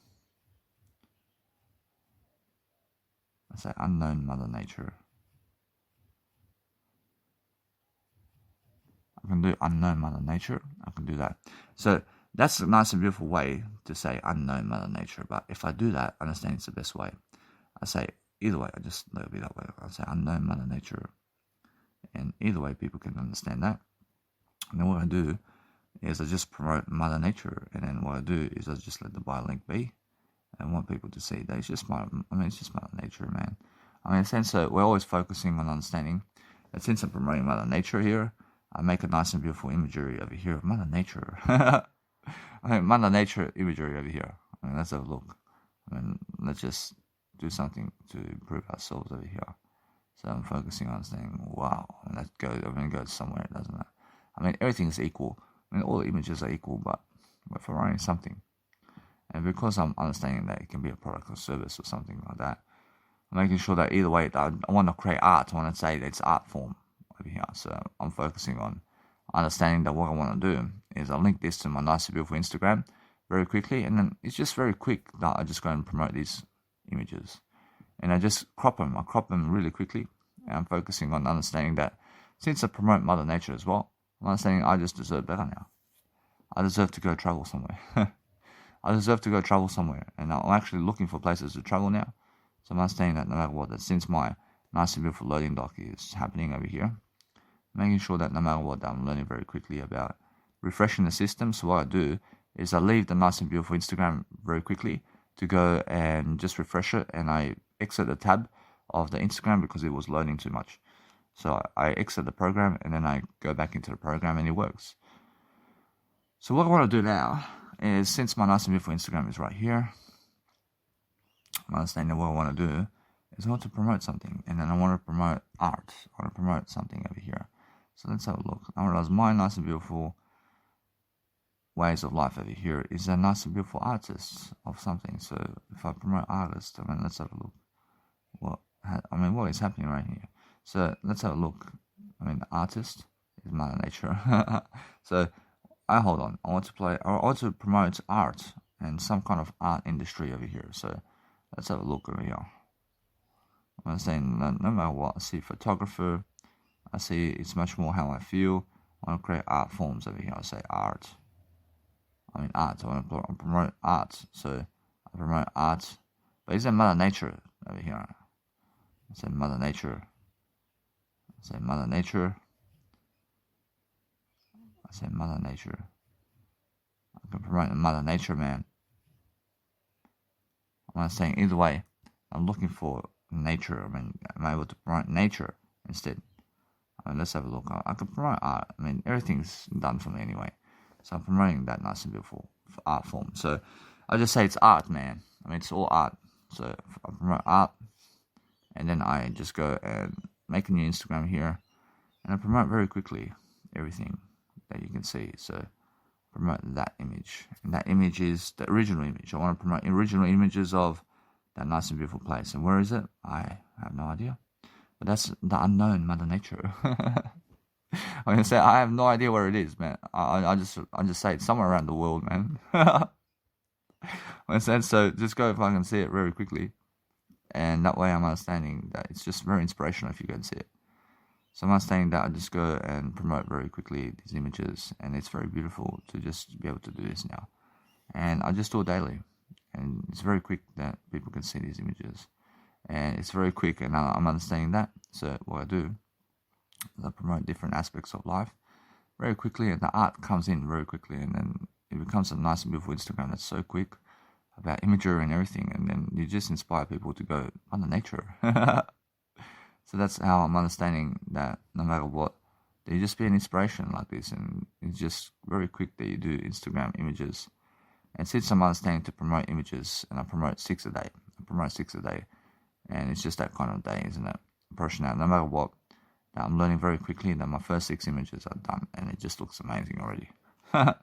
I say unknown Mother Nature. can do unknown Mother Nature, I can do that. So that's a nice and beautiful way to say unknown Mother Nature. But if I do that, understand it's the best way. I say either way, I just let it be that way. I say unknown Mother Nature. And either way, people can understand that. And then what I do is I just promote Mother Nature. And then what I do is I just let the bio link be. And want people to see that it's just it's just Mother Nature, man. I mean, since we're always focusing on understanding that since I'm promoting Mother Nature here, I make a nice and beautiful imagery over here of Mother Nature. Mother Nature imagery over here. I mean, let's have a look. I mean, let's just do something to improve ourselves over here. So I'm focusing on saying, wow, and that goes, it goes somewhere, doesn't it? I mean, everything is equal. I mean, all the images are equal, but we're promoting something. And because I'm understanding that it can be a product or service or something like that, I'm making sure that either way, I want to create art. I want to say that it's art form over here. So I'm focusing on understanding that what I want to do is I'll link this to my nice and beautiful Instagram very quickly. And then it's just very quick that I just go and promote these images. And I just crop them. I crop them really quickly. And I'm focusing on understanding that since I promote Mother Nature as well, I'm understanding I just deserve better now. I deserve to go travel somewhere. I deserve to go travel somewhere. And I'm actually looking for places to travel now. So I'm understanding that no matter what, that since my nice and beautiful loading dock is happening over here, making sure that no matter what, I'm learning very quickly about refreshing the system. So what I do is I leave the nice and beautiful Instagram very quickly to go and just refresh it, and I exit the tab of the Instagram because it was loading too much. So I exit the program and then I go back into the program and it works. So what I want to do now is, since my nice and beautiful Instagram is right here, I'm understanding what I want to do is I want to promote something, and then I want to promote art. I want to promote something over here. So let's have a look. I realize my nice and beautiful ways of life over here is a nice and beautiful artist of something. So if I promote artist, I mean, let's have a look. What is happening right here? So let's have a look. I mean, the artist is Mother Nature. So I want to promote art and some kind of art industry over here. So let's have a look over here. I'm saying no matter what, I see photographer. I see it's much more how I feel. I want to create art forms over here. I say art. I mean art. I want to promote art. So I promote art. But is that Mother Nature over here? I say Mother Nature. I say Mother Nature. I say Mother Nature. I can promote Mother Nature, man. I'm saying either way, I'm looking for nature. I mean, I'm able to promote nature instead. I mean, let's have a look. I can promote art. I mean, everything's done for me anyway. So I'm promoting that nice and beautiful art form. So I just say it's art, man. I mean, it's all art. So I promote art, and then I just go and make a new Instagram here, and I promote very quickly everything that you can see. So promote that image, and that image is the original image. I want to promote original images of that nice and beautiful place. And where is it? I have no idea. But that's the unknown Mother Nature. I'm gonna say I have no idea where it is, man. I just say it's somewhere around the world, man. So just go if I can see it very quickly, and that way I'm understanding that it's just very inspirational if you go and see it. So I'm understanding that I just go and promote very quickly these images, and it's very beautiful to just be able to do this now. And I just do it daily, and it's very quick that people can see these images, and it's very quick, and I'm understanding that. So what I do is I promote different aspects of life very quickly, and the art comes in very quickly, and then it becomes a nice and beautiful Instagram that's so quick about imagery and everything, and then you just inspire people to go under nature. So that's how I'm understanding that no matter what, there just be an inspiration like this, and it's just very quick that you do Instagram images. And since I'm understanding to promote images, and I promote 6 a day, and it's just that kind of day, isn't it? Approaching that, no matter what, I'm learning very quickly that my first 6 images are done, and it just looks amazing already. I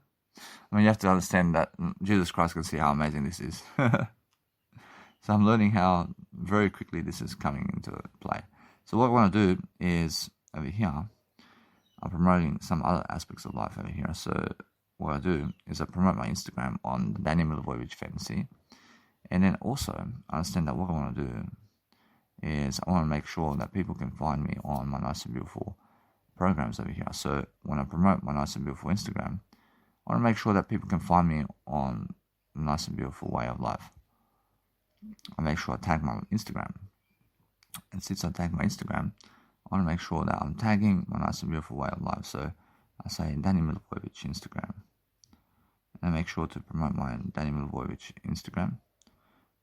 mean, you have to understand that Jesus Christ can see how amazing this is. So I'm learning how very quickly this is coming into play. So what I want to do is, over here, I'm promoting some other aspects of life over here. So what I do is I promote my Instagram on the Daniel Milivojevic Fantasy. And then also, I understand that what I want to do is I want to make sure that people can find me on my nice and beautiful programs over here. So when I promote my nice and beautiful Instagram, I want to make sure that people can find me on a nice and beautiful way of life. I make sure I tag my Instagram. And since I tag my Instagram, I want to make sure that I'm tagging my nice and beautiful way of life. So I say Danny Milivojevic Instagram. And I make sure to promote my Danny Milivojevic Instagram.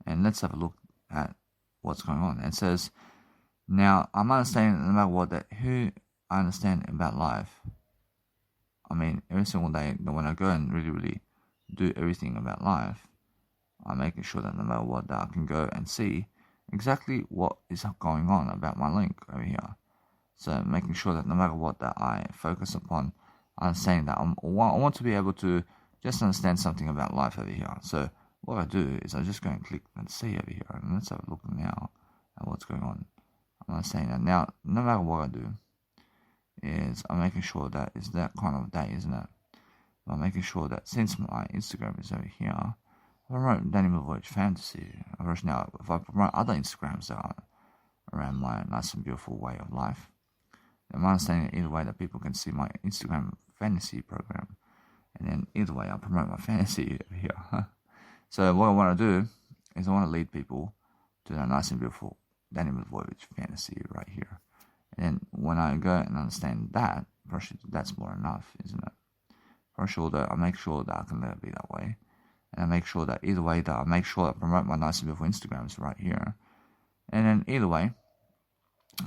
And let's have a look at what's going on. It says, now I'm understanding no matter what that who I understand about life. I mean, every single day when I go and really do everything about life, I'm making sure that no matter what that I can go and see exactly what is going on about my link over here. So making sure that no matter what that I focus upon, understanding that I want to be able to just understand something about life over here. So what I do is I just go and click and see over here, and let's have a look now at what's going on. I'm understanding that now, no matter what I do, is I'm making sure that it's that kind of day, isn't it? I'm making sure that since my Instagram is over here, I promote Danny Milivojevic Fantasy. Whereas now, if I promote other Instagrams that are around my nice and beautiful way of life, I'm understanding either way that people can see my Instagram fantasy program. And then either way, I'll promote my fantasy over here. So what I want to do is I want to lead people to that nice and beautiful Danny Milivojevic fantasy right here. And when I go and understand that, that's more enough, isn't it? For sure that I make sure that I can let it be that way. And I make sure that either way that I make sure I promote my nice and beautiful Instagrams right here. And then either way,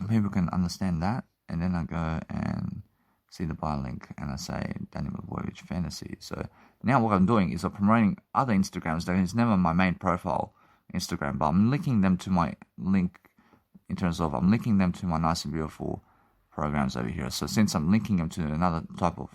people can understand that. And then I go and see the buy link and I say Danny Milivojevic Fantasy. So now what I'm doing is I'm promoting other Instagrams that is never my main profile Instagram, but I'm linking them to my link in terms of I'm linking them to my nice and beautiful programs over here. So since I'm linking them to another type of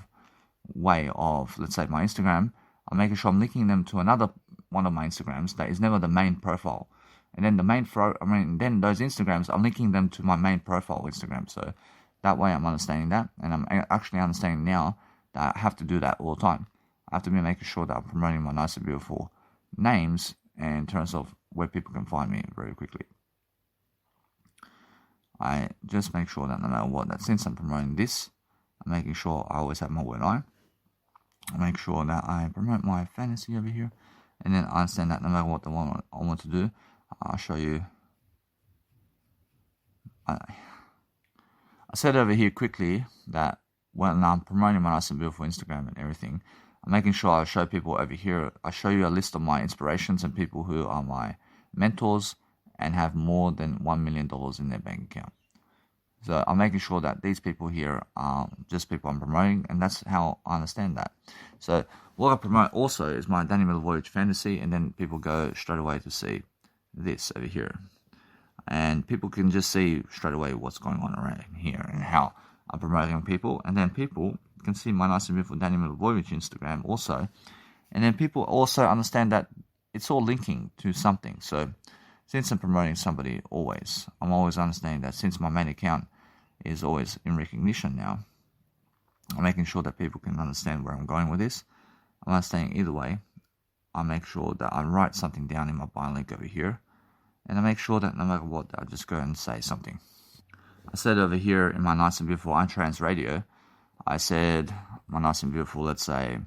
way of, let's say, my Instagram, I'm making sure I'm linking them to another one of my Instagrams that is never the main profile. And then then those Instagrams, I'm linking them to my main profile Instagram. So that way I'm understanding that, and I'm actually understanding now that I have to do that all the time. I have to be making sure that I'm promoting my nice and beautiful names in terms of where people can find me very quickly. I just make sure that no matter what, that since I'm promoting this, I'm making sure I always have my word eye. I make sure that I promote my fantasy over here, and then I understand that no matter what I want to do, I'll show you. I said over here quickly that when I'm promoting my nice and beautiful Instagram and everything, I'm making sure I show people over here. I show you a list of my inspirations and people who are my mentors and have more than $1 million in their bank account. So I'm making sure that these people here are just people I'm promoting, and that's how I understand that. So what I promote also is my Danny Milivojevic Fantasy, and then people go straight away to see this over here. And people can just see straight away what's going on around here and how I'm promoting people. And then people can see my nice and beautiful Danny Milivojevic Instagram also. And then people also understand that it's all linking to something. So since I'm promoting somebody always, I'm always understanding that since my main account is always in recognition now, I'm making sure that people can understand where I'm going with this. I'm understanding either way. I make sure that I write something down in my buy link over here. And I make sure that no matter what, I just go and say something. I said over here in my nice and beautiful iTrans radio, I said my nice and beautiful, let's say,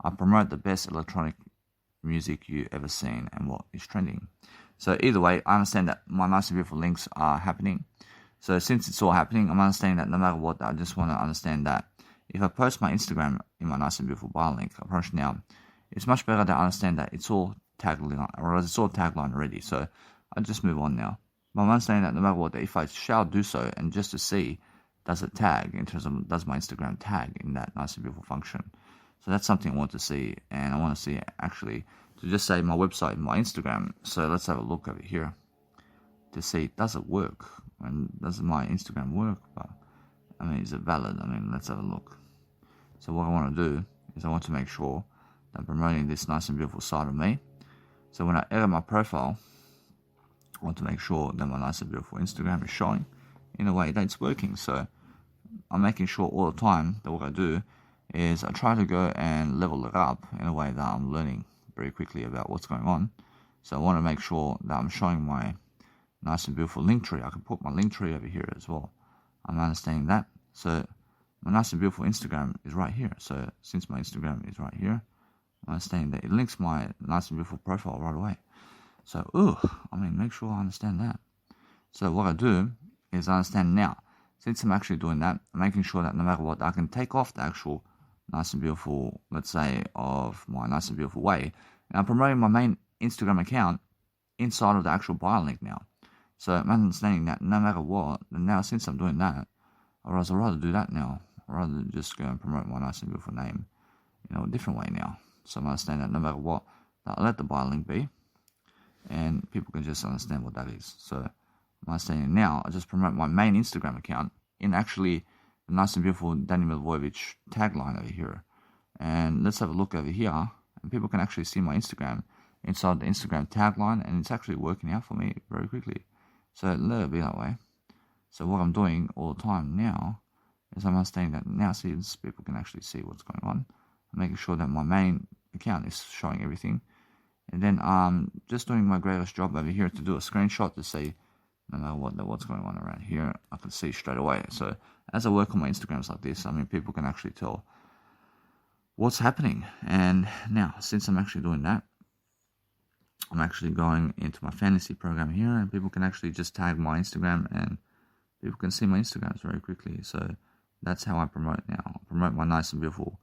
I promote the best electronic music you ever seen and what is trending. So either way, I understand that my nice and beautiful links are happening. So since it's all happening, I'm understanding that no matter what, I just want to understand that if I post my Instagram in my nice and beautiful bio link approach now, it's much better to understand that it's all tagline, or it's all tagline already. So I just move on now. But I'm understanding that no matter what, if I shall do so, and just to see, does it tag in terms of, does my Instagram tag in that nice and beautiful function? So that's something I want to see, and I want to see actually to just say my website and my Instagram. So let's have a look over here to see, does it work? And does my Instagram work? But I mean, is it valid? I mean, let's have a look. So what I want to do is I want to make sure that I'm promoting this nice and beautiful side of me. So when I edit my profile, I want to make sure that my nice and beautiful Instagram is showing in a way that it's working. So I'm making sure all the time that what I do is I try to go and level it up in a way that I'm learning very quickly about what's going on. So I want to make sure that I'm showing my nice and beautiful link tree. I can put my link tree over here as well. I'm understanding that. So my nice and beautiful Instagram is right here. So since my Instagram is right here, I understand that it links my nice and beautiful profile right away. So, make sure I understand that. So what I do is I understand now, since I'm actually doing that, I'm making sure that no matter what, I can take off the actual nice and beautiful, let's say, of my nice and beautiful way. And I'm promoting my main Instagram account inside of the actual bio link now. So I'm understanding that no matter what, and now since I'm doing that, I'd rather do that now, rather than just go and promote my nice and beautiful name, a different way now. So I'm understanding that no matter what, I'll let the bio link be, and people can just understand what that is. So I'm understanding now, I just promote my main Instagram account in actually the nice and beautiful Danny Milivojevic tagline over here. And let's have a look over here, and people can actually see my Instagram inside the Instagram tagline, and it's actually working out for me very quickly. So let it be that way. So what I'm doing all the time now is I'm understanding that now since people can actually see what's going on, I'm making sure that my main account is showing everything. And then I'm just doing my greatest job over here to do a screenshot to say no matter what's going on around here, I can see straight away. So as I work on my Instagrams like this, people can actually tell what's happening. And now, since I'm actually doing that, I'm actually going into my fantasy program here, and people can actually just tag my Instagram, and people can see my Instagrams very quickly. So that's how I promote now. I promote my nice and beautiful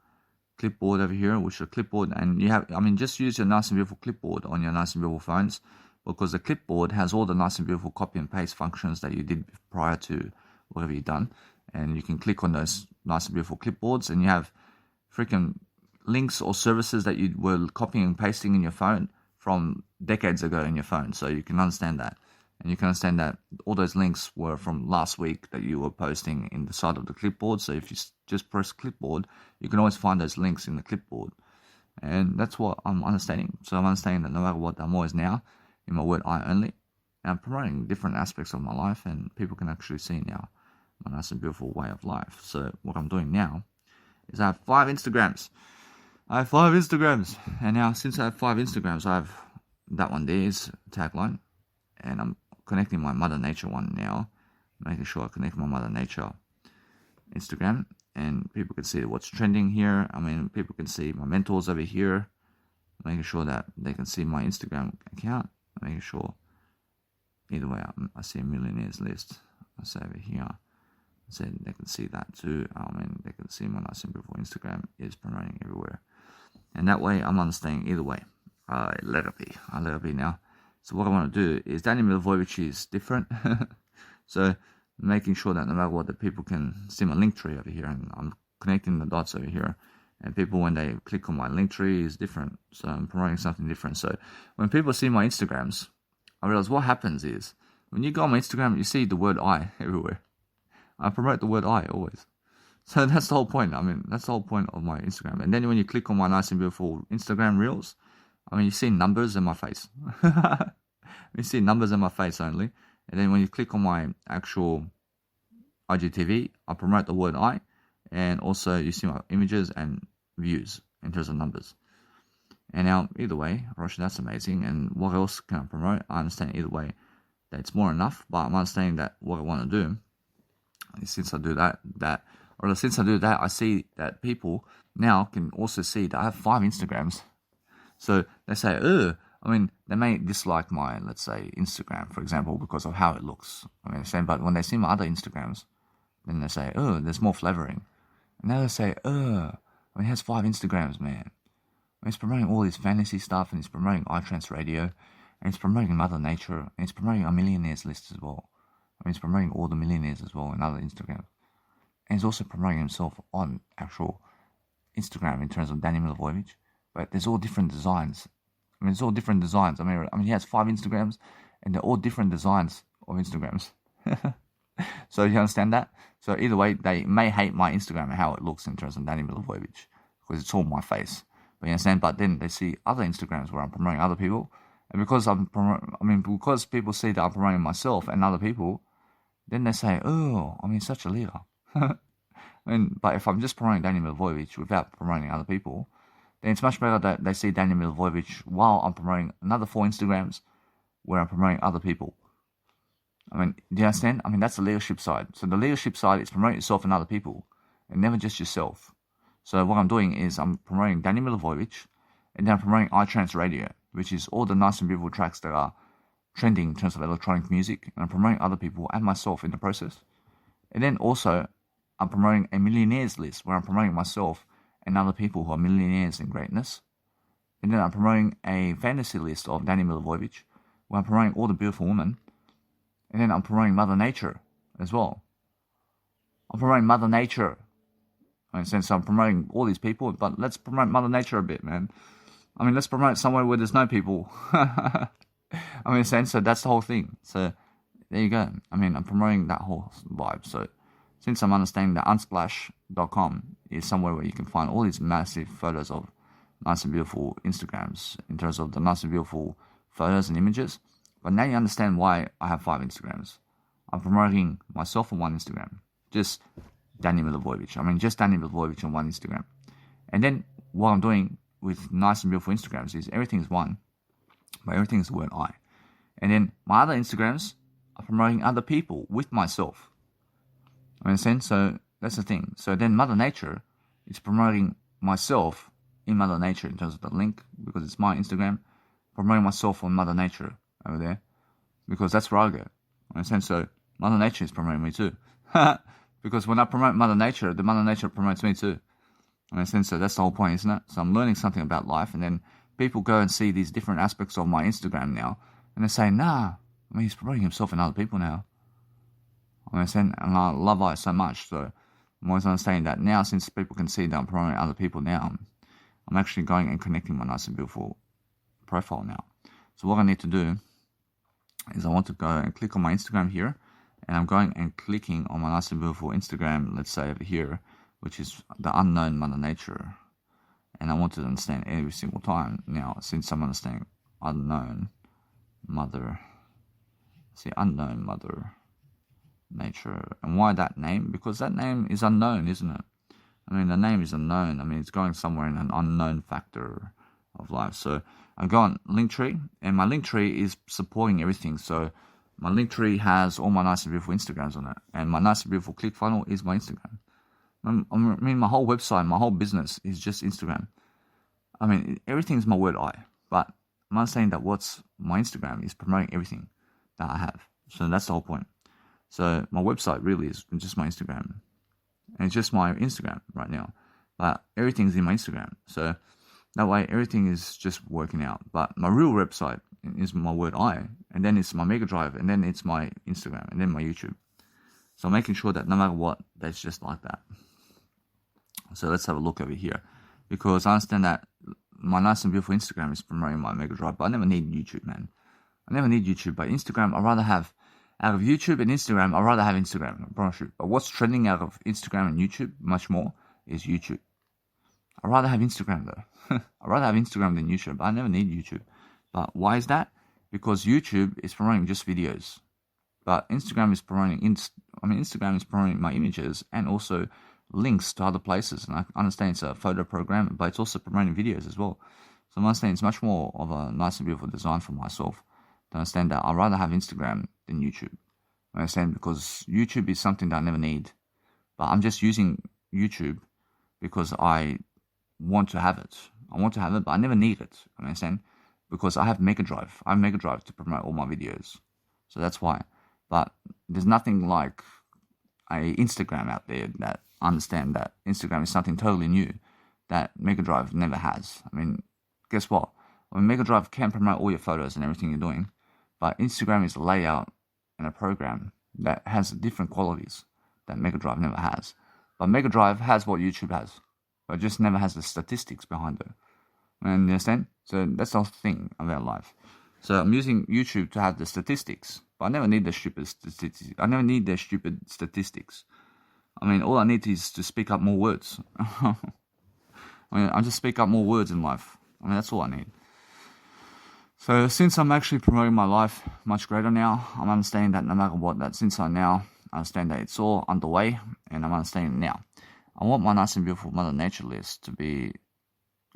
clipboard over here, which is a clipboard, and you have, just use your nice and beautiful clipboard on your nice and beautiful phones, because the clipboard has all the nice and beautiful copy and paste functions that you did prior to whatever you've done. And you can click on those nice and beautiful clipboards, and you have freaking links or services that you were copying and pasting in your phone from decades ago in your phone. So you can understand that. And you can understand that all those links were from last week that you were posting in the side of the clipboard. So if you just press clipboard, you can always find those links in the clipboard. And that's what I'm understanding. So I'm understanding that no matter what, I'm always now in my word I only. And I'm promoting different aspects of my life, and people can actually see now my nice and beautiful way of life. So what I'm doing now is I have 5 Instagrams. And now since I have 5 Instagrams, I have that one there is tagline. And I'm connecting my Mother Nature one now, making sure I connect my Mother Nature Instagram, and people can see what's trending here. People can see my mentors over here, making sure that they can see my Instagram account, making sure either way I see a millionaires list. I say over here, so they can see that too. They can see my nice and beautiful Instagram is promoting everywhere, and that way I'm understanding either way. I let it be now. So what I want to do is Danny Milivojevic is different. So making sure that no matter what, the people can see my link tree over here, and I'm connecting the dots over here. And people, when they click on my link tree, is different. So I'm promoting something different. So when people see my Instagrams, I realize what happens is when you go on my Instagram, you see the word I everywhere. I promote the word I always. So that's the whole point. That's the whole point of my Instagram. And then when you click on my nice and beautiful Instagram reels, you see numbers in my face. You see numbers in my face only. And then when you click on my actual IGTV, I promote the word I. And also you see my images and views in terms of numbers. And now, either way, Rosh, that's amazing. And what else can I promote? I understand either way that it's more enough. But I'm understanding that what I want to do, since I do that, I see that people now can also see that I have 5 Instagrams. So they say, they may dislike my, let's say, Instagram, for example, because of how it looks. But when they see my other Instagrams, then they say, there's more flavoring. And now they say, he has 5 Instagrams, man. He's promoting all this fantasy stuff, and he's promoting iTrance Radio, and he's promoting Mother Nature, and he's promoting a millionaires list as well. He's promoting all the millionaires as well in other Instagrams. And he's also promoting himself on actual Instagram in terms of Danny Milivojevic. But there's all different designs. It's all different designs. He has 5 Instagrams, and they're all different designs of Instagrams. So you understand that? So either way, they may hate my Instagram and how it looks in terms of Danny Milivojevic, because it's all my face. But you understand? But then they see other Instagrams where I'm promoting other people, and because because people see that I'm promoting myself and other people, then they say, such a leader. But if I'm just promoting Danny Milivojevic without promoting other people, then it's much better that they see Danny Milivojevic while I'm promoting another 4 Instagrams where I'm promoting other people. Do you understand? That's the leadership side. So the leadership side is promote yourself and other people. and never just yourself. So what I'm doing is I'm promoting Danny Milivojevic, and then I'm promoting iTrance Radio, which is all the nice and beautiful tracks that are trending in terms of electronic music, and I'm promoting other people and myself in the process. And then also, I'm promoting a millionaires list where I'm promoting myself and other people who are millionaires in greatness. And then I'm promoting a fantasy list of Danny Milivojevic where I'm promoting all the beautiful women. And then I'm promoting Mother Nature as well. I'm promoting Mother Nature. In a sense, I'm promoting all these people, but let's promote Mother Nature a bit, man. I mean, let's promote somewhere where there's no people. I mean, in a sense, so that's the whole thing. So there you go. I mean, I'm promoting that whole vibe. So since I'm understanding that Unsplash.com is somewhere where you can find all these massive photos of nice and beautiful Instagrams in terms of the nice and beautiful photos and images. But now you understand why I have 5 Instagrams. I'm promoting myself on one Instagram. Just Danny Milivojevic. I mean, just Danny Milivojevic on one Instagram. And then what I'm doing with nice and beautiful Instagrams is everything's one, but everything's the word I. And then my other Instagrams are promoting other people with myself. I understand? So that's the thing. So then Mother Nature is promoting myself in Mother Nature in terms of the link, because it's my Instagram, promoting myself on Mother Nature over there, because that's where I go. I understand? So Mother Nature is promoting me too. Because when I promote Mother Nature, the Mother Nature promotes me too. I understand? So that's the whole point, isn't it? So I'm learning something about life, and then people go and see these different aspects of my Instagram now, and they say, nah, I mean, he's promoting himself and other people now. I understand? And I love it so much. So I'm always understanding that now, since people can see that I'm promoting other people now, I'm actually going and connecting my nice and beautiful profile now. So what I need to do is I want to go and click on my Instagram here, and I'm going and clicking on my nice and beautiful Instagram, let's say over here, which is the unknown Mother Nature. And I want to understand every single time now, since I'm understanding unknown Mother, unknown Mother Nature. And why that name? Because that name is unknown, isn't it? I mean, the name is unknown. I mean, it's going somewhere in an unknown factor of life. So I go on Linktree, and my Linktree is supporting everything. So my Linktree has all my nice and beautiful Instagrams on it, and my nice and beautiful ClickFunnels is my Instagram. I mean, my whole website, my whole business is just Instagram. I mean, everything's my word I, but I'm not saying that what's my Instagram is promoting everything that I have. So that's the whole point. So my website really is just my Instagram. And it's just my Instagram right now. But everything's in my Instagram. So that way everything is just working out. But my real website is my word I, and then it's my Mega Drive, and then it's my Instagram, and then my YouTube. So I'm making sure that no matter what, that's just like that. So let's have a look over here. Because I understand that my nice and beautiful Instagram is promoting my Mega Drive, but I never need YouTube, man. I never need YouTube. But Instagram, I'd rather have, out of YouTube and Instagram, I'd rather have Instagram, I promise you. But what's trending out of Instagram and YouTube much more is YouTube. I'd rather have Instagram though. I'd rather have Instagram than YouTube, but I never need YouTube. But why is that? Because YouTube is promoting just videos. But Instagram is promoting, Instagram is promoting my images and also links to other places. And I understand it's a photo program, but it's also promoting videos as well. So I understand it's much more of a nice and beautiful design for myself to understand that I'd rather have Instagram than YouTube. I understand, because YouTube is something that I never need. But I'm just using YouTube because I want to have it. I want to have it, but I never need it. I understand? Because I have Mega Drive. I have Mega Drive to promote all my videos. So that's why. But there's nothing like a Instagram out there that understand that Instagram is something totally new that Mega Drive never has. I mean, guess what? I mean, Mega Drive can promote all your photos and everything you're doing, but Instagram is a layout and a program that has different qualities that Mega Drive never has. But Mega Drive has what YouTube has, but it just never has the statistics behind it. You understand? So that's the thing about life. So I'm using YouTube to have the statistics, but I never need the stupid statistics. I never need their stupid statistics. I mean, all I need is to speak up more words. I mean, I just speak up more words in life. I mean, that's all I need. So since I'm actually promoting my life much greater now, I'm understanding that no matter what, that since I now understand that it's all underway, and I'm understanding now, I want my nice and beautiful Mother Nature list to be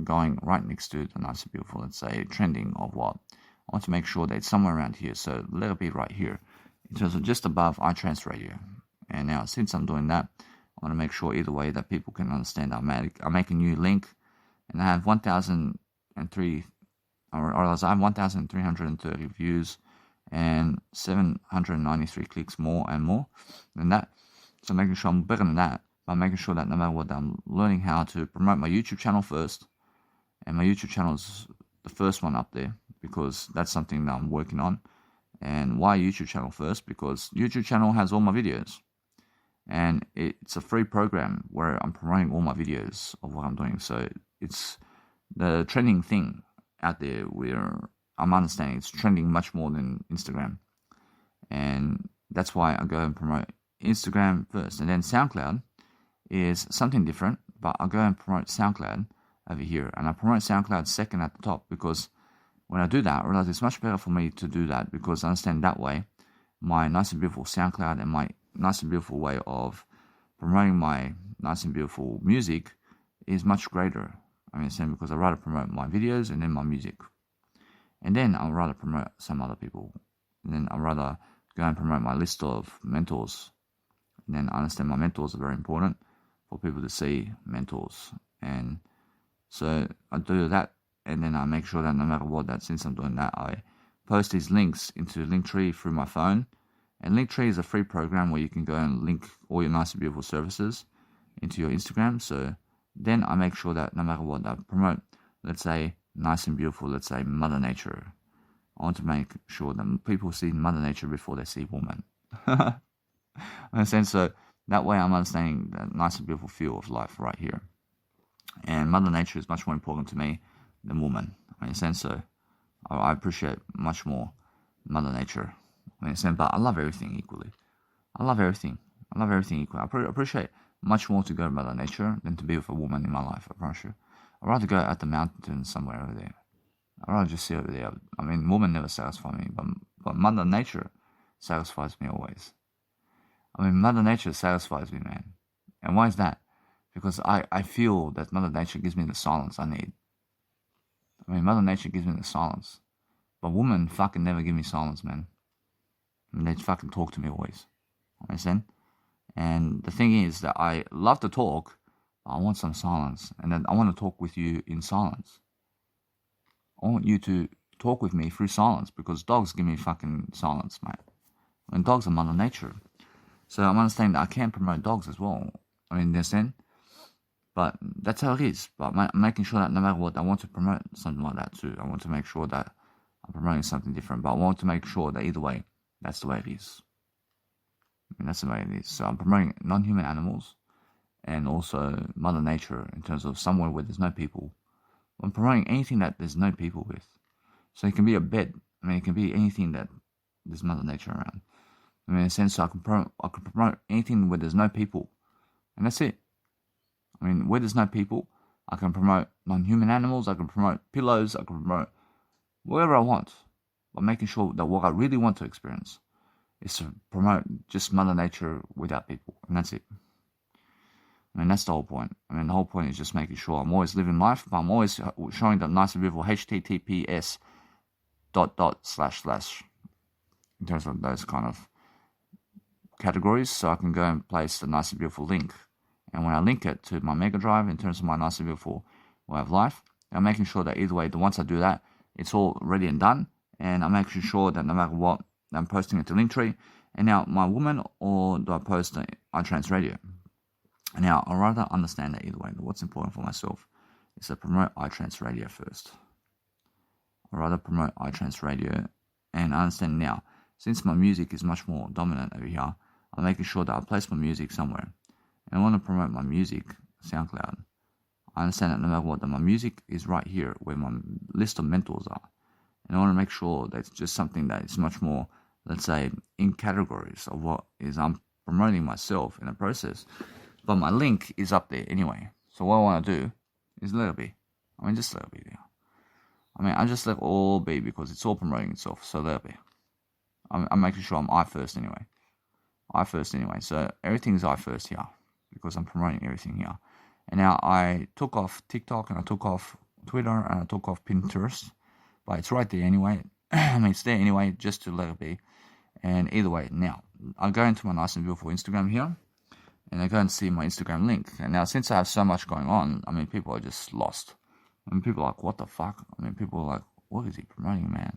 going right next to the nice and beautiful, let's say, trending of what. I want to make sure that it's somewhere around here, so let it be right here, in terms of just above iTrance Radio. And now, since I'm doing that, I I want to make sure either way that people can understand. I make a new link, and I have 1,003, or I have 1,330 views and 793 clicks more and more than that. So making sure I'm better than that, by making sure that no matter what, I'm learning how to promote my YouTube channel first, and my YouTube channel is the first one up there because that's something that I'm working on. And why YouTube channel first? Because YouTube channel has all my videos, and it's a free program where I'm promoting all my videos of what I'm doing. So it's the trending thing out there where I'm understanding it's trending much more than Instagram, and that's why I go and promote Instagram first. And then SoundCloud is something different, but I'll go and promote SoundCloud over here, and I promote SoundCloud second at the top, because when I do that, I realize it's much better for me to do that, because I understand that way my Nice and Beautiful SoundCloud and my Nice and Beautiful way of promoting my Nice and Beautiful music is much greater. I understand, because I'd rather promote my videos and then my music, and then I'd rather promote some other people, and then I'd rather go and promote my list of mentors. And then I understand my mentors are very important for people to see mentors, and so I do that, and then I make sure that no matter what, that since I'm doing that, I post these links into Linktree through my phone. And Linktree is a free program where you can go and link all your Nice and Beautiful services into your Instagram. So then I make sure that no matter what, I promote, let's say, Nice and Beautiful, let's say Mother Nature. I want to make sure that people see Mother Nature before they see woman. Understand? So that way I'm understanding the Nice and Beautiful feel of life right here. And Mother Nature is much more important to me than woman. I understand? So I appreciate much more Mother Nature. I understand? But I love everything equally. I love everything equally. I appreciate much more to go to Mother Nature than to be with a woman in my life, I promise you. I'd rather go at the mountains somewhere over there. I'd rather just sit over there. I mean, woman never satisfies me, but Mother Nature satisfies me always. I mean, Mother Nature satisfies me, man. And why is that? Because I feel that Mother Nature gives me the silence I need. I mean, Mother Nature gives me the silence. But women fucking never give me silence, man. I mean, they fucking talk to me always. Understand? And the thing is that I love to talk, but I want some silence. And then I want to talk with you in silence. I want you to talk with me through silence, because dogs give me fucking silence, mate. I mean, dogs are Mother Nature. So I'm understanding that I can promote dogs as well. I mean, understand? But that's how it is. But I'm making sure that no matter what, I want to promote something like that too. I want to make sure that I'm promoting something different. But I want to make sure that either way, that's the way it is. I mean, that's the way it is. So I'm promoting non-human animals and also Mother Nature in terms of somewhere where there's no people. I'm promoting anything that there's no people with. So it can be a bed. I mean, it can be anything that there's Mother Nature around. I mean, in a sense, I can promote anything where there's no people. And that's it. I mean, where there's no people, I can promote non-human animals, I can promote pillows, I can promote whatever I want. But making sure that what I really want to experience is to promote just Mother Nature without people. And that's it. I mean, that's the whole point. I mean, the whole point is just making sure I'm always living life, but I'm always showing the Nice and Beautiful HTTPS ... in terms of those kind of categories, so I can go and place the Nice and Beautiful link. And when I link it to my Mega Drive in terms of my Nice and Beautiful way of life, I'm making sure that either way, once I do that, it's all ready and done. And I'm making sure that no matter what, I'm posting it to Linktree. And now, my woman, or do I post iTrans Radio? Now, I'd rather understand that either way. But what's important for myself is to promote iTrans Radio first. I'd rather promote iTrans Radio, and I understand now, since my music is much more dominant over here, I'm making sure that I place my music somewhere. And I want to promote my music, SoundCloud. I understand that no matter what, that my music is right here where my list of mentors are. And I want to make sure that it's just something that is much more, let's say, in categories of what is I'm promoting myself in the process. But my link is up there anyway. So what I want to do is let it be. I mean, just let it be there. I mean, I just let it all be because it's all promoting itself. So let it be. I'm making sure I'm I first anyway. So everything's I first here because I'm promoting everything here. And now I took off TikTok and I took off Twitter and I took off Pinterest. But it's right there anyway. I mean, it's there anyway, just to let it be. And either way, now, I'll go into my Nice and Beautiful Instagram here. and they go and see my Instagram link. And now, since I have so much going on, I mean, people are just lost. I mean, people are like, what the fuck? I mean, people are like, what is he promoting, man?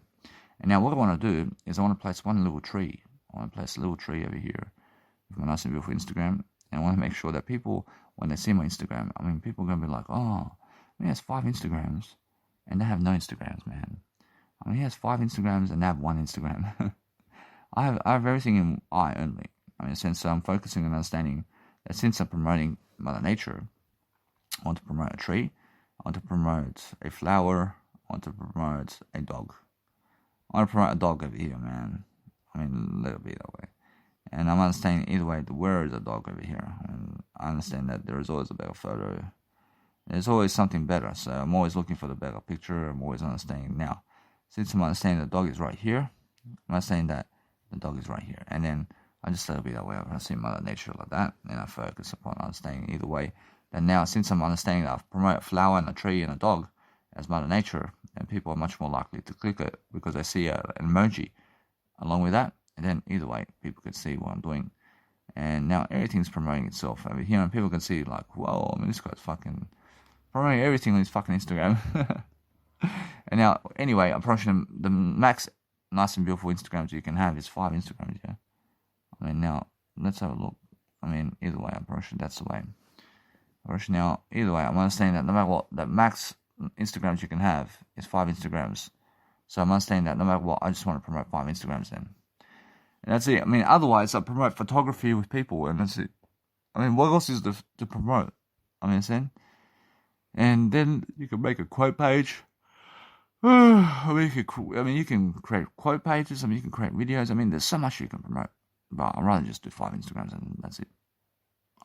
And now what I want to do is I want to place one little tree. I want to place a little tree over here with my nice and beautiful Instagram. And I want to make sure that people, when they see my Instagram, I mean, people are going to be like, oh, he has 5 Instagrams. And they have no Instagrams, man. I mean, he has 5 Instagrams and they have 1 Instagram. I have everything in I only. I mean, since I'm focusing on understanding that since I'm promoting Mother Nature, I want to promote a tree, I want to promote a flower, I want to promote a dog. I want to promote a dog over here, man. I mean, let it be that way. And I'm understanding either way, where is a dog over here? And I understand that there is always a better photo. There's always something better. So I'm always looking for the better picture. I'm always understanding now. Since I'm understanding the dog is right here, I'm understanding that the dog is right here. And then I just let it be that way. I see Mother Nature like that. And I focus upon understanding either way. And now, since I'm understanding that I've promoted a flower and a tree and a dog as Mother Nature, and people are much more likely to click it because they see an emoji along with that. And then either way, people can see what I'm doing. And now everything's promoting itself over here. And people can see like, whoa, I mean, this guy's fucking promoting everything on his fucking Instagram. And now, anyway, I'm approaching the max nice and beautiful Instagrams you can have is 5 Instagrams, yeah? I mean, now, let's have a look. I mean, either way, I'm approaching, that's the way. Now, either way, I'm understanding that no matter what, the max Instagrams you can have is 5 Instagrams. So I'm understanding that no matter what, I just want to promote 5 Instagrams then. And that's it. I mean, otherwise, I promote photography with people, and that's it. I mean, what else is there to promote? I mean, saying, and then you can make a quote page. I mean, you can create quote pages. I mean, you can create videos. I mean, there's so much you can promote. But I'd rather just do 5 Instagrams, and that's it.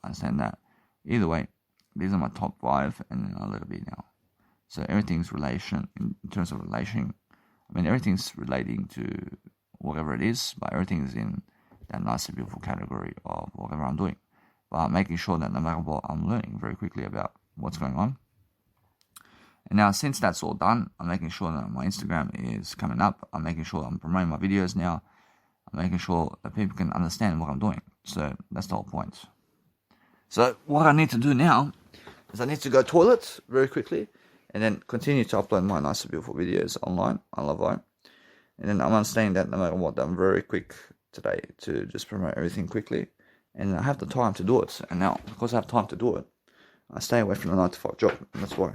I understand that. Either way, these are my top 5, and then I'll let it be now. So everything's relation in terms of relation. I mean, everything's relating to whatever it is, but everything is in that nice and beautiful category of whatever I'm doing. But making sure that no matter what, I'm learning very quickly about what's going on. And now, since that's all done, I'm making sure that my Instagram is coming up. I'm making sure I'm promoting my videos now. I'm making sure that people can understand what I'm doing. So that's the whole point. So what I need to do now is I need to go toilet very quickly and then continue to upload my nice and beautiful videos online on Lavo. And then I'm understanding that no matter what, I'm very quick today to just promote everything quickly. And I have the time to do it. And now, because I have time to do it, I stay away from the 9 to 5 job. And that's why.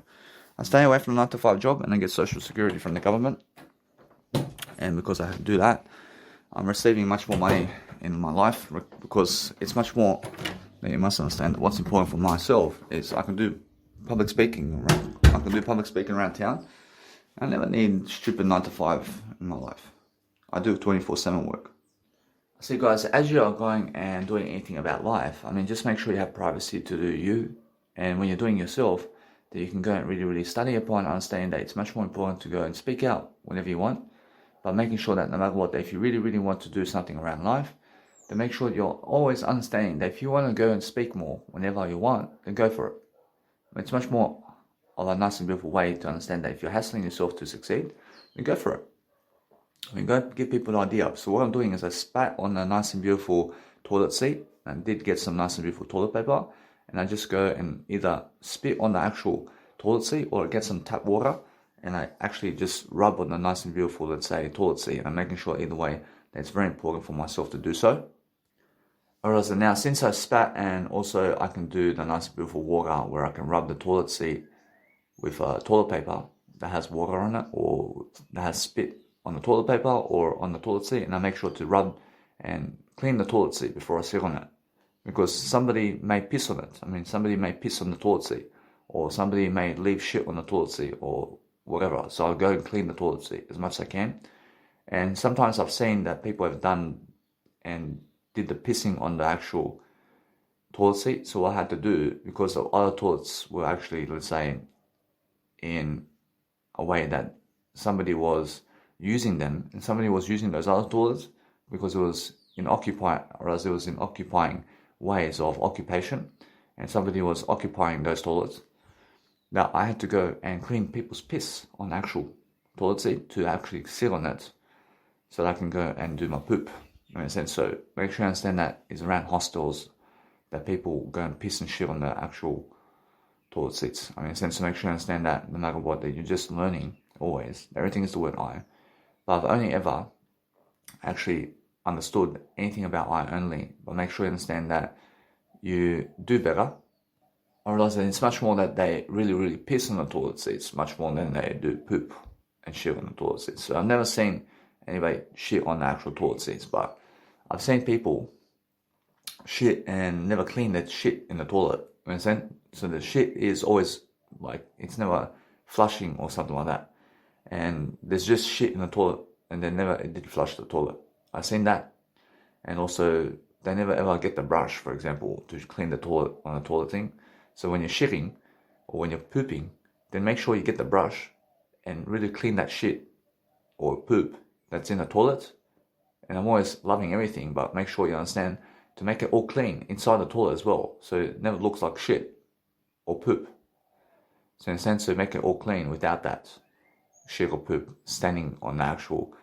I stay away from the 9 to 5 job and I get social security from the government. And because I have to do that, I'm receiving much more money in my life because it's much more. You must understand that what's important for myself is I can do public speaking. I can do public speaking around town. I never need stupid 9 to 5 in my life. I do 24/7 work. See, guys, as you are going and doing anything about life, I mean, just make sure you have privacy to do you. And when you're doing yourself, that you can go and really study upon, understanding that it's much more important to go and speak out whenever you want. But making sure that no matter what, if you really want to do something around life, then make sure you're always understanding that if you want to go and speak more whenever you want, then go for it. It's much more of a nice and beautiful way to understand that if you're hassling yourself to succeed, then go for it. I mean, go give people an idea. So what I'm doing is I spat on a nice and beautiful toilet seat and did get some nice and beautiful toilet paper. And I just go and either spit on the actual toilet seat or get some tap water and I actually just rub on the nice and beautiful, let's say, toilet seat. And I'm making sure either way that it's very important for myself to do so. Whereas now, since I spat and also I can do the nice and beautiful water where I can rub the toilet seat with toilet paper that has water on it or that has spit on the toilet paper or on the toilet seat, and I make sure to rub and clean the toilet seat before I sit on it. Because somebody may piss on it. I mean, somebody may piss on the toilet seat, or somebody may leave shit on the toilet seat, or whatever. So I'll go and clean the toilet seat as much as I can. And sometimes I've seen that people have done and did the pissing on the actual toilet seat. So what I had to do, because the other toilets were actually, let's say, in a way that somebody was using them, and somebody was using those other toilets because it was in occupying ways of occupation, and somebody was occupying those toilets. Now I had to go and clean people's piss on the actual toilet seat to actually sit on it so that I can go and do my poop. In a sense, so make sure you understand that is around hostels that people go and piss and shit on the actual toilet seats. I mean, in a sense, to make sure you understand that no matter what, that you're just learning always. Everything is the word I. But I've only ever actually understood anything about I only. But make sure you understand that you do better. I realize that it's much more that they really, really piss on the toilet seats, much more than they do poop and shit on the toilet seats. So I've never seen anybody shit on the actual toilet seats, but I've seen people shit and never clean that shit in the toilet. You understand? So the shit is always like, it's never flushing or something like that. And there's just shit in the toilet and it did flush the toilet. I've seen that. And also, they never ever get the brush, for example, to clean the toilet on a toilet thing. So when you're shitting or when you're pooping, then make sure you get the brush and really clean that shit or poop that's in the toilet. And I'm always loving everything, but make sure you understand to make it all clean inside the toilet as well, so it never looks like shit or poop. So in a sense, to make it all clean without that shit or poop standing on the actual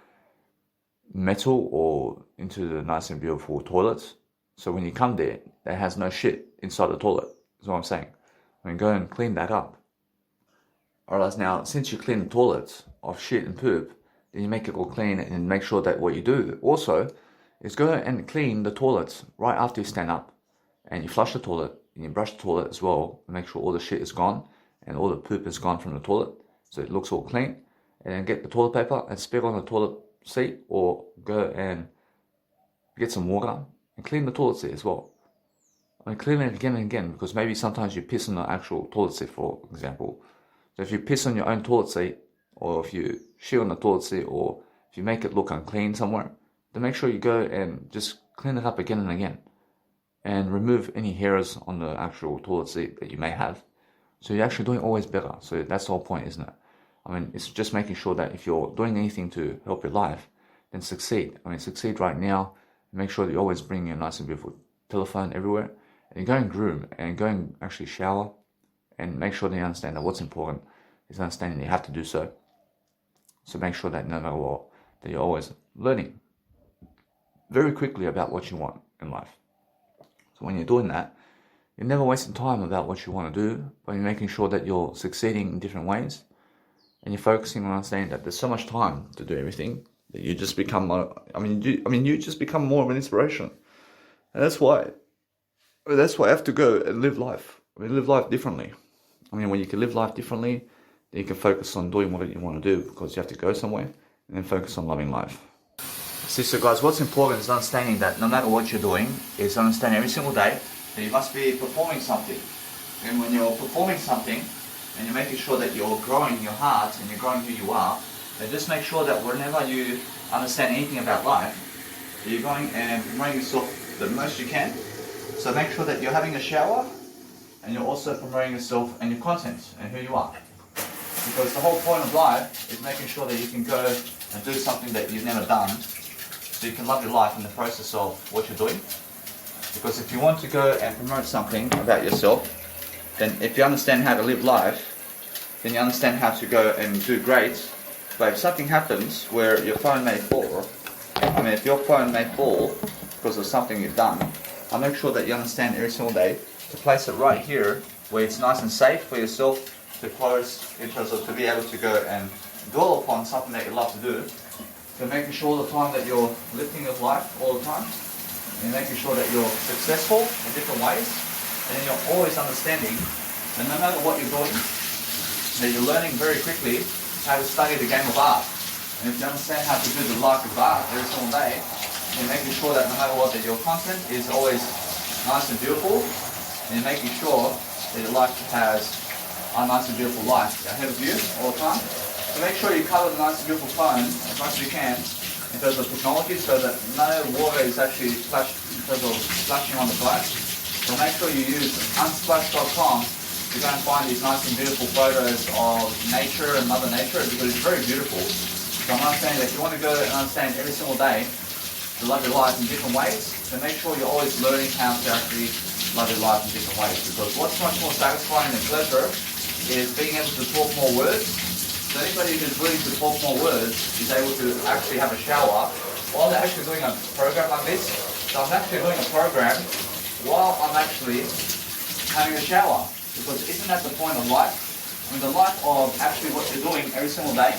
metal or into the nice and beautiful toilet. So when you come there, there has no shit inside the toilet. That's what I'm saying. I mean, go and clean that up. Alright, now, since you clean the toilet of shit and poop, then you make it all clean and make sure that what you do also is go and clean the toilets right after you stand up. And you flush the toilet and you brush the toilet as well and make sure all the shit is gone and all the poop is gone from the toilet. So it looks all clean. And then get the toilet paper and spit on the toilet seat, or go and get some water and clean the toilet seat as well. I mean, clean it again and again, because maybe sometimes you piss on the actual toilet seat, for example. So if you piss on your own toilet seat, or if you shit on the toilet seat, or if you make it look unclean somewhere, then make sure you go and just clean it up again and again. And remove any hairs on the actual toilet seat that you may have. So you're actually doing always better. So that's the whole point, isn't it? I mean, it's just making sure that if you're doing anything to help your life, then succeed. I mean, succeed right now. Make sure that you always bring your nice and beautiful telephone everywhere. And you go and groom and go and actually shower. And make sure that you understand that what's important is understanding that you have to do so. So make sure that no matter what, that you're always learning very quickly about what you want in life. So when you're doing that, you're never wasting time about what you want to do, but you're making sure that you're succeeding in different ways. And you're focusing on understanding that there's so much time to do everything that you just become, you just become more of an inspiration. And that's why I have to go and live life. I mean, live life differently. I mean, when you can live life differently, then you can focus on doing what you want to do, because you have to go somewhere, and then focus on loving life. So guys, what's important is understanding that no matter what you're doing, is understand every single day that you must be performing something. And when you're performing something, and you're making sure that you're growing your heart and you're growing who you are, then just make sure that whenever you understand anything about life, that you're going and promoting yourself the most you can. So make sure that you're having a shower, and you're also promoting yourself and your content and who you are. Because the whole point of life is making sure that you can go and do something that you've never done, so you can love your life in the process of what you're doing. Because if you want to go and promote something about yourself, then if you understand how to live life, then you understand how to go and do great. But if something happens where your phone may fall, if your phone may fall because of something you've done, I'll make sure that you understand every single day to place it right here where it's nice and safe for yourself to close, in terms of to be able to go and dwell upon something that you love to do. So making sure all the time that you're lifting your life all the time, and making sure that you're successful in different ways, and then you're always understanding that no matter what you're doing, that you're learning very quickly how to study the game of art. And if you understand how to do the life of art every single day, then making sure that no matter what, that your content is always nice and beautiful, and you're making sure that your life has a nice and beautiful life ahead of you all the time. So make sure you cover the nice and beautiful phone as much as you can in terms of technology, so that no water is actually splashing on the phone. So make sure you use unsplash.com to go and find these nice and beautiful photos of nature and Mother Nature, because it's very beautiful. So I'm understanding that if you want to go and understand every single day to love your life in different ways, then make sure you're always learning how to actually love your life in different ways. Because what's much more satisfying than pleasure is being able to talk more words. So anybody who's willing to talk more words is able to actually have a shower while they're actually doing a program like this. So I'm actually doing a program while I'm actually having a shower. Because isn't that the point of life? I mean, the life of actually what you're doing every single day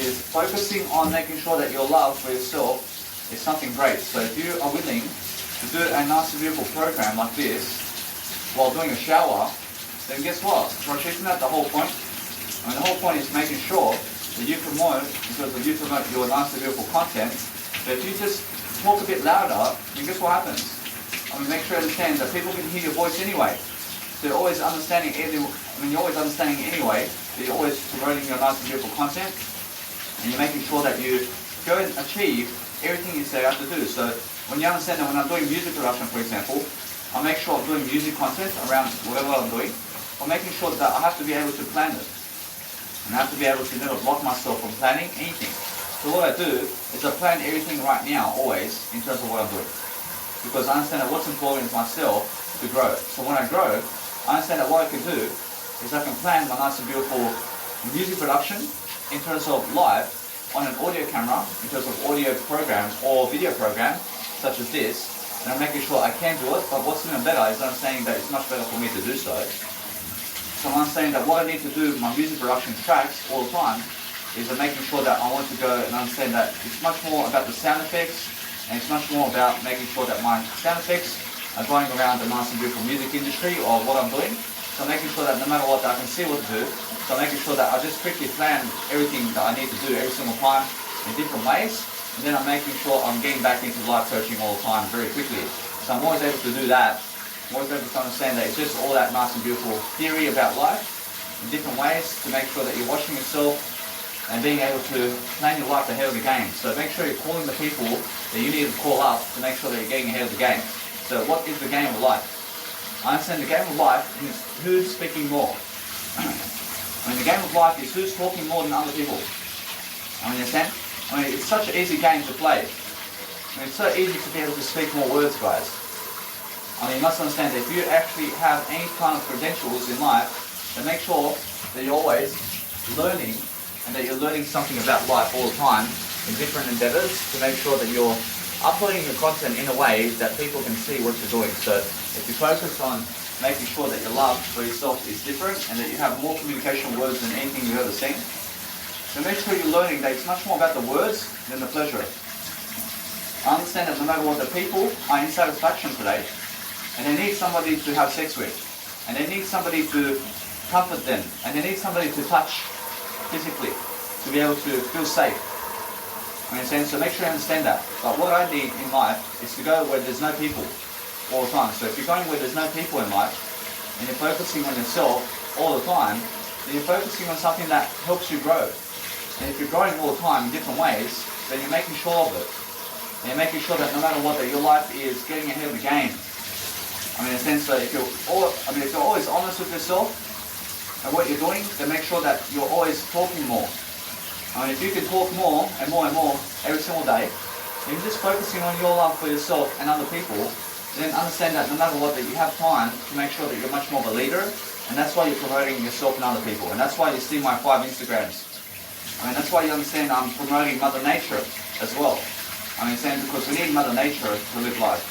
is focusing on making sure that your love for yourself is something great. So if you are willing to do a nice and beautiful program like this while doing a shower, then guess what? Rosh, isn't that the whole point? I mean, the whole point is making sure that you promote, because if you promote your nice and beautiful content, that if you just talk a bit louder, then guess what happens? I mean, make sure you understand that people can hear your voice anyway. So you're always understanding, you're always understanding anyway, that you're always promoting your nice and beautiful content, and you're making sure that you go and achieve everything you say you have to do. So when you understand that when I'm doing music production, for example, I make sure I'm doing music content around whatever I'm doing, I'm making sure that I have to be able to plan it. And I have to be able to never block myself from planning anything. So what I do is I plan everything right now, always, in terms of what I'm doing. Because I understand that what's important is myself to grow. So when I grow, I understand that what I can do is I can plan my nice and beautiful music production in terms of live on an audio camera, in terms of audio program or video program, such as this, and I'm making sure I can do it, but what's even better is I'm saying that it's much better for me to do so. So I'm saying that what I need to do with my music production tracks all the time is I'm making sure that I want to go and understand that it's much more about the sound effects, and it's much more about making sure that my sound effects are going around the nice and beautiful music industry or what I'm doing. So I'm making sure that no matter what, I can see what to do. So I'm making sure that I just quickly plan everything that I need to do every single time in different ways. And then I'm making sure I'm getting back into live coaching all the time very quickly. So I'm always able to do that. I'm always able to understand that it's just all that nice and beautiful theory about life in different ways to make sure that you're watching yourself and being able to plan your life ahead of the game. So make sure you're calling the people that you need to call up to make sure that you're getting ahead of the game. So what is the game of life? I understand the game of life is who's speaking more. I mean, the game of life is who's talking more than other people. I mean, understand? I mean, it's such an easy game to play. I mean, it's so easy to be able to speak more words, guys. I mean, you must understand that if you actually have any kind of credentials in life, then make sure that you're always learning and that you're learning something about life all the time in different endeavors to make sure that you're uploading your content in a way that people can see what you're doing. So if you focus on making sure that your love for yourself is different and that you have more communication words than anything you've ever seen, then make sure you're learning that it's much more about the words than the pleasure. I understand that no matter what, the people are in satisfaction today, and they need somebody to have sex with, and they need somebody to comfort them, and they need somebody to touch physically to be able to feel safe. I understand? So make sure you understand that. But what I need in life is to go where there's no people all the time. So if you're going where there's no people in life, and you're focusing on yourself all the time, then you're focusing on something that helps you grow. And if you're growing all the time in different ways, then you're making sure of it. And you're making sure that no matter what, that your life is getting ahead of the game. I mean, in a sense that if you're always honest with yourself and what you're doing, then make sure that you're always talking more. I mean, if you can talk more and more every single day, and you're just focusing on your love for yourself and other people, then understand that no matter what, that you have time to make sure that you're much more of a leader, and that's why you're promoting yourself and other people, and that's why you see my 5 Instagrams. I mean, that's why you understand I'm promoting Mother Nature as well. I mean, saying because we need Mother Nature to live life.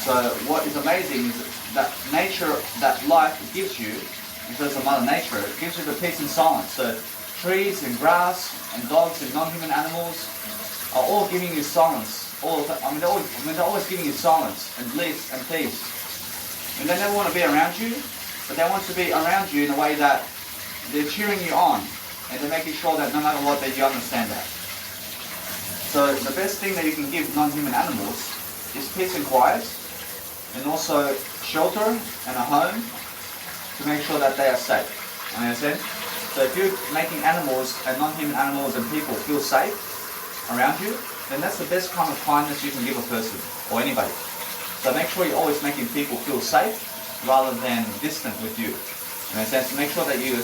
So what is amazing is that nature, that life gives you, in terms of Mother Nature, it gives you the peace and silence. So trees and grass and dogs and non-human animals are all giving you silence. They're always giving you silence and bliss and peace. And they never want to be around you, but they want to be around you in a way that they're cheering you on and they're making sure that no matter what, that you understand that. So the best thing that you can give non-human animals is peace and quiet, and also shelter and a home to make sure that they are safe. Understand? So if you're making animals and non-human animals and people feel safe around you, then that's the best kind of kindness you can give a person or anybody. So make sure you're always making people feel safe rather than distant with you. Understand? So make sure that you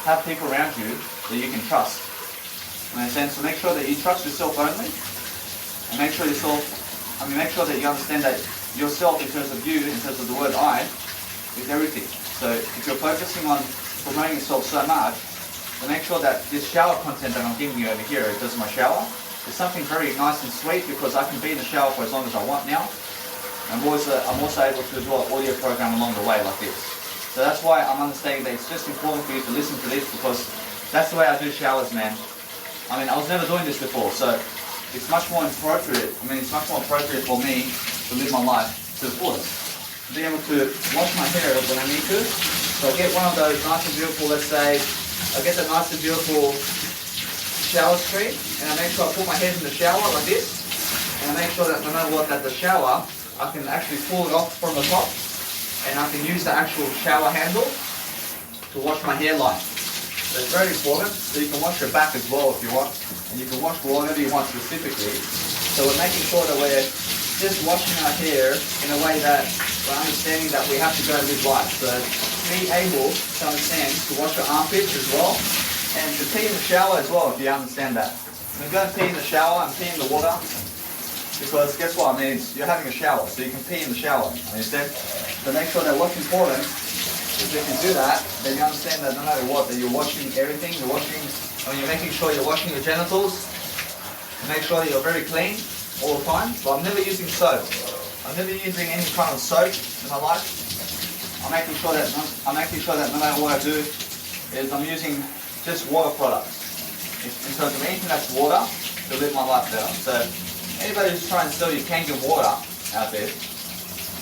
have people around you that you can trust. Understand? So make sure that you trust yourself only, and make sure that you understand that yourself, in terms of you, in terms of the word I, is everything. So if you're focusing on promoting yourself so much, then make sure that this shower content that I'm giving you over here, just my shower, is something very nice and sweet, because I can be in the shower for as long as I want now. I'm also able to do an audio program along the way like this. So that's why I'm understanding that it's just important for you to listen to this, because that's the way I do showers, man. I mean, I was never doing this before, so it's much more appropriate. I mean, it's much more appropriate for me to live my life to the fullest. To be able to wash my hair when I need to. So I get one of those nice and beautiful, let's say, I get the nice and beautiful shower screen, and I make sure I put my head in the shower like this, and I make sure that no matter what, at the shower, I can actually pull it off from the top, and I can use the actual shower handle to wash my hairline. So it's very important. So you can wash your back as well if you want, and you can wash whatever you want specifically. So we're making sure that we're just washing our hair in a way that we're understanding that we have to go and live life. So be able to understand to wash your armpits as well, and to pee in the shower as well, if you understand that. When you go and pee in the shower and pee in the water, because guess what, I mean, you're having a shower, so you can pee in the shower, understand? So make sure that what's important is if you do that, then you understand that no matter what, that you're washing everything, you're making sure you're washing your genitals, make sure that you're very clean all the time. But I'm never using soap. I'm never using any kind of soap in my life. I'm making sure that no matter what I do, is I'm using just water products. In terms of anything that's water, to live my life better. So anybody who's trying to sell you Kangen water out there,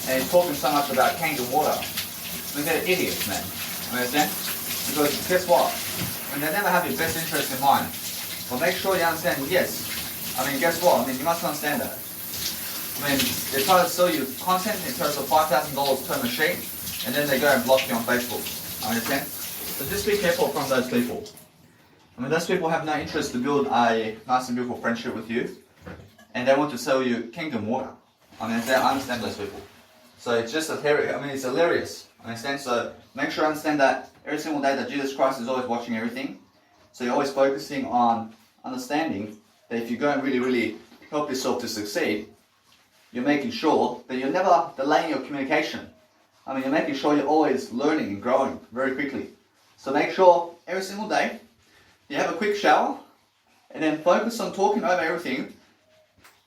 and is talking so much about Kangen water, I mean, they're idiots, man. You understand? Because guess what? I mean, they never have your best interest in mind. But make sure you understand, yes. I mean, guess what? I mean, you must understand that. I mean, they try to sell you content in terms of $5,000 per machine, and then they go and block you on Facebook. Understand? So just be careful from those people. I mean, those people have no interest to build a nice and beautiful friendship with you, and they want to sell you Kingdom water. I mean, I understand those people. So it's just it's hilarious. Understand? So make sure you understand that every single day that Jesus Christ is always watching everything. So you're always focusing on understanding that if you're going to really, really help yourself to succeed, you're making sure that you're never delaying your communication. I mean, you're making sure you're always learning and growing very quickly. So make sure every single day you have a quick shower, and then focus on talking over everything,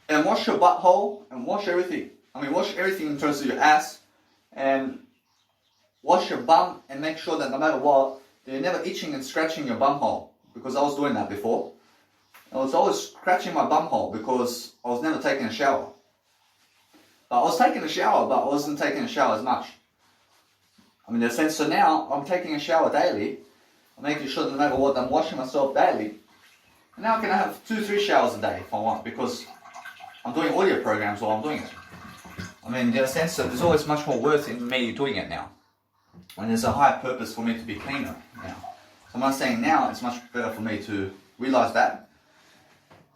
and wash your butthole, and wash everything. I mean, wash everything in terms of your ass, and wash your bum, and make sure that no matter what, that you're never itching and scratching your bum hole. Because I was doing that before. I was always scratching my bum hole because I was never taking a shower. But I was taking a shower, but I wasn't taking a shower as much. I mean, in a sense, so now I'm taking a shower daily. I'm making sure that no matter what, I'm washing myself daily. And now I can have 2-3 showers a day if I want, because I'm doing audio programs while I'm doing it. I mean, in a sense, so there's always much more worth in me doing it now. And there's a higher purpose for me to be cleaner now. So I'm saying now it's much better for me to realize that.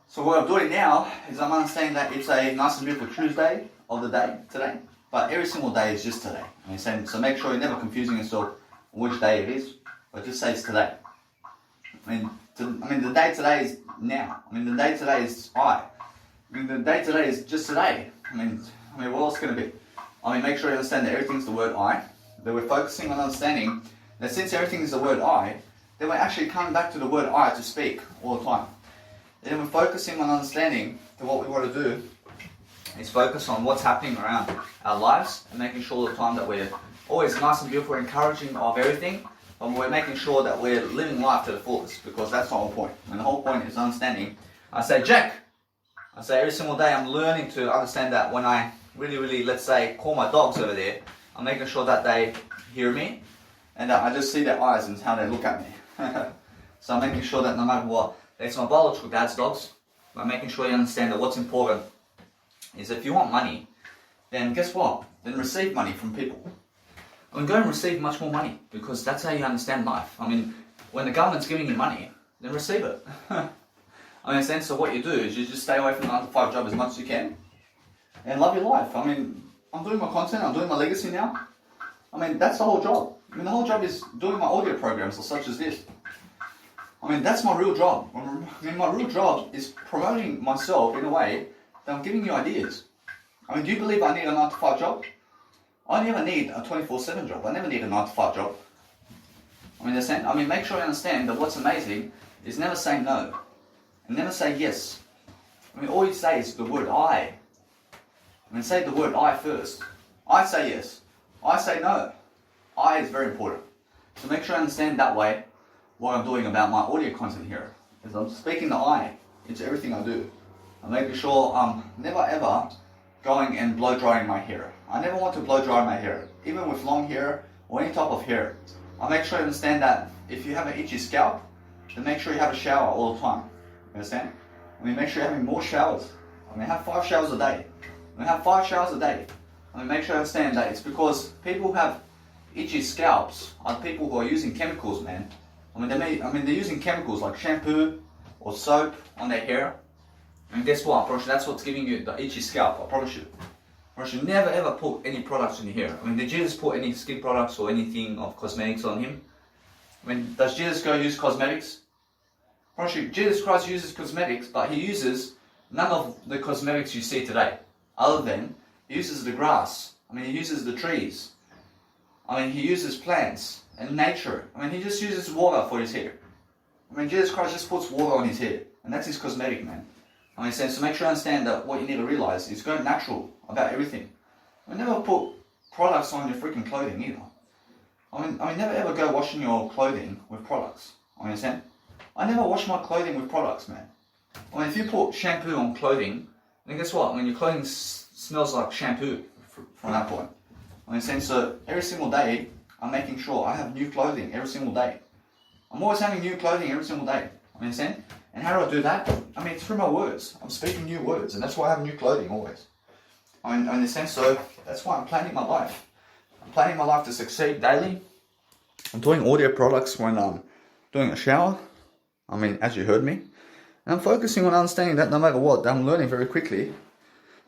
So what I'm doing now is I'm understanding that it's a nice and beautiful Tuesday of the day today, but every single day is just today. I mean, so make sure you're never confusing yourself on which day it is, but just say it's today. I mean, the day today is now. I mean, the day today is I. I mean, the day today is just today. I mean, what else can it be? I mean, make sure you understand that everything's the word I. That we're focusing on understanding that since everything is the word I, then we're actually coming back to the word I to speak all the time. And then we're focusing on understanding that what we want to do is focus on what's happening around our lives and making sure all the time that we're always nice and beautiful, encouraging of everything, and we're making sure that we're living life to the fullest, because that's the whole point. And the whole point is understanding. I say, Jack, I say every single day I'm learning to understand that when I really, let's say, call my dogs over there, I'm making sure that they hear me, and that I just see their eyes and how they look at me. So I'm making sure that no matter what, it's my biological dad's dogs. I'm making sure you understand that what's important is if you want money, then guess what? Then receive money from people. I mean, go and receive much more money, because that's how you understand life. I mean, when the government's giving you money, then receive it. I mean, in a sense, so what you do is you just stay away from the 9-to-5 job as much as you can, and love your life. I mean, I'm doing my content, I'm doing my legacy now. I mean, that's the whole job. I mean, the whole job is doing my audio programs such as this. I mean, that's my real job. I mean, my real job is promoting myself in a way that I'm giving you ideas. I mean, do you believe I need a 9-to-5 job? I never need a 24/7 job. I never need a 9-to-5 job. I mean, make sure you understand that what's amazing is never say no. And never say yes. I mean, all you say is the word I. I mean, say the word I first. I say yes. I say no. I is very important. So make sure I understand that way what I'm doing about my audio content here. Is I'm speaking the I into everything I do. I'm making sure I'm never ever going and blow drying my hair. I never want to blow dry my hair, even with long hair or any type of hair. I make sure you understand that if you have an itchy scalp, then make sure you have a shower all the time. You understand? I mean, make sure you're having more showers. I mean, have 5 showers a day. I mean, have 5 showers a day. I mean, make sure you understand that it's because people who have itchy scalps are people who are using chemicals, man. I mean, they're using chemicals like shampoo or soap on their hair. And guess what? I promise you, that's what's giving you the itchy scalp. I promise you. I promise you, never ever put any products in your hair. I mean, did Jesus put any skin products or anything of cosmetics on him? I mean, does Jesus go use cosmetics? I promise you, Jesus Christ uses cosmetics, but he uses none of the cosmetics you see today. Other than, he uses the grass. I mean, he uses the trees. I mean, he uses plants and nature. I mean, he just uses water for his hair. I mean, Jesus Christ just puts water on his hair. And that's his cosmetic, man. I mean, so make sure you understand that what you need to realize is go natural about everything. I mean, never put products on your freaking clothing either. I mean, never ever go washing your clothing with products. I understand? I never wash my clothing with products, man. I mean, if you put shampoo on clothing, then guess what? I mean, your clothing smells like shampoo from that point. I understand? So every single day, I'm making sure I have new clothing every single day. I'm always having new clothing every single day. I understand? And how do I do that? I mean, through my words. I'm speaking new words, and that's why I have new clothing always. I mean, in a sense, so that's why I'm planning my life. I'm planning my life to succeed daily. I'm doing audio products when I'm doing a shower. I mean, as you heard me. And I'm focusing on understanding that no matter what, I'm learning very quickly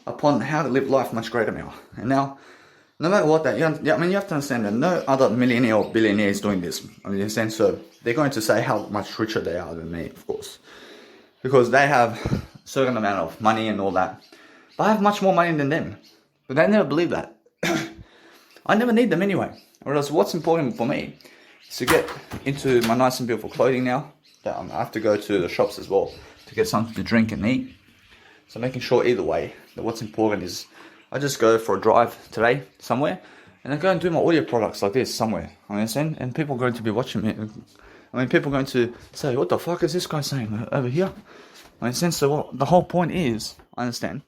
upon how to live life much greater now. And now, no matter what that, you have to understand that no other millionaire or billionaire is doing this. I mean, in a sense, so they're going to say how much richer they are than me, of course. Because they have a certain amount of money and all that. But I have much more money than them. But they never believe that. I never need them anyway. Whereas what's important for me is to get into my nice and beautiful clothing now. That I have to go to the shops as well to get something to drink and eat. So making sure either way that what's important is I just go for a drive today somewhere and I go and do my audio products like this somewhere. I understand? And people are going to be watching me. I mean, people are going to say, what the fuck is this guy saying over here? I understand? So what the whole point is, I understand,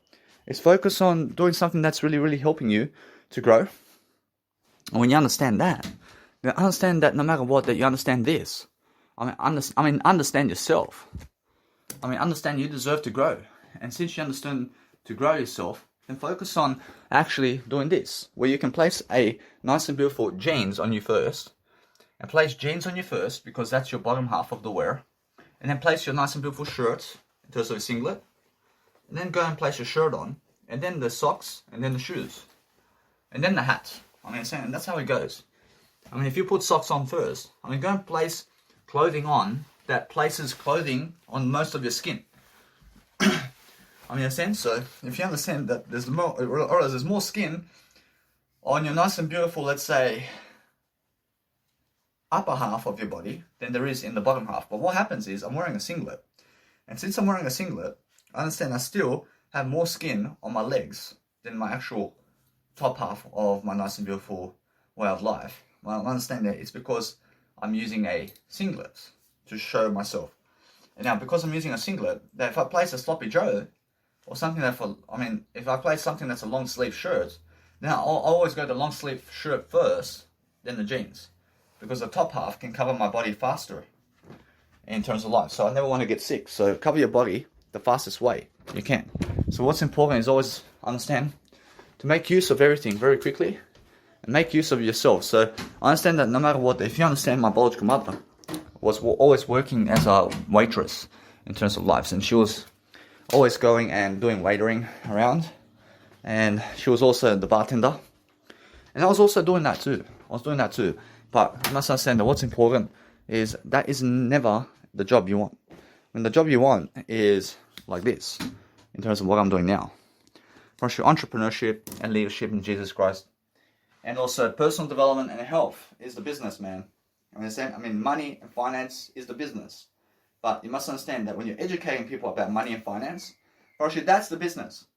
is focus on doing something that's really, really helping you to grow. And when you understand that, then understand that no matter what, that you understand this. Understand yourself. I mean, understand you deserve to grow. And since you understand to grow yourself, then focus on actually doing this, where you can place a nice and beautiful jeans on you first, and place jeans on you first because that's your bottom half of the wear, and then place your nice and beautiful shirt in terms of a singlet, and then go and place your shirt on, and then the socks, and then the shoes, and then the hat. I mean, and that's how it goes. I mean, if you put socks on first, I mean, go and place clothing on that places clothing on most of your skin. I mean, in a sense, so if you understand that there's more skin on your nice and beautiful, let's say, upper half of your body than there is in the bottom half. But what happens is I'm wearing a singlet. And since I'm wearing a singlet, I understand I still have more skin on my legs than my actual top half of my nice and beautiful way of life. Well, I understand that it's because I'm using a singlet to show myself. And now, because I'm using a singlet, that if I place a sloppy Joe, or something if I place something that's a long sleeve shirt, then I'll always go the long sleeve shirt first, then the jeans. Because the top half can cover my body faster in terms of life. So I never want to get sick. So cover your body the fastest way you can. So what's important is always understand to make use of everything very quickly and make use of yourself. So I understand that no matter what, if you understand my biological mother was always working as a waitress in terms of life, and she was always going and doing waitering around, and she was also the bartender, and I was also doing that too. But you must understand that what's important is that is never the job you want. When the job you want is like this, in terms of what I'm doing now. Entrepreneurship and leadership in Jesus Christ. And also personal development and health is the business, man. I mean, money and finance is the business. But you must understand that when you're educating people about money and finance, that's the business.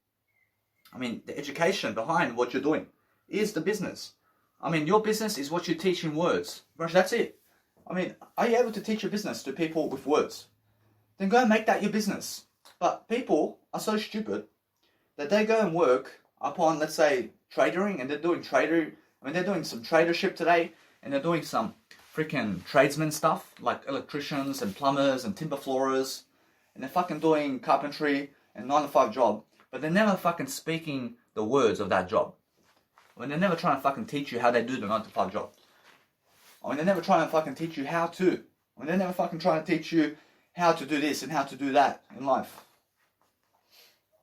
I mean, the education behind what you're doing is the business. I mean, your business is what you teach in words. That's it. I mean, are you able to teach your business to people with words? Then go and make that your business. But people are so stupid that they go and work upon, let's say, tradering, and they're doing they're doing some tradership today, and they're doing some freaking tradesman stuff, like electricians and plumbers and timber floorers, and they're fucking doing carpentry and 9-to-5 job, but they're never fucking speaking the words of that job. I mean, they're never trying to fucking teach you how they do the 9-to-5 job. I mean, they're never trying to fucking teach you how to. I mean, they're never fucking trying to teach you how to do this and how to do that in life.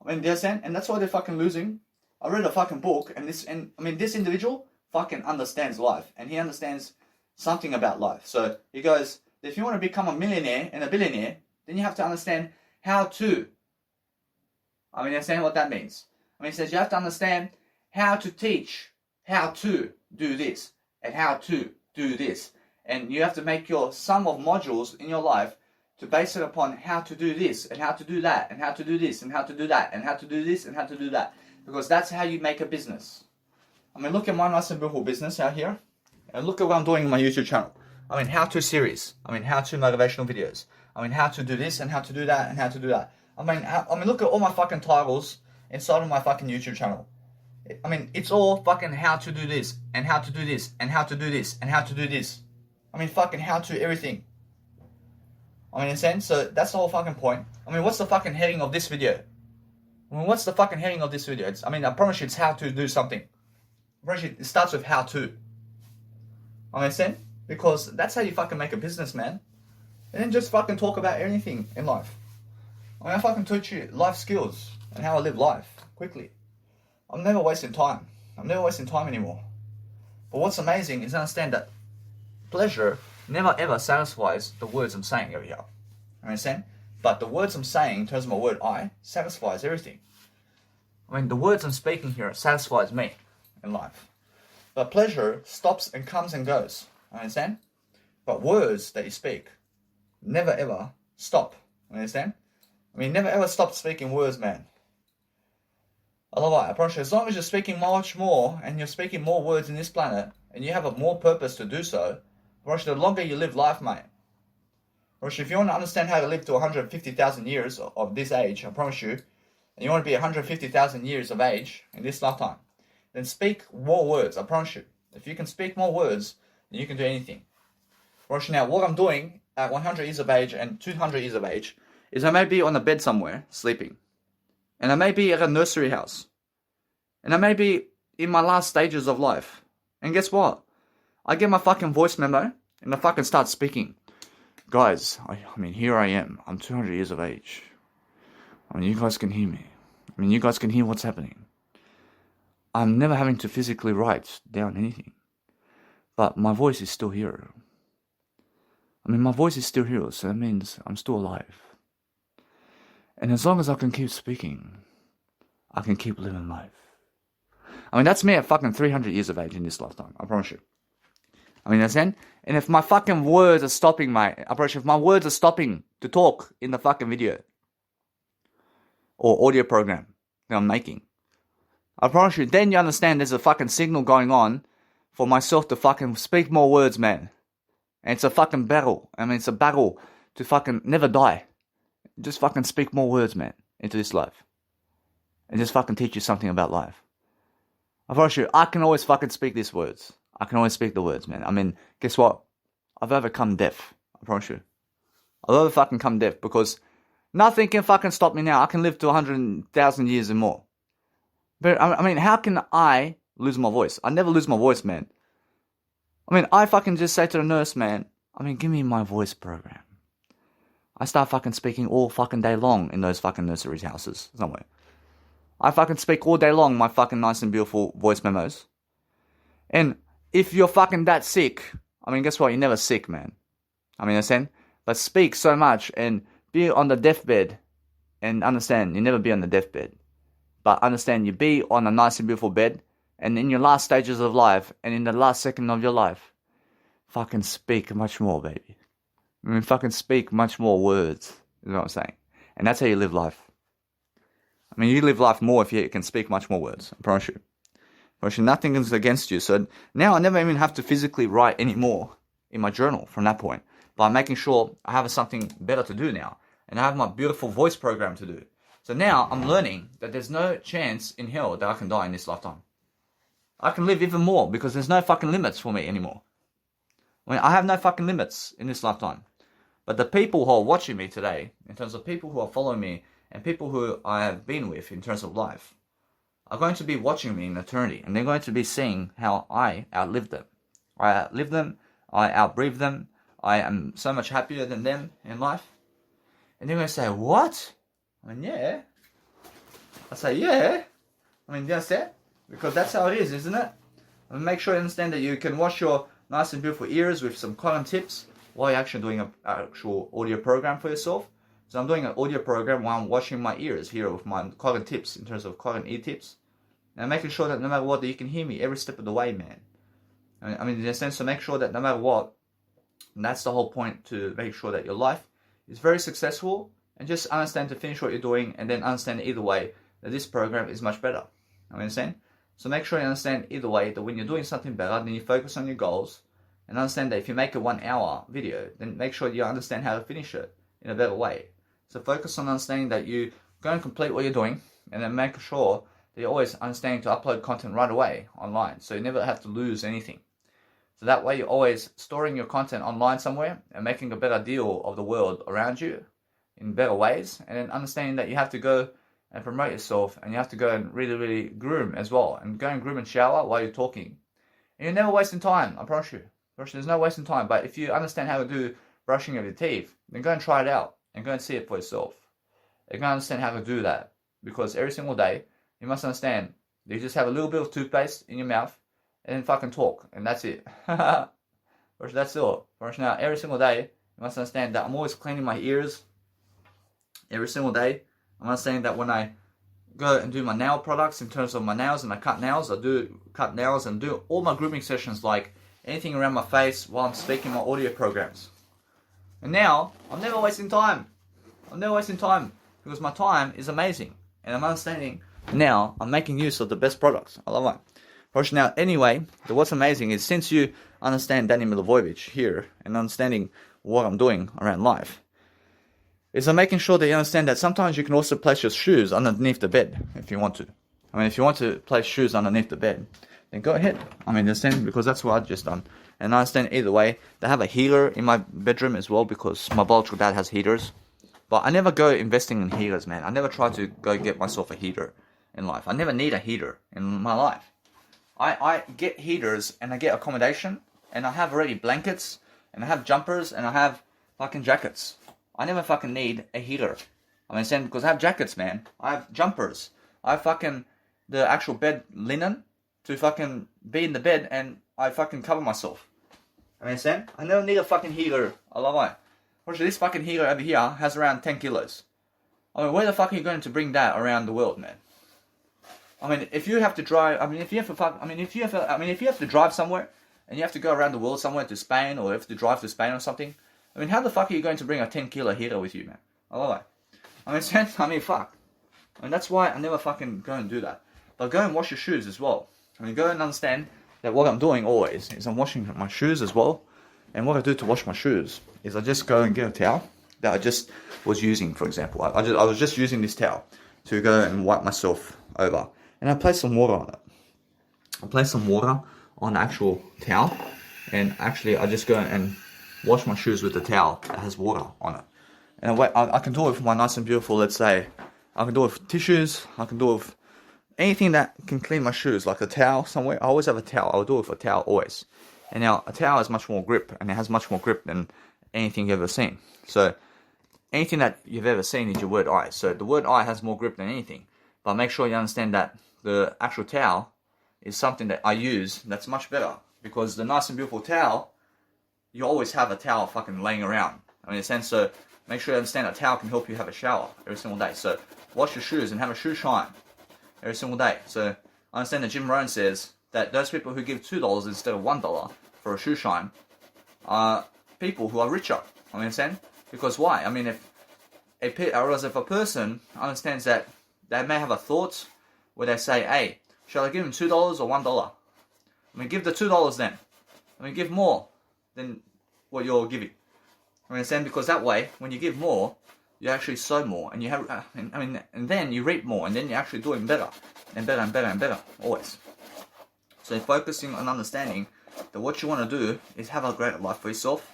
I mean, do you understand? And that's why they're fucking losing. I read a fucking book, and this individual fucking understands life, and he understands something about life. So he goes, if you want to become a millionaire and a billionaire, then you have to understand how to. I mean, you understand what that means? I mean, he says you have to understand how to teach, how to do this, and how to do this. And you have to make your sum of modules in your life to base it upon how to do this, and how to do that, and how to do this, and how to do that, and how to do this, and how to do that. Because that's how you make a business. I mean, look at my nice and beautiful business out here. And look at what I'm doing in my YouTube channel. I mean, how-to series. I mean, how-to motivational videos. I mean, how to do this, and how to do that, and how to do that. I mean, look at all my fucking titles inside of my fucking YouTube channel. I mean, it's all fucking how to do this, and how to do this, and how to do this, and how to do this. I mean, fucking how to everything. I mean, in a sense, so that's the whole fucking point. I mean, what's the fucking heading of this video? I mean, what's the fucking heading of this video? I promise you it's how to do something. I promise you it starts with how to. I mean, because that's how you fucking make a business, man. And then just fucking talk about anything in life. I mean, I fucking teach you life skills and how I live life quickly. I'm never wasting time. I'm never wasting time anymore. But what's amazing is understand that pleasure never ever satisfies the words I'm saying over here. Understand? But the words I'm saying in terms of my word I satisfies everything. I mean, the words I'm speaking here satisfies me in life. But pleasure stops and comes and goes. Understand? But words that you speak never ever stop. Understand? I mean, never ever stop speaking words, man. I love it. I promise you, as long as you're speaking much more and you're speaking more words in this planet and you have a more purpose to do so, I promise you, the longer you live life, mate. I promise you, if you want to understand how to live to 150,000 years of this age, I promise you, and you want to be 150,000 years of age in this lifetime, then speak more words, I promise you. If you can speak more words, then you can do anything. I promise you now, what I'm doing at 100 years of age and 200 years of age is I may be on a bed somewhere, sleeping. And I may be at a nursery house. And I may be in my last stages of life. And guess what? I get my fucking voice memo and I fucking start speaking. Guys, I mean, here I am. I'm 200 years of age. I mean, you guys can hear me. I mean, you guys can hear what's happening. I'm never having to physically write down anything. But my voice is still here. I mean, my voice is still here, so that means I'm still alive. And as long as I can keep speaking, I can keep living life. I mean, that's me at fucking 300 years of age in this lifetime. I promise you. I mean, understand? And if my fucking words are stopping, mate, I promise you, if my words are stopping to talk in the fucking video or audio program that I'm making, I promise you, then you understand there's a fucking signal going on for myself to fucking speak more words, man. And it's a fucking battle. I mean, it's a battle to fucking never die. Just fucking speak more words, man, into this life. And just fucking teach you something about life. I promise you, I can always fucking speak these words. I can always speak the words, man. I mean, guess what? I've overcome death. I promise you. I've overcome death because nothing can fucking stop me now. I can live to 100,000 years and more. But, I mean, how can I lose my voice? I never lose my voice, man. I mean, I fucking just say to the nurse, man, I mean, give me my voice program. I start fucking speaking all fucking day long in those fucking nursery houses somewhere. I fucking speak all day long my fucking nice and beautiful voice memos. And if you're fucking that sick, I mean, guess what? You're never sick, man. I mean, understand? But speak so much and be on the deathbed and understand, you never be on the deathbed. But understand, you be on a nice and beautiful bed and in your last stages of life and in the last second of your life, fucking speak much more, baby. I mean, fucking speak much more words, is what I'm saying. And that's how you live life. I mean, you live life more if you can speak much more words. I promise you. Nothing is against you. So now I never even have to physically write anymore in my journal from that point. By making sure I have something better to do now. And I have my beautiful voice program to do. So now I'm learning that there's no chance in hell that I can die in this lifetime. I can live even more because there's no fucking limits for me anymore. I mean, I have no fucking limits in this lifetime. But the people who are watching me today, in terms of people who are following me, and people who I have been with in terms of life, are going to be watching me in eternity, and they're going to be seeing how I outlived them. I outlived them, I outbreathed them, I am so much happier than them in life. And they're going to say, what? I mean, yeah. I say, yeah. I mean, you understand? Because that's how it is, isn't it? I mean, make sure you understand that you can wash your nice and beautiful ears with some cotton tips while you're actually doing an actual audio program for yourself. So I'm doing an audio program while I'm washing my ears here with my cotton tips, in terms of cotton ear tips. And making sure that no matter what, that you can hear me every step of the way, man. I mean, in a sense, to make sure that no matter what, and that's the whole point, to make sure that your life is very successful, and just understand to finish what you're doing, and then understand either way that this program is much better. I understand? So make sure you understand either way that when you're doing something better, then you focus on your goals, and understand that if you make a 1 hour video, then make sure you understand how to finish it in a better way. So focus on understanding that you go and complete what you're doing, and then make sure that you're always understanding to upload content right away online, so you never have to lose anything. So that way you're always storing your content online somewhere and making a better deal of the world around you in better ways, and then understanding that you have to go and promote yourself, and you have to go and really, really groom as well, and go and groom and shower while you're talking. And you're never wasting time, I promise you. There's no wasting time, but if you understand how to do brushing of your teeth, then go and try it out, and go and see it for yourself. You can understand how to do that, because every single day, you must understand that you just have a little bit of toothpaste in your mouth, and then fucking talk, and that's it. That's all. Now, every single day, you must understand that I'm always cleaning my ears. Every single day, I'm understanding that when I go and do my nail products, in terms of my nails, and I cut nails, I do cut nails and do all my grooming sessions, like anything around my face while I'm speaking my audio programs. And now, I'm never wasting time. Because my time is amazing. And I'm understanding now, I'm making use of the best products. I love it. Now, anyway, what's amazing is, since you understand Danny Milivojevic here, and understanding what I'm doing around life, is I'm making sure that you understand that sometimes you can also place your shoes underneath the bed if you want to. I mean, if you want to place shoes underneath the bed, then go ahead. I mean, understand, because that's what I've just done. And I understand either way. They have a heater in my bedroom as well, because my biological dad has heaters. But I never go investing in heaters, man. I never try to go get myself a heater in life. I never need a heater in my life. I get heaters, and I get accommodation, and I have already blankets, and I have jumpers, and I have fucking jackets. I never fucking need a heater. I mean, because I have jackets, man. I have jumpers. I have fucking the actual bed linen to fucking be in the bed, and I fucking cover myself. I mean, I never need a fucking heater. I love it. Actually, this fucking heater over here has around 10 kilos. I mean, where the fuck are you going to bring that around the world, man? I mean, if you have to drive, if you have to drive somewhere, and you have to go around the world somewhere to Spain, or you have to drive to Spain or something, I mean, how the fuck are you going to bring a 10 kilo heater with you, man? I love it. I mean, fuck. I mean, that's why I never fucking go and do that. But go and wash your shoes as well. I mean, go and understand that what I'm doing always is I'm washing my shoes as well. And what I do to wash my shoes is I just go and get a towel that I just was using, for example. I was just using this towel to go and wipe myself over. And I place some water on it. I place some water on the actual towel. And actually, I just go and wash my shoes with the towel that has water on it. And I can do it with my nice and beautiful, let's say, I can do it with tissues, I can do it with anything that can clean my shoes, like a towel somewhere. I always have a towel. I'll do it with a towel always. And now, a towel has much more grip, and it has much more grip than anything you've ever seen. So, anything that you've ever seen is your word I. So, the word I has more grip than anything. But make sure you understand that the actual towel is something that I use that's much better. Because the nice and beautiful towel, you always have a towel fucking laying around. I mean, in a sense, so make sure you understand a towel can help you have a shower every single day. So, wash your shoes and have a shoe shine every single day. So, I understand that Jim Rohn says that those people who give $2 instead of $1 for a shoe shine are people who are richer. I understand? Because why? I mean, if a person understands that they may have a thought where they say, hey, shall I give him $2 or $1? I mean, give the $2 then. I mean, give more than what you're giving. I understand, because that way, when you give more, you actually sow more, and you have, and then you reap more, and then you're actually doing better, and better, and better, and better, always. So focusing on understanding that what you want to do is have a great life for yourself,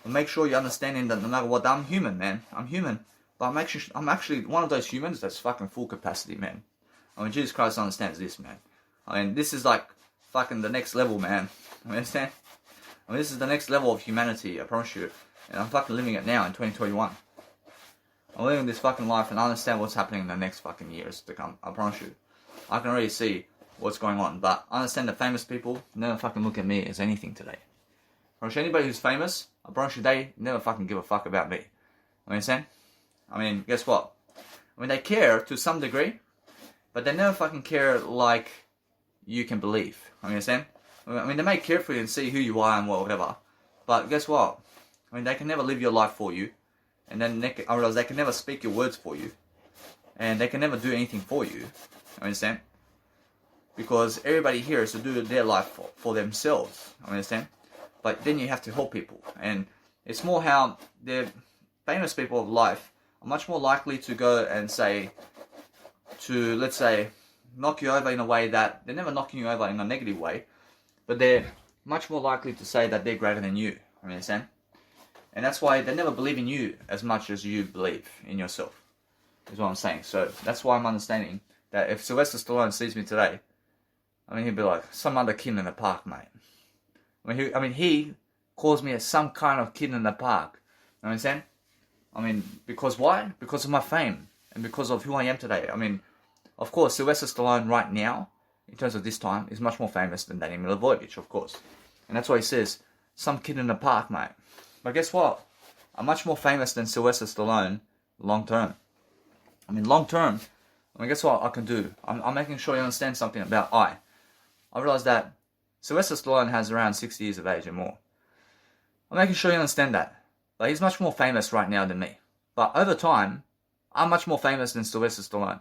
and make sure you're understanding that no matter what, I'm human, man. I'm human, but I'm actually one of those humans that's fucking full capacity, man. I mean, Jesus Christ understands this, man. I mean, this is like fucking the next level, man. You understand? I mean, this is the next level of humanity, I promise you. And I'm fucking living it now in 2021. I'm living this fucking life, and I understand what's happening in the next fucking years to come. I promise you. I can already see what's going on, but I understand that famous people never fucking look at me as anything today. I promise you, anybody who's famous, I promise you, they never fucking give a fuck about me. You understand? I mean, guess what? I mean, they care to some degree, but they never fucking care like you can believe. You understand? I mean, they may care for you and see who you are and whatever, but guess what? I mean, they can never live your life for you, and then I realize they can never speak your words for you, and they can never do anything for you. You understand? Because everybody here is to do their life for themselves. You understand? But then you have to help people, and it's more how the famous people of life are much more likely to go and say, to, let's say, knock you over in a way that they're never knocking you over in a negative way, but they're much more likely to say that they're greater than you. You understand? And that's why they never believe in you as much as you believe in yourself, is what I'm saying. So that's why I'm understanding that if Sylvester Stallone sees me today, I mean, he'd be like, some other kid in the park, mate. I mean, he calls me as some kind of kid in the park. You understand? I mean, because why? Because of my fame, and because of who I am today. I mean, of course, Sylvester Stallone right now, in terms of this time, is much more famous than Danny Milivojevic, of course. And that's why he says, some kid in the park, mate. But guess what? I'm much more famous than Sylvester Stallone long term. I mean, long term, I mean, guess what I can do? I'm making sure you understand something about I realize that Sylvester Stallone has around 60 years of age and more. I'm making sure you understand that. But he's much more famous right now than me. But over time, I'm much more famous than Sylvester Stallone.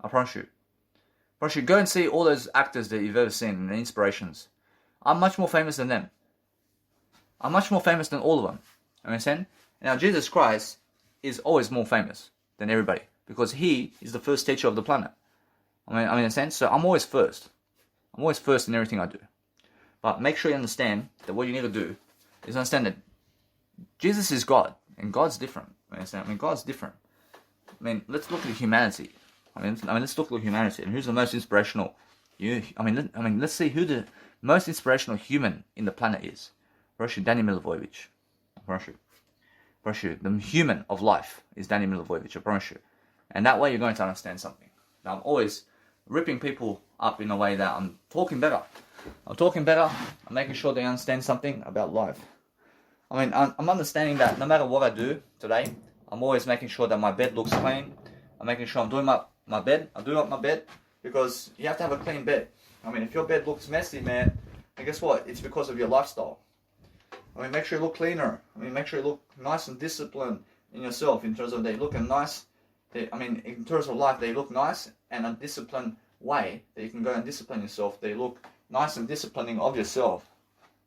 I promise you. I promise you, go and see all those actors that you've ever seen and the inspirations. I'm much more famous than them. I'm much more famous than all of them. You understand? Now, Jesus Christ is always more famous than everybody, because he is the first teacher of the planet. I mean, in a sense, so I'm always first. I'm always first in everything I do. But make sure you understand that what you need to do is understand that Jesus is God, and God's different. You understand? I mean, God's different. I mean, let's look at humanity. I mean, let's look at humanity, and who's the most inspirational? Let's see who the most inspirational human in the planet is. Danny Milivojevic. I promise you. The human of life is Danny Milivojevic. I promise you. And that way you're going to understand something. Now, I'm always ripping people up in a way that I'm talking better. I'm making sure they understand something about life. I mean, I'm understanding that no matter what I do today, I'm always making sure that my bed looks clean. I'm making sure I'm doing my bed. I do up my bed because you have to have a clean bed. I mean, if your bed looks messy, man, then guess what? It's because of your lifestyle. I mean, make sure you look cleaner. I mean, make sure you look nice and disciplined in yourself in terms of they looking nice. In terms of life, they look nice and a disciplined way that you can go and discipline yourself. They look nice and disciplining of yourself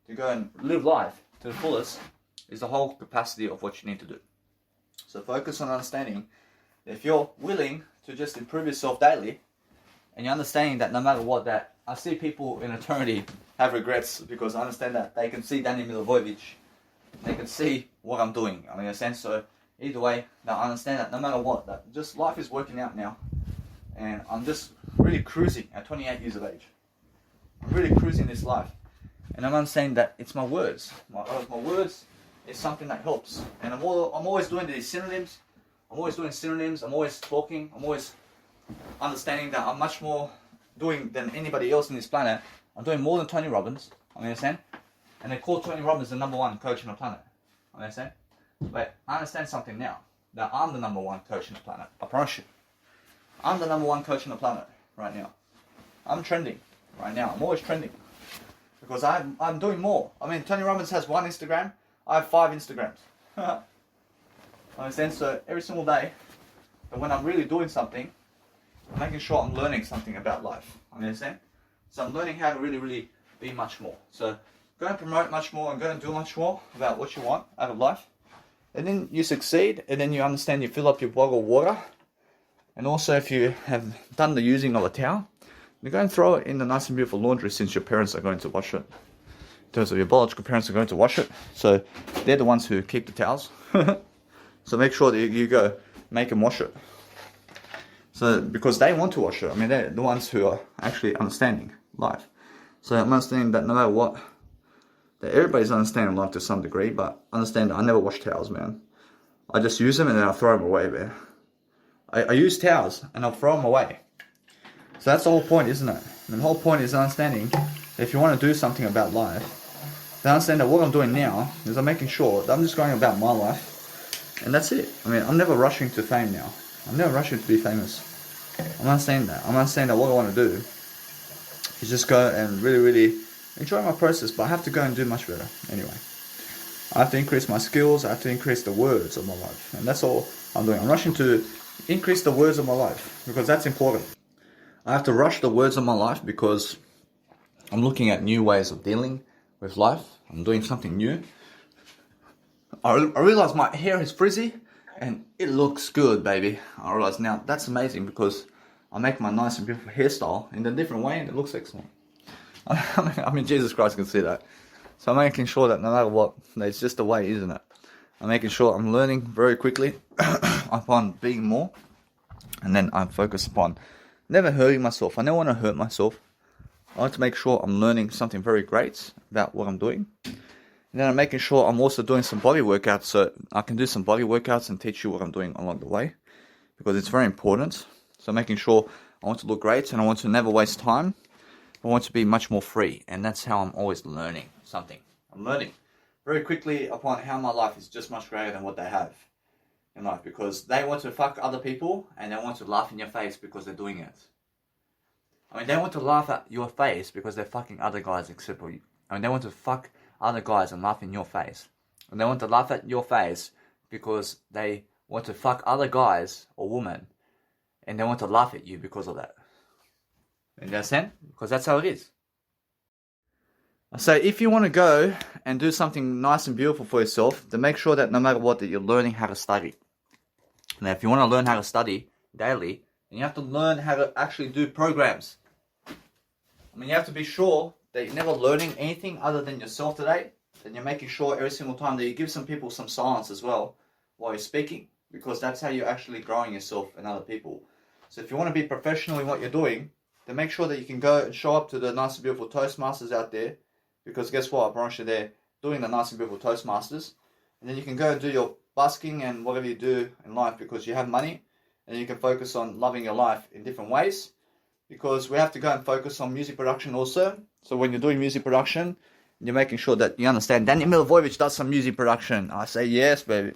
to go and live life to the fullest is the whole capacity of what you need to do. So focus on understanding that if you're willing to just improve yourself daily, and you're understanding that no matter what, that I see people in eternity have regrets because I understand that they can see Danny Milivojevic, they can see what I'm doing. I mean, in a sense, so either way, now I understand that no matter what, that just life is working out now, and I'm just really cruising at 28 years of age. I'm really cruising this life, and I'm understanding that it's my words. My words is something that helps, and I'm always doing these synonyms. I'm always talking. I'm always understanding that I'm much more doing than anybody else in this planet. I'm doing more than Tony Robbins. I understand, and they call Tony Robbins the #1 coach on the planet. I understand, but I understand something now, that I'm the #1 coach on the planet. I promise you, I'm the #1 coach on the planet right now. I'm trending right now. I'm always trending because I'm doing more. I mean, Tony Robbins has 1 Instagram. I have 5 Instagrams. I understand. So every single day, but when I'm really doing something, I'm making sure I'm learning something about life. Understand? So I'm learning how to really be much more. So go and promote much more and go and do much more about what you want out of life. And then you succeed, and then you understand, you fill up your bottle of water. And also if you have done the using of a towel, you go and throw it in the nice and beautiful laundry, since your parents are going to wash it. In terms of your biological parents are going to wash it. So they're the ones who keep the towels. So make sure that you go make them wash it. So because they want to wash it. I mean, they're the ones who are actually understanding life. So I'm understanding that no matter what, that everybody's understanding life to some degree, but understand that I never wash towels, man. I just use them and then I throw them away, man. I use towels and I'll throw them away. So that's the whole point, isn't it? And the whole point is understanding that if you want to do something about life, then understand that what I'm doing now is I'm making sure that I'm just going about my life, and that's it. I mean, I'm never rushing to fame now. I'm never rushing to be famous. I'm not saying that. I'm not saying that what I want to do is just go and really enjoy my process, but I have to go and do much better anyway. I have to increase my skills, I have to increase the words of my life, and that's all I'm doing. I'm rushing to increase the words of my life because that's important. I have to rush the words of my life because I'm looking at new ways of dealing with life. I'm doing something new. I realize my hair is frizzy and it looks good, baby. I realize now that's amazing because I make my nice and beautiful hairstyle in a different way and it looks excellent. I mean, Jesus Christ can see that. So I'm making sure that no matter what, it's just the way, isn't it? I'm making sure I'm learning very quickly upon being more. And then I focus upon never hurting myself. I never want to hurt myself. I want to make sure I'm learning something very great about what I'm doing. And then I'm making sure I'm also doing some body workouts so I can do some body workouts and teach you what I'm doing along the way. Because it's very important. So making sure I want to look great and I want to never waste time. I want to be much more free, and that's how I'm always learning something. I'm learning very quickly upon how my life is just much greater than what they have in life, because they want to fuck other people and they want to laugh in your face because they're doing it. I mean, they want to laugh at your face because they're fucking other guys except for you. I mean, they want to fuck other guys and laugh in your face. And they want to laugh at your face because they want to fuck other guys or women, and they want to laugh at you because of that. You understand? Because that's how it is. So if you want to go and do something nice and beautiful for yourself, then make sure that no matter what, that you're learning how to study. Now, if you want to learn how to study daily, then you have to learn how to actually do programs. I mean, you have to be sure that you're never learning anything other than yourself today. Then you're making sure every single time that you give some people some silence as well while you're speaking, because that's how you're actually growing yourself and other people. So if you want to be professional in what you're doing, then make sure that you can go and show up to the nice and beautiful Toastmasters out there, because guess what? Apparently they're doing the nice and beautiful Toastmasters, and then you can go and do your busking and whatever you do in life because you have money, and you can focus on loving your life in different ways, because we have to go and focus on music production also. So when you're doing music production, you're making sure that you understand Daniel Milivojevic does some music production. I say yes, baby.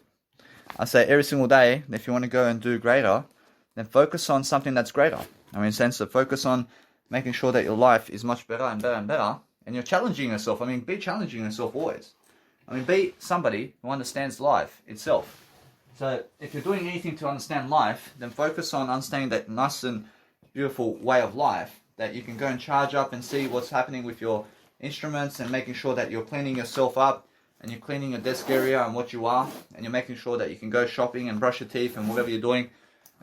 I say every single day, if you want to go and do greater, then focus on something that's greater. I mean, in the sense of focus on making sure that your life is much better and better and better, and you're challenging yourself. I mean, be challenging yourself always. I mean, be somebody who understands life itself. So if you're doing anything to understand life, then focus on understanding that nice and beautiful way of life, that you can go and charge up and see what's happening with your instruments, and making sure that you're cleaning yourself up and you're cleaning your desk area and what you are, and you're making sure that you can go shopping and brush your teeth and whatever you're doing,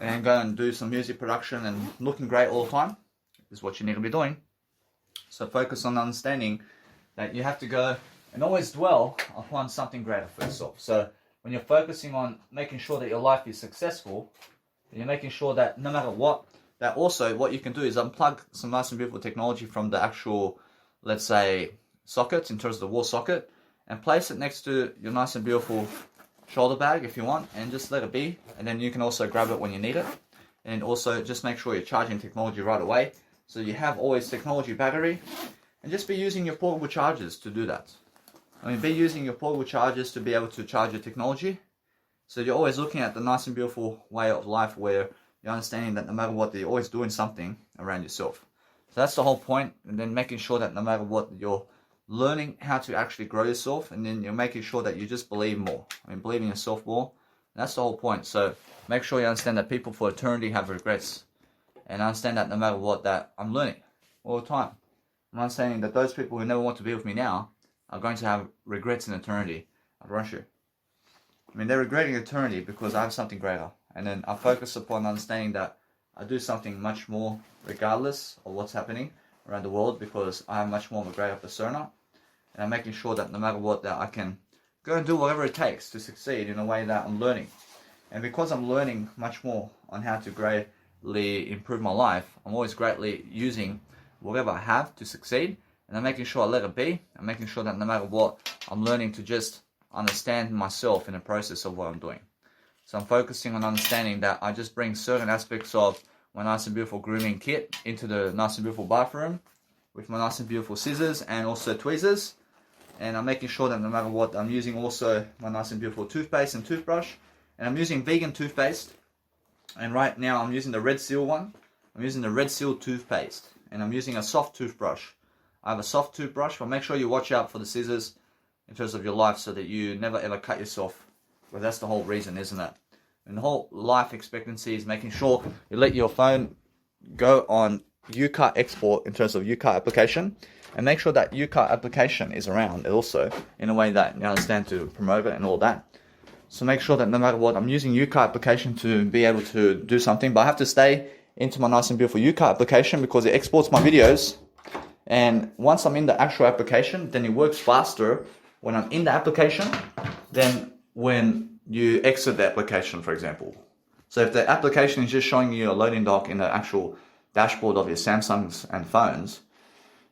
and go and do some music production and looking great all the time is what you need to be doing. So focus on understanding that you have to go and always dwell upon something greater for yourself. So when you're focusing on making sure that your life is successful, you're making sure that no matter what, that also what you can do is unplug some nice and beautiful technology from the actual, let's say, sockets in terms of the wall socket, and place it next to your nice and beautiful shoulder bag if you want, and just let it be. And then you can also grab it when you need it, and also just make sure you're charging technology right away, so you have always technology battery, and just be using your portable chargers to do that. I mean, be using your portable chargers to be able to charge your technology, so you're always looking at the nice and beautiful way of life where you're understanding that no matter what, you're always doing something around yourself. So that's the whole point. And then making sure that no matter what, you're learning how to actually grow yourself, and then you're making sure that you just believe more. I mean, believe in yourself more. That's the whole point. So make sure you understand that people for eternity have regrets. And I understand that no matter what, that I'm learning all the time. I'm understanding that those people who never want to be with me now are going to have regrets in eternity. I promise you. I mean, they're regretting eternity because I have something greater. And then I focus upon understanding that I do something much more regardless of what's happening around the world, because I have much more of a greater persona. And I'm making sure that no matter what, that I can go and do whatever it takes to succeed in a way that I'm learning. And because I'm learning much more on how to greatly improve my life, I'm always greatly using whatever I have to succeed. And I'm making sure I let it be. I'm making sure that no matter what, I'm learning to just understand myself in the process of what I'm doing. So I'm focusing on understanding that I just bring certain aspects of my nice and beautiful grooming kit into the nice and beautiful bathroom with my nice and beautiful scissors and also tweezers. And I'm making sure that no matter what, I'm using also my nice and beautiful toothpaste and toothbrush. And I'm using vegan toothpaste. And right now I'm using the Red Seal one. I'm using the Red Seal toothpaste. And I'm using a soft toothbrush. I have a soft toothbrush, but make sure you watch out for the scissors in terms of your life so that you never ever cut yourself. Well, that's the whole reason, isn't it? And the whole life expectancy is making sure you let your phone go on UCART export in terms of UCART application, and make sure that UCART application is around also in a way that you understand to promote it and all that. So make sure that no matter what, I'm using UCART application to be able to do something, but I have to stay into my nice and beautiful UCART application because it exports my videos. And once I'm in the actual application, then it works faster when I'm in the application than when you exit the application, for example. So if the application is just showing you a loading dock in the actual dashboard of your Samsungs and phones,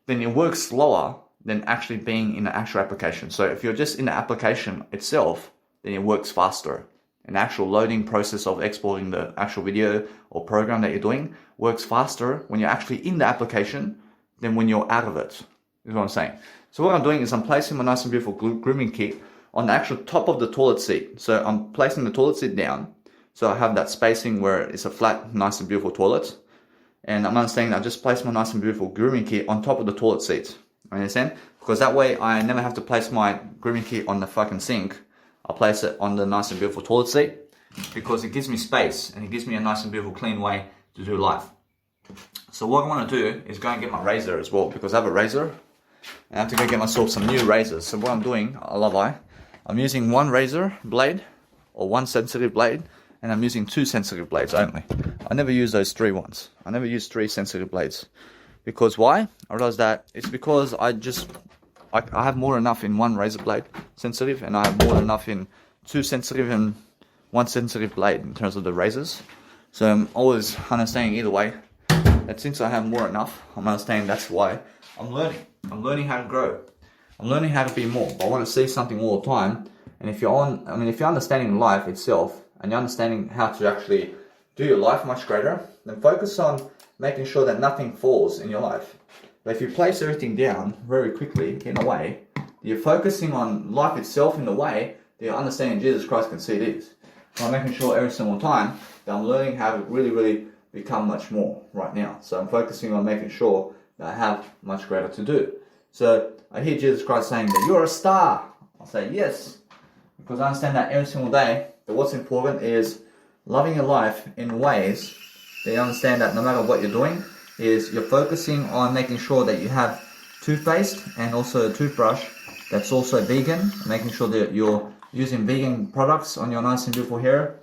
then it works slower than actually being in the actual application. So if you're just in the application itself, then it works faster. An actual loading process of exporting the actual video or program that you're doing works faster when you're actually in the application than when you're out of it, is what I'm saying. So what I'm doing is I'm placing my nice and beautiful grooming kit on the actual top of the toilet seat. So I'm placing the toilet seat down, so I have that spacing where it's a flat, nice and beautiful toilet. And I'm understanding that I just place my nice and beautiful grooming kit on top of the toilet seat. Understand? Because that way I never have to place my grooming kit on the fucking sink. I'll place it on the nice and beautiful toilet seat because it gives me space and it gives me a nice and beautiful clean way to do life. So what I want to do is go and get my razor as well, because I have a razor and I have to go get myself some new razors. So what I'm doing, I'm using one razor blade or one sensitive blade, and I'm using 2 sensitive blades only. I never use those 3 ones. I never use 3 sensitive blades. Because why? I realized that it's because I have more than enough in one razor blade sensitive, and I have more than enough in 2 sensitive and 1 sensitive blade in terms of the razors. So I'm always understanding either way that since I have more than enough, I'm understanding that's why I'm learning. I'm learning how to grow. I'm learning how to be more. But I want to see something all the time. And if you're understanding life itself and you're understanding how to actually do your life much greater, then focus on making sure that nothing falls in your life. But if you place everything down very quickly in a way, you're focusing on life itself in the way that you're understanding Jesus Christ can see it is. So I'm making sure every single time that I'm learning how to really, really become much more right now. So I'm focusing on making sure that I have much greater to do. So I hear Jesus Christ saying that you're a star. I'll say yes, because I understand that every single day that what's important is loving your life in ways that you understand that no matter what you're doing, is you're focusing on making sure that you have toothpaste and also a toothbrush that's also vegan, making sure that you're using vegan products on your nice and beautiful hair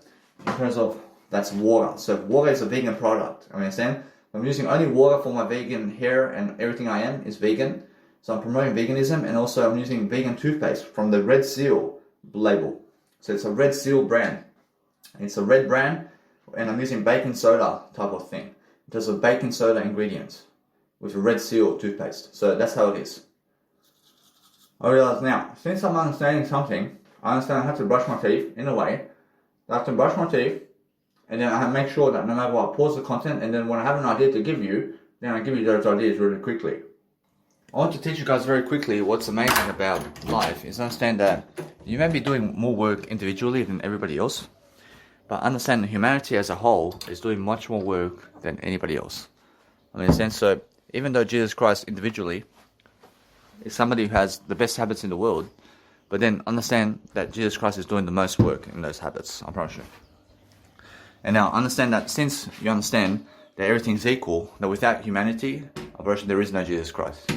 in terms of that's water. So water is a vegan product, I understand? I'm using only water for my vegan hair, and everything I am is vegan. So I'm promoting veganism, and also I'm using vegan toothpaste from the Red Seal label. So it's a Red Seal brand. It's a red brand, and I'm using baking soda type of thing. There's a baking soda ingredients with a Red Seal toothpaste. So that's how it is. I realize now, since I'm understanding something, I understand I have to brush my teeth in a way. I have to brush my teeth, and then I have to make sure that no matter what, I pause the content, and then when I have an idea to give you, then I give you those ideas really quickly. I want to teach you guys very quickly what's amazing about life is understand that you may be doing more work individually than everybody else, but understand that humanity as a whole is doing much more work than anybody else. I mean, so even though Jesus Christ individually is somebody who has the best habits in the world, but then understand that Jesus Christ is doing the most work in those habits, I promise you. And now understand that since you understand that everything's equal, that without humanity, abortion, there is no Jesus Christ.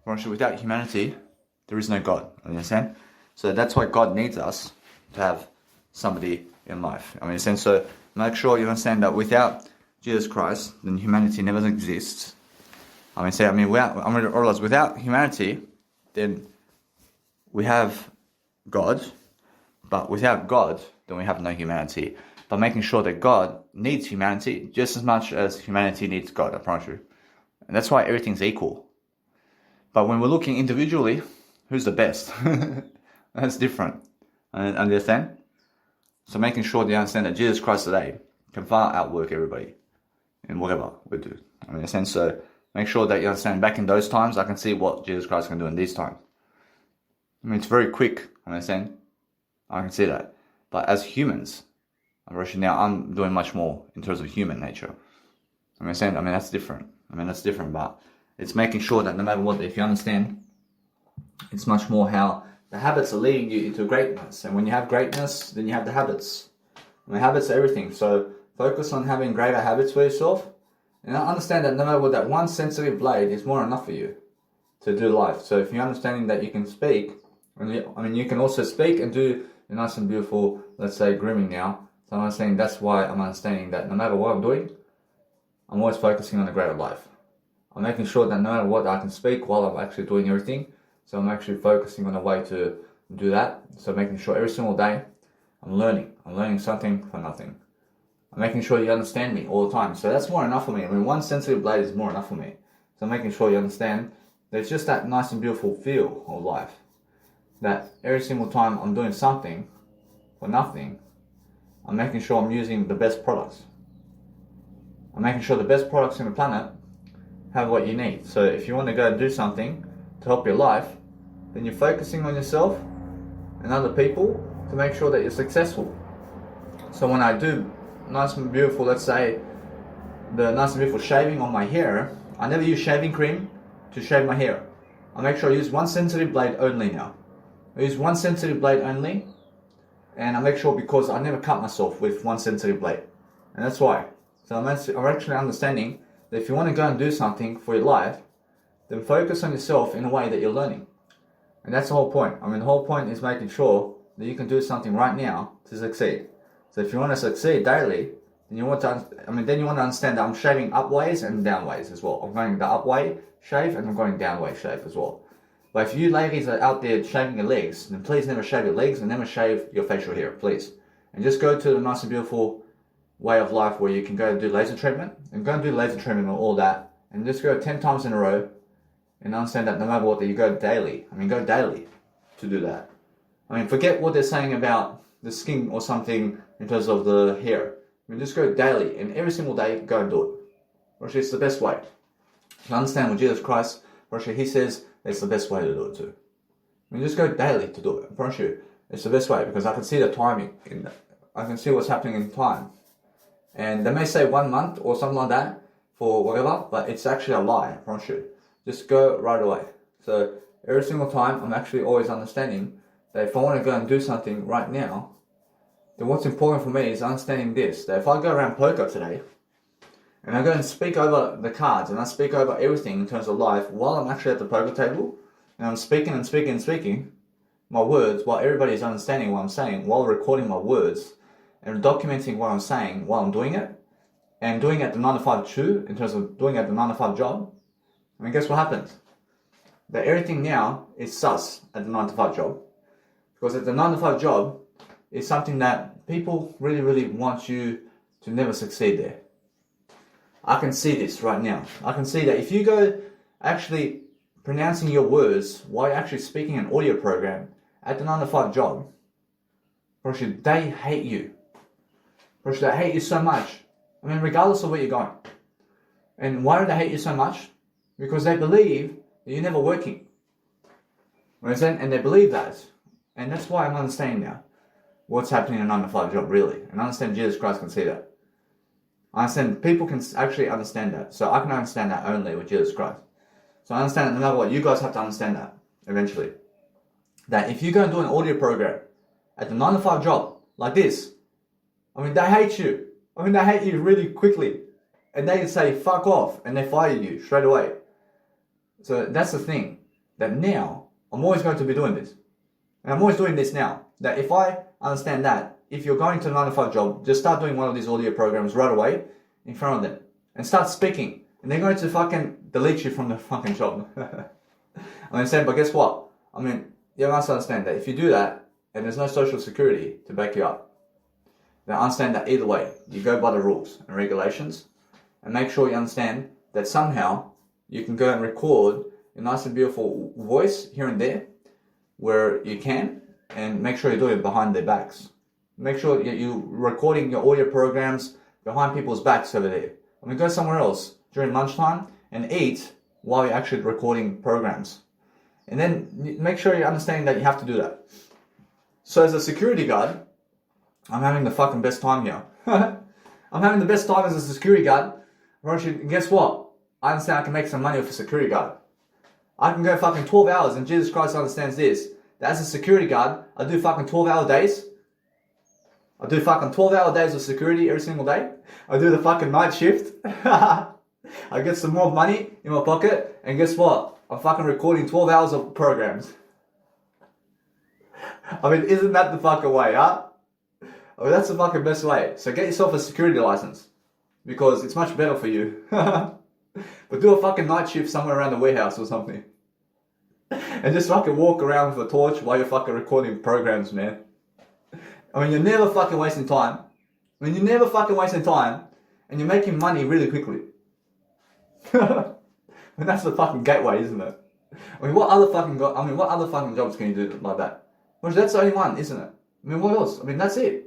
Abortion, without humanity, there is no God. You understand? So that's why God needs us to have somebody in life. I mean, so make sure you understand that without Jesus Christ, then humanity never exists. Without humanity, then we have God, but without God, then we have no humanity. But making sure that God needs humanity just as much as humanity needs God, I promise you. And that's why everything's equal. But when we're looking individually, who's the best? That's different. Understand? So making sure that you understand that Jesus Christ today can far outwork everybody in whatever we do. Understand? So make sure that you understand back in those times, I can see what Jesus Christ can do in these times. I mean, it's very quick. Understand? I can see that. But as humans, now I'm doing much more in terms of human nature. That's different. But it's making sure that no matter what, if you understand, it's much more how the habits are leading you into greatness. And when you have greatness, then you have the habits. Habits are everything. So focus on having greater habits for yourself. And understand that no matter what, that one sensitive blade is more than enough for you to do life. So if you're understanding that you can speak, you can also speak and do a nice and beautiful, let's say, grooming now. So I'm understanding that's why I'm understanding that no matter what I'm doing, I'm always focusing on the greater life. I'm making sure that no matter what, I can speak while I'm actually doing everything. So I'm actually focusing on a way to do that. So making sure every single day I'm learning. I'm learning something for nothing. I'm making sure you understand me all the time. So that's more enough for me. One sensitive blade is more enough for me. So making sure you understand that it's just that nice and beautiful feel of life. That every single time I'm doing something for nothing, I'm making sure I'm using the best products. I'm making sure the best products in the planet have what you need. So if you want to go and do something to help your life, then you're focusing on yourself and other people to make sure that you're successful. So when I do nice and beautiful, let's say, the nice and beautiful shaving on my hair, I never use shaving cream to shave my hair. I make sure I use one sensitive blade only now. I use one sensitive blade only, and I make sure because I never cut myself with one sensitive blade. And that's why. So I'm actually understanding that if you want to go and do something for your life, then focus on yourself in a way that you're learning. And that's the whole point. The whole point is making sure that you can do something right now to succeed. So if you want to succeed daily, then you want to understand that I'm shaving up ways and down ways as well. I'm going the up way shave and I'm going down way shave as well. But if you ladies are out there shaving your legs, then please never shave your legs and never shave your facial hair, please. And just go to the nice and beautiful way of life where you can go and do laser treatment. And go and do laser treatment and all that. And just go 10 times in a row. And understand that no matter what, that you go daily. Go daily to do that. Forget what they're saying about the skin or something in terms of the hair. Just go daily. And every single day, go and do it. Actually, it's the best way. To understand with Jesus Christ, actually, he says it's the best way to do it too. Just go daily to do it. I promise you, it's the best way because I can see the timing. I can see what's happening in time. And they may say 1 month or something like that for whatever, but it's actually a lie, I promise you. Just go right away. So every single time, I'm actually always understanding that if I want to go and do something right now, then what's important for me is understanding this, that if I go around poker today, and I go and speak over the cards, and I speak over everything in terms of life while I'm actually at the poker table, and I'm speaking and speaking and speaking my words while everybody's understanding what I'm saying, while recording my words, and documenting what I'm saying while I'm doing it, and doing it at the 9 to 5 too, in terms of doing it at the 9 to 5 job, guess what happens? That everything now is sus at the 9 to 5 job. Because at the 9 to 5 job is something that people really, really want you to never succeed there. I can see this right now. I can see that if you go actually pronouncing your words while you're actually speaking an audio program at the 9 to 5 job, they hate you. They hate you so much. Regardless of where you're going. And why do they hate you so much? Because they believe that you're never working. And they believe that. And that's why I'm understanding now what's happening in a 9 to 5 job, really. And I understand Jesus Christ can see that. I understand people can actually understand that. So I can understand that only with Jesus Christ. So I understand that no matter what, you guys have to understand that eventually. That if you go and do an audio program at the 9 to 5 job, like this, they hate you. They hate you really quickly. and they say fuck off, and they fire you straight away. So that's the thing, that now I'm always going to be doing this. And I'm always doing this now. That if I understand that, if you're going to a 9-to-5 job, just start doing one of these audio programs right away in front of them. And start speaking. And they're going to fucking delete you from the fucking job. I'm saying, but guess what? I mean, you must understand that if you do that, and there's no social security to back you up, then understand that either way, you go by the rules and regulations, and make sure you understand that somehow you can go and record a nice and beautiful voice here and there, where you can, and make sure you do it behind their backs. Make sure you're recording your audio programs behind people's backs over there. I mean, go somewhere else during lunchtime and eat while you're actually recording programs. And then make sure you understand that you have to do that. So as a security guard, I'm having the fucking best time here. I'm having the best time as a security guard. Guess what? I understand I can make some money with a security guard. I can go fucking 12 hours, and Jesus Christ understands this. That as a security guard, I do fucking 12-hour days. I do fucking 12-hour days of security every single day. I do the fucking night shift. I get some more money in my pocket, and guess what? I'm fucking recording 12 hours of programs. I mean, isn't that the fucking way, huh? I mean, that's the fucking best way. So get yourself a security license, because it's much better for you. But do a fucking night shift somewhere around the warehouse or something. And just fucking walk around with a torch while you're fucking recording programs, man. I mean, you're never fucking wasting time. I mean, you're never fucking wasting time, and you're making money really quickly. I mean, that's the fucking gateway, isn't it? I mean, what other fucking jobs can you do like that? Well, that's the only one, isn't it? I mean, what else? I mean, that's it.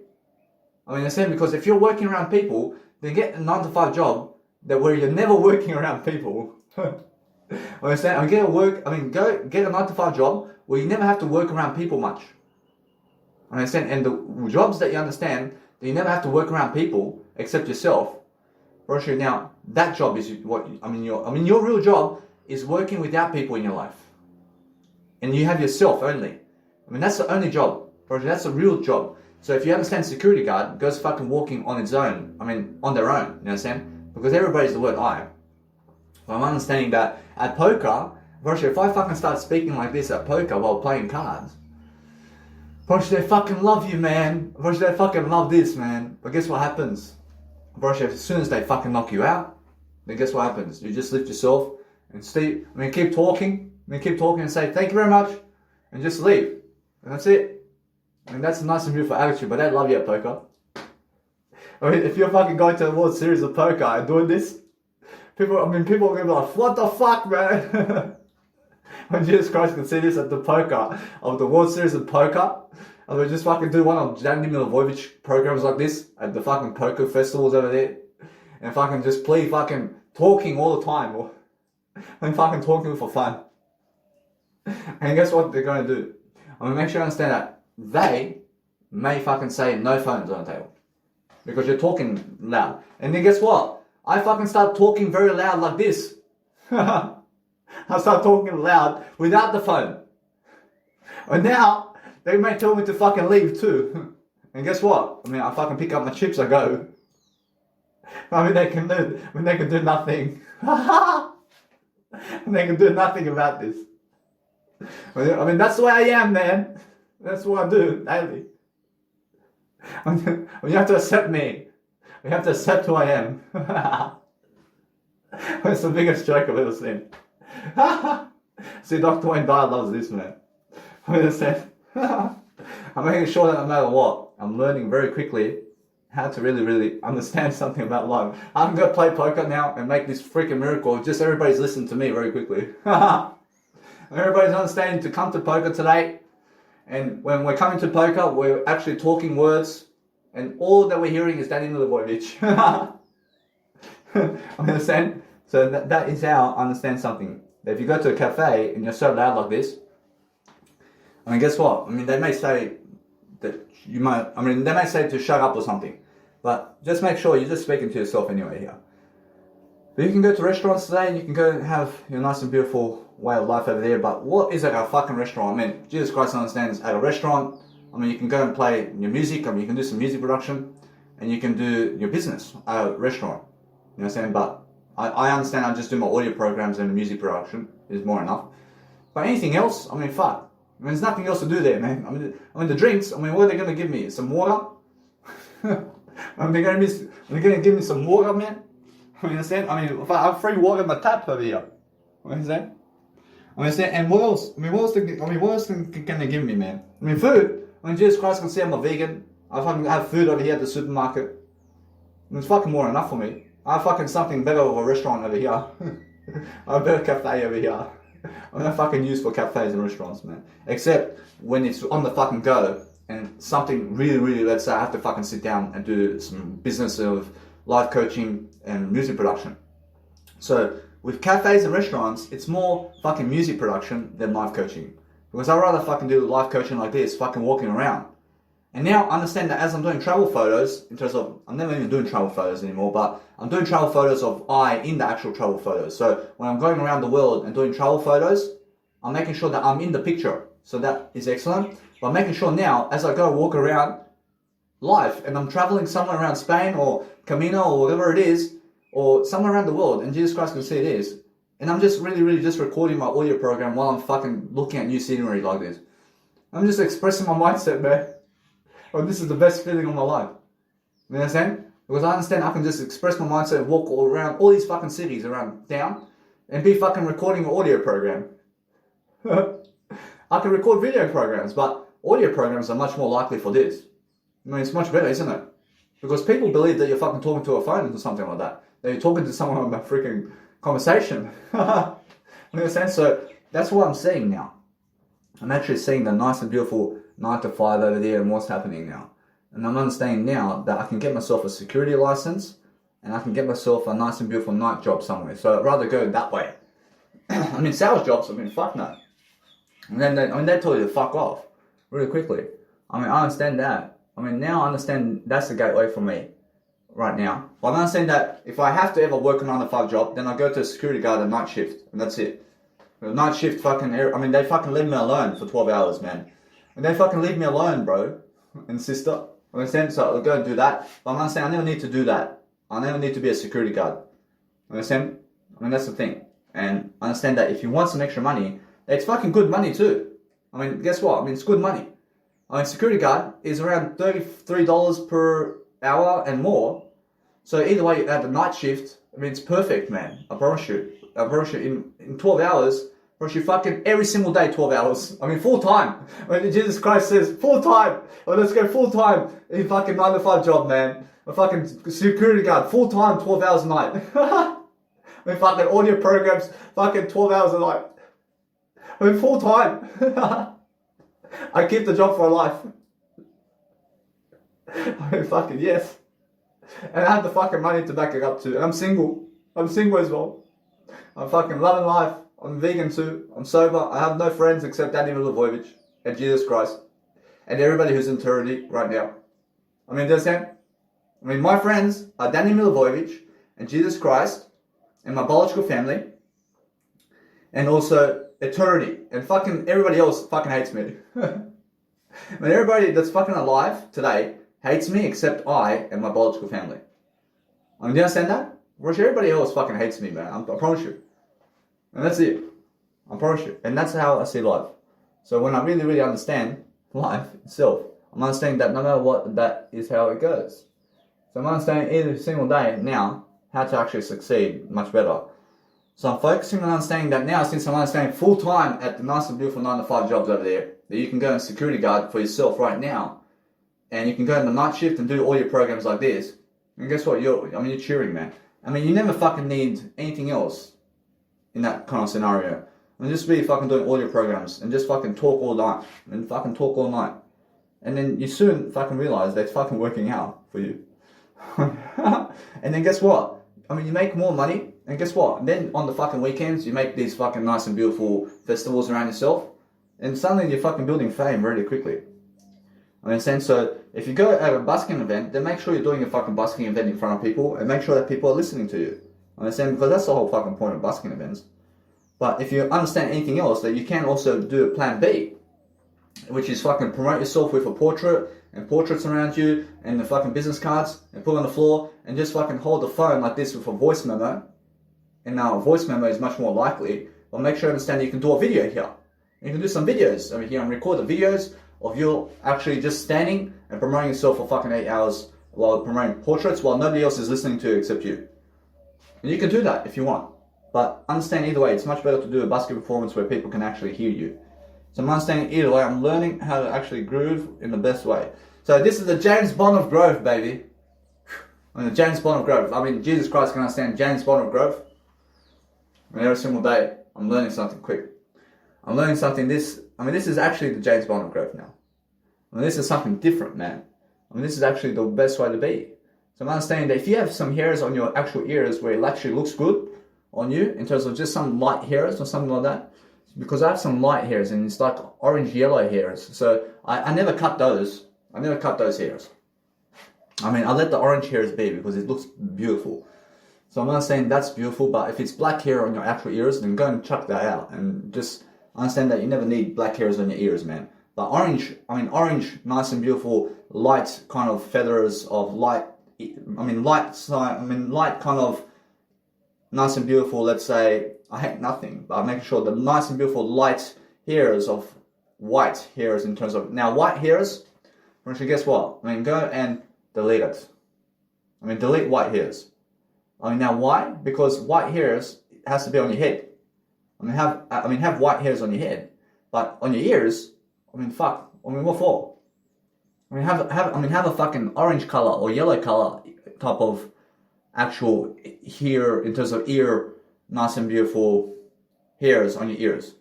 I mean, I'm saying, because if you're working around people, then get a 9-to-5 job where you're never working around people. I understand. Go get a 9-to-5 job where you never have to work around people much. I understand. And the jobs that you understand that you never have to work around people except yourself. Actually, now that job is what your real job is working without people in your life, and you have yourself only. I mean, that's the only job. That's the real job. So if you understand security guard goes fucking walking on its own. I mean, on their own. You understand? Because everybody's the word I. I'm understanding that at poker, if I fucking start speaking like this at poker while playing cards, they fucking love you, man. They fucking love this, man. But guess what happens? As soon as they fucking knock you out, then guess what happens? You just lift yourself and keep talking. And say, thank you very much. And just leave. And that's it. I mean, that's a nice and beautiful attitude, but they love you at poker. I mean, if you're fucking going to the World Series of Poker and doing this, people are going to be like, what the fuck, man? When Jesus Christ can see this at the poker of the World Series of Poker, I mean, just fucking do one of Danny Milivojevic programs like this at the fucking poker festivals over there, and fucking just play fucking talking all the time, and fucking talking for fun. And guess what they're going to do? I'm going to make sure you understand that they may fucking say no phones on the table, because you're talking loud. And then guess what? I fucking start talking very loud like this. I start talking loud without the phone. And now, they may tell me to fucking leave too. And guess what? I mean, I fucking pick up my chips, I go. I mean, they can do nothing. They can do nothing about this. I mean, that's the way I am, man. That's what I do daily. You have to accept me. You have to accept who I am. It's the biggest joke I've ever seen. See, Dr. Wayne Dyer loves this, man. I understand. I'm making sure that no matter what, I'm learning very quickly how to really, really understand something about life. I'm going to play poker now and make this freaking miracle. Just everybody's listening to me very quickly. Everybody's understanding to come to poker today. And when we're coming to poker, we're actually talking words. And all that we're hearing is Danny Milivojevic. I understand. So that is how I understand something. If you go to a cafe and you're so loud like this, I mean, guess what? I mean, they may say that they may say to shut up or something. But just make sure you're just speaking to yourself anyway here. But you can go to restaurants today and you can go and have your nice and beautiful way of life over there. But what is at a fucking restaurant? I mean, Jesus Christ understands at a restaurant. I mean, you can go and play your music. I mean, you can do some music production. And you can do your business at a restaurant. You know what I'm saying? But I understand I just do my audio programs and music production is more enough. But anything else, I mean, fuck. I mean, there's nothing else to do there, man. I mean, the drinks, I mean, what are they going to give me? Some water? I mean, they're going to give me some water, man? I mean, understand? I mean, if I have free water in my tap over here. You understand? I mean, and what else? I mean, what else can they give me, man? I mean, food. I mean, Jesus Christ can see I'm a vegan. I fucking have food over here at the supermarket. I mean, it's fucking more than enough for me. I have fucking something better of a restaurant over here. I have a better cafe over here. I'm not fucking used for cafes and restaurants, man. Except when it's on the fucking go and something really, let's say I have to fucking sit down and do some business of live coaching and music production. So with cafes and restaurants, it's more fucking music production than live coaching. Because I'd rather fucking do live coaching like this, fucking walking around. And now understand that as I'm doing travel photos, in terms of, I'm never even doing travel photos anymore, but I'm doing travel photos of I in the actual travel photos. So when I'm going around the world and doing travel photos, I'm making sure that I'm in the picture. So that is excellent. But I'm making sure now, as I go walk around live, and I'm traveling somewhere around Spain or Camino or whatever it is, or somewhere around the world, and Jesus Christ can see it is, and I'm just really just recording my audio program while I'm fucking looking at new scenery like this. I'm just expressing my mindset, man. Oh, this is the best feeling of my life. You understand? Because I understand I can just express my mindset and walk all around all these fucking cities around town and be fucking recording an audio program. I can record video programs, but audio programs are much more likely for this. I mean, it's much better, isn't it? Because people believe that you're fucking talking to a phone or something like that. That you're talking to someone on a freaking conversation. You understand? So that's what I'm seeing now. I'm actually seeing the nice and beautiful 9 to 5 over there and what's happening now. And I'm understanding now that I can get myself a security license and I can get myself a nice and beautiful night job somewhere. So I'd rather go that way. I mean, sales jobs, I mean, fuck no. And then they tell you to fuck off really quickly. I mean, I understand that. I mean, now I understand that's the gateway for me right now. But I understand that if I have to ever work a 9 to 5 job, then I go to a security guard at night shift and that's it. The night shift fucking, I mean, they fucking leave me alone for 12 hours, man. And they fucking leave me alone, bro and sister. I understand, so I'll go and do that. But I understand I never need to do that. I never need to be a security guard. Understand? I mean, that's the thing. And I understand that if you want some extra money, it's fucking good money too. I mean, guess what? I mean, it's good money. I mean, security guard is around $33 per hour and more. So either way, at the night shift, I mean, it's perfect, man. I promise you. In 12 hours, for you fucking every single day 12 hours. I mean, full time. I mean, Jesus Christ says full time. Well, let's go full time in fucking 9 to 5 job, man. A fucking security guard, full time, 12 hours a night. I mean, fucking audio programs, fucking 12 hours a night. I mean, full time. I keep the job for life. I mean, fucking yes. And I have the fucking money to back it up too. And I'm single. I'm single as well. I'm fucking loving life. I'm vegan too. I'm sober. I have no friends except Danny Milivojevic and Jesus Christ and everybody who's in Turkey right now. I mean, do you understand? I mean, my friends are Danny Milivojevic and Jesus Christ and my biological family and also eternity. And fucking everybody else fucking hates me. I mean, everybody that's fucking alive today hates me except I and my biological family. I mean, do you understand that? Whereas everybody else fucking hates me, man. I promise you. And that's it. I promise you. And that's how I see life. So when I really understand life itself, I'm understanding that no matter what, that is how it goes. So I'm understanding every single day now how to actually succeed much better. So I'm focusing on understanding that now, since I'm understanding full time at the nice and beautiful 9 to 5 jobs over there, that you can go and security guard for yourself right now. And you can go in the night shift and do all your programs like this. And guess what? You're cheering, man. I mean, you never fucking need anything else in that kind of scenario. And just be fucking doing audio programs and just fucking talk all night and fucking talk all night. And then you soon fucking realize that it's fucking working out for you. And then guess what? I mean, you make more money, and guess what? And then on the fucking weekends, you make these fucking nice and beautiful festivals around yourself, and suddenly you're fucking building fame really quickly. I understand? So if you go at a busking event, then make sure you're doing a fucking busking event in front of people, and make sure that people are listening to you. I understand? Because that's the whole fucking point of busking events. But if you understand anything else, that you can also do a plan B, which is fucking promote yourself with a portrait and portraits around you and the fucking business cards and put on the floor and just fucking hold the phone like this with a voice memo. And now a voice memo is much more likely, but make sure you understand that you can do a video here. You can do some videos over here and record the videos of you actually just standing and promoting yourself for fucking 8 hours while promoting portraits while nobody else is listening to you except you. And you can do that if you want. But understand either way, it's much better to do a busking performance where people can actually hear you. So I'm understanding either way, I'm learning how to actually groove in the best way. So this is the James Bond of growth, baby. I mean, the James Bond of growth. I mean, Jesus Christ can understand James Bond of growth. I mean, every single day, I'm learning something quick. I'm learning something, this is actually the James Bond of growth now. I mean, this is something different, man. I mean, this is actually the best way to be. So I'm understanding that if you have some hairs on your actual ears where it actually looks good on you, in terms of just some light hairs or something like that, because I have some light hairs and it's like orange-yellow hairs. So I never cut those. I never cut those hairs. I mean, I let the orange hairs be because it looks beautiful. So I'm not saying that's beautiful, but if it's black hair on your actual ears, then go and chuck that out and just understand that you never need black hairs on your ears, man. But orange, nice and beautiful, light kind of feathers of light kind of nice and beautiful, let's say, I hate nothing, but I'm making sure the nice and beautiful light hairs of white hairs in terms of, now white hairs, actually guess what? I mean, go and delete it. I mean, delete white hairs. I mean, now why? Because white hairs has to be on your head. I mean, have white hairs on your head, but on your ears, I mean, fuck. I mean, what for? I mean, have a fucking orange color or yellow color type of actual hair in terms of ear, nice and beautiful hairs on your ears.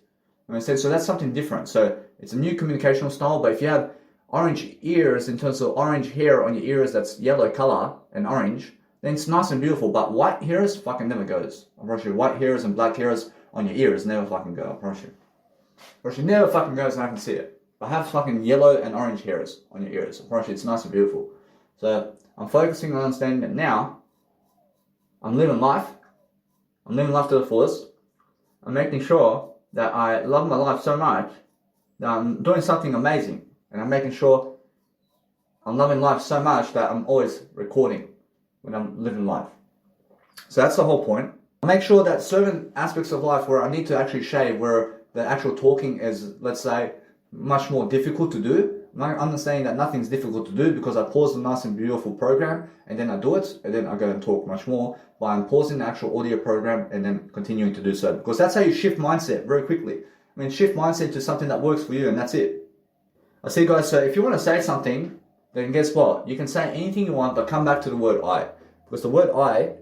I mean, so that's something different. So it's a new communicational style. But if you have orange ears in terms of orange hair on your ears, that's yellow color and orange, then it's nice and beautiful. But white hairs fucking never goes. I promise you, white hairs and black hairs on your ears never fucking go. I promise you. I promise you, never fucking goes, and I can see it. But have fucking yellow and orange hairs on your ears. I promise you, it's nice and beautiful. So I'm focusing on understanding that now. I'm living life. I'm living life to the fullest. I'm making sure that I love my life so much that I'm doing something amazing. And I'm making sure I'm loving life so much that I'm always recording when I'm living life. So that's the whole point. I make sure that certain aspects of life where I need to actually shave, where the actual talking is, let's say, much more difficult to do. I'm not saying that nothing's difficult to do because I pause the nice and beautiful program and then I do it and then I go and talk much more. But I'm pausing the actual audio program and then continuing to do so, because that's how you shift mindset very quickly. I mean, shift mindset to something that works for you, and that's it. I see, guys, so if you want to say something, then guess what? You can say anything you want, but come back to the word I, because the word I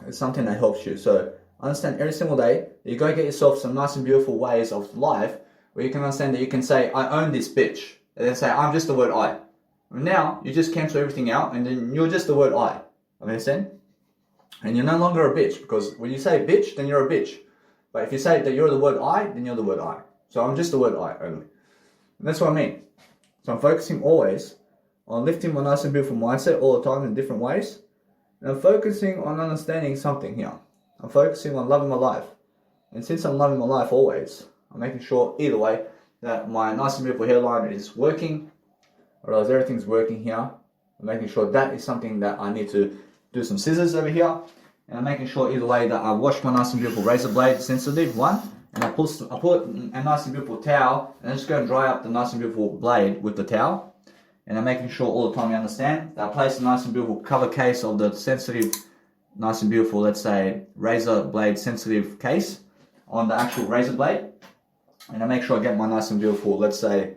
is something that helps you. So understand every single day that you go get yourself some nice and beautiful ways of life where you can understand that you can say, I own this bitch. And then say, I'm just the word I. And now you just cancel everything out and then you're just the word I. Understand? And you're no longer a bitch, because when you say bitch, then you're a bitch. But if you say that you're the word I, then you're the word I. So I'm just the word I only. And that's what I mean. So I'm focusing always on lifting my nice and beautiful mindset all the time in different ways. And I'm focusing on understanding something here. I'm focusing on loving my life. And since I'm loving my life always, I'm making sure either way that my nice and beautiful hairline is working, or else everything's working here. I'm making sure that is something that I need to do some scissors over here. And I'm making sure either way that I wash my nice and beautiful razor blade sensitive one. And I put a nice and beautiful towel and I just go and dry up the nice and beautiful blade with the towel. And I'm making sure all the time you understand that I place a nice and beautiful cover case of the sensitive, nice and beautiful, let's say, razor blade sensitive case on the actual razor blade. And I make sure I get my nice and beautiful, let's say,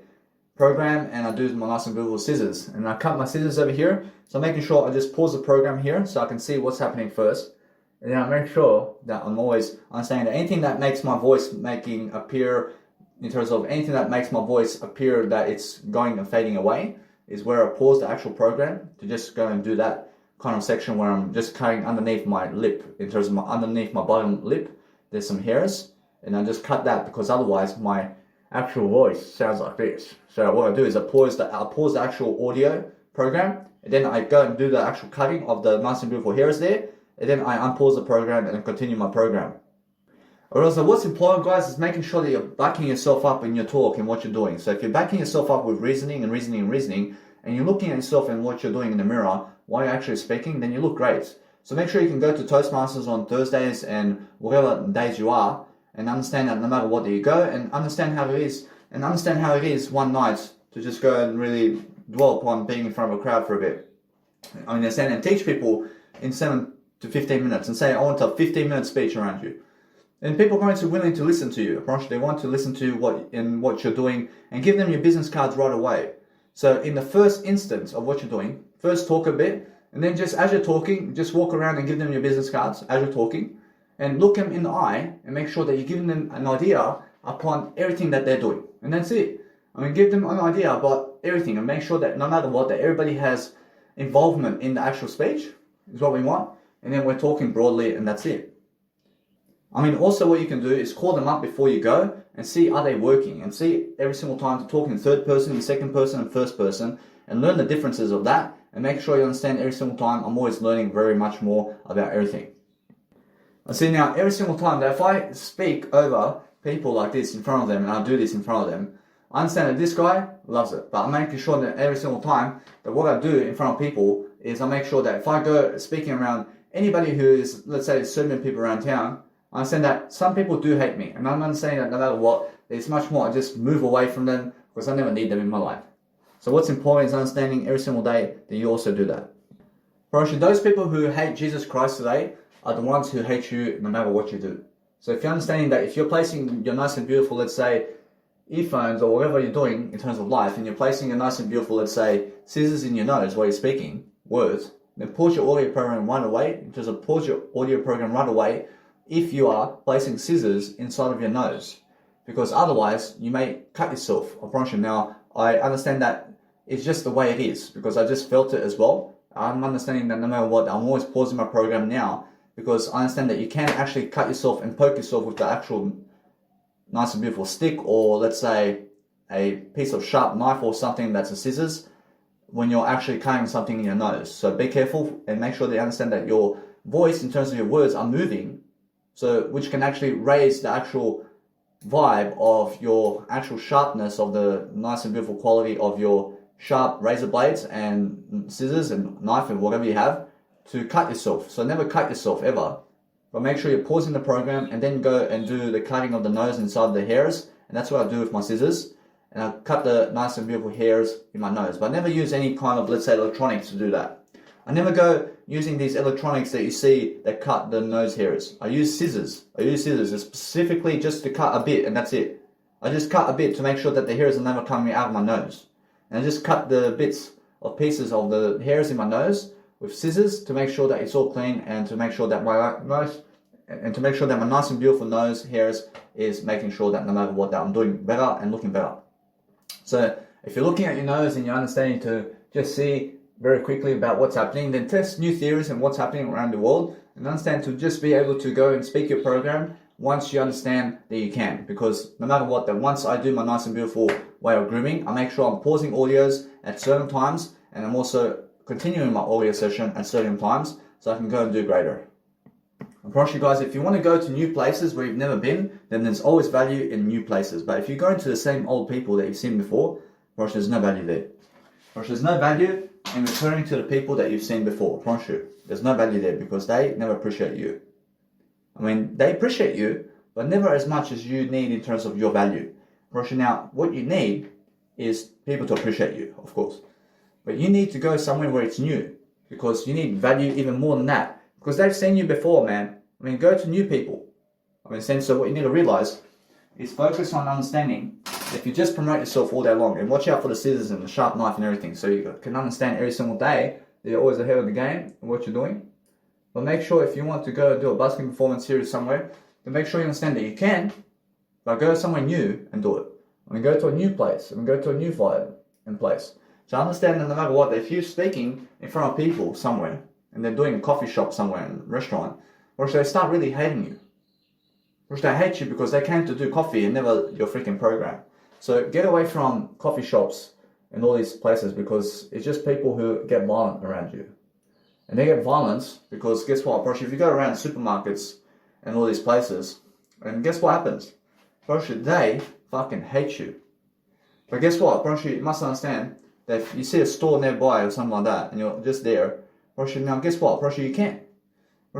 program, and I do my nice and beautiful scissors. And I cut my scissors over here. So I'm making sure I just pause the program here so I can see what's happening first. And then I make sure that I'm always understanding that anything that makes my voice making appear, in terms of anything that makes my voice appear that it's going and fading away, is where I pause the actual program to just go and do that kind of section where I'm just cutting underneath my lip, in terms of underneath my bottom lip, there's some hairs. And I just cut that because otherwise my actual voice sounds like this. So what I do is I pause the actual audio program, and then I go and do the actual cutting of the nice and beautiful hairs there, and then I unpause the program and then continue my program. Alright, so what's important, guys, is making sure that you're backing yourself up in your talk and what you're doing. So if you're backing yourself up with reasoning, and you're looking at yourself and what you're doing in the mirror while you're actually speaking, then you look great. So make sure you can go to Toastmasters on Thursdays and whatever days you are, and understand that no matter what you go, and understand how it is one night to just go and really dwell upon being in front of a crowd for a bit. I understand, and teach people in 7 to 15 minutes and say, I want a 15-minute speech around you. And people are going to be willing to listen to you. They want to listen to what you're doing, and give them your business cards right away. So in the first instance of what you're doing, first talk a bit, and then just as you're talking, just walk around and give them your business cards as you're talking, and look them in the eye and make sure that you're giving them an idea upon everything that they're doing. And that's it. Give them an idea about everything and make sure that no matter what, that everybody has involvement in the actual speech is what we want. And then we're talking broadly, and that's it. Also what you can do is call them up before you go and see, are they working? And see every single time to talk in third person, in second person, and first person, and learn the differences of that, and make sure you understand every single time. I'm always learning very much more about everything. I see now, every single time that if I speak over people like this in front of them, and I do this in front of them, I understand that this guy loves it. But I'm making sure that every single time that what I do in front of people is I make sure that if I go speaking around anybody who is, let's say, certain people around town, I understand that some people do hate me. And I'm understanding that no matter what, there's much more I just move away from them because I never need them in my life. So what's important is understanding every single day that you also do that. Promotion, those people who hate Jesus Christ today are the ones who hate you no matter what you do. So if you're understanding that if you're placing your nice and beautiful, let's say, earphones or whatever you're doing in terms of life, and you're placing your nice and beautiful, let's say, scissors in your nose while you're speaking words, then pause your audio program right away. In terms of pause your audio program right away if you are placing scissors inside of your nose. Because otherwise, you may cut yourself. I promise you. Now, I understand that it's just the way it is, because I just felt it as well. I'm understanding that no matter what, I'm always pausing my program now, because I understand that you can actually cut yourself and poke yourself with the actual nice and beautiful stick, or let's say a piece of sharp knife or something that's a scissors, when you're actually cutting something in your nose. So be careful and make sure that you understand that your voice in terms of your words are moving, so which can actually raise the actual vibe of your actual sharpness of the nice and beautiful quality of your sharp razor blades and scissors and knife and whatever you have to cut yourself. So never cut yourself ever, but make sure you're pausing the program and then go and do the cutting of the nose inside the hairs. And that's what I do with my scissors, and I cut the nice and beautiful hairs in my nose. But I never use any kind of, let's say, electronics to do that. I never go using these electronics that you see that cut the nose hairs. I use scissors. Specifically just to cut a bit, and that's it. I just cut a bit to make sure that the hairs are never coming out of my nose. And I just cut the bits of pieces of the hairs in my nose with scissors to make sure that it's all clean, and to make sure that my nose, and to make sure that my nice and beautiful nose hairs is making sure that no matter what, that I'm doing better and looking better. So if you're looking at your nose and you're understanding to just see very quickly about what's happening, then test new theories and what's happening around the world, and understand to just be able to go and speak your program once you understand that you can. Because no matter what, that once I do my nice and beautiful way of grooming, I make sure I'm pausing audios at certain times, and I'm also continuing my audio session at certain times, so I can go and do greater. I promise you guys, if you want to go to new places where you've never been, then there's always value in new places. But if you go into the same old people that you've seen before, I promise there's no value there. I promise there's no value in returning to the people that you've seen before. I promise you, there's no value there, because they never appreciate you. They appreciate you, but never as much as you need in terms of your value. I promise you, now, what you need is people to appreciate you, of course. But you need to go somewhere where it's new, because you need value even more than that. Because they've seen you before, man. Go to new people. So what you need to realize is focus on understanding that if you just promote yourself all day long, and watch out for the scissors and the sharp knife and everything, so you can understand every single day that you're always ahead of the game and what you're doing. But make sure if you want to go do a busking performance series somewhere, then make sure you understand that you can, but go somewhere new and do it. Go to a new place, go to a new vibe and place. So understand that no matter what, if you're speaking in front of people somewhere, and they're doing a coffee shop somewhere, in a restaurant, or they start really hating you. Or they hate you because they came to do coffee and never your freaking program. So get away from coffee shops and all these places, because it's just people who get violent around you. And they get violence because guess what, if you go around supermarkets and all these places, and guess what happens? They fucking hate you. But guess what, you must understand, that if you see a store nearby or something like that, and you're just there, now guess what? You can.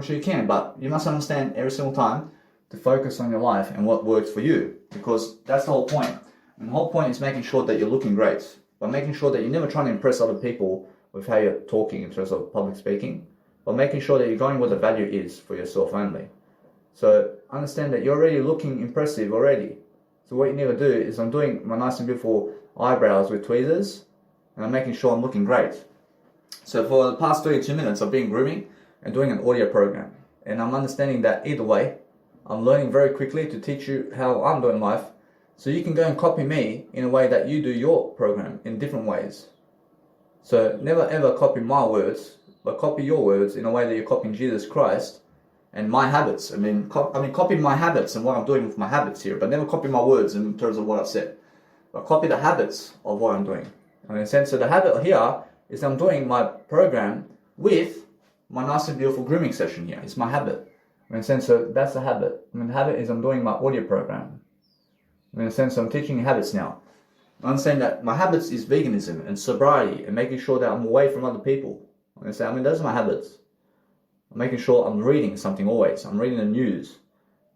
You can, but you must understand every single time to focus on your life and what works for you, because that's the whole point. And the whole point is making sure that you're looking great, but making sure that you're never trying to impress other people with how you're talking in terms of public speaking, but making sure that you're going where the value is for yourself only. So understand that you're already looking impressive already. So what you need to do is, I'm doing my nice and beautiful eyebrows with tweezers, and I'm making sure I'm looking great. So for the past 32 minutes, I've been grooming and doing an audio program. And I'm understanding that either way, I'm learning very quickly to teach you how I'm doing life, so you can go and copy me in a way that you do your program in different ways. So never ever copy my words, but copy your words in a way that you're copying Jesus Christ and my habits. Copy my habits and what I'm doing with my habits here, but never copy my words in terms of what I've said. But copy the habits of what I'm doing. In a sense, so the habit here is I'm doing my program with my nice and beautiful grooming session here. It's my habit. In a sense, so that's the habit. The habit is I'm doing my audio program. In a sense, I'm teaching habits now. I understand that my habits is veganism and sobriety and making sure that I'm away from other people. Those are my habits. I'm making sure I'm reading something always. I'm reading the news.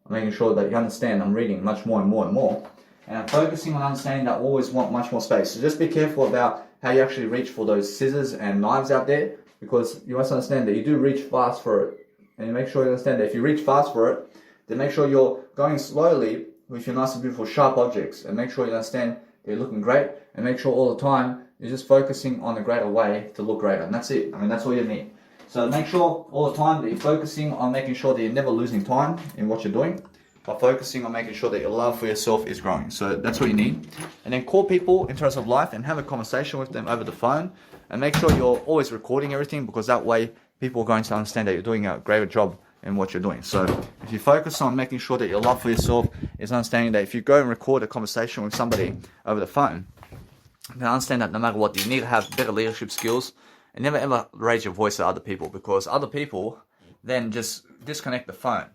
I'm making sure that you understand I'm reading much more and more and more. And I'm focusing on understanding that I always want much more space. So just be careful about how you actually reach for those scissors and knives out there, because you must understand that you do reach fast for it. And you make sure you understand that if you reach fast for it, then make sure you're going slowly with your nice and beautiful sharp objects, and make sure you understand that you're looking great, and make sure all the time you're just focusing on a greater way to look greater. And that's it. That's all you need. So make sure all the time that you're focusing on making sure that you're never losing time in what you're doing, by focusing on making sure that your love for yourself is growing. So that's what you need. And then call people in terms of life and have a conversation with them over the phone, and make sure you're always recording everything, because that way people are going to understand that you're doing a greater job in what you're doing. So if you focus on making sure that your love for yourself is understanding that if you go and record a conversation with somebody over the phone, then understand that no matter what, you need to have better leadership skills, and never ever raise your voice at other people, because other people then just disconnect the phone.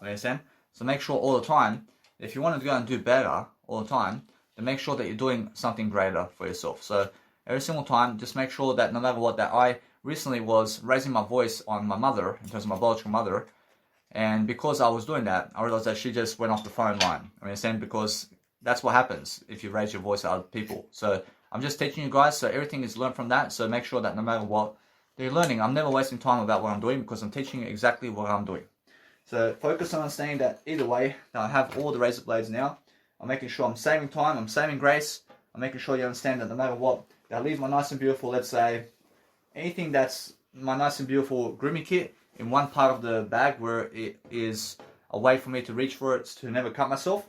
Understand? So make sure all the time, if you want to go and do better all the time, then make sure that you're doing something greater for yourself. So every single time, just make sure that no matter what, that I recently was raising my voice on my mother, in terms of my biological mother, and because I was doing that, I realized that she just went off the phone line. Understand? Because that's what happens if you raise your voice at other people. So I'm just teaching you guys, so everything is learned from that. So make sure that no matter what you're learning, I'm never wasting time about what I'm doing, because I'm teaching you exactly what I'm doing. So focus on understanding that either way, that I have all the razor blades now. I'm making sure I'm saving time, I'm saving grace. I'm making sure you understand that no matter what, that I leave my nice and beautiful, let's say, anything that's my nice and beautiful grooming kit in one part of the bag where it is a way for me to reach for it to never cut myself.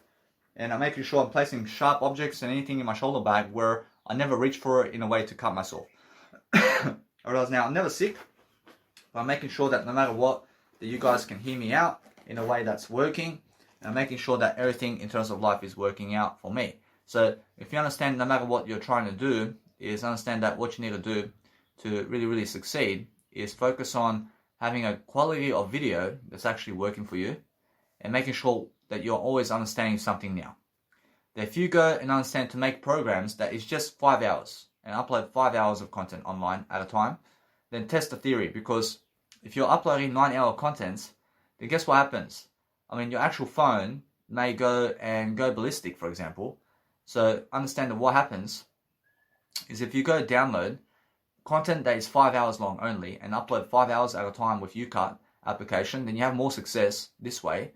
And I'm making sure I'm placing sharp objects and anything in my shoulder bag where I never reach for it in a way to cut myself. I realize now I'm never sick, but I'm making sure that no matter what, that you guys can hear me out in a way that's working, and making sure that everything in terms of life is working out for me. So if you understand no matter what you're trying to do, is understand that what you need to do to really, really succeed is focus on having a quality of video that's actually working for you, and making sure that you're always understanding something now. That if you go and understand to make programs that is just 5 hours and upload 5 hours of content online at a time, then test the theory, because if you're uploading 9-hour contents, then guess what happens? Your actual phone may go ballistic, for example. So understand that what happens is if you go download content that is 5 hours long only and upload 5 hours at a time with UCut application, then you have more success this way.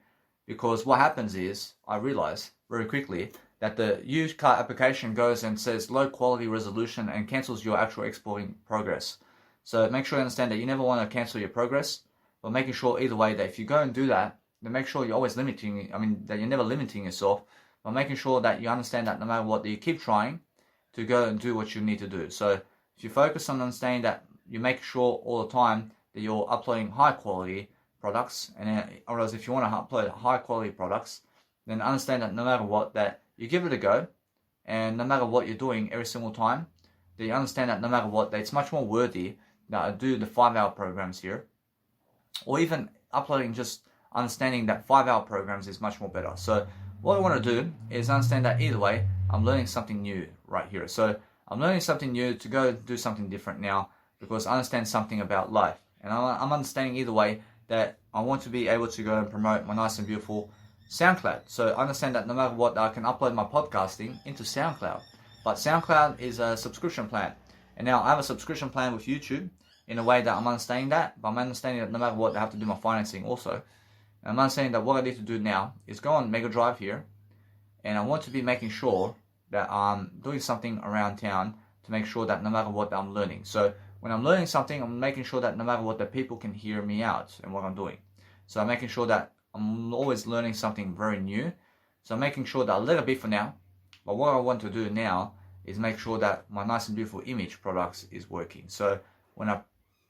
Because what happens is, I realize very quickly that the UCut application goes and says low quality resolution and cancels your actual exporting progress. So make sure you understand that you never want to cancel your progress, but making sure either way that if you go and do that, then make sure you're always limiting, that you're never limiting yourself, but making sure that you understand that no matter what, that you keep trying to go and do what you need to do. So if you focus on understanding that you make sure all the time that you're uploading high quality products, and otherwise if you want to upload high quality products, then understand that no matter what, that you give it a go, and no matter what you're doing every single time, that you understand that no matter what, that it's much more worthy that I do the 5-hour programs here, or even uploading, just understanding that 5-hour programs is much more better. So what I want to do is understand that either way, I'm learning something new right here. So I'm learning something new to go do something different now because I understand something about life. And I'm understanding either way that I want to be able to go and promote my nice and beautiful SoundCloud. So I understand that no matter what, I can upload my podcasting into SoundCloud. But SoundCloud is a subscription plan. And now I have a subscription plan with YouTube in a way that I'm understanding that, but I'm understanding that no matter what, I have to do my financing also. And I'm understanding that what I need to do now is go on Mega Drive here, and I want to be making sure that I'm doing something around town to make sure that no matter what, I'm learning. So when I'm learning something, I'm making sure that no matter what, the people can hear me out and what I'm doing. So I'm making sure that I'm always learning something very new. So I'm making sure that I'll let it be for now. But what I want to do now is make sure that my nice and beautiful image products is working. So when I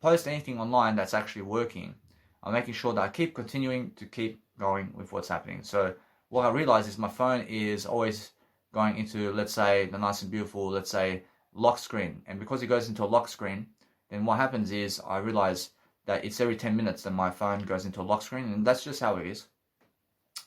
post anything online that's actually working, I'm making sure that I keep continuing to keep going with what's happening. So what I realize is my phone is always going into, let's say, the nice and beautiful, let's say, lock screen. And because it goes into a lock screen, then what happens is I realize that it's every 10 minutes that my phone goes into a lock screen, and that's just how it is.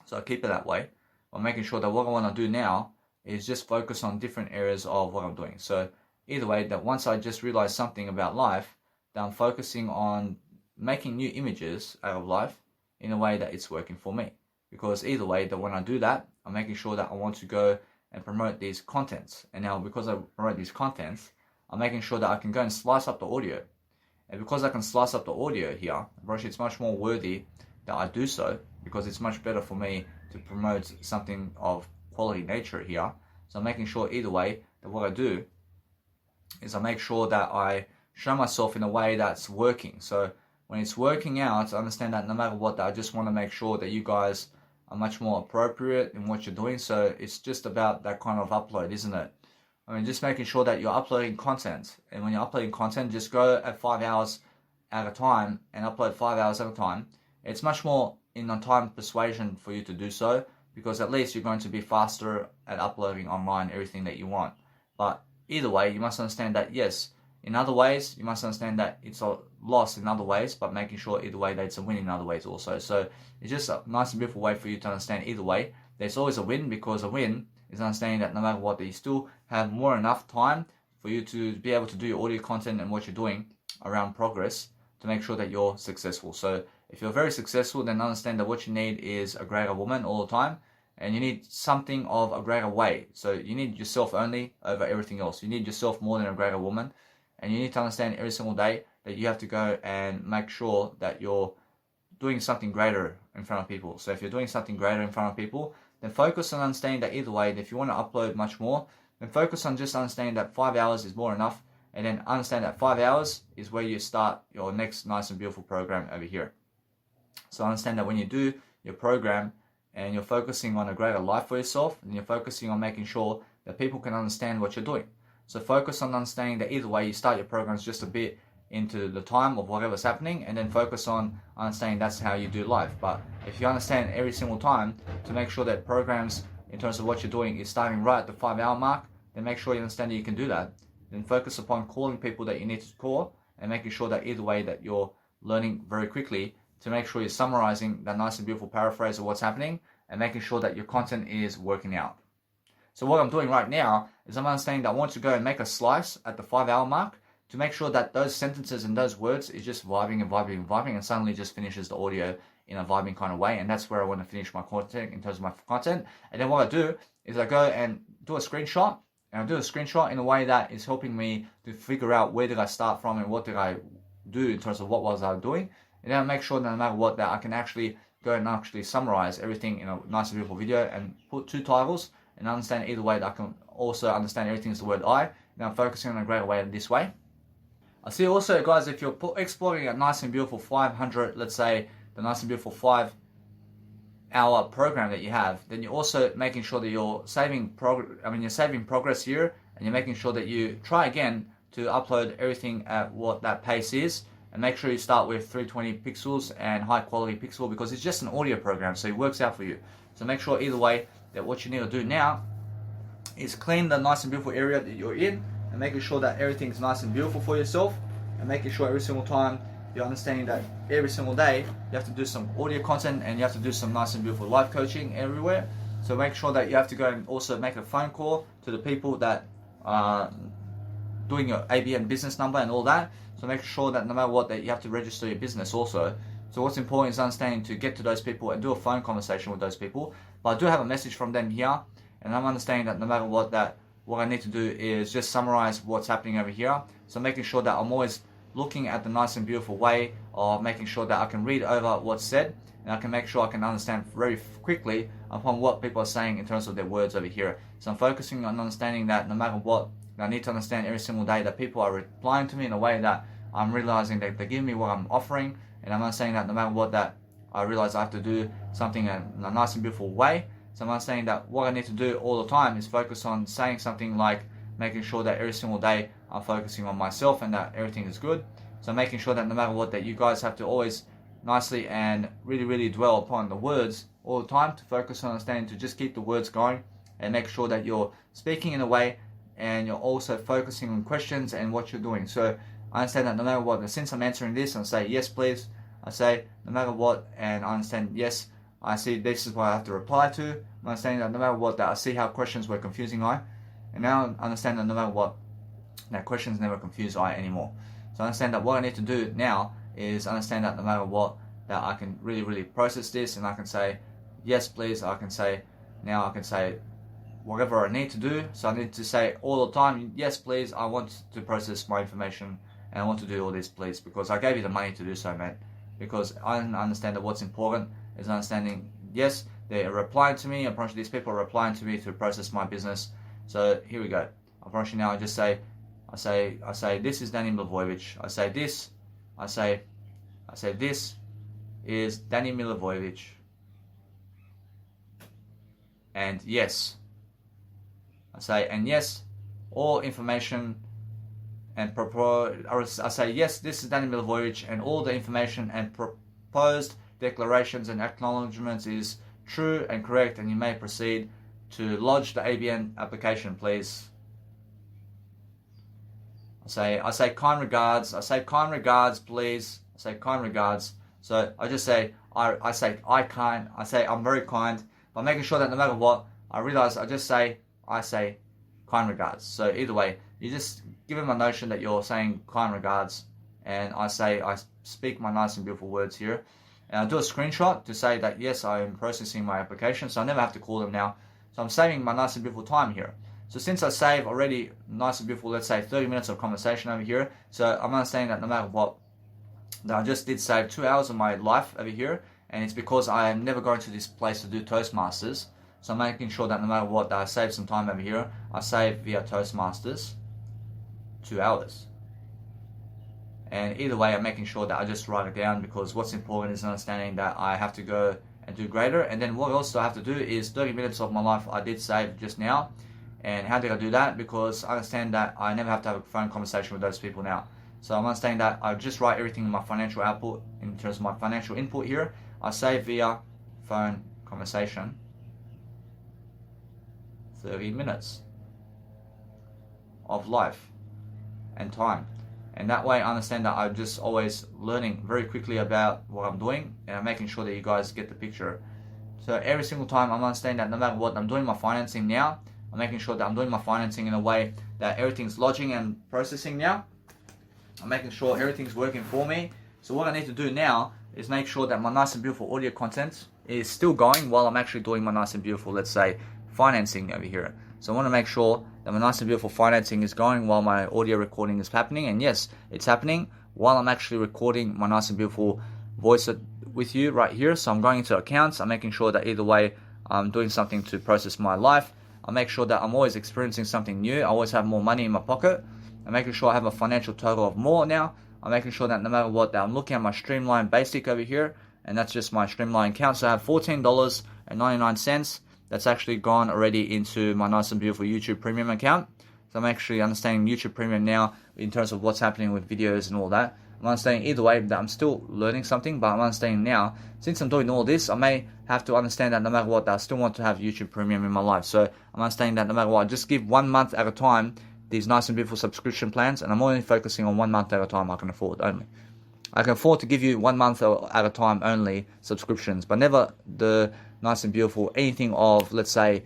So I keep it that way. I'm making sure that what I want to do now is just focus on different areas of what I'm doing. So either way, that once I just realize something about life, that I'm focusing on making new images out of life in a way that it's working for me. Because either way, that when I do that, I'm making sure that I want to go and promote these contents. And now because I promote these contents, I'm making sure that I can go and slice up the audio. And because I can slice up the audio here, actually it's much more worthy that I do so, because it's much better for me to promote something of quality nature here. So I'm making sure either way that what I do is I make sure that I show myself in a way that's working. So when it's working out, I understand that no matter what, that I just want to make sure that you guys are much more appropriate in what you're doing. So it's just about that kind of upload, isn't it? I mean, just making sure that you're uploading content. And when you're uploading content, just go at 5 hours at a time and upload 5 hours at a time. It's much more in a time persuasion for you to do so, because at least you're going to be faster at uploading online everything that you want. But either way, you must understand that, yes, in other ways, you must understand that it's a loss in other ways, but making sure either way that it's a win in other ways also. So it's just a nice and beautiful way for you to understand either way. There's always a win, because a win is understanding that no matter what, that you still have more enough time for you to be able to do your audio content and what you're doing around progress to make sure that you're successful. So if you're very successful, then understand that what you need is a greater woman all the time, and you need something of a greater way. So you need yourself only over everything else. You need yourself more than a greater woman, and you need to understand every single day that you have to go and make sure that you're doing something greater in front of people. So if you're doing something greater in front of people, then focus on understanding that either way, if you want to upload much more, then focus on just understanding that 5 hours is more enough, and then understand that 5 hours is where you start your next nice and beautiful program over here. So understand that when you do your program and you're focusing on a greater life for yourself, and you're focusing on making sure that people can understand what you're doing. So focus on understanding that either way, you start your programs just a bit into the time of whatever's happening, and then focus on understanding that's how you do life. But if you understand every single time to make sure that programs in terms of what you're doing is starting right at the 5 hour mark, then make sure you understand that you can do that. Then focus upon calling people that you need to call, and making sure that either way that you're learning very quickly to make sure you're summarizing that nice and beautiful paraphrase of what's happening, and making sure that your content is working out. So what I'm doing right now is I'm understanding that I want to go and make a slice at the 5 hour mark to make sure that those sentences and those words is just vibing and vibing and vibing, and suddenly just finishes the audio in a vibing kind of way. And that's where I want to finish my content in terms of my content. And then what I do is I go and do a screenshot, and I do a screenshot in a way that is helping me to figure out where did I start from and what did I do in terms of what was I doing. And then I make sure that no matter what, that I can actually go and actually summarize everything in a nice and beautiful video and put 2 titles, and understand either way that I can also understand everything is the word I. Now I'm focusing on a greater way this way. I see also, guys, if you're exporting a nice and beautiful 500, let's say the nice and beautiful 5 hour program that you have, then you're also making sure that you're saving you're saving progress here, and you're making sure that you try again to upload everything at what that pace is, and make sure you start with 320 pixels and high quality pixel, because it's just an audio program, so it works out for you. So make sure either way that what you need to do now is clean the nice and beautiful area that you're in, and making sure that everything's nice and beautiful for yourself, and making sure every single time you're understanding that every single day you have to do some audio content, and you have to do some nice and beautiful live coaching everywhere. So make sure that you have to go and also make a phone call to the people that doing your ABN business number and all that. So make sure that no matter what, that you have to register your business also. So what's important is understanding to get to those people and do a phone conversation with those people. But I do have a message from them here, and I'm understanding that no matter what, that what I need to do is just summarize what's happening over here. So making sure that I'm always looking at the nice and beautiful way of making sure that I can read over what's said, and I can make sure I can understand very quickly upon what people are saying in terms of their words over here. So I'm focusing on understanding that no matter what, I need to understand every single day that people are replying to me in a way that I'm realizing that they're giving me what I'm offering, and I'm understanding that no matter what, that I realize I have to do something in a nice and beautiful way. So I'm understanding that what I need to do all the time is focus on saying something like making sure that every single day I'm focusing on myself and that everything is good. So making sure that no matter what, that you guys have to always nicely and really dwell upon the words all the time, to focus on understanding to just keep the words going and make sure that you're speaking in a way and you're also focusing on questions and what you're doing. So I understand that no matter what, since I'm answering this, I say yes please, I say no matter what, and I understand yes, I see this is what I have to reply to. I understand that no matter what, that I see how questions were confusing I, and now I understand that no matter what, that questions never confuse I anymore. So I understand that what I need to do now is understand that no matter what, that I can really process this, and I can say yes please, I can say whatever I need to do. So I need to say all the time, yes please, I want to process my information and I want to do all this please, because I gave you the money to do so, mate. Because I understand that what's important is understanding, yes, they're replying to me, I promise you these people are replying to me to process my business. So here we go. I promise you now, I just say, I say this is Danny Milivojevic. I say this, I say this is Danny Milivojevic. And yes. I say, and yes, all information and I say, yes, this is Danny Milivojevic, and all the information and proposed declarations and acknowledgements is true and correct, and you may proceed to lodge the ABN application, please. I say kind regards. I say kind regards, please. I say kind regards. So I just say I say I'm very kind, but making sure that no matter what, I realize I say kind regards. So either way, you just give them a notion that you're saying kind regards, and I speak my nice and beautiful words here, and I do a screenshot to say that yes, I am processing my application, so I never have to call them now. So I'm saving my nice and beautiful time here. So since I save already nice and beautiful, let's say 30 minutes of conversation over here, so I'm understanding that no matter what, that I just did save 2 hours of my life over here, and it's because I am never going to this place to do Toastmasters. So I'm making sure that no matter what, that I save some time over here. I save via Toastmasters 2 hours. And either way, I'm making sure that I just write it down, because what's important is understanding that I have to go and do greater. And then what else do I have to do is 30 minutes of my life I did save just now. And how did I do that? Because I understand that I never have to have a phone conversation with those people now. So I'm understanding that I just write everything in my financial output, in terms of my financial input here. I save via phone conversation 30 minutes of life and time. And that way I understand that I'm just always learning very quickly about what I'm doing, and I'm making sure that you guys get the picture. So every single time I'm understanding that no matter what, I'm doing my financing now. I'm making sure that I'm doing my financing in a way that everything's lodging and processing now. I'm making sure everything's working for me. So what I need to do now is make sure that my nice and beautiful audio content is still going while I'm actually doing my nice and beautiful, let's say, financing over here. So I want to make sure that my nice and beautiful financing is going while my audio recording is happening. And yes, it's happening while I'm actually recording my nice and beautiful voice with you right here. So I'm going into accounts. I'm making sure that either way I'm doing something to process my life. I make sure that I'm always experiencing something new. I always have more money in my pocket. I'm making sure I have a financial total of more now. I'm making sure that no matter what, that I'm looking at my Streamline Basic over here, and that's just my Streamline account. So I have $14.99. That's actually gone already into my nice and beautiful YouTube Premium account. So I'm actually understanding YouTube Premium now in terms of what's happening with videos and all that. I'm understanding either way that I'm still learning something, but I'm understanding now, since I'm doing all this, I may have to understand that no matter what, that I still want to have YouTube Premium in my life. So I'm understanding that no matter what, I just give 1 month at a time these nice and beautiful subscription plans, and I'm only focusing on 1 month at a time I can afford only. I can afford to give you 1 month at a time only subscriptions, but never the nice and beautiful anything of, let's say,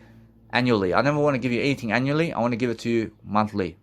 annually. I never want to give you anything annually. I want to give it to you monthly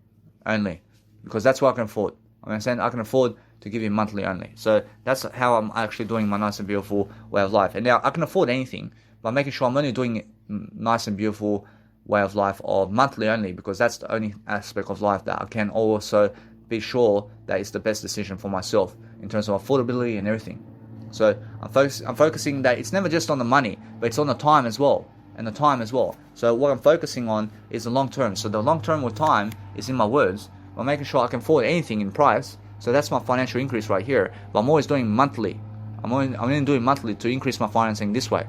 only. because that's what I can afford. I'm saying I can afford to give you monthly only. So that's how I'm actually doing my nice and beautiful way of life. And now I can afford anything, but making sure I'm only doing nice and beautiful way of life of monthly only, because that's the only aspect of life that I can also be sure that it's the best decision for myself in terms of affordability and everything. So I'm focusing that it's never just on the money, but it's on the time as well, and the time as well. So what I'm focusing on is the long term. So the long term with time is in my words. I'm making sure I can afford anything in price. So that's my financial increase right here. But I'm always doing monthly. I'm only doing monthly to increase my financing this way.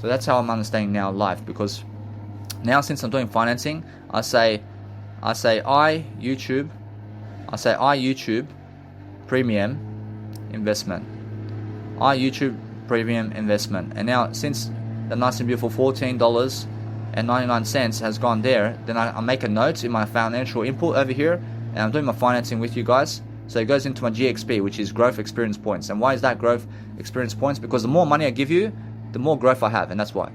So that's how I'm understanding now life, because now since I'm doing financing, I say YouTube premium investment. YouTube premium investment. And now since the nice and beautiful $14.99 has gone there, then I make a note in my financial input over here, and I'm doing my financing with you guys. So it goes into my GXP, which is growth experience points. And why is that growth experience points? Because the more money I give you, the more growth I have, and that's why.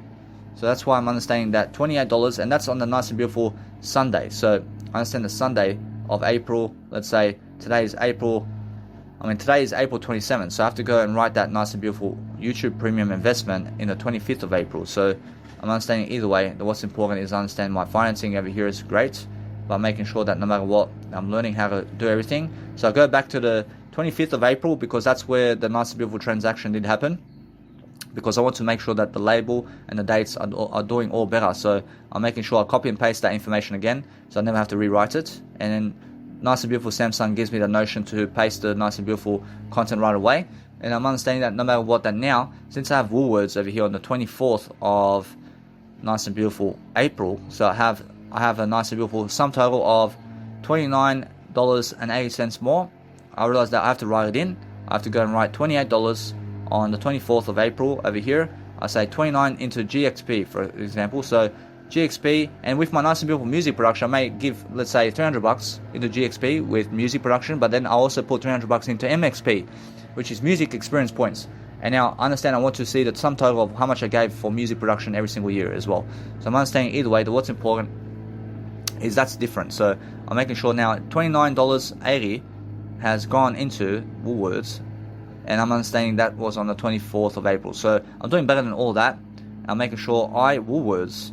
So that's why I'm understanding that $28, and that's on the nice and beautiful Sunday. So I understand the Sunday of April. Let's say today is April 27th. So I have to go and write that nice and beautiful YouTube premium investment in the 25th of April. So I'm understanding either way that what's important is I understand my financing over here is great, but making sure that no matter what, I'm learning how to do everything. So I go back to the 25th of April because that's where the nice and beautiful transaction did happen, because I want to make sure that the label and the dates are doing all better. So I'm making sure I copy and paste that information again, so I never have to rewrite it. And then nice and beautiful Samsung gives me the notion to paste the nice and beautiful content right away. And I'm understanding that no matter what, that now, since I have Woolworths over here on the 24th of nice and beautiful April, so I have a nice and beautiful sum total of $29.80 more. I realize that I have to write it in. I have to go and write $28 on the 24th of April over here. I say 29 into GXP, for example. So GXP, and with my nice and beautiful music production, I may give, let's say, $300 into GXP with music production, but then I also put $300 into MXP, which is music experience points. And now I understand I want to see the sum total of how much I gave for music production every single year as well. So I'm understanding either way that what's important is that's different. So I'm making sure now $29.80 has gone into Woolworths, and I'm understanding that was on the 24th of April. So I'm doing better than all that. I'm making sure Woolworths,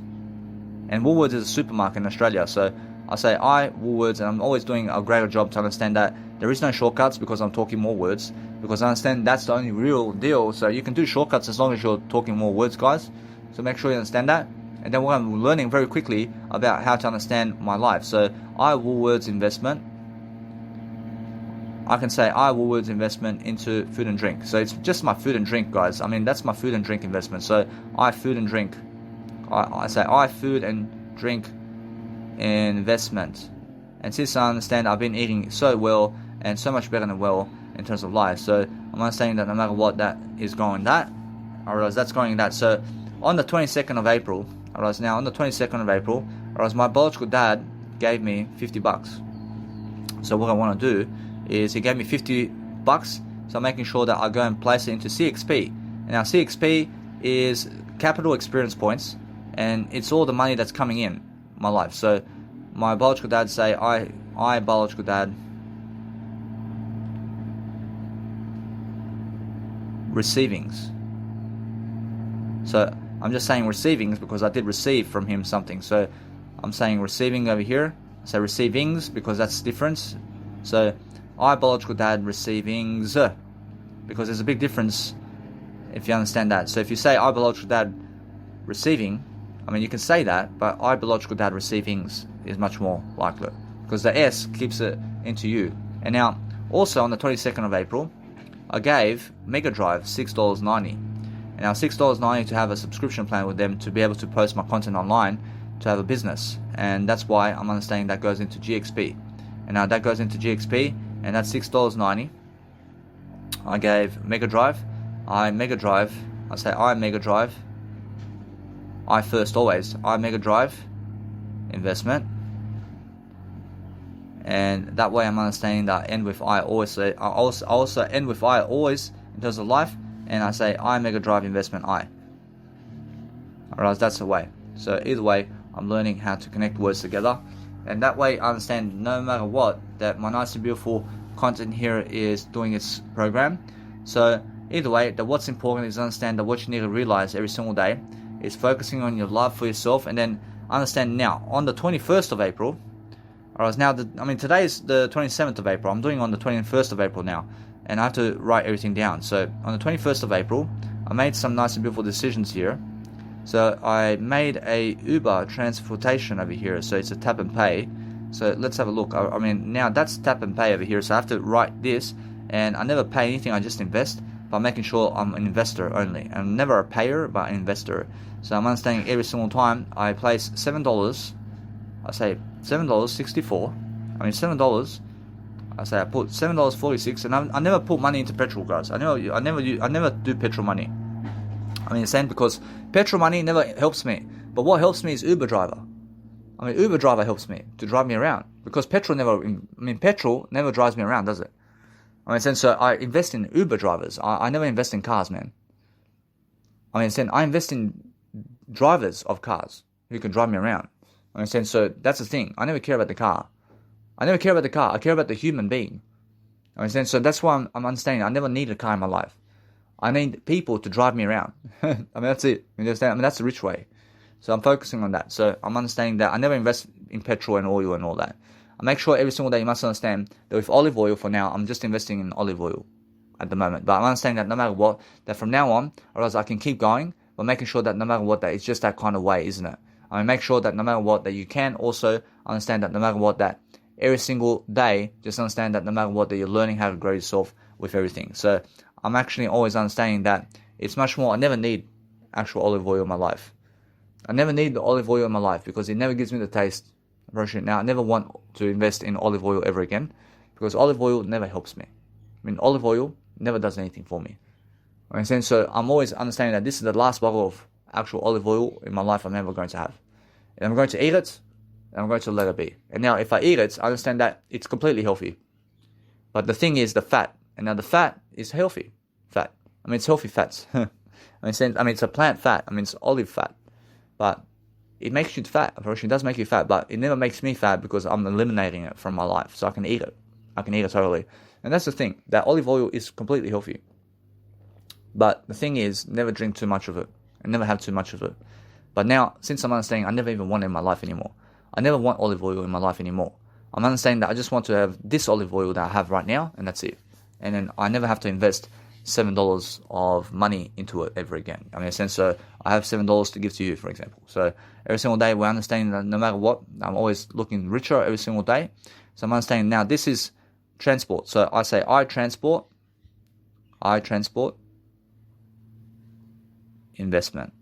and Woolworths is a supermarket in Australia, so I say Woolworths, and I'm always doing a greater job to understand that there is no shortcuts because I'm talking more words, because I understand that's the only real deal. So you can do shortcuts as long as you're talking more words, guys. So make sure you understand that. And then what I'm learning very quickly about how to understand my life. So Woolworths investment, I can say Woolworths investment into food and drink. So it's just my food and drink, guys. I mean, that's my food and drink investment. So food and drink. I say food and drink investment. And since I understand I've been eating so well and so much better than well in terms of life, so I'm understanding that no matter what, that is going that. I realize that's going that. So on the 22nd of April, I realize now on the 22nd of April, I realize my biological dad gave me $50. So what I want to do is he gave me $50, so I'm making sure that I go and place it into CXP. And now CXP is capital experience points, and it's all the money that's coming in my life. So my biological dad say I biological dad receivings. So I'm just saying receivings because I did receive from him something. So I'm saying receiving over here. I say receivings because that's the difference. So biological dad receivings, because there's a big difference if you understand that. So if you say biological dad receiving, I mean you can say that, but biological dad receivings is much more likely because the S keeps it into you. And now also on the 22nd of April, I gave Mega Drive $6.90. And now $6.90 to have a subscription plan with them to be able to post my content online to have a business. And that's why I'm understanding that goes into GXP. And now that goes into GXP, and that's $6.90. I gave Mega Drive. I Mega Drive. I say Mega Drive. I first always. Mega Drive investment. And that way I'm understanding that I end with I always. I also end with I always in terms of life. And I say Mega Drive investment I. Alright, that's the way. So either way, I'm learning how to connect words together. And that way I understand no matter what that my nice and beautiful content here is doing its program. So either way, that what's important is understand that what you need to realize every single day is focusing on your love for yourself, and then understand now on the 21st of April, or now today is the 27th of April. I'm doing on the 21st of April now, and I have to write everything down. So on the 21st of April, I made some nice and beautiful decisions here. So I made a Uber transportation over here. So it's a tap and pay. So let's have a look. I mean, now that's tap and pay over here. So I have to write this, and I never pay anything. I just invest by making sure I'm an investor only. I'm never a payer, but an investor. So I'm understanding every single time I place $7. I say $7.64. I mean $7. I say I put $7.46, and I never put money into petrol, guys. I never do petrol money. I mean, same because petrol money never helps me. But what helps me is Uber driver. I mean, Uber driver helps me to drive me around because petrol never drives me around, does it? I mean, so I invest in Uber drivers. I never invest in cars, man. I mean, I invest in drivers of cars who can drive me around. I mean, so that's the thing. I never care about the car. I never care about the car. I care about the human being. I understand. So that's why I'm understanding. I never need a car in my life. I need people to drive me around. I mean, that's it. You understand? I mean, that's the rich way. So I'm focusing on that. So I'm understanding that I never invest in petrol and oil and all that. I make sure every single day you must understand that with olive oil for now, I'm just investing in olive oil at the moment. But I'm understanding that no matter what, that from now on, or else I can keep going, but making sure that no matter what, that it's just that kind of way, isn't it? I mean, make sure that no matter what, that you can also understand that no matter what, that every single day, just understand that no matter what, that you're learning how to grow yourself with everything. So I'm actually always understanding that it's much more, I never need actual olive oil in my life. I never need the olive oil in my life because it never gives me the taste. Now, I never want to invest in olive oil ever again because olive oil never helps me. I mean, olive oil never does anything for me. So I'm always understanding that this is the last bottle of actual olive oil in my life I'm ever going to have. And I'm going to eat it, and I'm going to let it be. And now, if I eat it, I understand that it's completely healthy. But the thing is the fat. And now the fat is healthy fat. I mean, it's healthy fats. I mean, it's a plant fat. I mean, it's olive fat. But it makes you fat. It does make you fat, but it never makes me fat because I'm eliminating it from my life. So I can eat it. I can eat it totally. And that's the thing. That olive oil is completely healthy. But the thing is, never drink too much of it. And never have too much of it. But now, since I'm understanding, I never even want it in my life anymore. I never want olive oil in my life anymore. I'm understanding that I just want to have this olive oil that I have right now, and that's it. And then I never have to invest $7 of money into it ever again. I mean, so I have $7 to give to you, for example. So every single day we're understanding that no matter what, I'm always looking richer every single day. So I'm understanding now this is transport. So I say I transport investment.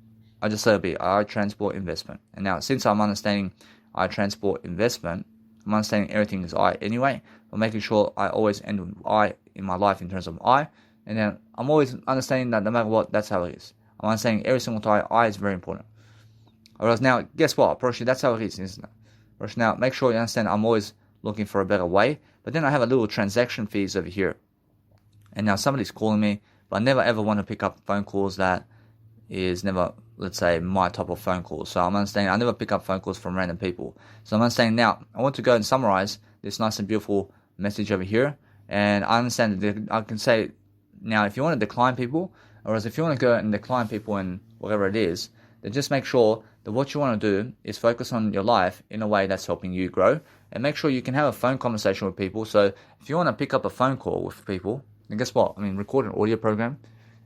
I just let it be I transport investment. And now since I'm understanding I transport investment, I'm understanding everything is I anyway. I'm making sure I always end with I in my life in terms of I. And then I'm always understanding that no matter what, that's how it is. I'm understanding every single time I is very important. Whereas now, guess what? Approaching, that's how it is, isn't it? Whereas now, make sure you understand I'm always looking for a better way. But then I have a little transaction fees over here. And now somebody's calling me, but I never ever want to pick up phone calls that is never, let's say, my type of phone calls. So I'm understanding I never pick up phone calls from random people. So I'm understanding now, I want to go and summarize this nice and beautiful message over here. And I understand that I can say, now, if you want to decline people, or if you want to go and decline people and whatever it is, then just make sure that what you want to do is focus on your life in a way that's helping you grow. And make sure you can have a phone conversation with people. So if you want to pick up a phone call with people, then guess what? I mean, record an audio program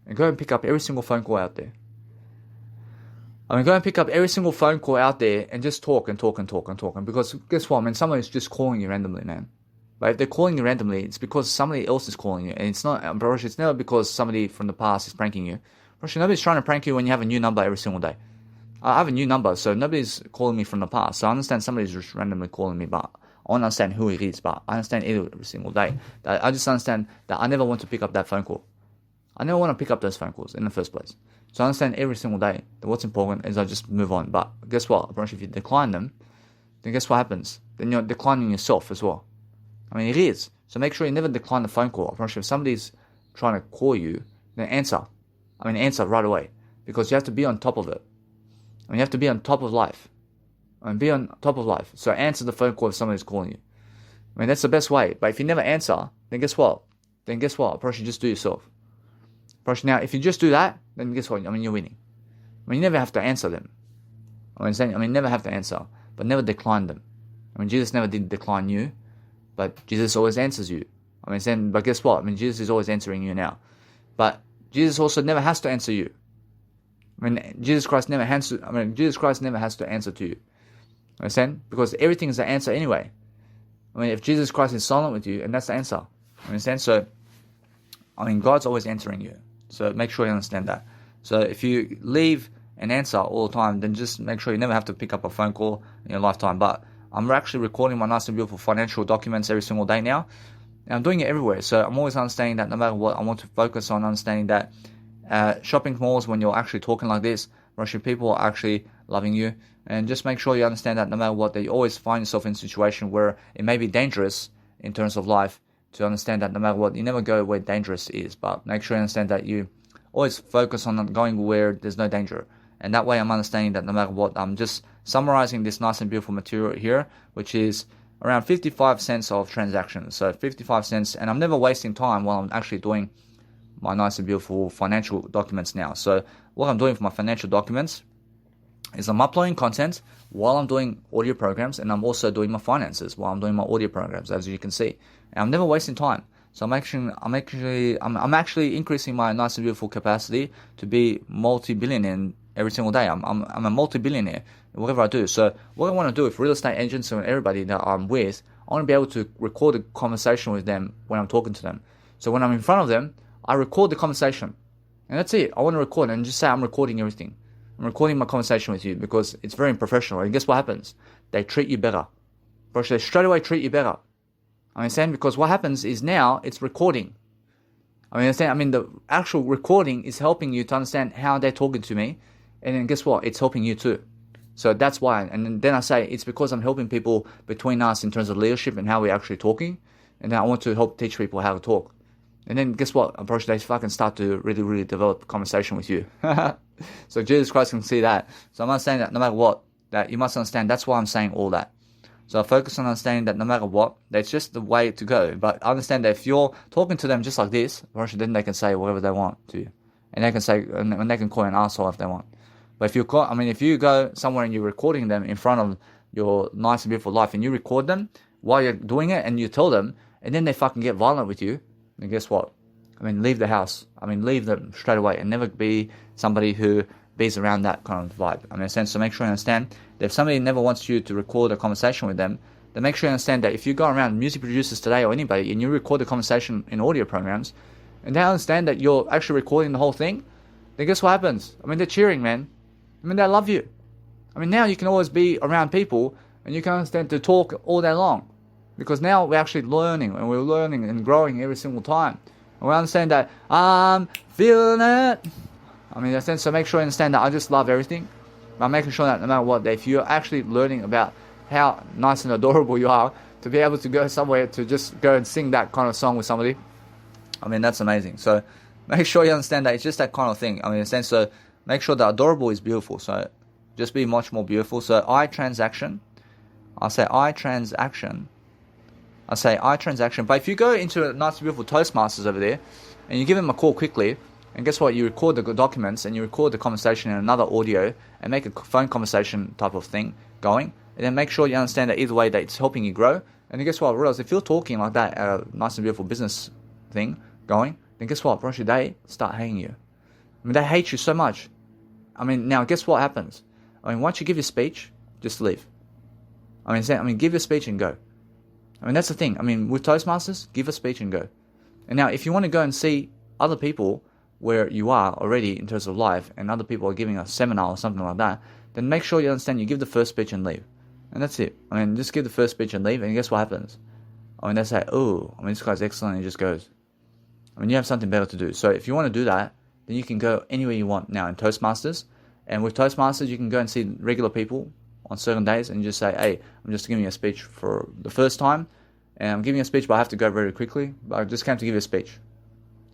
and go and pick up every single phone call out there. I mean, go and pick up every single phone call out there and just talk and talk and talk and talk. And because guess what? I mean, someone is just calling you randomly, man. But if they're calling you randomly, it's because somebody else is calling you. And it's not, it's never because somebody from the past is pranking you. Nobody's trying to prank you when you have a new number every single day. I have a new number, so nobody's calling me from the past. So I understand somebody's just randomly calling me, but I don't understand who it is, but I understand it every single day. I just understand that I never want to pick up that phone call. I never want to pick up those phone calls in the first place. So I understand every single day that what's important is I just move on. But guess what? If you decline them, then guess what happens? Then you're declining yourself as well. I mean, it is. So make sure you never decline the phone call. If somebody's trying to call you, then answer. Answer right away. Because you have to be on top of it. I mean, you have to be on top of life. and be on top of life. So answer the phone call if somebody's calling you. I mean, that's the best way. But if you never answer, then guess what? Probably should just do yourself. Now, if you just do that, then guess what? I mean, you're winning. I mean, you never have to answer them. Never have to answer, but never decline them. I mean, Jesus never did decline you, but Jesus always answers you. But guess what? Jesus is always answering you now. But Jesus also never has to answer you. Jesus Christ never has to answer to you. Understand? Because everything is the answer anyway. If Jesus Christ is silent with you, and that's the answer. Understand? So, God's always answering you. So make sure you understand that. So if you leave an answer all the time, then just make sure you never have to pick up a phone call in your lifetime. But I'm actually recording my nice and beautiful financial documents every single day now. And I'm doing it everywhere. So I'm always understanding that no matter what, I want to focus on understanding that shopping malls, when you're actually talking like this, Russian people are actually loving you. And just make sure you understand that no matter what, that you always find yourself in a situation where it may be dangerous in terms of life, to understand that no matter what, you never go where dangerous is. But make sure you understand that you always focus on going where there's no danger. And that way I'm understanding that no matter what, I'm just summarizing this nice and beautiful material here, which is around 55 cents of transactions. So 55 cents, and I'm never wasting time while I'm actually doing my nice and beautiful financial documents now. So what I'm doing for my financial documents is I'm uploading content while I'm doing audio programs, and I'm also doing my finances while I'm doing my audio programs, as you can see. And I'm never wasting time. So I'm actually increasing my nice and beautiful capacity to be multi-billionaire every single day. I'm a multi-billionaire in whatever I do. So what I want to do with real estate agents and everybody that I'm with, I want to be able to record a conversation with them when I'm talking to them. So when I'm in front of them, I record the conversation. And that's it. I want to record and just say I'm recording everything. I'm recording my conversation with you because it's very unprofessional. And guess what happens? They treat you better. They straight away treat you better. Because what happens is now it's recording. The actual recording is helping you to understand how they're talking to me. And then guess what? It's helping you too. So that's why. And then I say it's because I'm helping people between us in terms of leadership and how we're actually talking. And then I want to help teach people how to talk. And then guess what? They fucking start to really, really develop a conversation with you. So Jesus Christ can see that. So I'm understanding that no matter what, that you must understand. That's why I'm saying all that. So I focus on understanding that no matter what, that's just the way to go. But understand that if you're talking to them just like this, then they can say whatever they want to you. And they can say, and they can call you an asshole if they want. But if you go somewhere and you're recording them in front of your nice and beautiful life, and you record them while you're doing it, and you tell them, and then they fucking get violent with you, then guess what? Leave the house. Leave them straight away, and never be somebody who bees around that kind of vibe. So make sure you understand that if somebody never wants you to record a conversation with them, then make sure you understand that if you go around music producers today or anybody and you record the conversation in audio programs, and they understand that you're actually recording the whole thing, then guess what happens? They're cheering, man. They love you. Now you can always be around people and you can understand to talk all day long. Because now we're actually learning, and we're learning and growing every single time. And we understand that I'm feeling it. So make sure you understand that I just love everything. I'm making sure that no matter what, that if you're actually learning about how nice and adorable you are, to be able to go somewhere to just go and sing that kind of song with somebody, that's amazing. So make sure you understand that it's just that kind of thing. So make sure that adorable is beautiful. So just be much more beautiful. So I say I transaction. But if you go into a nice beautiful Toastmasters over there and you give them a call quickly, and guess what? You record the documents and you record the conversation in another audio and make a phone conversation type of thing going. And then make sure you understand that either way that it's helping you grow. And then guess what? I realize if you're talking like that, nice and beautiful business thing going, then guess what? Probably they start hating you. They hate you so much. Now guess what happens? Once you give your speech, just leave. Give your speech and go. That's the thing. With Toastmasters, give a speech and go. And now, if you want to go and see other people where you are already in terms of life, and other people are giving a seminar or something like that, then make sure you understand you give the first speech and leave. And that's it. Just give the first speech and leave, and guess what happens? They say, oh, this guy's excellent, and he just goes. You have something better to do. So if you want to do that, then you can go anywhere you want now in Toastmasters. And with Toastmasters, you can go and see regular people on certain days and just say, hey, I'm just giving you a speech for the first time, and I'm giving you a speech, but I have to go very quickly, but I just came to give you a speech.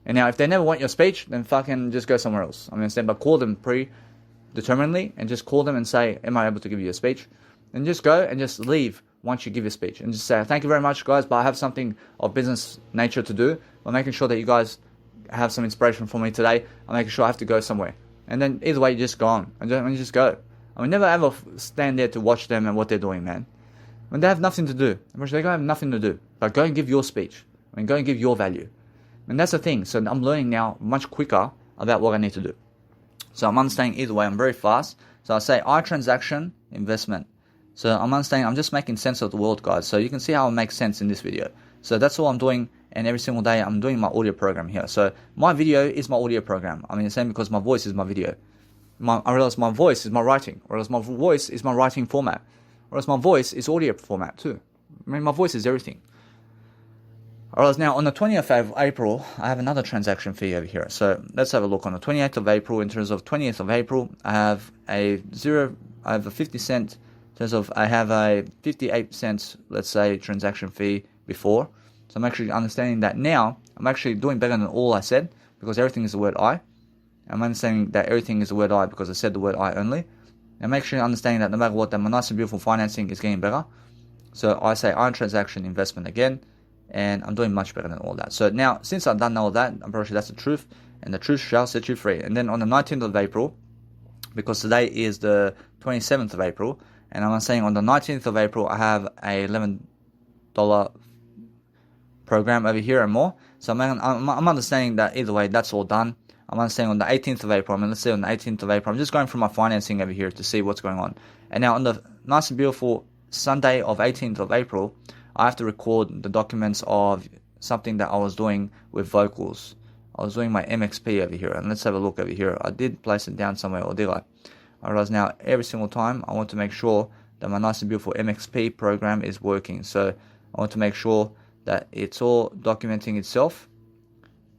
And now if they never want your speech, then fucking just go somewhere else. But call them predeterminedly and just call them and say, am I able to give you a speech? and just go and just leave once you give your speech and just say, thank you very much, guys, but I have something of business nature to do. I'm making sure that you guys have some inspiration for me today. I'm making sure I have to go somewhere. And then either way, you just go on and you just go. I mean, never ever stand there to watch them and what they're doing, man. When they have nothing to do, they're going to have nothing to do, but go and give your speech. I mean, go and give your value. And that's the thing. So I'm learning now much quicker about what I need to do. So I'm understanding either way. I'm very fast. So I say I transaction investment. So I'm understanding. I'm just making sense of the world, guys. So you can see how it makes sense in this video. So that's all I'm doing. And every single day I'm doing my audio program here. So my video is my audio program. I mean, the same because my voice is my video. I realize my voice is my writing. Whereas my voice is my writing format. Whereas my voice is audio format too. I mean, my voice is everything. Alright, now on the 20th of April, I have another transaction fee over here. So let's have a look. On the 28th of April, in terms of 20th of April, I have a 50 cent, in terms of, I have a 58 cents, let's say, transaction fee before. So I'm actually understanding that now, I'm actually doing better than all I said, because everything is the word I. I'm understanding that everything is the word I because I said the word I only. I'm actually understanding that no matter what, that my nice and beautiful financing is getting better. So I say I transaction investment again. And I'm doing much better than all that. So now, since I've done all that, I'm pretty sure that's the truth. And the truth shall set you free. And then on the 19th of April, because today is the 27th of April, and I'm saying on the 19th of April, I have a $11 program over here and more. So I'm understanding that either way, that's all done. I'm understanding on the 18th of April, I mean, let's say on the 18th of April, I'm just going through my financing over here to see what's going on. And now on the nice and beautiful Sunday of 18th of April, I have to record the documents of something that I was doing with vocals. I was doing my MXP over here, and let's have a look over here. I did place it down somewhere, or did I? I realize now every single time I want to make sure that my nice and beautiful MXP program is working. So I want to make sure that it's all documenting itself.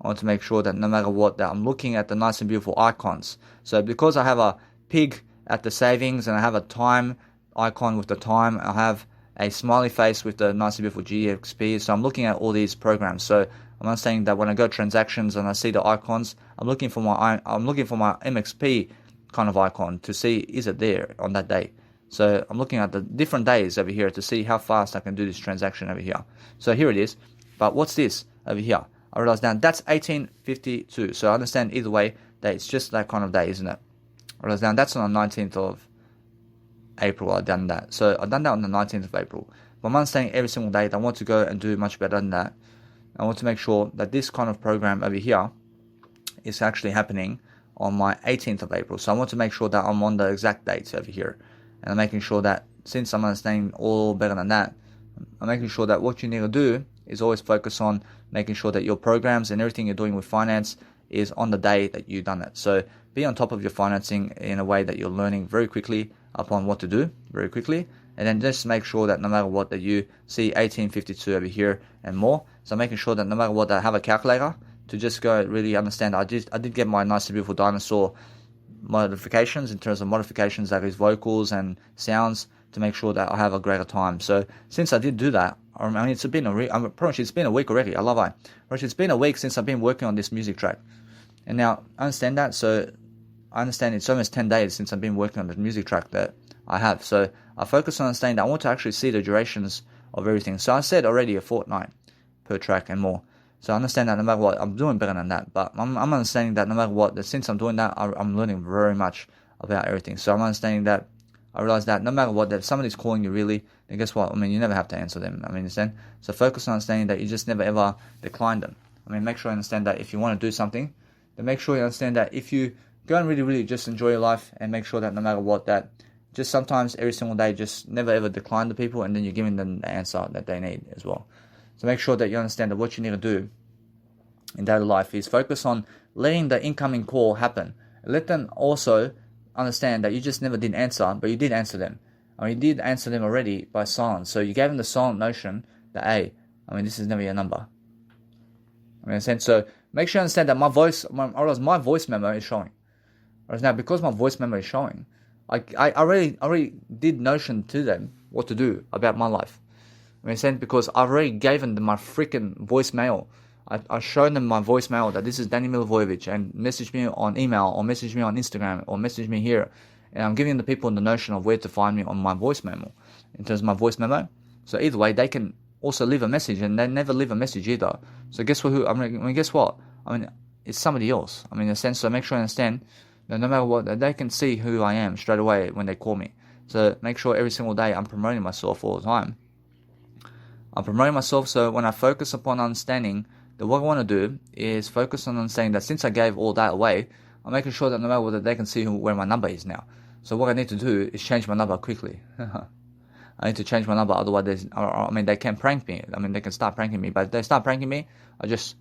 I want to make sure that no matter what, that I'm looking at the nice and beautiful icons. So because I have a pig at the savings, and I have a time icon with the time, I have a smiley face with the nice and beautiful GXP. So I'm looking at all these programs. So I'm understanding that when I go transactions and I see the icons, I'm looking for my MXP kind of icon to see is it there on that day. So I'm looking at the different days over here to see how fast I can do this transaction over here. So here it is. But what's this over here? I realize now that's 1852. So I understand either way that it's just that kind of day, isn't it? I realize now that's on the 19th of April I've done that. So I've done that on the 19th of April. But I'm understanding every single day that I want to go and do much better than that. I want to make sure that this kind of program over here is actually happening on my 18th of April. So I want to make sure that I'm on the exact dates over here. And I'm making sure that since I'm understanding all better than that, I'm making sure that what you need to do is always focus on making sure that your programs and everything you're doing with finance is on the day that you've done it. So be on top of your financing in a way that you're learning very quickly upon what to do very quickly, and then just make sure that no matter what that you see 1852 over here and more. So making sure that no matter what, I have a calculator to just go really understand. I did get my nice and beautiful dinosaur modifications in terms of modifications, that is vocals and sounds, to make sure that I have a greater time. So since I did do that, I mean, it's been it's been a week already. I love it. It's been a week since I've been working on this music track, and now I understand that. So I understand it's almost 10 days since I've been working on the music track that I have. So I focus on understanding that I want to actually see the durations of everything. So I said already a fortnight per track and more. So I understand that no matter what, I'm doing better than that. But I'm understanding that no matter what, that since I'm doing that, I'm learning very much about everything. So I'm understanding that I realize that no matter what, that if somebody's calling you really, then guess what? I mean, you never have to answer them. I mean, understand? So focus on understanding that you just never ever decline them. I mean, make sure you understand that if you want to do something, then make sure you understand that if you go and really just enjoy your life, and make sure that no matter what, that just sometimes every single day, just never ever decline the people, and then you're giving them the answer that they need as well. So make sure that you understand that what you need to do in daily life is focus on letting the incoming call happen. Let them also understand that you just never did answer, but you did answer them. I mean, you did answer them already by silence. So you gave them the silent notion that, hey, I mean, this is never your number. I mean, so make sure you understand that my voice memo is showing. Whereas now, because my voice memo is showing, I already did notion to them what to do about my life. I mean, because I've already given them my freaking voicemail. I showed them my voicemail that this is Danny Milivojevic, and message me on email, or message me on Instagram, or message me here. And I'm giving the people the notion of where to find me on my voice memo. in terms of my voice memo. So either way, they can also leave a message, and they never leave a message either. So guess what? Guess what? It's somebody else. In a sense, so make sure you understand that no matter what, that they can see who I am straight away when they call me. So make sure every single day I'm promoting myself all the time. I'm promoting myself, so when I focus upon understanding that what I want to do is focus on understanding that since I gave all that away, I'm making sure that no matter what, that they can see where my number is now. So what I need to do is change my number quickly. I need to change my number, otherwise they can prank me. They can start pranking me, but if they start pranking me, I just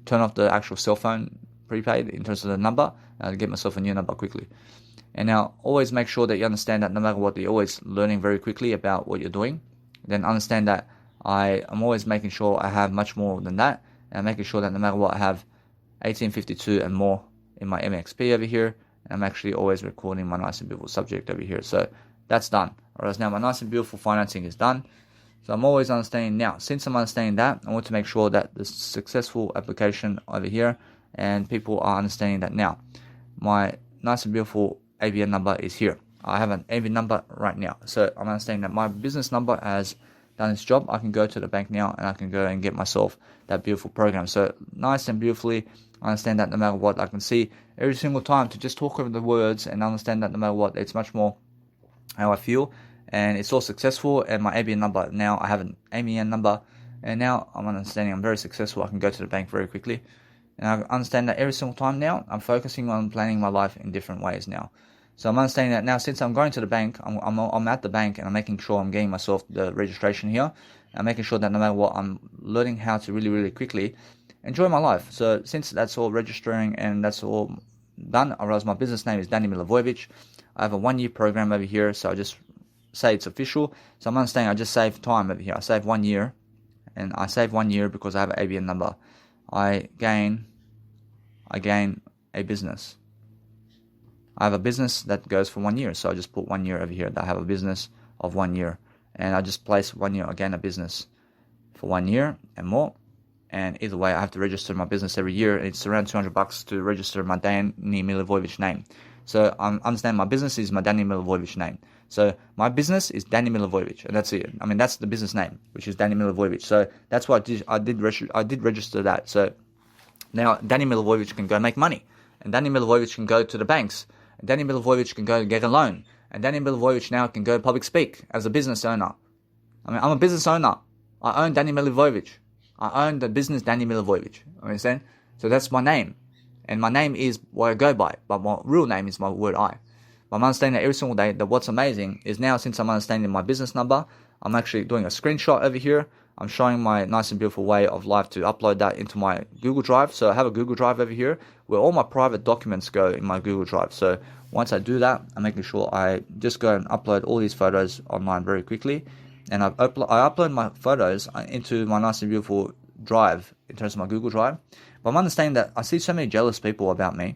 turn off the actual cell phone prepaid in terms of the number, and I'll get myself a new number quickly. And now, always make sure that you understand that no matter what, you're always learning very quickly about what you're doing. Then understand that I am always making sure I have much more than that, and I'm making sure that no matter what, I have 1852 and more in my MXP over here, and I'm actually always recording my nice and beautiful subject over here. So that's done. Whereas now my nice and beautiful financing is done. So I'm always understanding now. Since I'm understanding that, I want to make sure that the successful application over here, and people are understanding that now. My nice and beautiful ABN number is here. I have an ABN number right now. So I'm understanding that my business number has done its job. I can go to the bank now, and I can go and get myself that beautiful program. So nice and beautifully, I understand that no matter what, I can see every single time to just talk over the words and understand that no matter what, it's much more how I feel, and it's all successful. And my ABN number now, I have an ABN number, and now I'm understanding I'm very successful. I can go to the bank very quickly, and I understand that every single time now I'm focusing on planning my life in different ways now. So I'm understanding that now, since I'm going to the bank, I'm at the bank, and I'm making sure I'm getting myself the registration here. I'm making sure that no matter what, I'm learning how to really, really quickly enjoy my life. So since that's all registering and that's all done, I realize my business name is Danny Milivojevic. I have a 1-year program over here, so I just say it's official. So I'm understanding I just save time over here. I save 1 year, and I save 1 year because I have an ABN number. I gain a business. I have a business that goes for 1 year, so I just put 1 year over here. I have a business of 1 year, and I just place 1 year again, a business for 1 year and more. And either way, I have to register my business every year. It's around $200 to register my Danny Milivojevic name. So I understand my business is my Danny Milivojevic name. So my business is Danny Milivojevic, and that's it. That's the business name, which is Danny Milivojevic. So that's why I did register that. So now Danny Milivojevic can go make money, and Danny Milivojevic can go to the banks, and Danny Milivojevic can go get a loan, and Danny Milivojevic now can go public speak as a business owner. I'm a business owner. I own Danny Milivojevic. I own the business Danny Milivojevic. Understand? So that's my name. And my name is what I go by, but my real name is my word I. But I'm understanding that every single day, that what's amazing is now, since I'm understanding my business number, I'm actually doing a screenshot over here. I'm showing my nice and beautiful way of life to upload that into my Google Drive. So I have a Google Drive over here where all my private documents go in my Google Drive. So once I do that, I'm making sure I just go and upload all these photos online very quickly. And I upload my photos into my nice and beautiful drive in terms of my Google Drive. But I'm understanding that I see so many jealous people about me.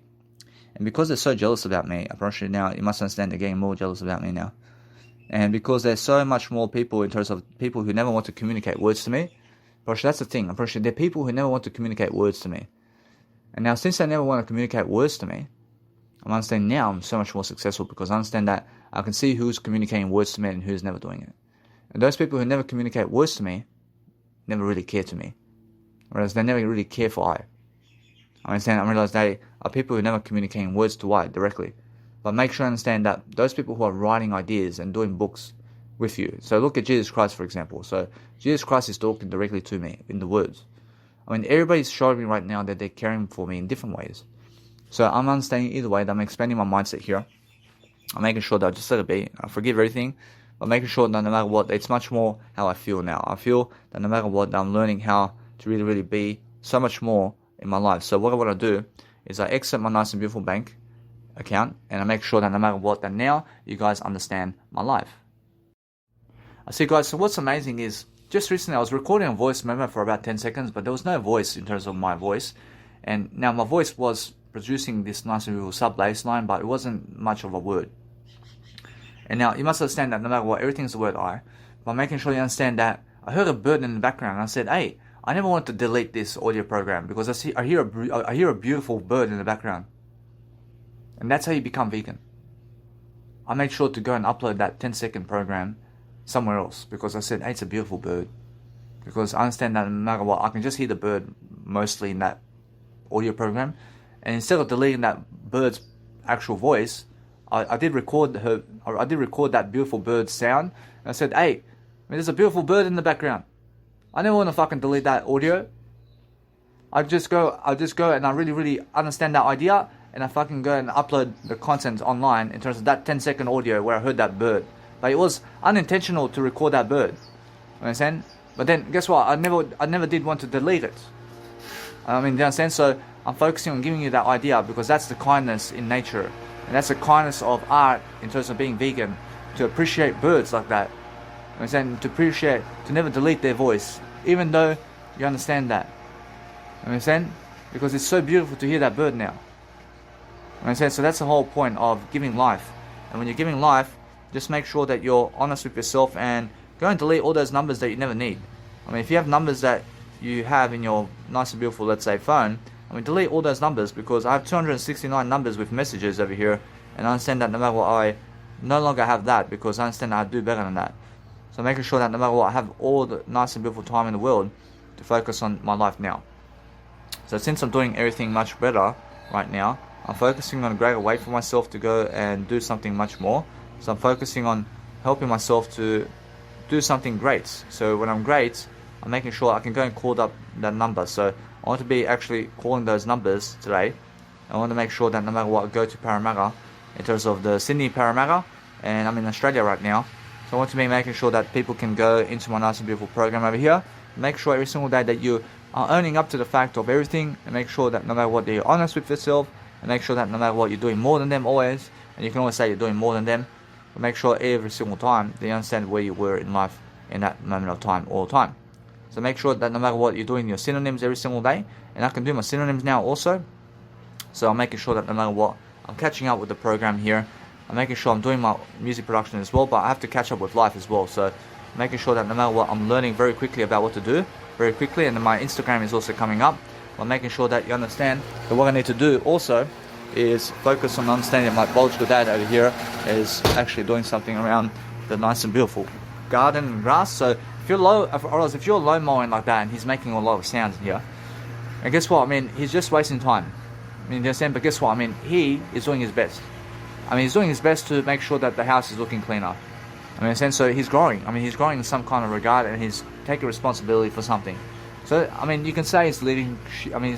And because they're so jealous about me, apparently now, you must understand they're getting more jealous about me now. And because there's so much more people in terms of people who never want to communicate words to me, apparently that's the thing. Apparently there are people who never want to communicate words to me. And now, since they never want to communicate words to me, I'm understanding now I'm so much more successful, because I understand that I can see who's communicating words to me and who's never doing it. And those people who never communicate words to me never really care to me. Whereas they never really care for I. I realize they are people who never communicate words to I directly. But make sure you understand that those people who are writing ideas and doing books with you. So look at Jesus Christ, for example. So Jesus Christ is talking directly to me in the words. Everybody's showing me right now that they're caring for me in different ways. So I'm understanding either way that I'm expanding my mindset here. I'm making sure that I just let it be. I forgive everything. But making sure that no matter what, it's much more how I feel now. I feel that no matter what, I'm learning how to really, really be so much more in my life. So what I want to do is I exit my nice and beautiful bank account, and I make sure that no matter what, that now you guys understand my life. I see, guys, so what's amazing is just recently I was recording a voice memo for about 10 seconds, but there was no voice in terms of my voice. And now my voice was producing this nice and beautiful sub bass line, but it wasn't much of a word. And now you must understand that no matter what, everything's the word I. But making sure you understand that I heard a bird in the background, and I said, hey, I never want to delete this audio program because I hear a beautiful bird in the background. And that's how you become vegan. I made sure to go and upload that 10-second program somewhere else because I said, hey, it's a beautiful bird. Because I understand that no matter what, I can just hear the bird mostly in that audio program. And instead of deleting that bird's actual voice, I did record that beautiful bird sound. And I said, hey, there's a beautiful bird in the background. I never want to fucking delete that audio. I just go and I really, really understand that idea, and I fucking go and upload the content online in terms of that 10-second audio where I heard that bird. But it was unintentional to record that bird. You understand? But then guess what? I never did want to delete it. I mean, you understand? So I'm focusing on giving you that idea because that's the kindness in nature. And that's the kindness of art in terms of being vegan. To appreciate birds like that. You understand? To appreciate, to never delete their voice. Even though you understand that. You understand? Because it's so beautiful to hear that bird now. You understand? So that's the whole point of giving life. And when you're giving life, just make sure that you're honest with yourself and go and delete all those numbers that you never need. I mean, if you have numbers that you have in your nice and beautiful, let's say, phone, I mean, delete all those numbers because I have 269 numbers with messages over here, and I understand that no matter what, I no longer have that because I understand that I do better than that. So making sure that no matter what, I have all the nice and beautiful time in the world to focus on my life now. So since I'm doing everything much better right now, I'm focusing on a greater way for myself to go and do something much more. So I'm focusing on helping myself to do something great. So when I'm great, I'm making sure I can go and call up that number. So I want to be actually calling those numbers today. I want to make sure that no matter what, I go to Parramatta in terms of the Sydney Parramatta, and I'm in Australia right now. So I want to be making sure that people can go into my nice and beautiful program over here. Make sure every single day that you are owning up to the fact of everything, and make sure that no matter what, you're honest with yourself, and make sure that no matter what, you're doing more than them always. And you can always say you're doing more than them, but make sure every single time they understand where you were in life in that moment of time, all the time. So make sure that no matter what, you're doing your synonyms every single day, and I can do my synonyms now also. So I'm making sure that no matter what, I'm catching up with the program here. I'm making sure I'm doing my music production as well, but I have to catch up with life as well. So making sure that no matter what, I'm learning very quickly about what to do, very quickly, and then my Instagram is also coming up. I'm making sure that you understand that what I need to do also is focus on understanding that my biological dad over here is actually doing something around the nice and beautiful garden and grass. So if you're low mowing like that and he's making a lot of sounds in here, and guess what? I mean, he's just wasting time. I mean, you understand? But guess what? I mean, he is doing his best. I mean, he's doing his best to make sure that the house is looking cleaner. I mean, so he's growing. I mean, he's growing in some kind of regard, and he's taking responsibility for something. So, I mean, you can say he's leading. I mean,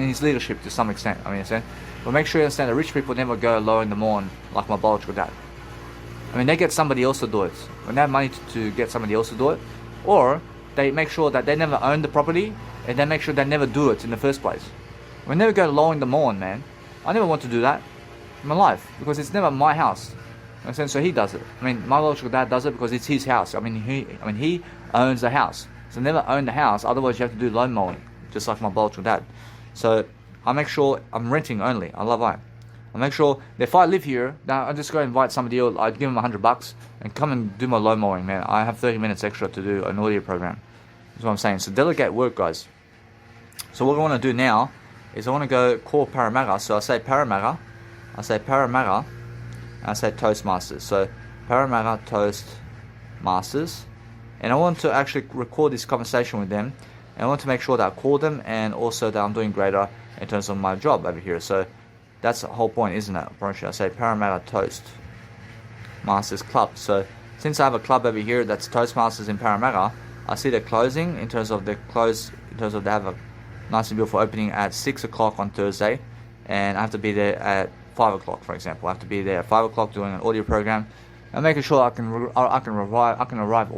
he's leadership to some extent. I mean, you understand? But make sure you understand that rich people never go low in the morning like my biological dad. I mean, they get somebody else to do it. When they have money to get somebody else to do it, or they make sure that they never own the property, and they make sure they never do it in the first place. We never go low in the morning, man. I never want to do that in my life because it's never my house. So he does it. I mean, my biological dad does it because it's his house. I mean, he owns the house. So never own the house. Otherwise, you have to do lawn mowing, just like my biological dad. So I make sure I'm renting only. I love that. I make sure that if I live here, now I just go invite somebody else. I'd give them $100 and come and do my lawn mowing, man. I have 30 minutes extra to do an audio program. That's what I'm saying. So delegate work, guys. So what I want to do now is I want to go call Parramatta. So I say Parramatta, and I say Toastmasters. So Parramatta Toastmasters, and I want to actually record this conversation with them, and I want to make sure that I call them and also that I'm doing greater in terms of my job over here. So that's the whole point, isn't it? I say Parramatta Toastmasters Club. So since I have a club over here that's Toastmasters in Parramatta, I see they're closing in terms of they have a nice and beautiful opening at 6 o'clock on Thursday, and I have to be there at 5 o'clock, for example. I have to be there at 5 o'clock doing an audio program. I'm making sure I can arrive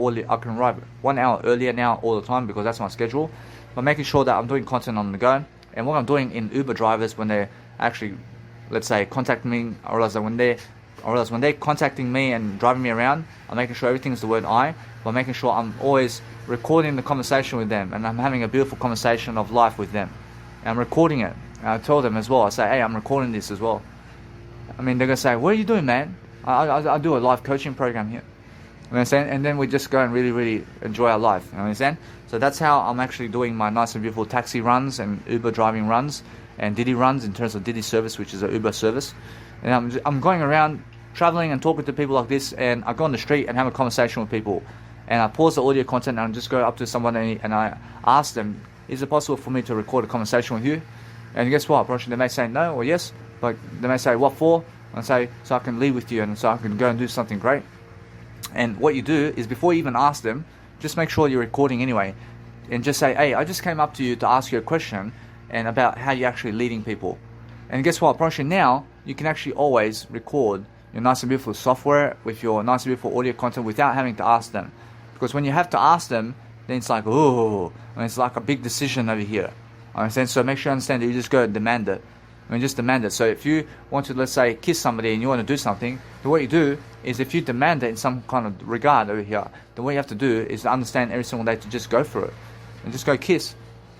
1 hour earlier now all the time because that's my schedule. But making sure that I'm doing content on the go, and what I'm doing in Uber drivers when they're actually, let's say, contacting me, or else when they're contacting me and driving me around, I'm making sure everything is the word I, but making sure I'm always recording the conversation with them, and I'm having a beautiful conversation of life with them. And I'm recording it. And I tell them as well. I say, hey, I'm recording this as well. I mean, they're gonna say, what are you doing, man? I do a live coaching program here. You understand? And then we just go and really, really enjoy our life. You understand? So that's how I'm actually doing my nice and beautiful taxi runs and Uber driving runs and Didi runs in terms of Didi service, which is an Uber service. And I'm going around traveling and talking to people like this, and I go on the street and have a conversation with people, and I pause the audio content and I just go up to someone and I ask them, is it possible for me to record a conversation with you? And guess what? They may say no or yes, but they may say what for? And say, so I can leave with you and so I can go and do something great. And what you do is, before you even ask them, just make sure you're recording anyway, and just say, hey, I just came up to you to ask you a question and about how you're actually leading people. And guess what? Now you can actually always record your nice and beautiful software with your nice and beautiful audio content without having to ask them. Because when you have to ask them, then it's like, oh, and it's like a big decision over here. Understand? So make sure you understand that you just go demand it. Just demand it. So if you want to, let's say, kiss somebody and you want to do something, then what you do is, if you demand it in some kind of regard over here, then what you have to do is understand every single day to just go for it. And just go kiss.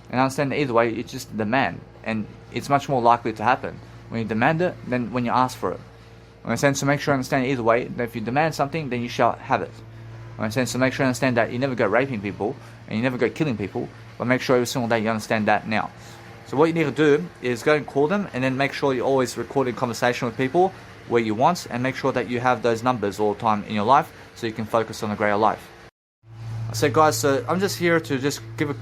And understand that either way, it's just demand. And it's much more likely to happen when you demand it than when you ask for it. Understand? So make sure you understand either way that if you demand something, then you shall have it. Understand? So make sure you understand that you never go raping people and you never go killing people, but make sure every single day you understand that now. So what you need to do is go and call them, and then make sure you're always recording conversation with people where you want, and make sure that you have those numbers all the time in your life so you can focus on a greater life. So guys, so I'm just here to just give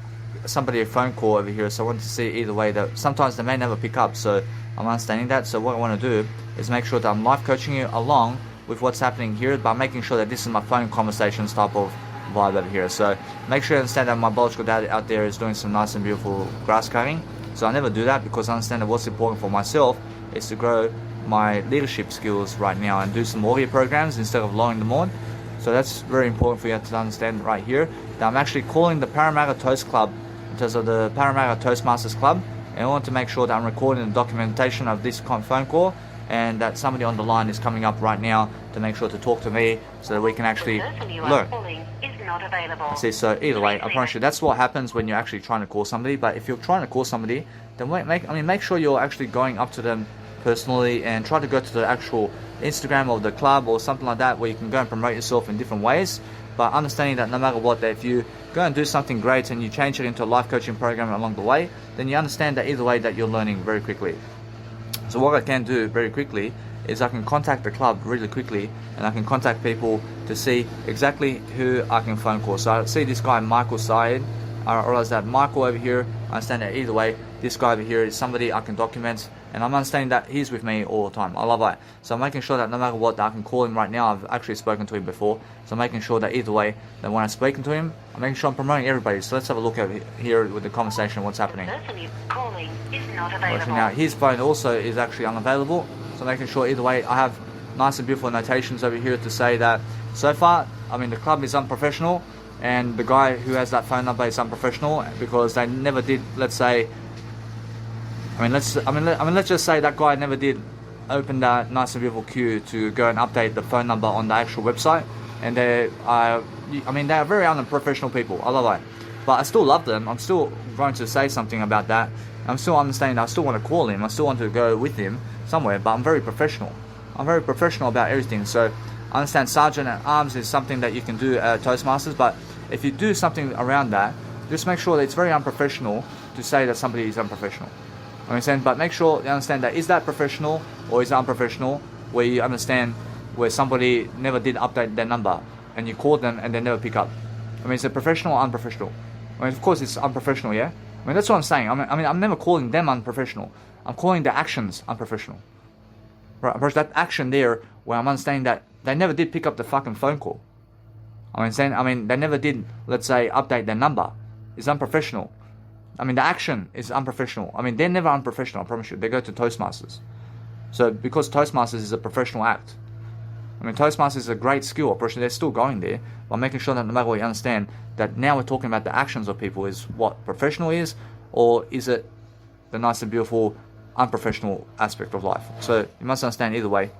somebody a phone call over here. So I want to see either way that sometimes they may never pick up, so I'm understanding that. So what I want to do is make sure that I'm live coaching you along with what's happening here by making sure that this is my phone conversations type of vibe over here. So make sure you understand that my biological dad out there is doing some nice and beautiful grass cutting. So I never do that, because I understand that what's important for myself is to grow my leadership skills right now and do some warrior programs instead of lowering them on. So that's very important for you to understand right here, that I'm actually calling the Parramatta Toast Club in terms of the Parramatta Toastmasters Club, and I want to make sure that I'm recording the documentation of this phone call, and that somebody on the line is coming up right now to make sure to talk to me so that we can actually learn. See, so either way, I promise you, that's what happens when you're actually trying to call somebody. But if you're trying to call somebody, then make sure you're actually going up to them personally, and try to go to the actual Instagram of the club or something like that, where you can go and promote yourself in different ways. But understanding that no matter what, that if you go and do something great and you change it into a life coaching program along the way, then you understand that either way that you're learning very quickly. So what I can do very quickly is I can contact the club really quickly, and I can contact people to see exactly who I can phone call. So I see this guy Michael Syed. I realize that Michael over here, I understand that either way, this guy over here is somebody I can document, and I'm understanding that he's with me all the time. I love that. So I'm making sure that no matter what, that I can call him right now. I've actually spoken to him before, so I'm making sure that either way, that when I've spoken to him, I'm making sure I'm promoting everybody. So let's have a look over here with the conversation, what's happening. The person you're calling is not available. Now his phone also is actually unavailable, so making sure either way, I have nice and beautiful notations over here to say that so far, the club is unprofessional, and the guy who has that phone number is unprofessional, because they never did, let's say, let's just say that guy never did open that nice and beautiful queue to go and update the phone number on the actual website, and they are very unprofessional people. I love that, but I still love them. I'm still going to say something about that. I'm still understanding that I still want to call him. I still want to go with him somewhere, but I'm very professional. I'm very professional about everything. So I understand Sergeant at Arms is something that you can do at Toastmasters, but if you do something around that, just make sure that it's very unprofessional to say that somebody is unprofessional. Understand? But make sure you understand that is that professional or is it unprofessional, where you understand where somebody never did update their number and you call them and they never pick up. Is it professional or unprofessional? Of course it's unprofessional, yeah? That's what I'm saying. I'm never calling them unprofessional. I'm calling the actions unprofessional. Right? That action there, where I'm understanding that they never did pick up the fucking phone call. They never did, let's say, update their number. It's unprofessional. The action is unprofessional. They're never unprofessional, I promise you. They go to Toastmasters. So, because Toastmasters is a professional act. Toastmasters is a great skill. I promise you, they're still going there. But making sure that no matter what, you understand that now we're talking about the actions of people is what professional is, or is it the nice and beautiful unprofessional aspect of life. So, you must understand either way.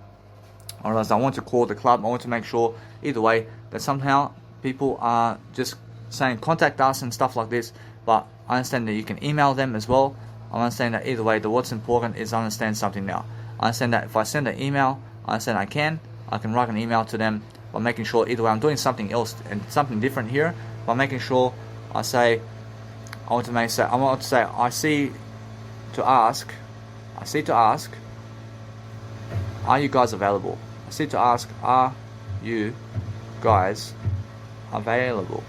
Otherwise, I want to call the club. I want to make sure either way that somehow people are just saying contact us and stuff like this. But I understand that you can email them as well. I understand that either way, what's important is I understand something now. I understand that if I send an email, I understand I can write an email to them by making sure either way I'm doing something else and something different here, by making sure I see to ask, are you guys available? I see to ask, are you guys available?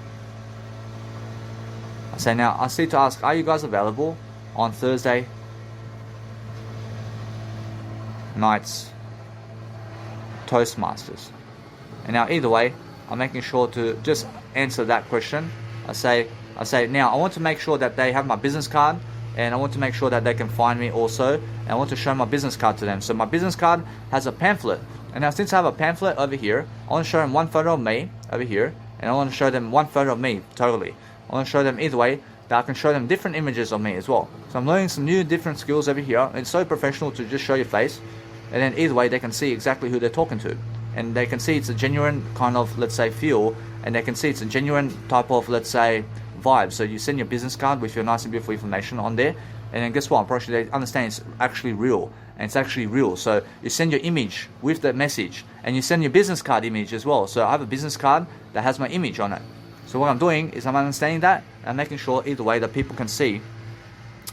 I say now, I see to ask, are you guys available on Thursday night's Toastmasters? And now either way, I'm making sure to just answer that question. I say now I want to make sure that they have my business card, and I want to make sure that they can find me also, and I want to show my business card to them. So my business card has a pamphlet, and now since I have a pamphlet over here, I want to show them one photo of me over here, and I want to show them one photo of me totally. I want to show them either way that I can show them different images of me as well. So I'm learning some new different skills over here. It's so professional to just show your face, and then either way they can see exactly who they're talking to, and they can see it's a genuine kind of, let's say, feel, and they can see it's a genuine type of, let's say, vibe. So you send your business card with your nice and beautiful information on there, and then guess what? I'm pretty sure they understand it's actually real, and it's actually real. So you send your image with the message, and you send your business card image as well. So I have a business card that has my image on it. So what I'm doing is I'm understanding that and making sure either way that people can see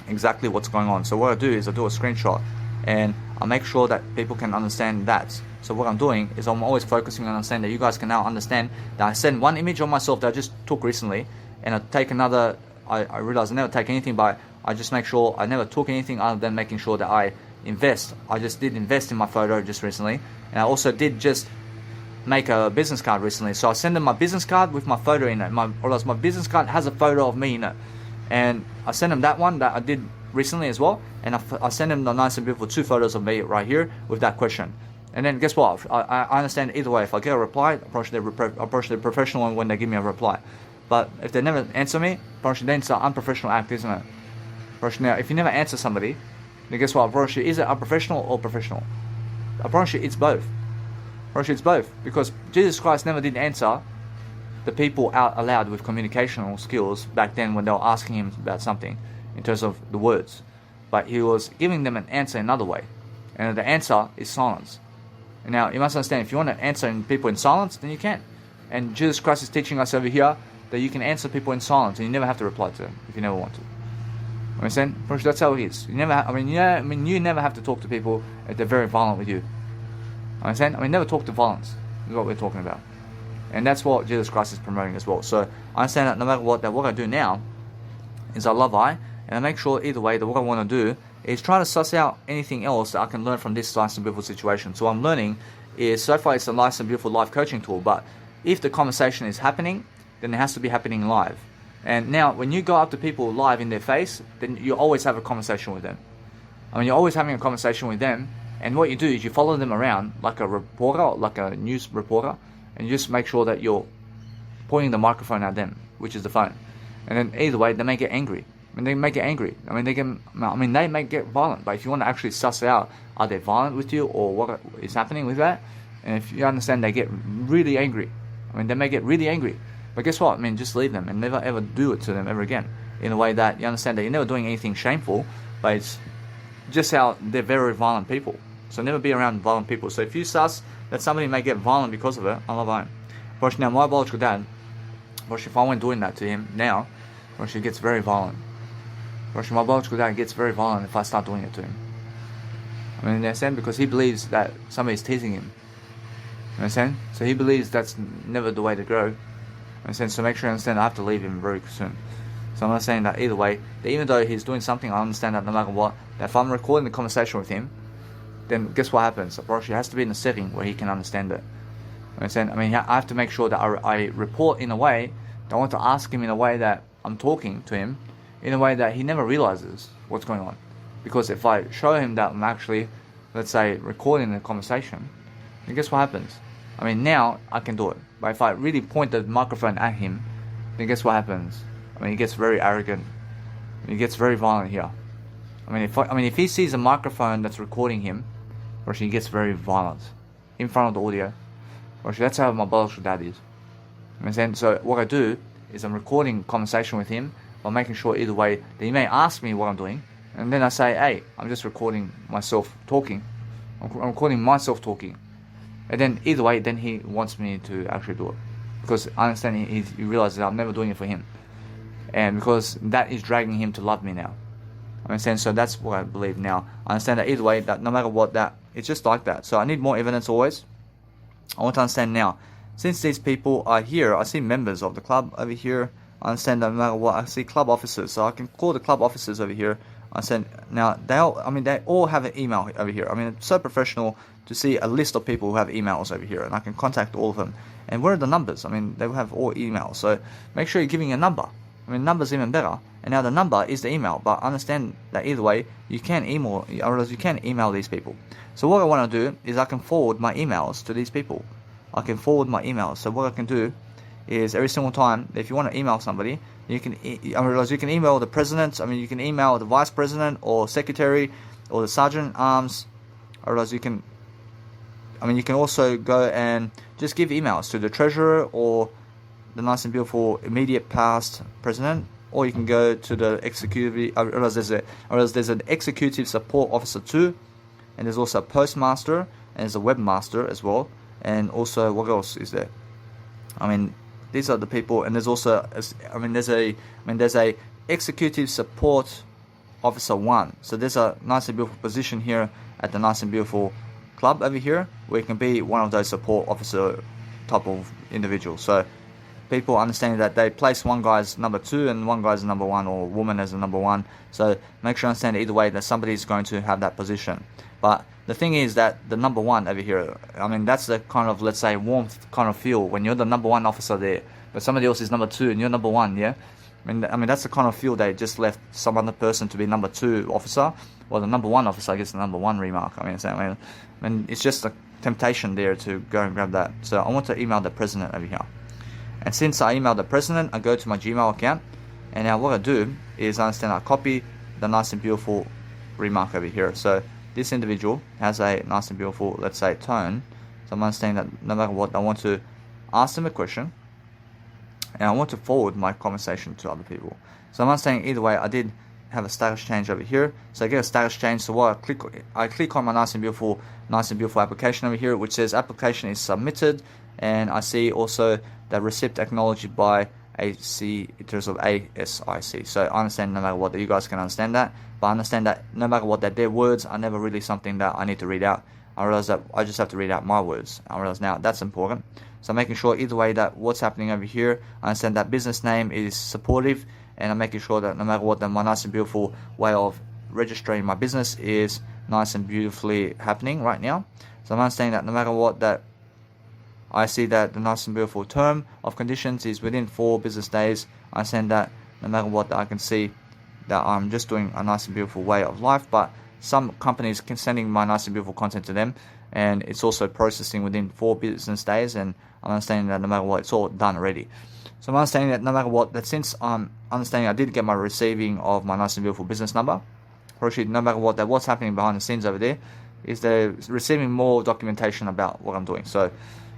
exactly what's going on. So what I do is I do a screenshot, and I make sure that people can understand that. So what I'm doing is I'm always focusing on understanding that you guys can now understand that I send one image of myself that I just took recently, and I take another. I realize I never take anything, but I just make sure I never took anything other than making sure that I invest. I just did invest in my photo just recently, and I also did just make a business card recently. So I send them my business card with my photo in it. My business card has a photo of me in it, and I send them that one that I did recently as well, and I send them the nice and beautiful 2 photos of me right here with that question. And then guess what? I understand either way. If I get a reply, approach the professional when they give me a reply. But if they never answer me, then it's an unprofessional act, isn't it? Now, if you never answer somebody, then guess what? Is it unprofessional or professional? It's both. It's both, because Jesus Christ never did answer the people out aloud with communicational skills back then when they were asking him about something in terms of the words, but he was giving them an answer another way, and the answer is silence. And now you must understand, if you want to answer people in silence, then you can. And Jesus Christ is teaching us over here that you can answer people in silence, and you never have to reply to them if you never want to. Understand? That's how it is. You never. You never have to talk to people if they're very violent with you. Understand? Never talk to violence. Is what we're talking about, and that's what Jesus Christ is promoting as well. So I understand that no matter what I do now is I love I, and I make sure either way that what I want to do is try to suss out anything else that I can learn from this nice and beautiful situation. So what I'm learning is, so far it's a nice and beautiful live coaching tool, but if the conversation is happening, then it has to be happening live. And now when you go up to people live in their face, then you always have a conversation with them. You're always having a conversation with them, and what you do is you follow them around like a reporter, like a news reporter, and you just make sure that you're pointing the microphone at them, which is the phone. And then either way, they may get angry. They may get angry. They may get violent. But if you want to actually suss out, are they violent with you, or what is happening with that? And if you understand, they get really angry. They may get really angry. But guess what? Just leave them and never ever do it to them ever again. In a way that you understand that you're never doing anything shameful, but it's just how they're very violent people. So never be around violent people. So if you suss that somebody may get violent because of it, I love him. But now my biological dad, if I went doing that to him now, he gets very violent. My biological dad gets very violent if I start doing it to him. Understand? Because he believes that somebody's teasing him. Understand? So he believes that's never the way to grow. Understand? So make sure you understand I have to leave him very soon. So I'm not saying that either way, that even though he's doing something, I understand that no matter what, that if I'm recording the conversation with him, then guess what happens? It has to be in a setting where he can understand it. Understand? I have to make sure that I report in a way that I want to ask him in a way that I'm talking to him in a way that he never realizes what's going on. Because if I show him that I'm actually, let's say, recording the conversation, then guess what happens? Now I can do it. But if I really point the microphone at him, then guess what happens? He gets very arrogant. He gets very violent here. If he sees a microphone that's recording him, he gets very violent in front of the audio. That's how my biological dad is. Understand? So what I do is I'm recording conversation with him, by making sure either way that he may ask me what I'm doing, and then I say, hey, I'm just recording myself talking. I'm recording myself talking. And then either way, then he wants me to actually do it. Because I understand he realizes that I'm never doing it for him. And because that is dragging him to love me now. I understand? So that's what I believe now. I understand that either way, that no matter what, that it's just like that. So I need more evidence always. I want to understand now, since these people are here, I see members of the club over here. I understand that no matter what, I see club officers, so I can call the club officers over here. I said now they all have an email over here. I mean, it's so professional to see a list of people who have emails over here, and I can contact all of them. And where are the numbers? I mean, they will have all emails, so make sure you're giving a number. I mean, number's even better. And now the number is the email, but understand that either way, you can email, or else you can email these people. So what I want to do is I can forward my emails to these people. I can forward my emails. So what I can do is every single time, if you want to email somebody, you can. I realize you can email the president. I mean, you can email the vice president or secretary or the sergeant arms. I realize you can. I mean, you can also go and just give emails to the treasurer or the nice and beautiful immediate past president, or you can go to the executive. I realize there's an executive support officer too, and there's also a postmaster and there's a webmaster as well, and also what else is there? I mean, these are the people, and there's also there's a executive support officer 1. So there's a nice and beautiful position here at the nice and beautiful club over here where you can be one of those support officer type of individuals. So people understanding that they place one guy as number 2 and one guy as number 1, or woman as a number 1. So make sure you understand either way that somebody is going to have that position. But the thing is that the number 1 over here, I mean, that's the kind of, let's say, warmth kind of feel when you're the number 1 officer there, but somebody else is number 2 and you're number 1, yeah? I mean that's the kind of feel they just left some other person to be number 2 officer, or the number 1 officer gets the number 1 remark. I mean, it's just a temptation there to go and grab that. So I want to email the president over here. And since I emailed the president, I go to my Gmail account, and now what I do is I copy the nice and beautiful remark over here. So this individual has a nice and beautiful, let's say, tone. So I'm understanding that no matter what, I want to ask them a question, and I want to forward my conversation to other people. So I'm understanding either way, I did have a status change over here. So I get a status change. So what I click on my nice and beautiful application over here, which says application is submitted, and I see also that receipt acknowledged by AC in terms of ASIC. So I understand no matter what that you guys can understand that, but I understand that no matter what that their words are never really something that I need to read out. I realize that I just have to read out my words. I realize now that's important. So I'm making sure either way that what's happening over here, I understand that business name is supportive, and I'm making sure that no matter what, that my nice and beautiful way of registering my business is nice and beautifully happening right now. So I'm understanding that no matter what, that I see that the nice and beautiful term of conditions is within 4 business days. I understand that no matter what, I can see that I'm just doing a nice and beautiful way of life, but some companies can sending my nice and beautiful content to them, and it's also processing within 4 business days, and I'm understanding that no matter what, it's all done already. So I'm understanding that no matter what, that since I'm understanding I did get my receiving of my nice and beautiful business number, or actually no matter what, that what's happening behind the scenes over there is they're receiving more documentation about what I'm doing. So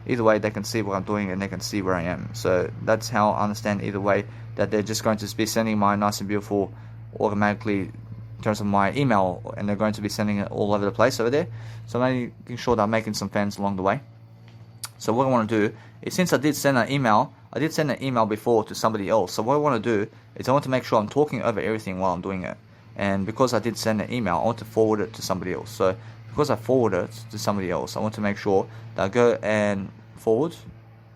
either way, they can see what I'm doing and they can see where I am. So that's how I understand either way, that they're just going to be sending my nice and beautiful automatically in terms of my email, and they're going to be sending it all over the place over there. So I'm making sure that I'm making some fans along the way. So what I want to do is, since I did send an email before to somebody else. So what I want to do is I want to make sure I'm talking over everything while I'm doing it. And because I did send an email, I want to forward it to somebody else. So because I forwarded it to somebody else, I want to make sure that I go and forward.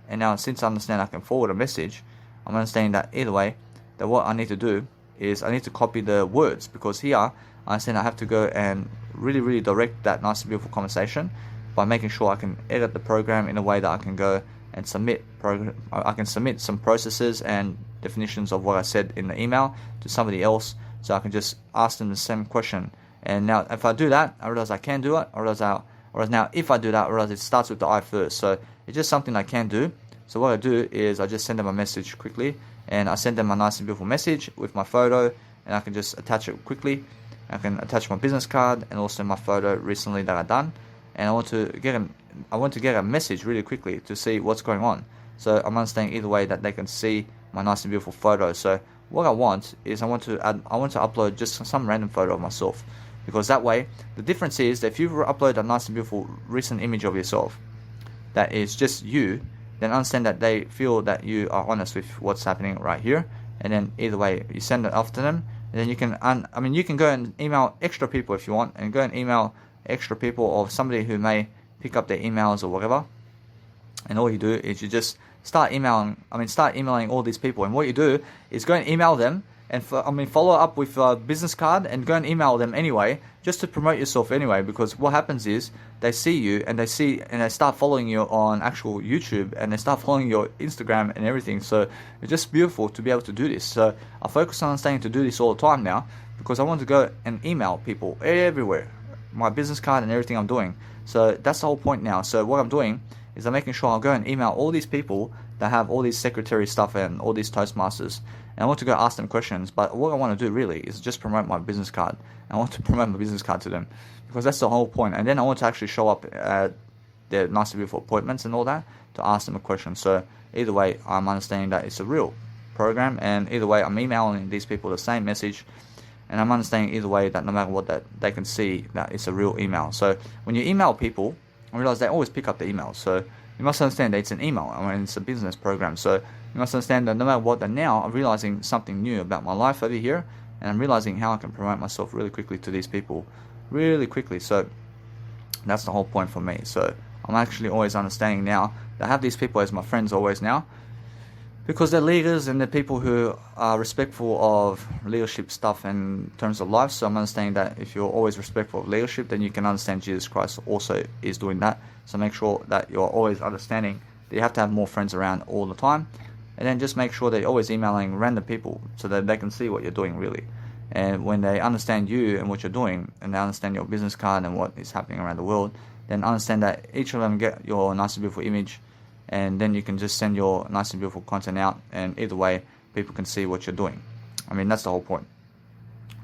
And now since I understand I can forward a message, I'm understanding that either way, that what I need to do is I need to copy the words, because here I understand I have to go and really direct that nice and beautiful conversation by making sure I can edit the program in a way that I can go and submit some processes and definitions of what I said in the email to somebody else, so I can just ask them the same question. And now if I do that, I realize I can do it. Whereas now if I do that, I realize it starts with the I first. So it's just something I can do. So what I do is I just send them a message quickly, and I send them a nice and beautiful message with my photo, and I can just attach it quickly. I can attach my business card and also my photo recently that I've done, and I want to get a message really quickly to see what's going on. So I'm understanding either way that they can see my nice and beautiful photo. So what I want is I want to upload just some random photo of myself, because that way the difference is that if you upload a nice and beautiful recent image of yourself that is just you, then understand that they feel that you are honest with what's happening right here. And then either way, you send it off to them, and then you can you can go and email extra people if you want, and go and email extra people or somebody who may pick up their emails or whatever. And all you do is you just start emailing all these people. And what you do is go and email them and follow up with a business card and go and email them anyway, just to promote yourself anyway. Because what happens is they see you and they start following you on actual YouTube and they start following your Instagram and everything. So it's just beautiful to be able to do this. So I focus on staying to do this all the time now because I want to go and email people everywhere, my business card and everything I'm doing. So that's the whole point now. So what I'm doing is I'm making sure I'll go and email all these people that have all these secretary stuff and all these Toastmasters, and I want to go ask them questions. But what I want to do really is just promote my business card. I want to promote my business card to them because that's the whole point. And then I want to actually show up at their nice and beautiful appointments and all that to ask them a question. So either way, I'm understanding that it's a real program, and either way, I'm emailing these people the same message, and I'm understanding either way that no matter what, that they can see that it's a real email. So when you email people, I realize they always pick up the email. So you must understand that it's an email. It's a business program. So you must understand that no matter what, that now I'm realizing something new about my life over here, and I'm realizing how I can promote myself really quickly to these people, really quickly. So that's the whole point for me. So I'm actually always understanding now that I have these people as my friends always now, because they're leaders and they're people who are respectful of leadership stuff in terms of life. So I'm understanding that if you're always respectful of leadership, then you can understand Jesus Christ also is doing that. So make sure that you're always understanding that you have to have more friends around all the time. And then just make sure that you're always emailing random people so that they can see what you're doing really. And when they understand you and what you're doing, and they understand your business card and what is happening around the world, then understand that each of them get your nice and beautiful image, and then you can just send your nice and beautiful content out, and either way people can see what you're doing. That's the whole point.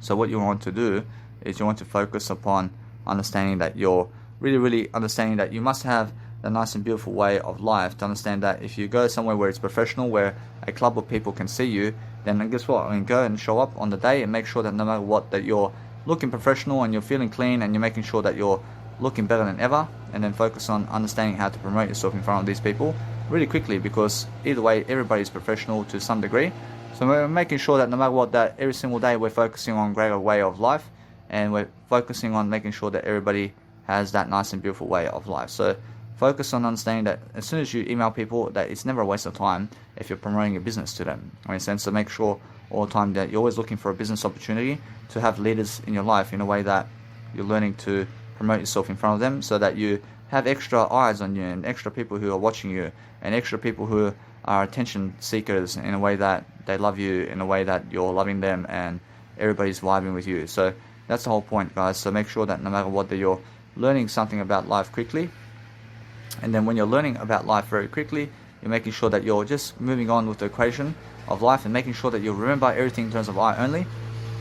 So what you want to do is you want to focus upon understanding that you're really understanding that you must have the nice and beautiful way of life, to understand that if you go somewhere where it's professional, where a club of people can see you, then guess what, go and show up on the day and make sure that no matter what, that you're looking professional and you're feeling clean and you're making sure that you're looking better than ever. And then focus on understanding how to promote yourself in front of these people really quickly, because either way everybody's professional to some degree. So we're making sure that no matter what, that every single day we're focusing on greater way of life, and we're focusing on making sure that everybody has that nice and beautiful way of life. So focus on understanding that as soon as you email people, that it's never a waste of time if you're promoting your business to them. So make sure all the time that you're always looking for a business opportunity to have leaders in your life in a way that you're learning to promote yourself in front of them, so that you have extra eyes on you and extra people who are watching you and extra people who are attention seekers in a way that they love you, in a way that you're loving them and everybody's vibing with you. So that's the whole point, guys. So make sure that no matter what, that you're learning something about life quickly. And then when you're learning about life very quickly, you're making sure that you're just moving on with the equation of life and making sure that you remember everything in terms of I only.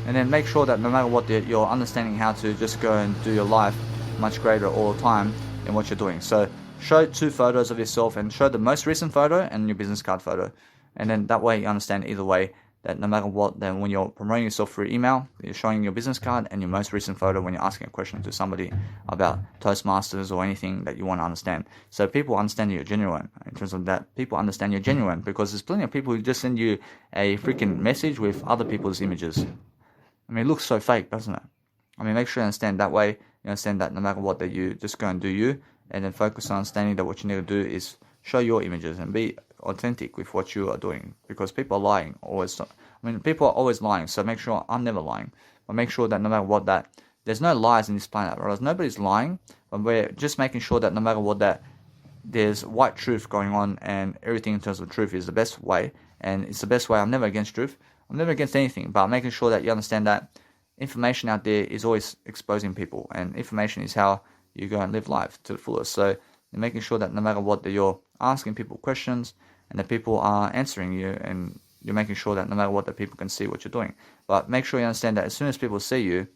And then make sure that no matter what, you're understanding how to just go and do your life much greater all the time in what you're doing. So show 2 photos of yourself, and show the most recent photo and your business card photo. And then that way you understand either way that no matter what, then when you're promoting yourself through email, you're showing your business card and your most recent photo when you're asking a question to somebody about Toastmasters or anything that you want to understand. So people understand you're genuine. In terms of that, people understand you're genuine, because there's plenty of people who just send you a freaking message with other people's images. It looks so fake, doesn't it? Make sure you understand that way. You understand that no matter what, that you just go and do you, and then focus on understanding that what you need to do is show your images and be authentic with what you are doing, because people are lying always. People are always lying, so make sure I'm never lying. But make sure that no matter what, that there's no lies in this planet, right? Nobody's lying, but we're just making sure that no matter what, that there's white truth going on, and everything in terms of truth is the best way, and it's the best way. I'm never against truth. I'm never against anything, but I'm making sure that you understand that information out there is always exposing people, and information is how you go and live life to the fullest. So you're making sure that no matter what, that you're asking people questions and that people are answering you, and you're making sure that no matter what, that people can see what you're doing. But make sure you understand that as soon as people see you,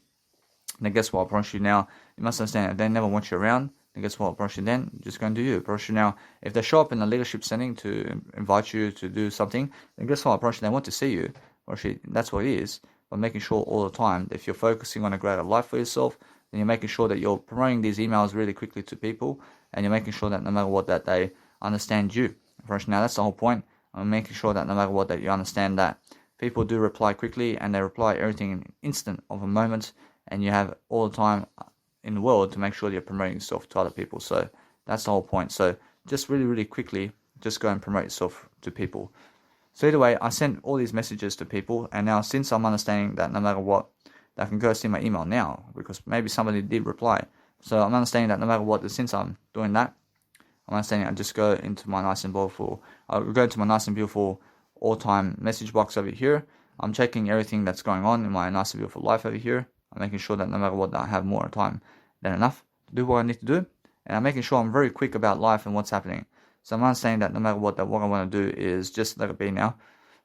then guess what, I promise you now, you must understand that they never want you around. And guess what, I promise you then, just go and do you. I promise you now, if they show up in a leadership setting to invite you to do something, then guess what, I promise you they want to see you. Actually, that's what it is. But making sure all the time that if you're focusing on a greater life for yourself, then you're making sure that you're promoting these emails really quickly to people, and you're making sure that no matter what, that they understand you. Now that's the whole point. I'm making sure that no matter what, that you understand that people do reply quickly, and they reply everything in an instant of a moment, and you have all the time in the world to make sure that you're promoting yourself to other people. So that's the whole point. So just really, really quickly, just go and promote yourself to people. So either way, I sent all these messages to people, and now since I'm understanding that no matter what, I can go see my email now, because maybe somebody did reply. So I'm understanding that no matter what, since I'm doing that, I'm understanding I just go into my nice and beautiful, I'll go into my nice and beautiful all-time message box over here. I'm checking everything that's going on in my nice and beautiful life over here. I'm making sure that no matter what, I have more time than enough to do what I need to do. And I'm making sure I'm very quick about life and what's happening. So I'm not saying that no matter what, that what I want to do is just let it be now.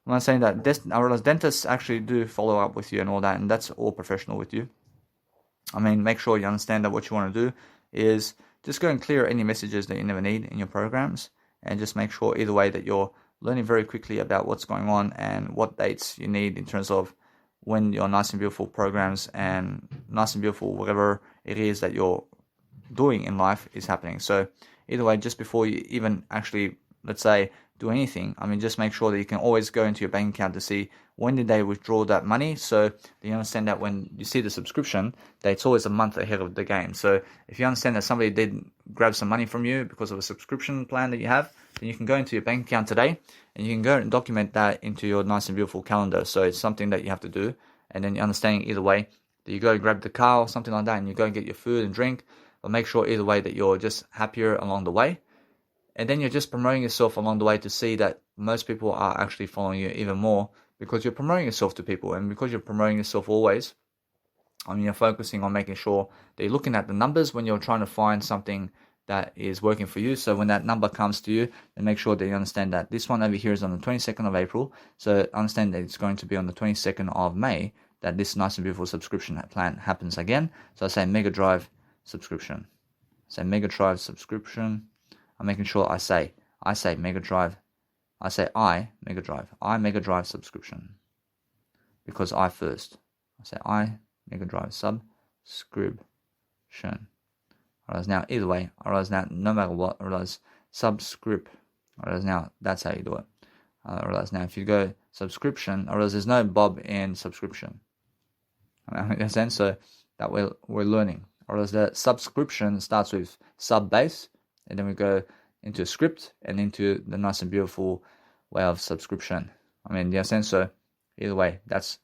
I'm not saying that I realize dentists actually do follow up with you and all that, and that's all professional with you. I mean, make sure you understand that what you want to do is just go and clear any messages that you never need in your programs, and just make sure either way that you're learning very quickly about what's going on and what dates you need in terms of when your nice and beautiful programs and nice and beautiful whatever it is that you're doing in life is happening. So either way, just before you even actually, let's say, do anything, I mean, just make sure that you can always go into your bank account to see when did they withdraw that money, so that you understand that when you see the subscription, that it's always a month ahead of the game. So if you understand that somebody did grab some money from you because of a subscription plan that you have, then you can go into your bank account today, and you can go and document that into your nice and beautiful calendar. So it's something that you have to do, and then you're understanding either way that you go and grab the car or something like that, and you go and get your food and drink, but make sure either way that you're just happier along the way. And then you're just promoting yourself along the way to see that most people are actually following you even more, because you're promoting yourself to people. And because you're promoting yourself always, I mean, you're focusing on making sure that you're looking at the numbers when you're trying to find something that is working for you. So when that number comes to you, then make sure that you understand that this one over here is on the 22nd of April. So understand that it's going to be on the 22nd of May that this nice and beautiful subscription plan happens again. So I say Mega Drive subscription. Say Mega Drive subscription. I'm making sure I say Mega Drive. I say Mega Drive subscription, because I first. I say Mega Drive subscription. I realize now either way. I realize now no matter what. I realize subscript. I realize now that's how you do it. I realize now if you go subscription, I realize there's no Bob in subscription. Understand? So that we're learning. I realize that subscription starts with sub base, and then we go into a script and into the nice and beautiful way of subscription. I mean, you understand? So either way, that's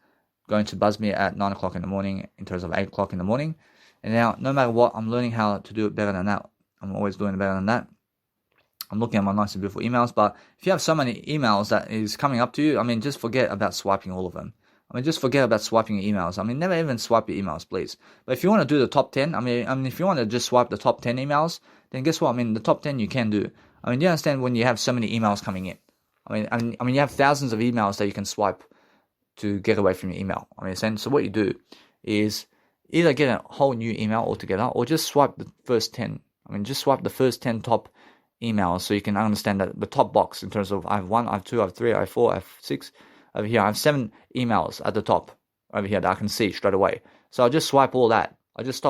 going to buzz me at 9 o'clock in the morning in terms of 8 o'clock in the morning. And now, no matter what, I'm learning how to do it better than that. I'm always doing it better than that. I'm looking at my nice and beautiful emails, but if you have so many emails that is coming up to you, I mean, just forget about swiping all of them. I mean, just forget about swiping your emails. I mean, never even swipe your emails, please. But if you want to do the top 10, I mean, if you want to just swipe the top 10 emails, then guess what? I mean, the top 10 you can do. I mean, you understand when you have so many emails coming in. I mean, you have thousands of emails that you can swipe to get away from your email. I mean, so what you do is either get a whole new email altogether, or just swipe the first 10. I mean, just swipe the first 10 top emails, so you can understand that the top box in terms of I have 1, I have 2, I have 3, I have 4, I have 6. Over here, I have 7 emails at the top over here that I can see straight away. So I'll just swipe all that. I just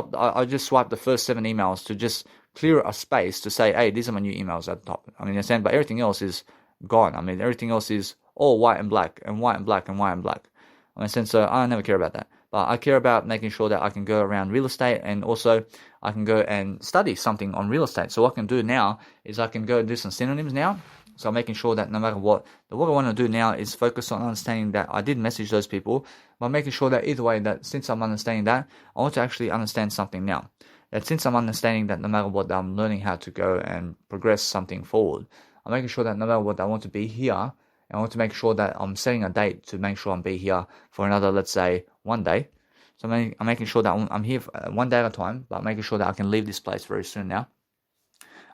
swipe the first 7 emails to just clear a space to say, hey, these are my new emails at the top. I mean, you understand? But everything else is gone. I mean, everything else is all white and black and white and black and white and black. I mean, so I never care about that. But I care about making sure that I can go around real estate, and also I can go and study something on real estate. So what I can do now is I can go and do some synonyms now. So I'm making sure that no matter what I want to do now is focus on understanding that I did message those people, but making sure that either way, that since I'm understanding that, I want to actually understand something now. That since I'm understanding that no matter what, I'm learning how to go and progress something forward. I'm making sure that no matter what, I want to be here, and I want to make sure that I'm setting a date to make sure I'm be here for another, let's say, 1 day. So I'm making sure that I'm here for 1 day at a time, but I'm making sure that I can leave this place very soon now.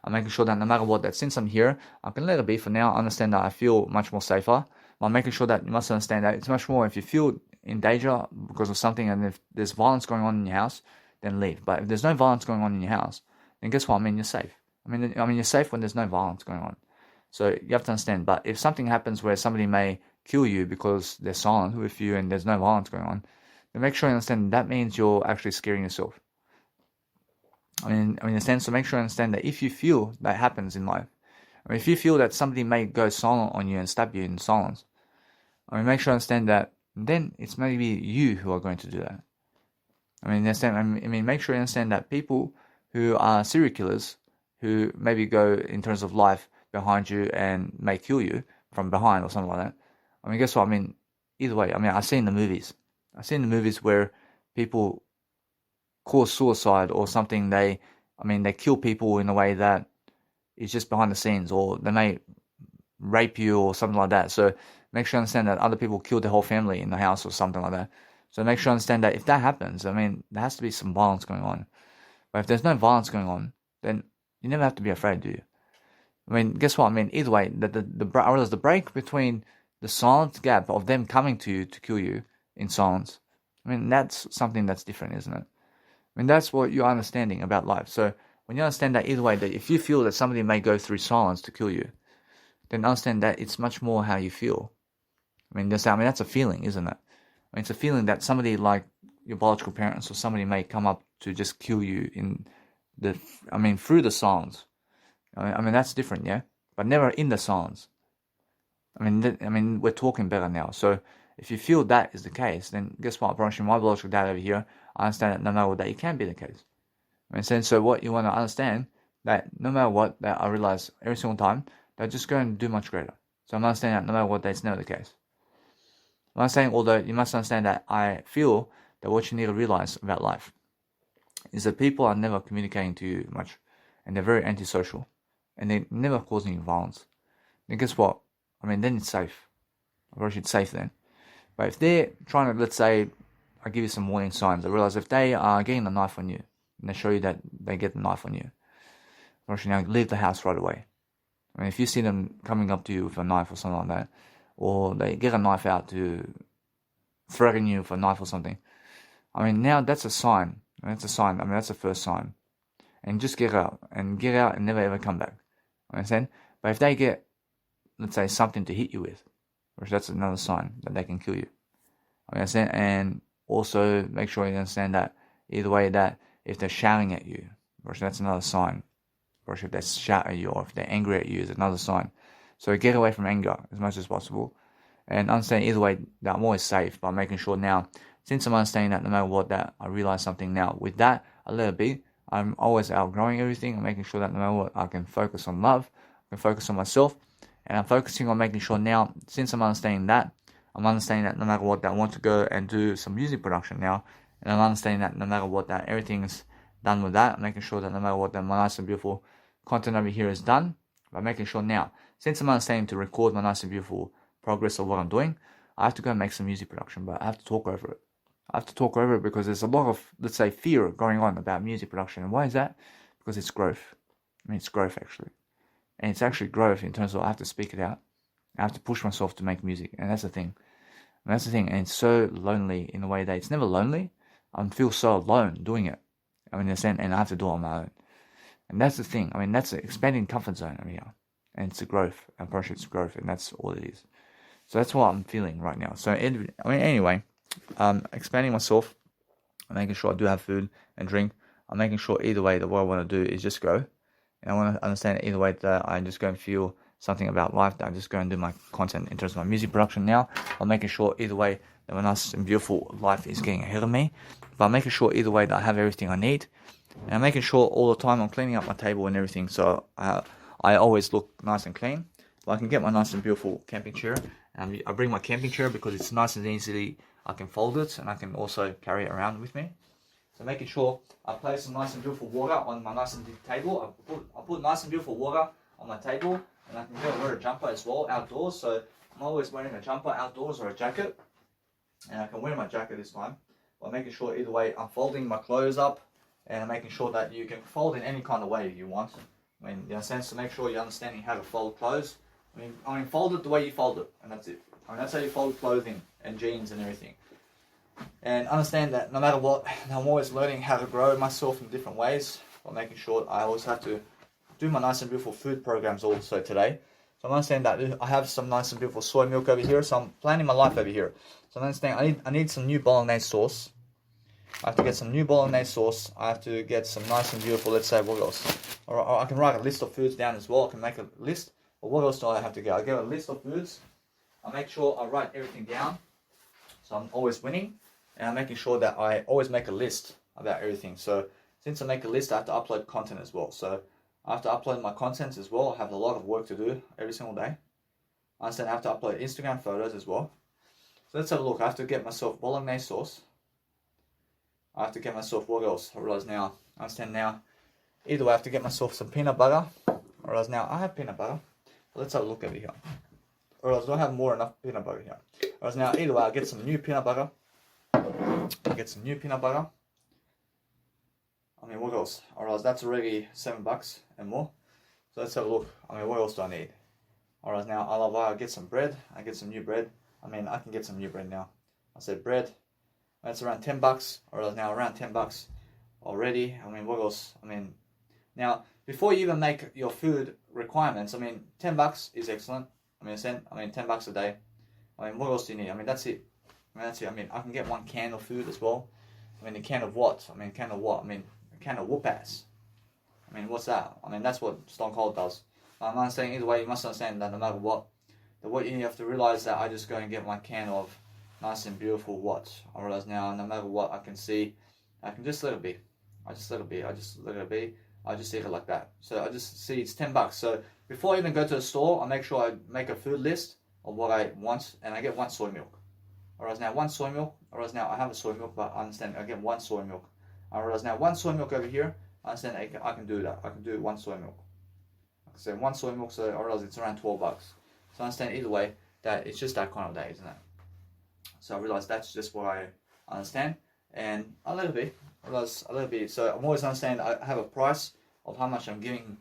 I'm making sure that no matter what, that since I'm here, I can let it be for now. I understand that I feel much more safer. But I'm making sure that you must understand that it's much more if you feel in danger because of something, and if there's violence going on in your house, then leave. But if there's no violence going on in your house, then guess what? I mean, you're safe. I mean, you're safe when there's no violence going on. So you have to understand. But if something happens where somebody may kill you because they're silent with you and there's no violence going on, then make sure you understand that means you're actually scaring yourself. I mean, in a sense, so make sure you understand that if you feel that happens in life, I mean, if you feel that somebody may go silent on you and stab you in silence, I mean, make sure you understand that then it's maybe you who are going to do that. I mean, make sure you understand that people who are serial killers, who maybe go in terms of life behind you and may kill you from behind or something like that. I mean, guess what? I mean, either way, I mean, I've seen the movies. I've seen the movies where people cause suicide or something. They kill people in a way that is just behind the scenes, or they may rape you or something like that. So make sure you understand that other people killed their whole family in the house or something like that. So make sure you understand that if that happens, I mean, there has to be some violence going on. But if there's no violence going on, then you never have to be afraid, do you? I mean, guess what? I mean, either way, I realize the break between the silent gap of them coming to you to kill you in silence, I mean, that's something that's different, isn't it? I mean, that's what you're understanding about life. So when you understand that either way, that if you feel that somebody may go through silence to kill you, then understand that it's much more how you feel. I mean, that's a feeling, isn't it? I mean, it's a feeling that somebody like your biological parents or somebody may come up to just kill you through the silence. I mean, that's different, yeah? But never in the silence. I mean, we're talking better now. So if you feel that is the case, then guess what? My biological dad over here, I understand that no matter what, that it can be the case. I mean, so what you want to understand, that no matter what, that I realize every single time, they're just going to do much greater. So I'm understanding that no matter what, that's never the case. I'm saying, although you must understand that I feel that what you need to realize about life is that people are never communicating to you much, and they're very antisocial, and they never cause any violence. Then guess what? I mean, then it's safe. I probably should safe then. But if they're trying to, let's say, I give you some warning signs. I realize if they are getting a knife on you, and they show you that they get the knife on you, I should now leave the house right away. I mean, if you see them coming up to you with a knife or something like that, or they get a knife out to threaten you with a knife or something, I mean, now that's a sign. That's a sign. I mean, that's the first sign. And just get out and never ever come back. Understand? But if they get, let's say, something to hit you with, which that's another sign that they can kill you. Understand? And also make sure you understand that either way, that if they're shouting at you, which that's another sign. Or if they shout at you, or if they're angry at you, is another sign. So get away from anger as much as possible. And understand either way that I'm always safe by making sure now, since I'm understanding that no matter what, that I realize something now. With that, I let it be. I'm always outgrowing everything. I'm making sure that no matter what, I can focus on love. I can focus on myself. And I'm focusing on making sure now, since I'm understanding that no matter what, that I want to go and do some music production now. And I'm understanding that no matter what, that everything's done with that. I'm making sure that no matter what, that my nice and beautiful content over here is done. By making sure now, since I'm understanding to record my nice and beautiful progress of what I'm doing, I have to go and make some music production, but I have to talk over it. I have to talk over it because there's a lot of, let's say, fear going on about music production. And why is that? Because it's growth. I mean, it's growth, actually. And it's actually growth in terms of I have to speak it out. I have to push myself to make music. And that's the thing. And it's so lonely in a way that it's never lonely. I feel so alone doing it. I mean, in a sense, and I have to do it on my own. And that's the thing. I mean, that's an expanding comfort zone over here. And it's a growth. I approach it's growth. And that's all it is. So that's what I'm feeling right now. So, anyway, expanding myself. I'm making sure I do have food and drink. I'm making sure either way that what I want to do is just go. And I want to understand either way that I'm just going to feel something about life, that I'm just going to do my content in terms of my music production now. I'm making sure either way that my nice and beautiful life is getting ahead of me. But I'm making sure either way that I have everything I need. And I'm making sure all the time I'm cleaning up my table and everything. So I always look nice and clean. But I can get my nice and beautiful camping chair. And I bring my camping chair because it's nice and easily, I can fold it and I can also carry it around with me. So making sure I place some nice and beautiful water on my nice and big table. I put nice and beautiful water on my table, and I can go wear a jumper as well outdoors. So I'm always wearing a jumper outdoors or a jacket, and I can wear my jacket this time. By making sure either way I'm folding my clothes up, and I'm making sure that you can fold in any kind of way you want. I mean, in a sense, to make sure you're understanding how to fold clothes. I mean, fold it the way you fold it, and that's it. I mean, that's how you fold clothing and jeans and everything. And understand that no matter what, I'm always learning how to grow myself in different ways. By making sure I always have to do my nice and beautiful food programs also today. So I understand that I have some nice and beautiful soy milk over here. So I'm planning my life over here. So I understand I need some new bolognese sauce. I have to get some new bolognese sauce. I have to get some nice and beautiful, let's say, what else? Or I can write a list of foods down as well. I can make a list. But what else do I have to get? I get a list of foods. I make sure I write everything down. So I'm always winning. And I'm making sure that I always make a list about everything. So since I make a list, I have to upload content as well. So I have to upload my content as well. I have a lot of work to do every single day. I understand I have to upload Instagram photos as well. So let's have a look. I have to get myself bolognese sauce. I have to get myself what else? I realize now. I understand now. Either way, I have to get myself some peanut butter. I realize now I have peanut butter. Let's have a look over here. Or else I don't have more enough peanut butter here. Or else now, either way, I'll get some new peanut butter. Get some new peanut butter. I mean, what else? Or else that's already $7 and more. So let's have a look. I mean, what else do I need? Or else now, I'll get some bread. I get some new bread. I mean, I can get some new bread now. I said bread. That's around $10. Or else now, around $10 already. I mean, what else? I mean, now, before you even make your food requirements, I mean, $10 is excellent. I mean, $10 a day. I mean, what else do you need? I mean, that's it. I mean, I can get one can of food as well. I mean, a can of what? I mean, a can of what? I mean, a can of whoop-ass. I mean, what's that? I mean, that's what Stone Cold does. I'm not saying either way, you must understand that no matter what, you have to realize that I just go and get my can of nice and beautiful what. I realize now, no matter what I can see, I can just let it be. I just let it be. I just eat it like that. So I just see it's $10. So before I even go to the store, I make sure I make a food list of what I want, and I get one soy milk. I realize now one soy milk. I realize now I have a soy milk, but I understand I get one soy milk. I realize now one soy milk over here. I understand I can do that. I can do one soy milk. So one soy milk, so I realize it's around $12. So I understand either way that it's just that kind of day, isn't it? So I realize that's just what I understand, and I let it be. I realize I let it be. So I'm always understand I have a price of how much I'm giving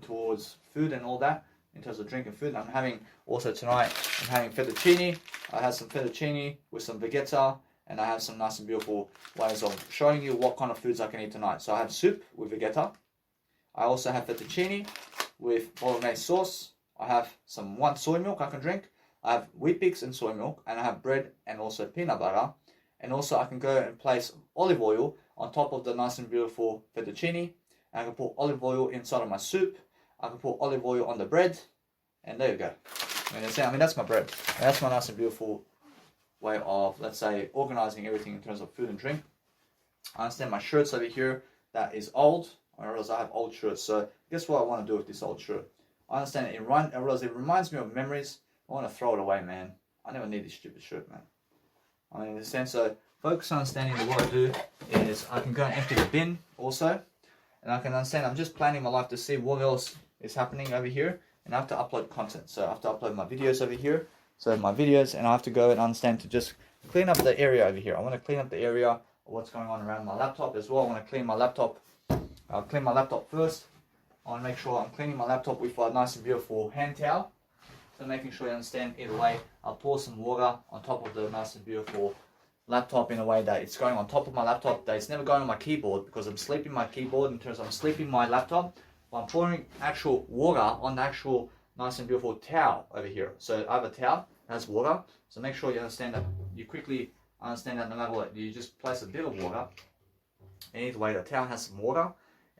towards food and all that in terms of drinking food. I'm having also tonight. I'm having fettuccine. I had some fettuccine with some vegeta, and I have some nice and beautiful ways of showing you what kind of foods I can eat tonight. So I have soup with vegeta. I also have fettuccine with bolognese sauce. I have some one soy milk I can drink. I have Weet-Bix and soy milk, and I have bread and also peanut butter. And also I can go and place olive oil on top of the nice and beautiful fettuccine. I can put olive oil inside of my soup. I can put olive oil on the bread, and there you go. I mean, that's my bread. And that's my nice and beautiful way of, let's say, organizing everything in terms of food and drink. I understand my shirts over here, that is old. I realize I have old shirts. So guess what I want to do with this old shirt? I understand I realize it reminds me of memories. I want to throw it away, man. I never need this stupid shirt, man. I mean, in a sense, so focus on understanding that what I do is I can go and empty the bin also. And I can understand I'm just planning my life to see what else is happening over here. And I have to upload content. So I have to upload my videos over here. So my videos, and I have to go and understand to just clean up the area over here. I want to clean up the area of what's going on around my laptop as well. I want to clean my laptop. I'll clean my laptop first. I want to make sure I'm cleaning my laptop with a nice and beautiful hand towel. So making sure you understand either way, I'll pour some water on top of the nice and beautiful laptop in a way that it's going on top of my laptop, that it's never going on my keyboard, because I'm sleeping my keyboard in terms of I'm sleeping my laptop. I'm pouring actual water on the actual nice and beautiful towel over here. So I have a towel that has water. So make sure you understand that, you quickly understand that no matter what, you just place a bit of water. And either way, the towel has some water.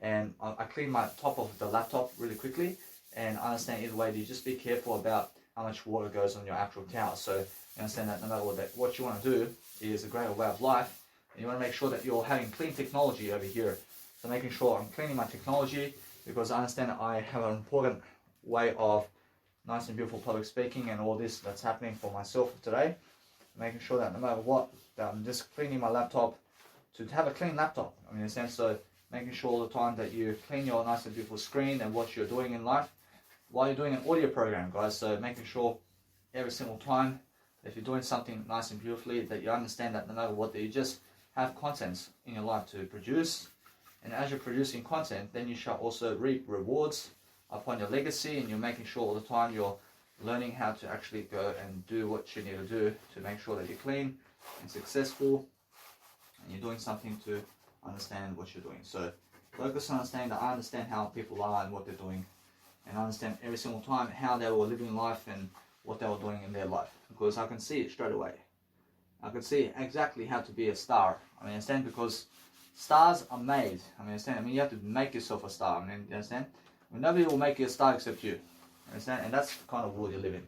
And I clean my top of the laptop really quickly. And I understand either way, you just be careful about how much water goes on your actual towel. So you understand that no matter what you want to do is a greater way of life. And you want to make sure that you're having clean technology over here. So making sure I'm cleaning my technology, because I understand that I have an important way of nice and beautiful public speaking and all this that's happening for myself today. Making sure that no matter what, that I'm just cleaning my laptop to have a clean laptop. I mean, in a sense, so making sure all the time that you clean your nice and beautiful screen and what you're doing in life while you're doing an audio program, guys. So making sure every single time if you're doing something nice and beautifully, that you understand that no matter what, that you just have content in your life to produce. And as you're producing content, then you shall also reap rewards upon your legacy, and you're making sure all the time you're learning how to actually go and do what you need to do to make sure that you're clean and successful, and you're doing something to understand what you're doing. So focus on understanding that I understand how people are and what they're doing, and I understand every single time how they were living life and what they were doing in their life, because I can see it straight away. I can see exactly how to be a star. I mean, understand, because stars are made. I mean, understand. I mean, you have to make yourself a star. I mean, you understand? I mean, nobody will make you a star except you. Understand? And that's the kind of world you live in.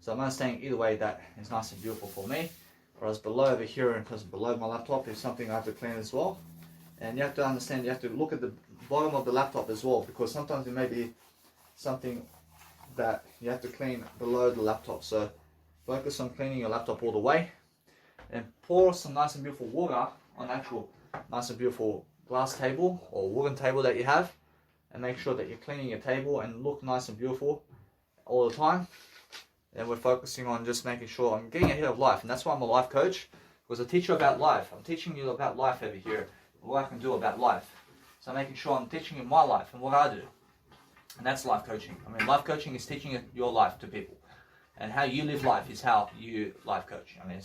So I'm understanding either way that is nice and beautiful for me. Whereas below over here, and because below my laptop is something I have to clean as well. And you have to understand, you have to look at the bottom of the laptop as well, because sometimes it may be something that you have to clean below the laptop. So focus on cleaning your laptop all the way, and pour some nice and beautiful water on actual nice and beautiful glass table or wooden table that you have, and make sure that you're cleaning your table and look nice and beautiful all the time. And we're focusing on just making sure I'm getting ahead of life, and that's why I'm a life coach, because I teach you about life. I'm teaching you about life over here, what I can do about life. So I'm making sure I'm teaching you my life and what I do. And that's life coaching. I mean, life coaching is teaching your life to people. And how you live life is how you life coach. I mean,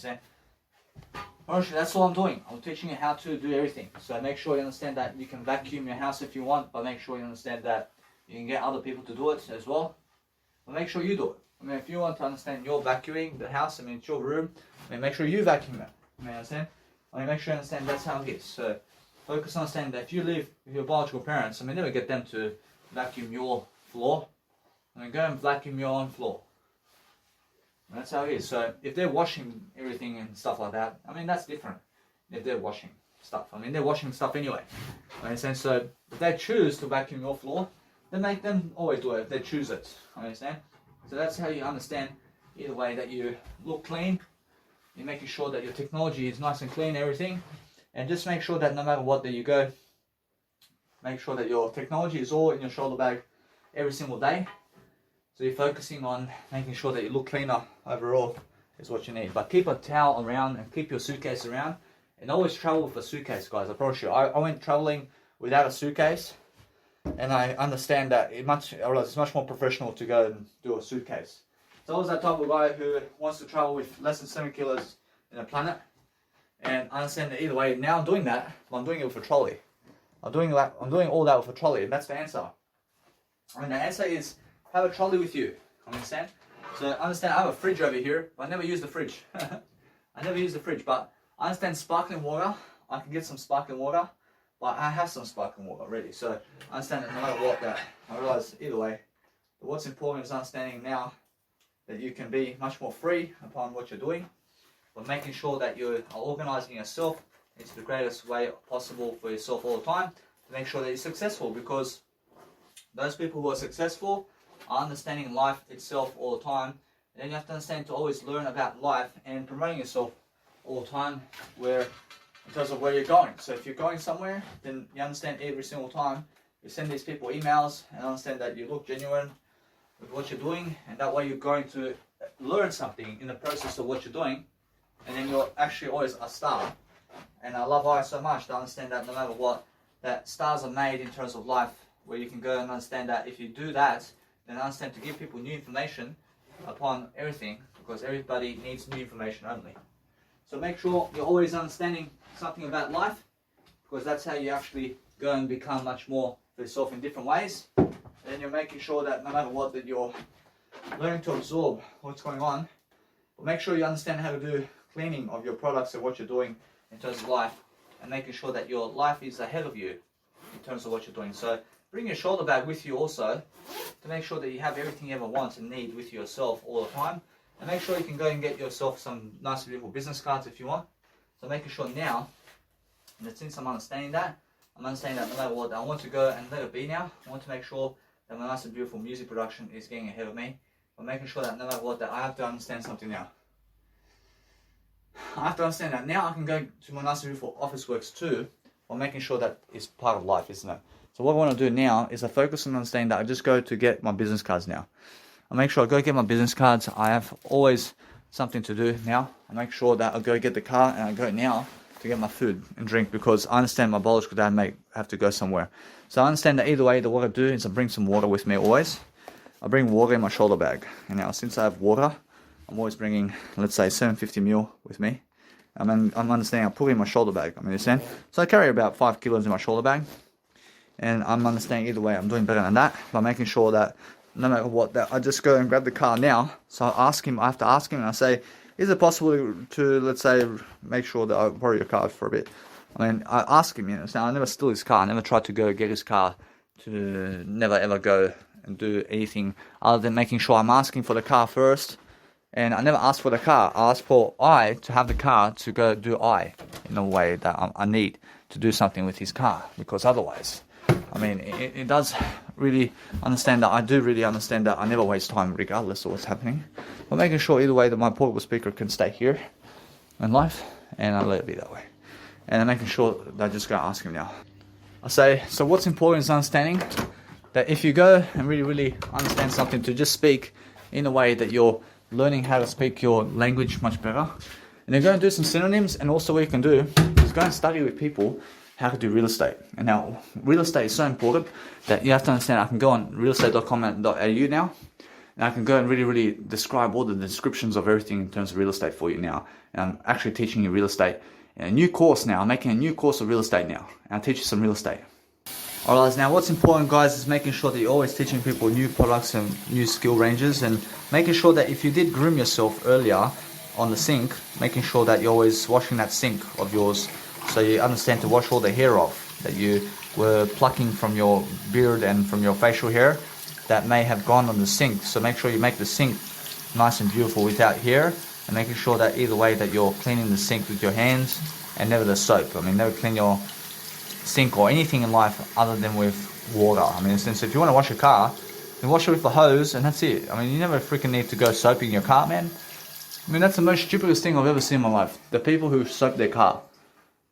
honestly, that's all I'm doing. I'm teaching you how to do everything. So make sure you understand that you can vacuum your house if you want, but make sure you understand that you can get other people to do it as well. But make sure you do it. I mean, if you want to understand you're vacuuming the house, I mean, it's your room, I mean, make sure you vacuum it. I mean, understand? I mean, make sure you understand that's how it is. So focus on understanding that if you live with your biological parents, I mean, never get them to vacuum your floor. I mean, go and vacuum your own floor. And that's how it is. So if they're washing everything and stuff like that, I mean, that's different. If they're washing stuff, I mean, they're washing stuff anyway. I understand. So if they choose to vacuum your floor, then make them always do it if they choose it. I understand. So that's how you understand either way that you look clean. You're making sure that your technology is nice and clean, everything, and just make sure that no matter what that you go, make sure that your technology is all in your shoulder bag every single day. So you're focusing on making sure that you look cleaner overall is what you need. But keep a towel around and keep your suitcase around, and always travel with a suitcase, guys. I promise you. I went traveling without a suitcase, and I understand that I realize it's much more professional to go and do a suitcase. So I was that type of guy who wants to travel with less than 7 kilos in a planet, and I understand that either way. Now I'm doing that, but I'm doing it with a trolley. I'm doing all that with a trolley, and that's the answer. I mean, the answer is have a trolley with you. Understand? So understand. I have a fridge over here, but I never use the fridge. I never use the fridge, but I understand sparkling water. I can get some sparkling water, but I have some sparkling water already. So I understand that no matter what, that I realize either way, what's important is understanding now that you can be much more free upon what you're doing, but making sure that you are organizing yourself into the greatest way possible for yourself all the time to make sure that you're successful, because those people who are successful are understanding life itself all the time. And then you have to understand to always learn about life and promoting yourself all the time, where in terms of where you're going. So if you're going somewhere, then you understand every single time you send these people emails and understand that you look genuine with what you're doing, and that way you're going to learn something in the process of what you're doing, and then you're actually always a star. And I love I so much to understand that no matter what, that stars are made in terms of life, where you can go and understand that if you do that, then understand to give people new information upon everything, because everybody needs new information only. So make sure you're always understanding something about life, because that's how you actually go and become much more for yourself in different ways. And you're making sure that no matter what, that you're learning to absorb what's going on. But make sure you understand how to do cleaning of your products and what you're doing in terms of life, and making sure that your life is ahead of you in terms of what you're doing. So bring your shoulder bag with you also, to make sure that you have everything you ever want and need with yourself all the time. And make sure you can go and get yourself some nice beautiful business cards if you want. So making sure now, and since I'm understanding that no matter what, I want to go and let it be now. I want to make sure that my nice and beautiful music production is getting ahead of me. But making sure that no matter what, that I have to understand something now. I have to understand that now I can go to my nice and beautiful office works too, while making sure that it's part of life, isn't it? So what I want to do now is I focus on understanding that I just go to get my business cards now. I make sure I go get my business cards. I have always something to do now. I make sure that I go get the car and I go now to get my food and drink, because I understand my biological dad may have to go somewhere. So I understand that either way, what I do is I bring some water with me always. I bring water in my shoulder bag. And now since I have water, I'm always bringing, let's say, 750ml with me. I'm understanding I put it in my shoulder bag. I understand. So I carry about 5 kilos in my shoulder bag. And I'm understanding either way, I'm doing better than that by making sure that no matter what, that I just go and grab the car now. So I have to ask him, and I say, is it possible to, let's say, make sure that I borrow your car for a bit? I mean, I ask him, so I never steal his car. I never try to go get his car, to never ever go and do anything other than making sure I'm asking for the car first. And I never ask for the car. I ask for to have the car to go do in a way that I need to do something with his car, because otherwise I mean, it does really understand that I do really understand that I never waste time regardless of what's happening. But making sure either way that my portable speaker can stay here in life, and I let it be that way. And I'm making sure that I'm just going to ask him now. I say, so what's important is understanding that if you go and really understand something, to just speak in a way that you're learning how to speak your language much better. And then go and do some synonyms, and also what you can do is go and study with people how to do real estate. And now, real estate is so important that you have to understand I can go on realestate.com.au now, and I can go and really describe all the descriptions of everything in terms of real estate for you now. And I'm actually teaching you real estate in a new course now. I'm making a new course of real estate now, and I'll teach you some real estate. Alright, now what's important, guys, is making sure that you're always teaching people new products and new skill ranges, and making sure that if you did groom yourself earlier on the sink, making sure that you're always washing that sink of yours, so you understand to wash all the hair off that you were plucking from your beard and from your facial hair that may have gone on the sink. So make sure you make the sink nice and beautiful without hair, and making sure that either way that you're cleaning the sink with your hands and never the soap. I mean, never clean your sink or anything in life other than with water. I mean, since if you want to wash your car, then wash it with the hose and that's it. I mean, you never freaking need to go soaping your car, man. I mean, that's the most stupidest thing I've ever seen in my life. The people who soap their car.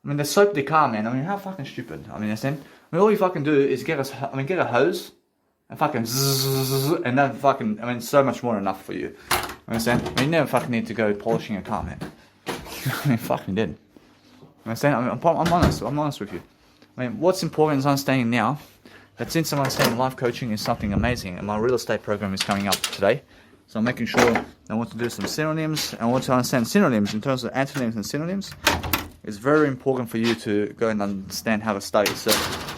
I mean, they soap their car, man. I mean, how fucking stupid. I mean, understand? I mean, all you fucking do is get a hose and fucking zzz, and that fucking, I mean, so much more enough for you. Understand? I mean, you never fucking need to go polishing your car, man. I mean, fucking did. Understand? I mean, I'm honest with you. I mean, what's important is understanding now that since I'm understanding life coaching is something amazing, and my real estate program is coming up today, so I'm making sure I want to do some synonyms, and I want to understand synonyms in terms of antonyms and synonyms. It's very important for you to go and understand how to study. So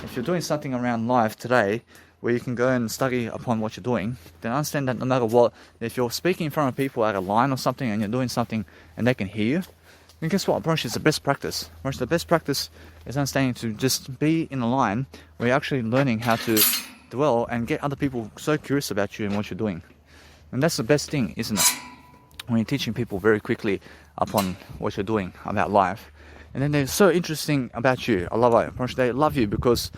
if you're doing something around life today where you can go and study upon what you're doing, then understand that no matter what, if you're speaking in front of people at a line or something and you're doing something and they can hear you, then guess what? Approach is the best practice. Approach, the best practice is understanding to just be in a line where you're actually learning how to dwell and get other people so curious about you and what you're doing. And that's the best thing, isn't it? When you're teaching people very quickly upon what you're doing about life. And then they're so interesting about you. I love it. They love you because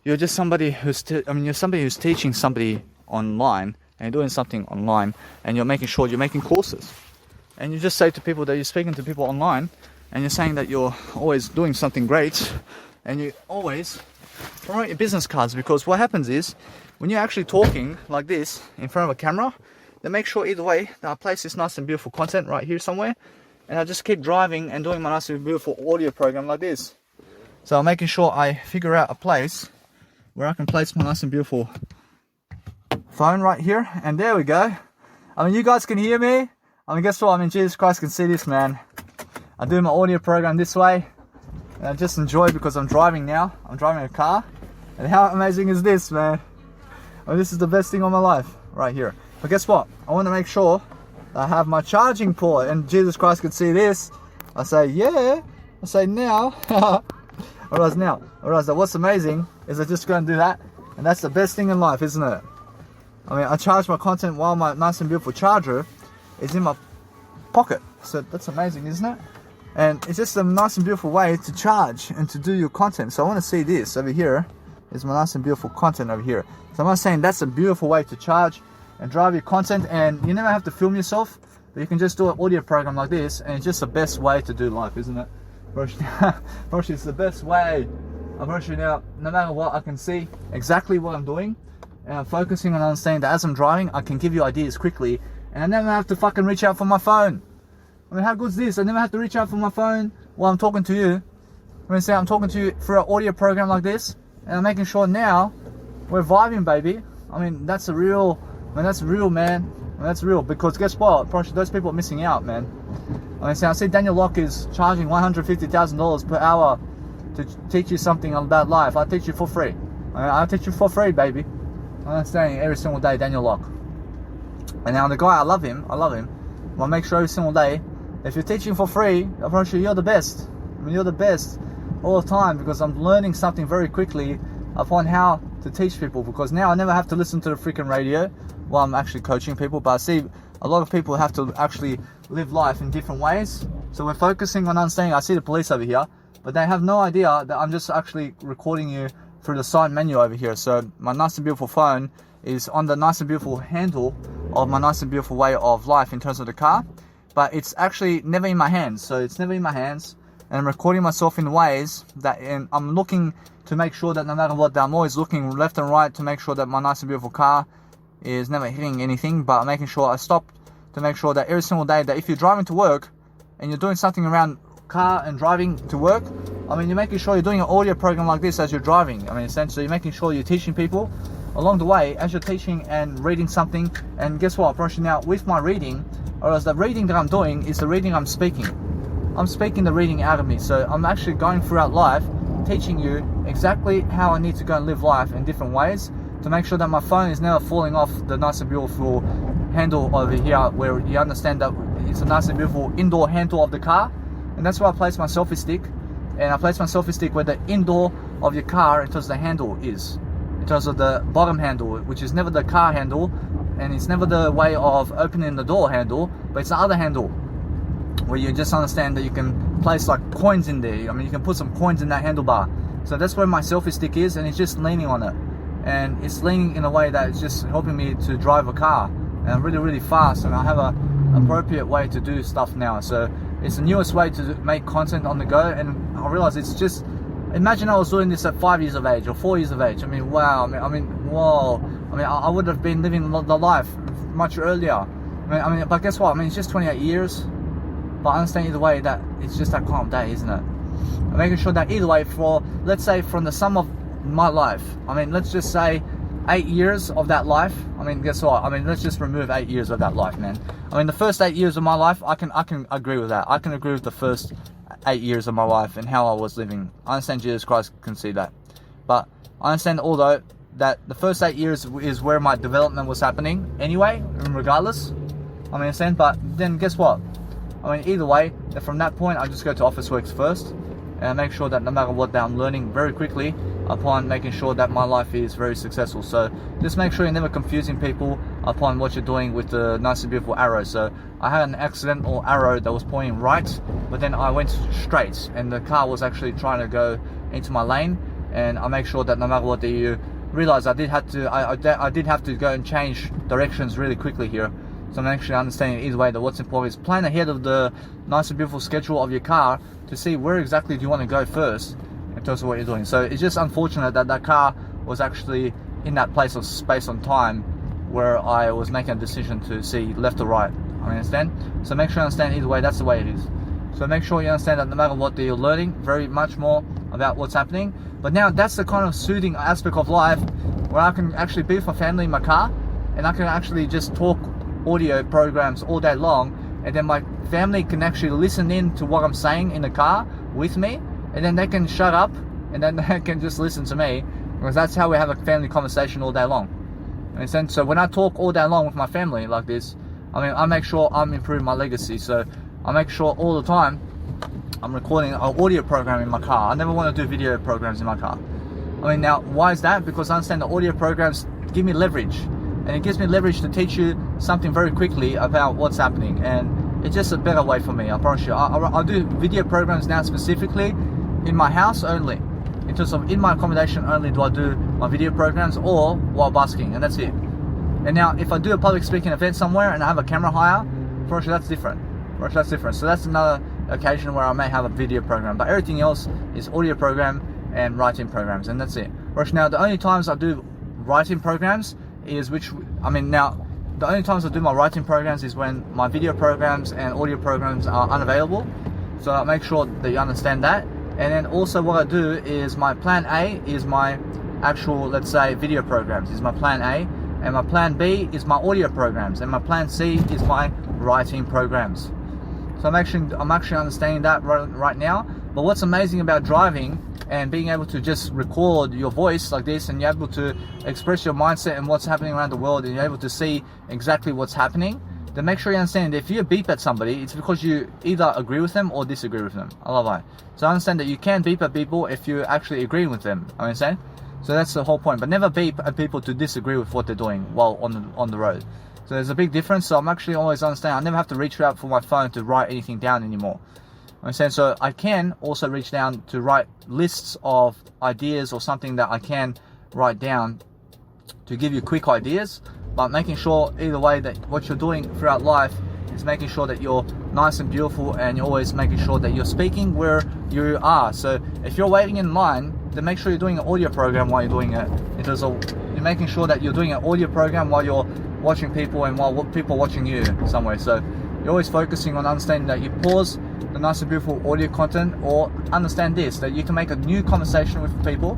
you're just somebody you're somebody who's teaching somebody online, and you're doing something online, and you're making sure you're making courses. And you just say to people that you're speaking to people online, and you're saying that you're always doing something great, and you always promote your business cards, because what happens is when you're actually talking like this in front of a camera, then make sure either way that I place this nice and beautiful content right here somewhere, and I just keep driving and doing my nice and beautiful audio program like this. So I'm making sure I figure out a place where I can place my nice and beautiful phone right here, and there we go. I mean, you guys can hear me. I mean, guess what? I mean, Jesus Christ can see this, man. I do my audio program this way, and I just enjoy because I'm driving now. I'm driving a car, and how amazing is this, man? I mean, this is the best thing of my life right here. But guess what? I want to make sure I have my charging port, and Jesus Christ can see this. I say, yeah. I say, now. Alright, now. Alright, so what's amazing is I just go and do that, and that's the best thing in life, isn't it? I mean, I charge my content while my nice and beautiful charger is in my pocket. So that's amazing, isn't it? And it's just a nice and beautiful way to charge and to do your content. So I want to see this over here is my nice and beautiful content over here. So I'm not saying that's a beautiful way to charge and drive your content, and you never have to film yourself, but you can just do an audio program like this, and it's just the best way to do life, isn't it? Roshi, it's the best way. I'm Roshi now, no matter what, I can see exactly what I'm doing, and I'm focusing on understanding that as I'm driving, I can give you ideas quickly, and I never have to fucking reach out for my phone. I mean, how good is this? I never have to reach out for my phone while I'm talking to you. I mean, say I'm talking to you through an audio program like this, and I'm making sure now we're vibing, baby. I mean, that's real, man. I mean, that's real, because guess what? Probably those people are missing out, man. I mean, I see Daniel Locke is charging $150,000 per hour to teach you something about life. I teach you for free. I'll teach you for free, baby. I'm saying every single day, Daniel Locke. And now the guy, I love him. I'll make sure every single day, if you're teaching for free, I'm pretty sure you're the best. I mean, you're the best all the time, because I'm learning something very quickly upon how to teach people, because now I never have to listen to the freaking radio while I'm actually coaching people. But I see a lot of people have to actually live life in different ways. So we're focusing on understanding. I see the police over here, but they have no idea that I'm just actually recording you through the side menu over here. So my Nice and Beautiful phone is on the Nice and Beautiful handle of my Nice and Beautiful way of life in terms of the car, but it's actually never in my hands. So it's never in my hands, and I'm recording myself in ways that I'm looking to make sure that no matter what, that I'm always looking left and right to make sure that my Nice and Beautiful car is never hitting anything, but making sure I stop to make sure that every single day that if you're driving to work and you're doing something around car and driving to work, I mean, you're making sure you're doing an audio program like this as you're driving. I mean, essentially you're making sure you're teaching people along the way as you're teaching and reading something. And guess what, Roshi, now with my reading, or as the reading that I'm doing is the reading I'm speaking. I'm speaking the reading out of me. So I'm actually going throughout life teaching you exactly how I need to go and live life in different ways to make sure that my phone is never falling off the Nice and Beautiful handle over here, where you understand that it's a Nice and Beautiful indoor handle of the car. And that's where I place my selfie stick. And I place my selfie stick where the indoor of your car in terms of the handle is. In terms of the bottom handle, which is never the car handle, and it's never the way of opening the door handle, but it's the other handle where you just understand that you can place like coins in there. I mean, you can put some coins in that handlebar. So that's where my selfie stick is, and it's just leaning on it. And it's leaning in a way that it's just helping me to drive a car. And I'm really, really fast, and I have a appropriate way to do stuff now. So it's the newest way to make content on the go, and I realize it's just, imagine I was doing this at 5 years of age or 4 years of age. I mean, wow. Whoa. I mean, I would have been living the life much earlier. I mean, but guess what? I mean, it's just 28 years. But I understand either way that it's just that calm day, isn't it? I'm making sure that either way, for, let's say, from the sum of my life, I mean, let's just say 8 years of that life. I mean, guess what? I mean, let's just remove 8 years of that life, man. I mean, the first 8 years of my life, I can agree with that. I can agree with the first 8 years of my life and how I was living. I understand Jesus Christ can see that. But I understand, although, that the first 8 years is where my development was happening anyway, regardless. I mean, understand, but then guess what? I mean, either way, from that point, I just go to Officeworks first and make sure that no matter what, that I'm learning very quickly upon making sure that my life is very successful. So just make sure you're never confusing people upon what you're doing with the Nice and Beautiful arrow. So I had an accidental arrow that was pointing right, but then I went straight, and the car was actually trying to go into my lane. And I make sure that no matter what, you realize I did have to go and change directions really quickly here. So I'm actually understanding either way that what's important is plan ahead of the Nice and Beautiful schedule of your car to see where exactly do you want to go first in terms of what you're doing. So it's just unfortunate that that car was actually in that place of space on time where I was making a decision to see left or right. I understand? So make sure you understand either way, that's the way it is. So make sure you understand that no matter what, you're learning very much more about what's happening. But now that's the kind of soothing aspect of life where I can actually be with my family in my car, and I can actually just talk audio programs all day long, and then my family can actually listen in to what I'm saying in the car with me, and then they can shut up and then they can just listen to me, because that's how we have a family conversation all day long. And so when I talk all day long with my family like this, I mean, I make sure I'm improving my legacy. So I make sure all the time I'm recording an audio program in my car. I never want to do video programs in my car. I mean, now why is that? Because I understand the audio programs give me leverage, and it gives me leverage to teach you something very quickly about what's happening, and it's just a better way for me, I promise you. I do video programs now specifically in my house only. In terms of in my accommodation only do I do my video programs, or while busking, and that's it. And now if I do a public speaking event somewhere and I have a camera hire, for sure that's different. So that's another occasion where I may have a video program, but everything else is audio program and writing programs, and that's it. Now the only times I do writing programs is the only times I do my writing programs is when my video programs and audio programs are unavailable. So I make sure that you understand that. And then also what I do is my plan A is my actual, let's say, video programs is my plan A, and my plan B is my audio programs, and my plan C is my writing programs. So I'm actually understanding that right now. But what's amazing about driving and being able to just record your voice like this, and you're able to express your mindset and what's happening around the world, and you're able to see exactly what's happening, then make sure you understand that if you beep at somebody, it's because you either agree with them or disagree with them. I love that. So I understand that you can beep at people if you actually agree with them. I understand? So that's the whole point. But never beep at people to disagree with what they're doing while on the road. So there's a big difference. So I'm actually always understanding I never have to reach out for my phone to write anything down anymore. Understand? So I can also reach down to write lists of ideas or something that I can write down to give you quick ideas, but making sure either way that what you're doing throughout life is making sure that you're nice and beautiful, and you're always making sure that you're speaking where you are. So if you're waiting in line, then make sure you're doing an audio program while you're doing it. Because you're making sure that you're doing an audio program while you're watching people and while people are watching you somewhere. So you're always focusing on understanding that you pause the nice and beautiful audio content, or understand this, that you can make a new conversation with people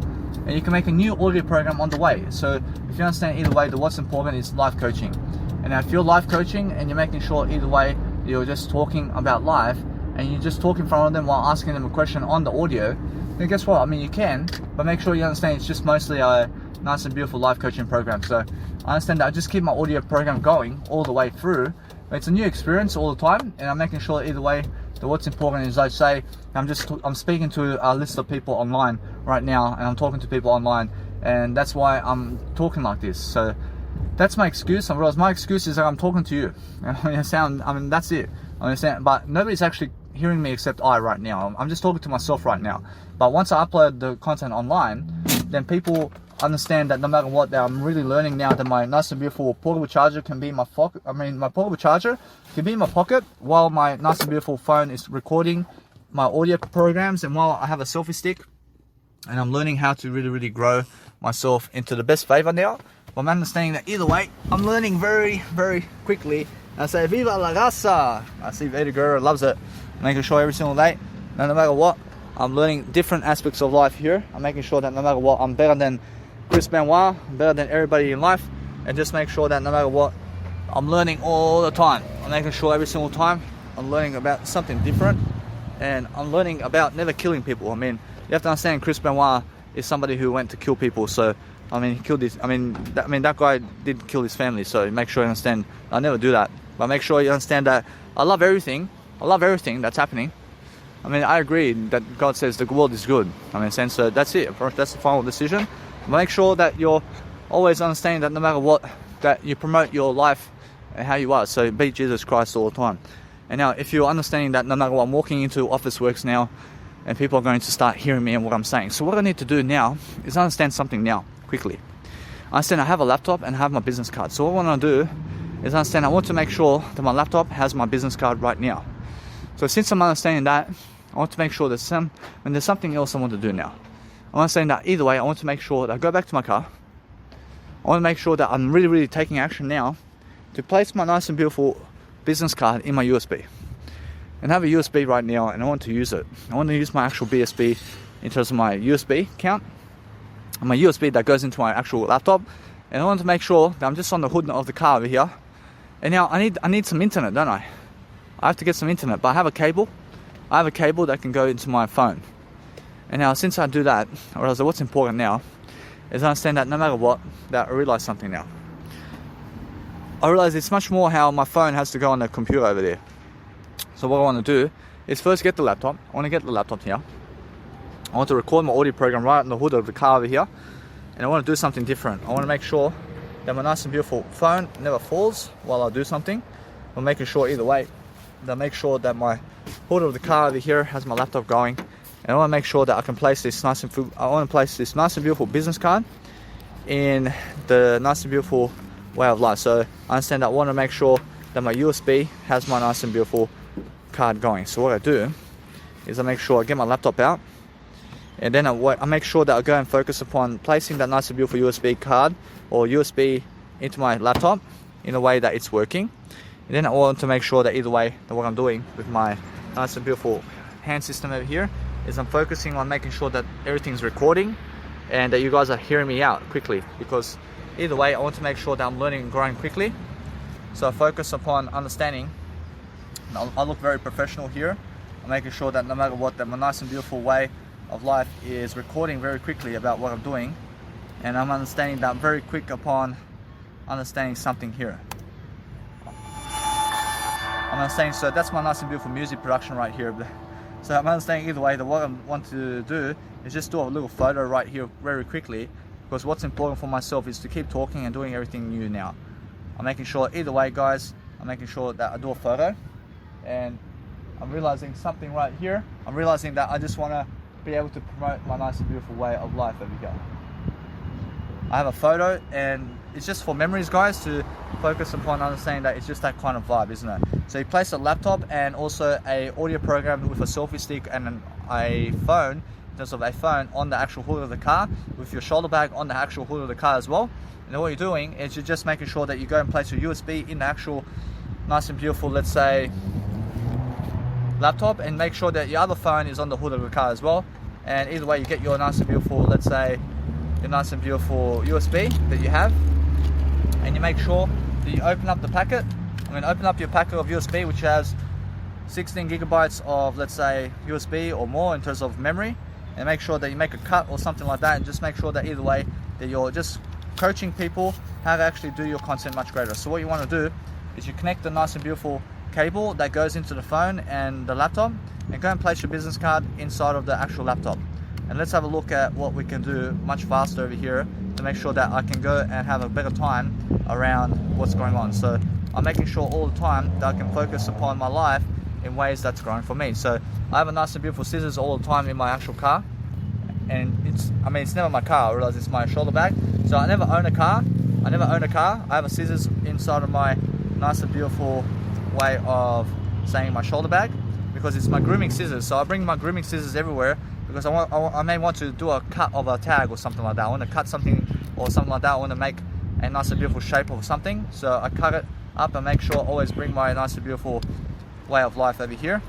and you can make a new audio program on the way. So if you understand either way that what's important is life coaching. And if you're life coaching and you're making sure either way you're just talking about life and you're just talking in front of them while asking them a question on the audio, then guess what? I mean, you can, but make sure you understand it's just mostly a nice and beautiful life coaching program. So I understand that I just keep my audio program going all the way through. It's a new experience all the time, and I'm making sure either way that what's important is, I say, I'm speaking to a list of people online right now, and I'm talking to people online, and that's why I'm talking like this. So that's my excuse. I realize my excuse is that I'm talking to you. I mean, that's it. I understand, but nobody's actually hearing me except I right now. I'm just talking to myself right now. But once I upload the content online, then people understand that no matter what, that I'm really learning now that my nice and beautiful portable charger can be in my pocket. My portable charger can be in my pocket while my nice and beautiful phone is recording my audio programs, and while I have a selfie stick, and I'm learning how to really grow myself into the best favor now. But I'm understanding that either way, I'm learning very quickly. And I say, Viva la raza! I see Veda Guerrero loves it. I'm making sure every single day, no matter what, I'm learning different aspects of life here. I'm making sure that no matter what, I'm better than Chris Benoit, better than everybody in life, and just make sure that no matter what, I'm learning all the time. I'm making sure every single time I'm learning about something different, and I'm learning about never killing people. I mean, you have to understand, Chris Benoit is somebody who went to kill people. So I mean, he killed his. That guy did kill his family. So make sure you understand. I never do that, but make sure you understand that I love everything. I love everything that's happening. I mean, I agree that God says the world is good. I mean, so that's it. That's the final decision. But make sure that you're always understanding that no matter what, that you promote your life and how you are. So be Jesus Christ all the time. And now, if you're understanding that no matter what, I'm walking into Officeworks now, and people are going to start hearing me and what I'm saying. So what I need to do now is understand something now, quickly. I understand I have a laptop and I have my business card. So what I want to do is understand I want to make sure that my laptop has my business card right now. So since I'm understanding that, I want to make sure that when there's something else I want to do now. I'm understanding that either way, I want to make sure that I go back to my car. I want to make sure that I'm really taking action now to place my nice and beautiful business card in my USB. And I have a USB right now, and I want to use it. I want to use my actual BSB in terms of my USB account, and my USB that goes into my actual laptop. And I want to make sure that I'm just on the hood of the car over here. And now I need some internet, don't I? I have to get some internet, but I have a cable. I have a cable that can go into my phone. And now since I do that, I realize that what's important now is I understand that no matter what, that I realize something now. I realize it's much more how my phone has to go on the computer over there. So what I want to do is first get the laptop. I want to get the laptop here. I want to record my audio program right on the hood of the car over here. And I want to do something different. I want to make sure that my nice and beautiful phone never falls while I do something. I'm making sure either way that I make sure that my hood of the car over here has my laptop going. And I want to make sure that I can place this nice and beautiful business card in the nice and beautiful way of life. So I understand that I want to make sure that my USB has my nice and beautiful card going. So what I do is I make sure I get my laptop out, and then I make sure that I go and focus upon placing that nice and beautiful USB card or USB into my laptop in a way that it's working. And then I want to make sure that either way that what I'm doing with my nice and beautiful hand system over here is I'm focusing on making sure that everything's recording and that you guys are hearing me out quickly, because either way I want to make sure that I'm learning and growing quickly. So I focus upon understanding. I look very professional here. I'm making sure that no matter what, that my nice and beautiful way of life is recording very quickly about what I'm doing, and I'm understanding that I'm very quick upon understanding something here. I'm understanding, so that's my nice and beautiful music production right here. So I'm understanding either way that what I want to do is just do a little photo right here very quickly, because what's important for myself is to keep talking and doing everything new now. I'm making sure either way, guys, I'm making sure that I do a photo, and I'm realizing something right here. I'm realizing that I just want to be able to promote my nice and beautiful way of life over here. I have a photo, and it's just for memories, guys, to focus upon understanding that it's just that kind of vibe, isn't it? So you place a laptop and also a audio program with a selfie stick and a phone, in terms of a phone, on the actual hood of the car, with your shoulder bag on the actual hood of the car as well. And then what you're doing is you're just making sure that you go and place your USB in the actual nice and beautiful, let's say, laptop, and make sure that your other phone is on the hood of the car as well. And either way, you get your nice and beautiful, let's say, your nice and beautiful USB that you have, and you make sure that you open up the packet. Open up your packet of USB, which has 16 gigabytes of, let's say, USB or more in terms of memory, and make sure that you make a cut or something like that, and just make sure that either way that you're just coaching people how to actually do your content much greater. So what you want to do is you connect the nice and beautiful cable that goes into the phone and the laptop, and go and place your business card inside of the actual laptop. And let's have a look at what we can do much faster over here to make sure that I can go and have a better time around what's going on. So I'm making sure all the time that I can focus upon my life in ways that's growing for me. So I have a nice and beautiful scissors all the time in my actual car, and it's never my car. I realize it's my shoulder bag. So I never own a car. I have a scissors inside of my nice and beautiful way of saying my shoulder bag, because it's my grooming scissors. So I bring my grooming scissors everywhere, because I may want to do a cut of a tag or something like that. I want to cut something or something like that. I want to make a nice and beautiful shape of something. So I cut it up and make sure I always bring my nice and beautiful way of life over here.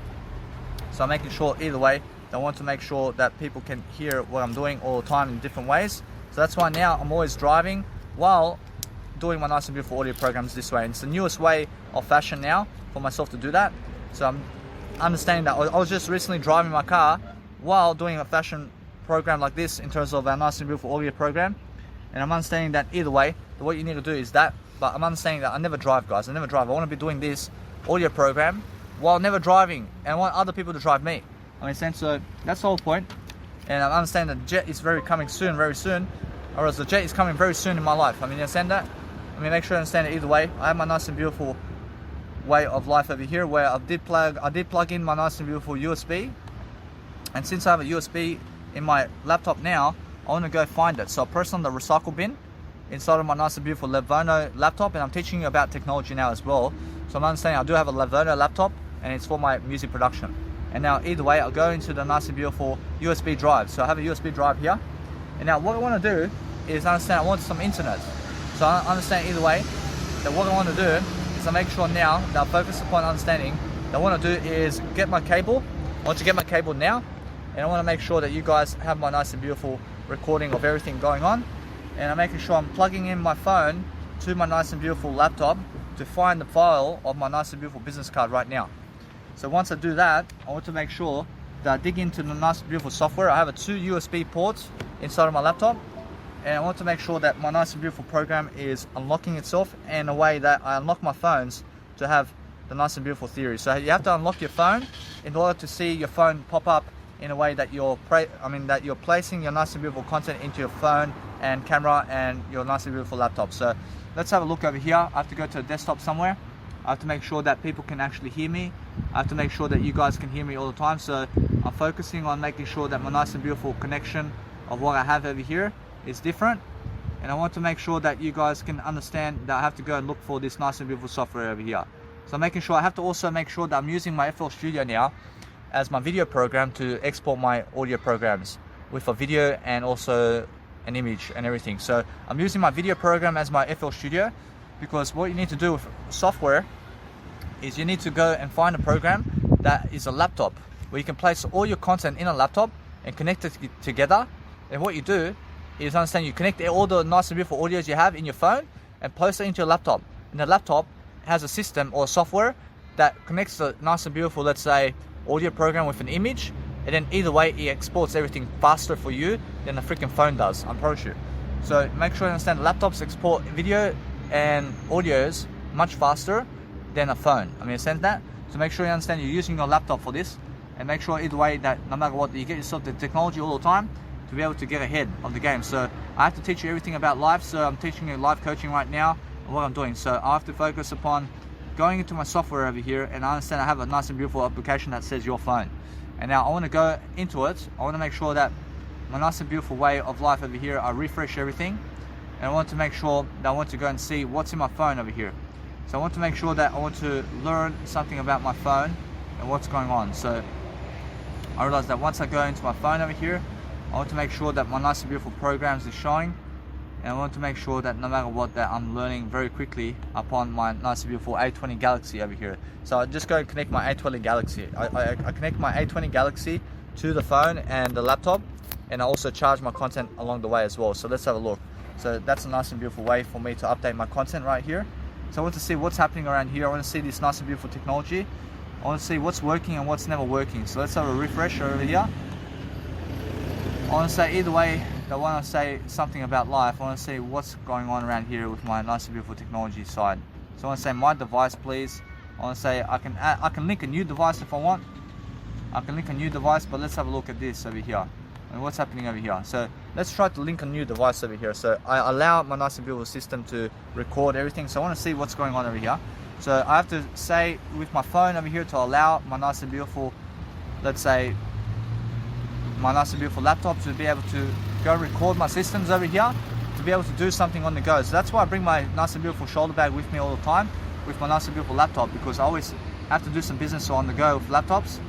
So I'm making sure either way, I want to make sure that people can hear what I'm doing all the time in different ways. So that's why now I'm always driving while doing my nice and beautiful audio programs this way. And it's the newest way of fashion now for myself to do that. So I'm understanding that I was just recently driving my car while doing a fashion program like this in terms of our nice and beautiful audio program. And I'm understanding that either way, what you need to do is that. But I'm understanding that I never drive, guys. I never drive. I want to be doing this audio program while never driving, and I want other people to drive me. So that's the whole point. And I understand that jet is coming soon, very soon. Or else the jet is coming very soon in my life. You understand that? Make sure you understand it either way. I have my nice and beautiful way of life over here, where I did plug in my nice and beautiful USB. And since I have a USB in my laptop now, I want to go find it. So I press on the recycle bin inside of my nice and beautiful Levono laptop, and I'm teaching you about technology now as well. So I'm understanding I do have a Levono laptop, and it's for my music production. And now either way, I'll go into the nice and beautiful USB drive. So I have a USB drive here. And now what I want to do is understand I want some internet. So I understand either way that what I want to do is I make sure now that I focus upon understanding that what I want to do is get my cable. I want to get my cable now, and I want to make sure that you guys have my nice and beautiful recording of everything going on. And I'm making sure I'm plugging in my phone to my nice and beautiful laptop to find the file of my nice and beautiful business card right now. So once I do that, I want to make sure that I dig into the nice and beautiful software. I have 2 USB ports inside of my laptop, and I want to make sure that my nice and beautiful program is unlocking itself in a way that I unlock my phones to have the nice and beautiful theory. So you have to unlock your phone in order to see your phone pop up in a way that you're placing your nice and beautiful content into your phone and camera and your nice and beautiful laptop. So let's have a look over here. I have to go to a desktop somewhere. I have to make sure that people can actually hear me. I have to make sure that you guys can hear me all the time. So I'm focusing on making sure that my nice and beautiful connection of what I have over here is different. And I want to make sure that you guys can understand that I have to go and look for this nice and beautiful software over here. So I'm making sure I have to also make sure that I'm using my FL Studio now as my video program to export my audio programs with a video and also an image and everything. So I'm using my video program as my FL Studio, because what you need to do with software is you need to go and find a program that is a laptop where you can place all your content in a laptop and connect it together. And what you do is understand you connect all the nice and beautiful audios you have in your phone and post it into your laptop. And the laptop has a system or software that connects the nice and beautiful, let's say, audio program with an image, and then either way it exports everything faster for you than the freaking phone does, I promise you. So make sure you understand laptops export video and audios much faster than a phone. Understand that? So make sure you understand you're using your laptop for this, and make sure either way that no matter what, you get yourself the technology all the time to be able to get ahead of the game. So I have to teach you everything about life. So I'm teaching you life coaching right now and what I'm doing. So I have to focus upon going into my software over here, and I understand I have a nice and beautiful application that says your phone. And now I want to go into it. I want to make sure that my nice and beautiful way of life over here, I refresh everything. And I want to make sure that I want to go and see what's in my phone over here. So I want to make sure that I want to learn something about my phone and what's going on. So I realized that once I go into my phone over here, I want to make sure that my nice and beautiful programs is showing. And I want to make sure that no matter what, that I'm learning very quickly upon my nice and beautiful A20 Galaxy over here. So I just go and connect my A20 Galaxy. I connect my A20 Galaxy to the phone and the laptop, and I also charge my content along the way as well. So let's have a look. So that's a nice and beautiful way for me to update my content right here. So I want to see what's happening around here. I want to see this nice and beautiful technology. I want to see what's working and what's never working. So let's have a refresh over here. I want to say either way, I want to say something about life. I want to see what's going on around here with my nice and beautiful technology side. So I want to say my device, please. I want to say I can link a new device if I want. I can link a new device, but let's have a look at this over here and what's happening over here. So let's try to link a new device over here. So I allow my nice and beautiful system to record everything. So I want to see what's going on over here. So I have to say with my phone over here to allow my nice and beautiful, let's say my nice and beautiful laptop to be able to go record my systems over here, to be able to do something on the go. So that's why I bring my nice and beautiful shoulder bag with me all the time with my nice and beautiful laptop, because I always have to do some business on the go with laptops.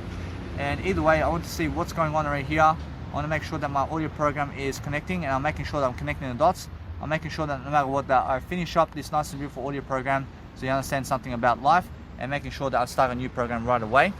And either way, I want to see what's going on right here. I want to make sure that my audio program is connecting, and I'm making sure that I'm connecting the dots. I'm making sure that no matter what, that I finish up this nice and beautiful audio program so you understand something about life, and making sure that I start a new program right away.